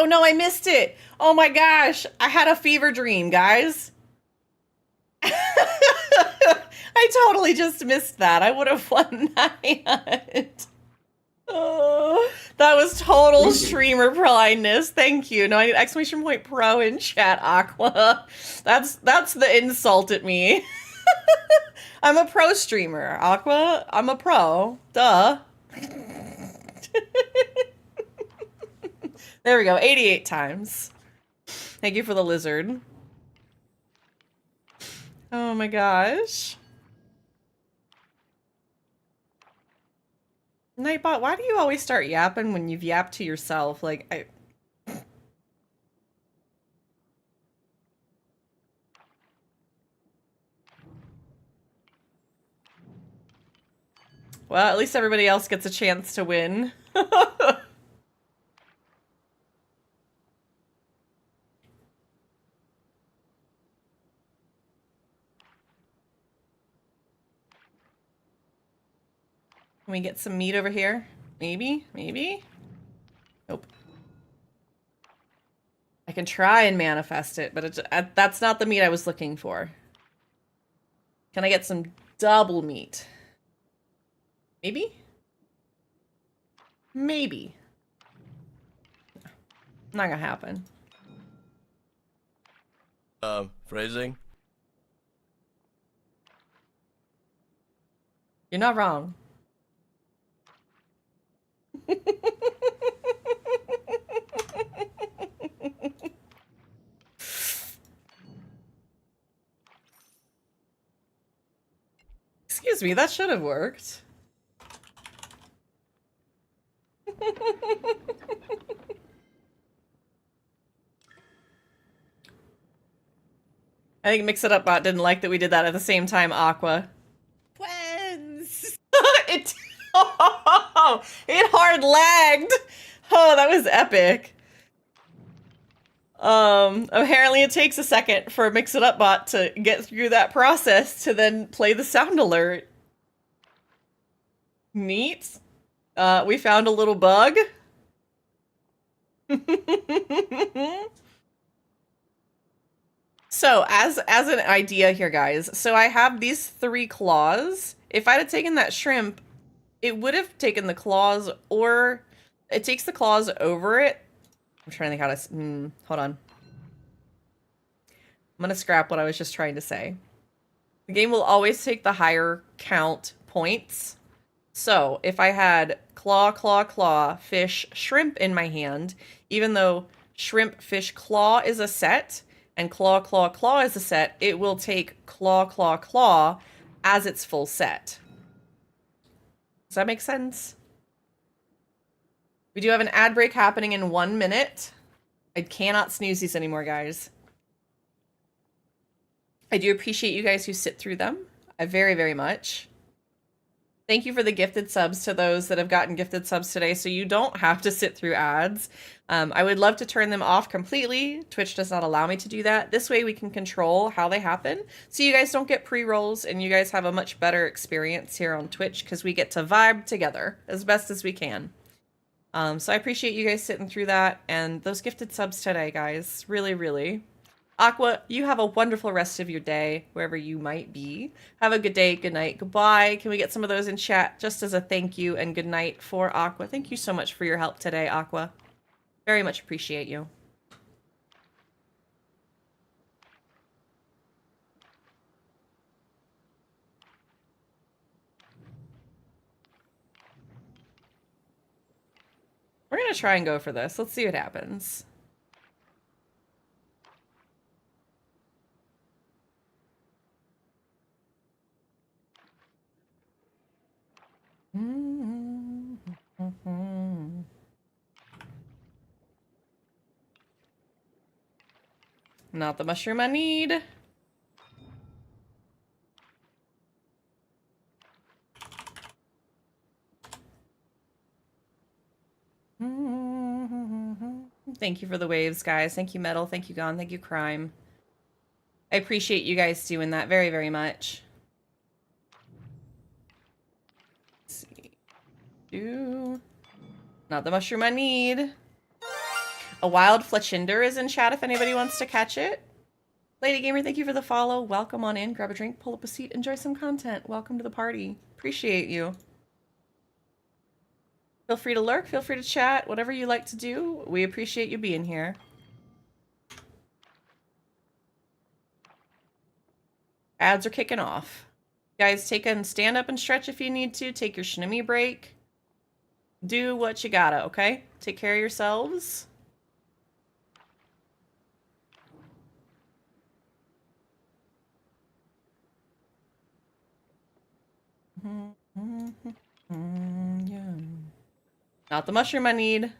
S4: no, I missed it. Oh my gosh, I had a fever dream, guys. I totally just missed that. I would have won that. Oh, that was total streamer blindness. Thank you. No, I need exclamation point pro in chat, Aqua. That's the insult at me. I'm a pro streamer, Aqua. I'm a pro. Duh. There we go. 88 times. Thank you for the lizard. Oh my gosh. Nightbot, why do you always start yapping when you've yapped to yourself? Like, Well, at least everybody else gets a chance to win. Can we get some meat over here? Maybe? Maybe? Nope. I can try and manifest it, but that's not the meat I was looking for. Can I get some double meat? Maybe? Maybe. Not gonna happen.
S6: Phrasing?
S4: You're not wrong. Excuse me, that should have worked. I think Mix It Up Bot didn't like that we did that at the same time, Aqua.
S2: Twins.
S4: It hard lagged. Oh, that was epic. Apparently it takes a second for Mix It Up Bot to get through that process to then play the sound alert. Neat. We found a little bug. So, as an idea here, guys, so I have these 3 claws. If I'd have taken that shrimp, it would have taken the claws, or it takes the claws over it. I'm trying to think how to... hold on. I'm gonna scrap what I was just trying to say. The game will always take the higher count points. So, if I had claw, claw, claw, fish, shrimp in my hand, even though shrimp, fish, claw is a set, and claw, claw, claw is a set, it will take claw, claw, claw as its full set. Does that make sense? We do have an ad break happening in 1 minute. I cannot snooze these anymore, guys. I do appreciate you guys who sit through them. I very, very much. Thank you for the gifted subs to those that have gotten gifted subs today, so you don't have to sit through ads. I would love to turn them off completely. Twitch does not allow me to do that. This way we can control how they happen, so you guys don't get pre-rolls and you guys have a much better experience here on Twitch because we get to vibe together as best as we can. So I appreciate you guys sitting through that and those gifted subs today, guys. Really, really. Aqua, you have a wonderful rest of your day, wherever you might be. Have a good day, good night, goodbye. Can we get some of those in chat just as a thank you and good night for Aqua? Thank you so much for your help today, Aqua. Very much appreciate you. We're gonna try and go for this. Let's see what happens. Not the mushroom I need. Thank you for the waves, guys. Thank you, Metal. Thank you, Gone. Thank you, Crime. I appreciate you guys doing that very, very much. Let's see. Not the mushroom I need. A wild fletchinder is in chat if anybody wants to catch it. Lady Gamer, thank you for the follow. Welcome on in. Grab a drink, pull up a seat, enjoy some content. Welcome to the party. Appreciate you. Feel free to lurk, feel free to chat, whatever you like to do. We appreciate you being here. Ads are kicking off. Guys, stand up and stretch if you need to. Take your shinami break. Do what you gotta, okay? Take care of yourselves. Yeah. Not the mushroom I need.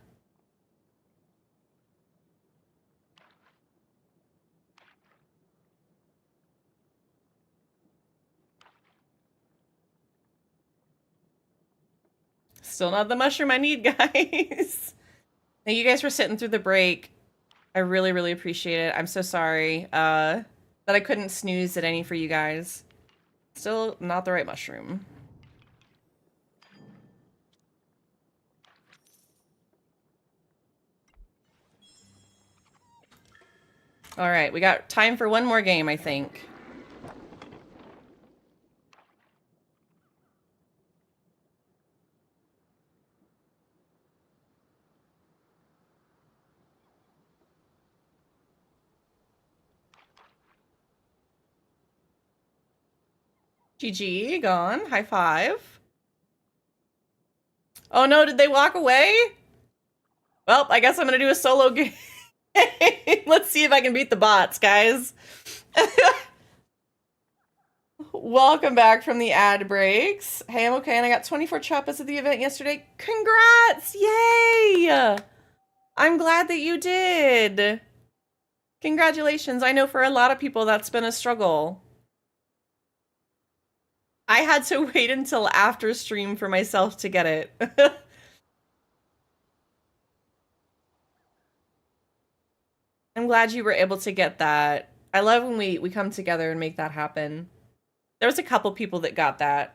S4: Still not the mushroom I need, guys. Thank you guys for sitting through the break. I really, really appreciate it. I'm so sorry that I couldn't snooze at any for you guys. Still not the right mushroom. All right, we got time for one more game, I think. GG, Gone. High five. Oh no, did they walk away? Well, I guess I'm gonna do a solo game. Let's see if I can beat the bots, guys. Welcome back from the ad breaks. Hey, I'm okay, and I got 24 choppas at the event yesterday. Congrats! Yay! I'm glad that you did. Congratulations. I know for a lot of people that's been a struggle. I had to wait until after stream for myself to get it. I'm glad you were able to get that. I love when we come together and make that happen. There was a couple people that got that.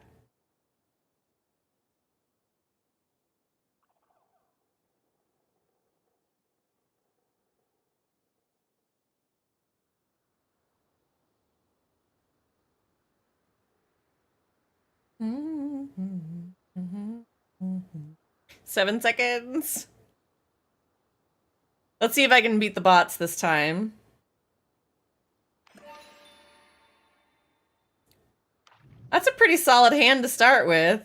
S4: Mm-hmm. Mm-hmm. Mm-hmm. 7 seconds. Let's see if I can beat the bots this time. That's a pretty solid hand to start with.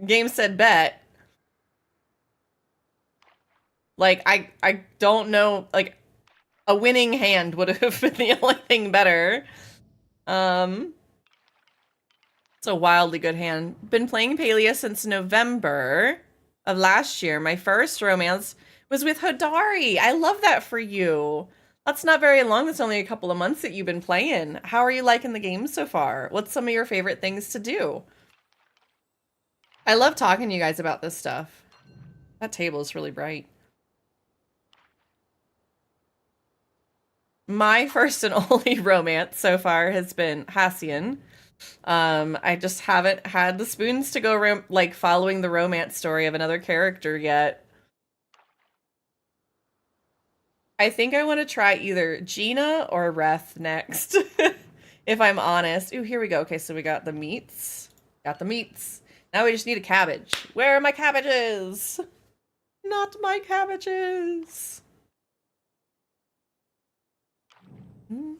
S4: Game said bet. Like, I don't know, like, a winning hand would have been the only thing better. It's a wildly good hand. Been playing Palia since November of last year. My first romance was with Hodari. I love that for you. That's not very long. That's only a couple of months that you've been playing. How are you liking the game so far? What's some of your favorite things to do? I love talking to you guys about this stuff. That table is really bright. My first and only romance so far has been Hassian. I just haven't had the spoons to go like following the romance story of another character yet. I think I want to try either Gina or Reth next, if I'm honest. Ooh, here we go. Okay, so we got the meats. Got the meats. Now we just need a cabbage. Where are my cabbages? Not my cabbages. Mm-hmm.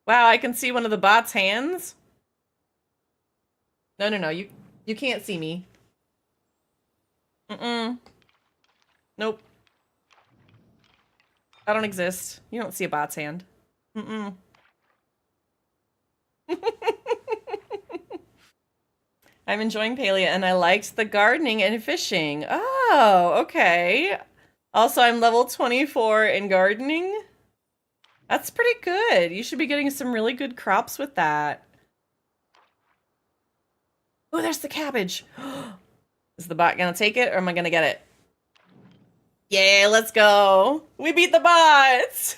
S4: Wow, I can see one of the bot's hands. No, you can't see me. Nope. I don't exist. You don't see a bot's hand. I'm enjoying Palia, and I liked the gardening and fishing. Oh, okay. Also, I'm level 24 in gardening. That's pretty good. You should be getting some really good crops with that. Oh, there's the cabbage. Is the bot gonna take it or am I gonna get it? Yeah, let's go. We beat the bots.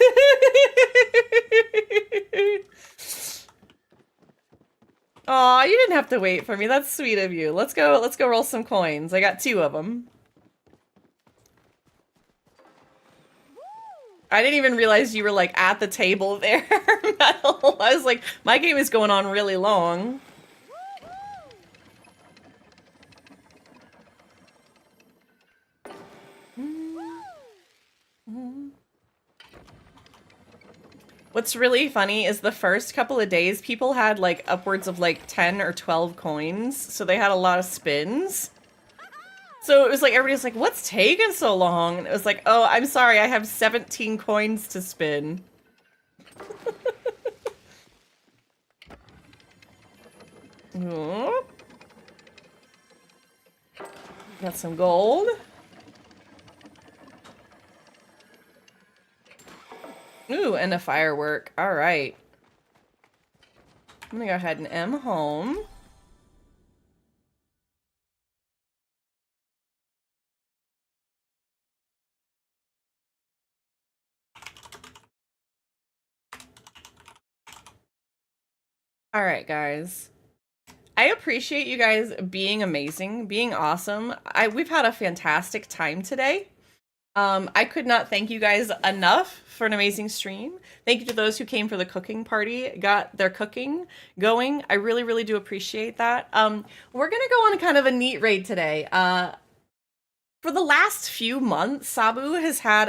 S4: Aw, you didn't have to wait for me. That's sweet of you. Let's go roll some coins. I got 2 of them. I didn't even realize you were like at the table there, Metal. I was like, my game is going on really long. What's really funny is the first couple of days, people had like upwards of like 10 or 12 coins, so they had a lot of spins. So it was like, everybody's like, what's taking so long? And it was like, oh, I'm sorry, I have 17 coins to spin. Oh. Got some gold. Ooh, and a firework. All right. I'm gonna go ahead and M home. All right, guys. I appreciate you guys being amazing, being awesome. We've had a fantastic time today. I could not thank you guys enough for an amazing stream. Thank you to those who came for the cooking party, got their cooking going. I really, really do appreciate that. We're gonna go on kind of a neat raid today. For the last few months, Sabu has had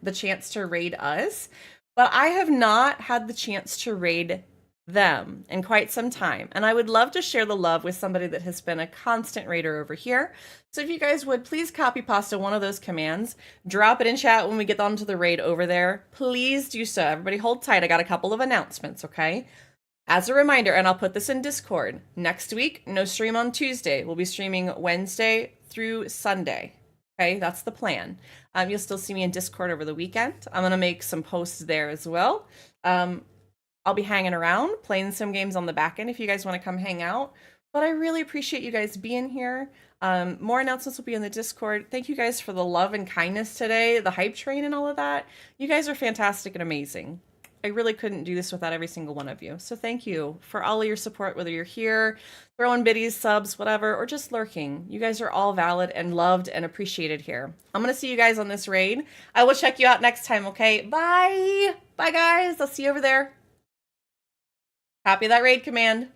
S4: the chance to raid us, but I have not had the chance to raid them in quite some time. And I would love to share the love with somebody that has been a constant raider over here. So if you guys would please copy pasta one of those commands, drop it in chat when we get onto the raid over there. Please do so. Everybody hold tight. I got a couple of announcements, okay? As a reminder, and I'll put this in Discord, next week, no stream on Tuesday. We'll be streaming Wednesday through Sunday. Okay, that's the plan. You'll still see me in Discord over the weekend. I'm going to make some posts there as well. I'll be hanging around, playing some games on the back end if you guys want to come hang out. But I really appreciate you guys being here. More announcements will be in the Discord. Thank you guys for the love and kindness today, the hype train and all of that. You guys are fantastic and amazing. I really couldn't do this without every single one of you. So thank you for all of your support, whether you're here, throwing biddies, subs, whatever, or just lurking. You guys are all valid and loved and appreciated here. I'm going to see you guys on this raid. I will check you out next time, okay? Bye! Bye, guys. I'll see you over there. Copy that raid command.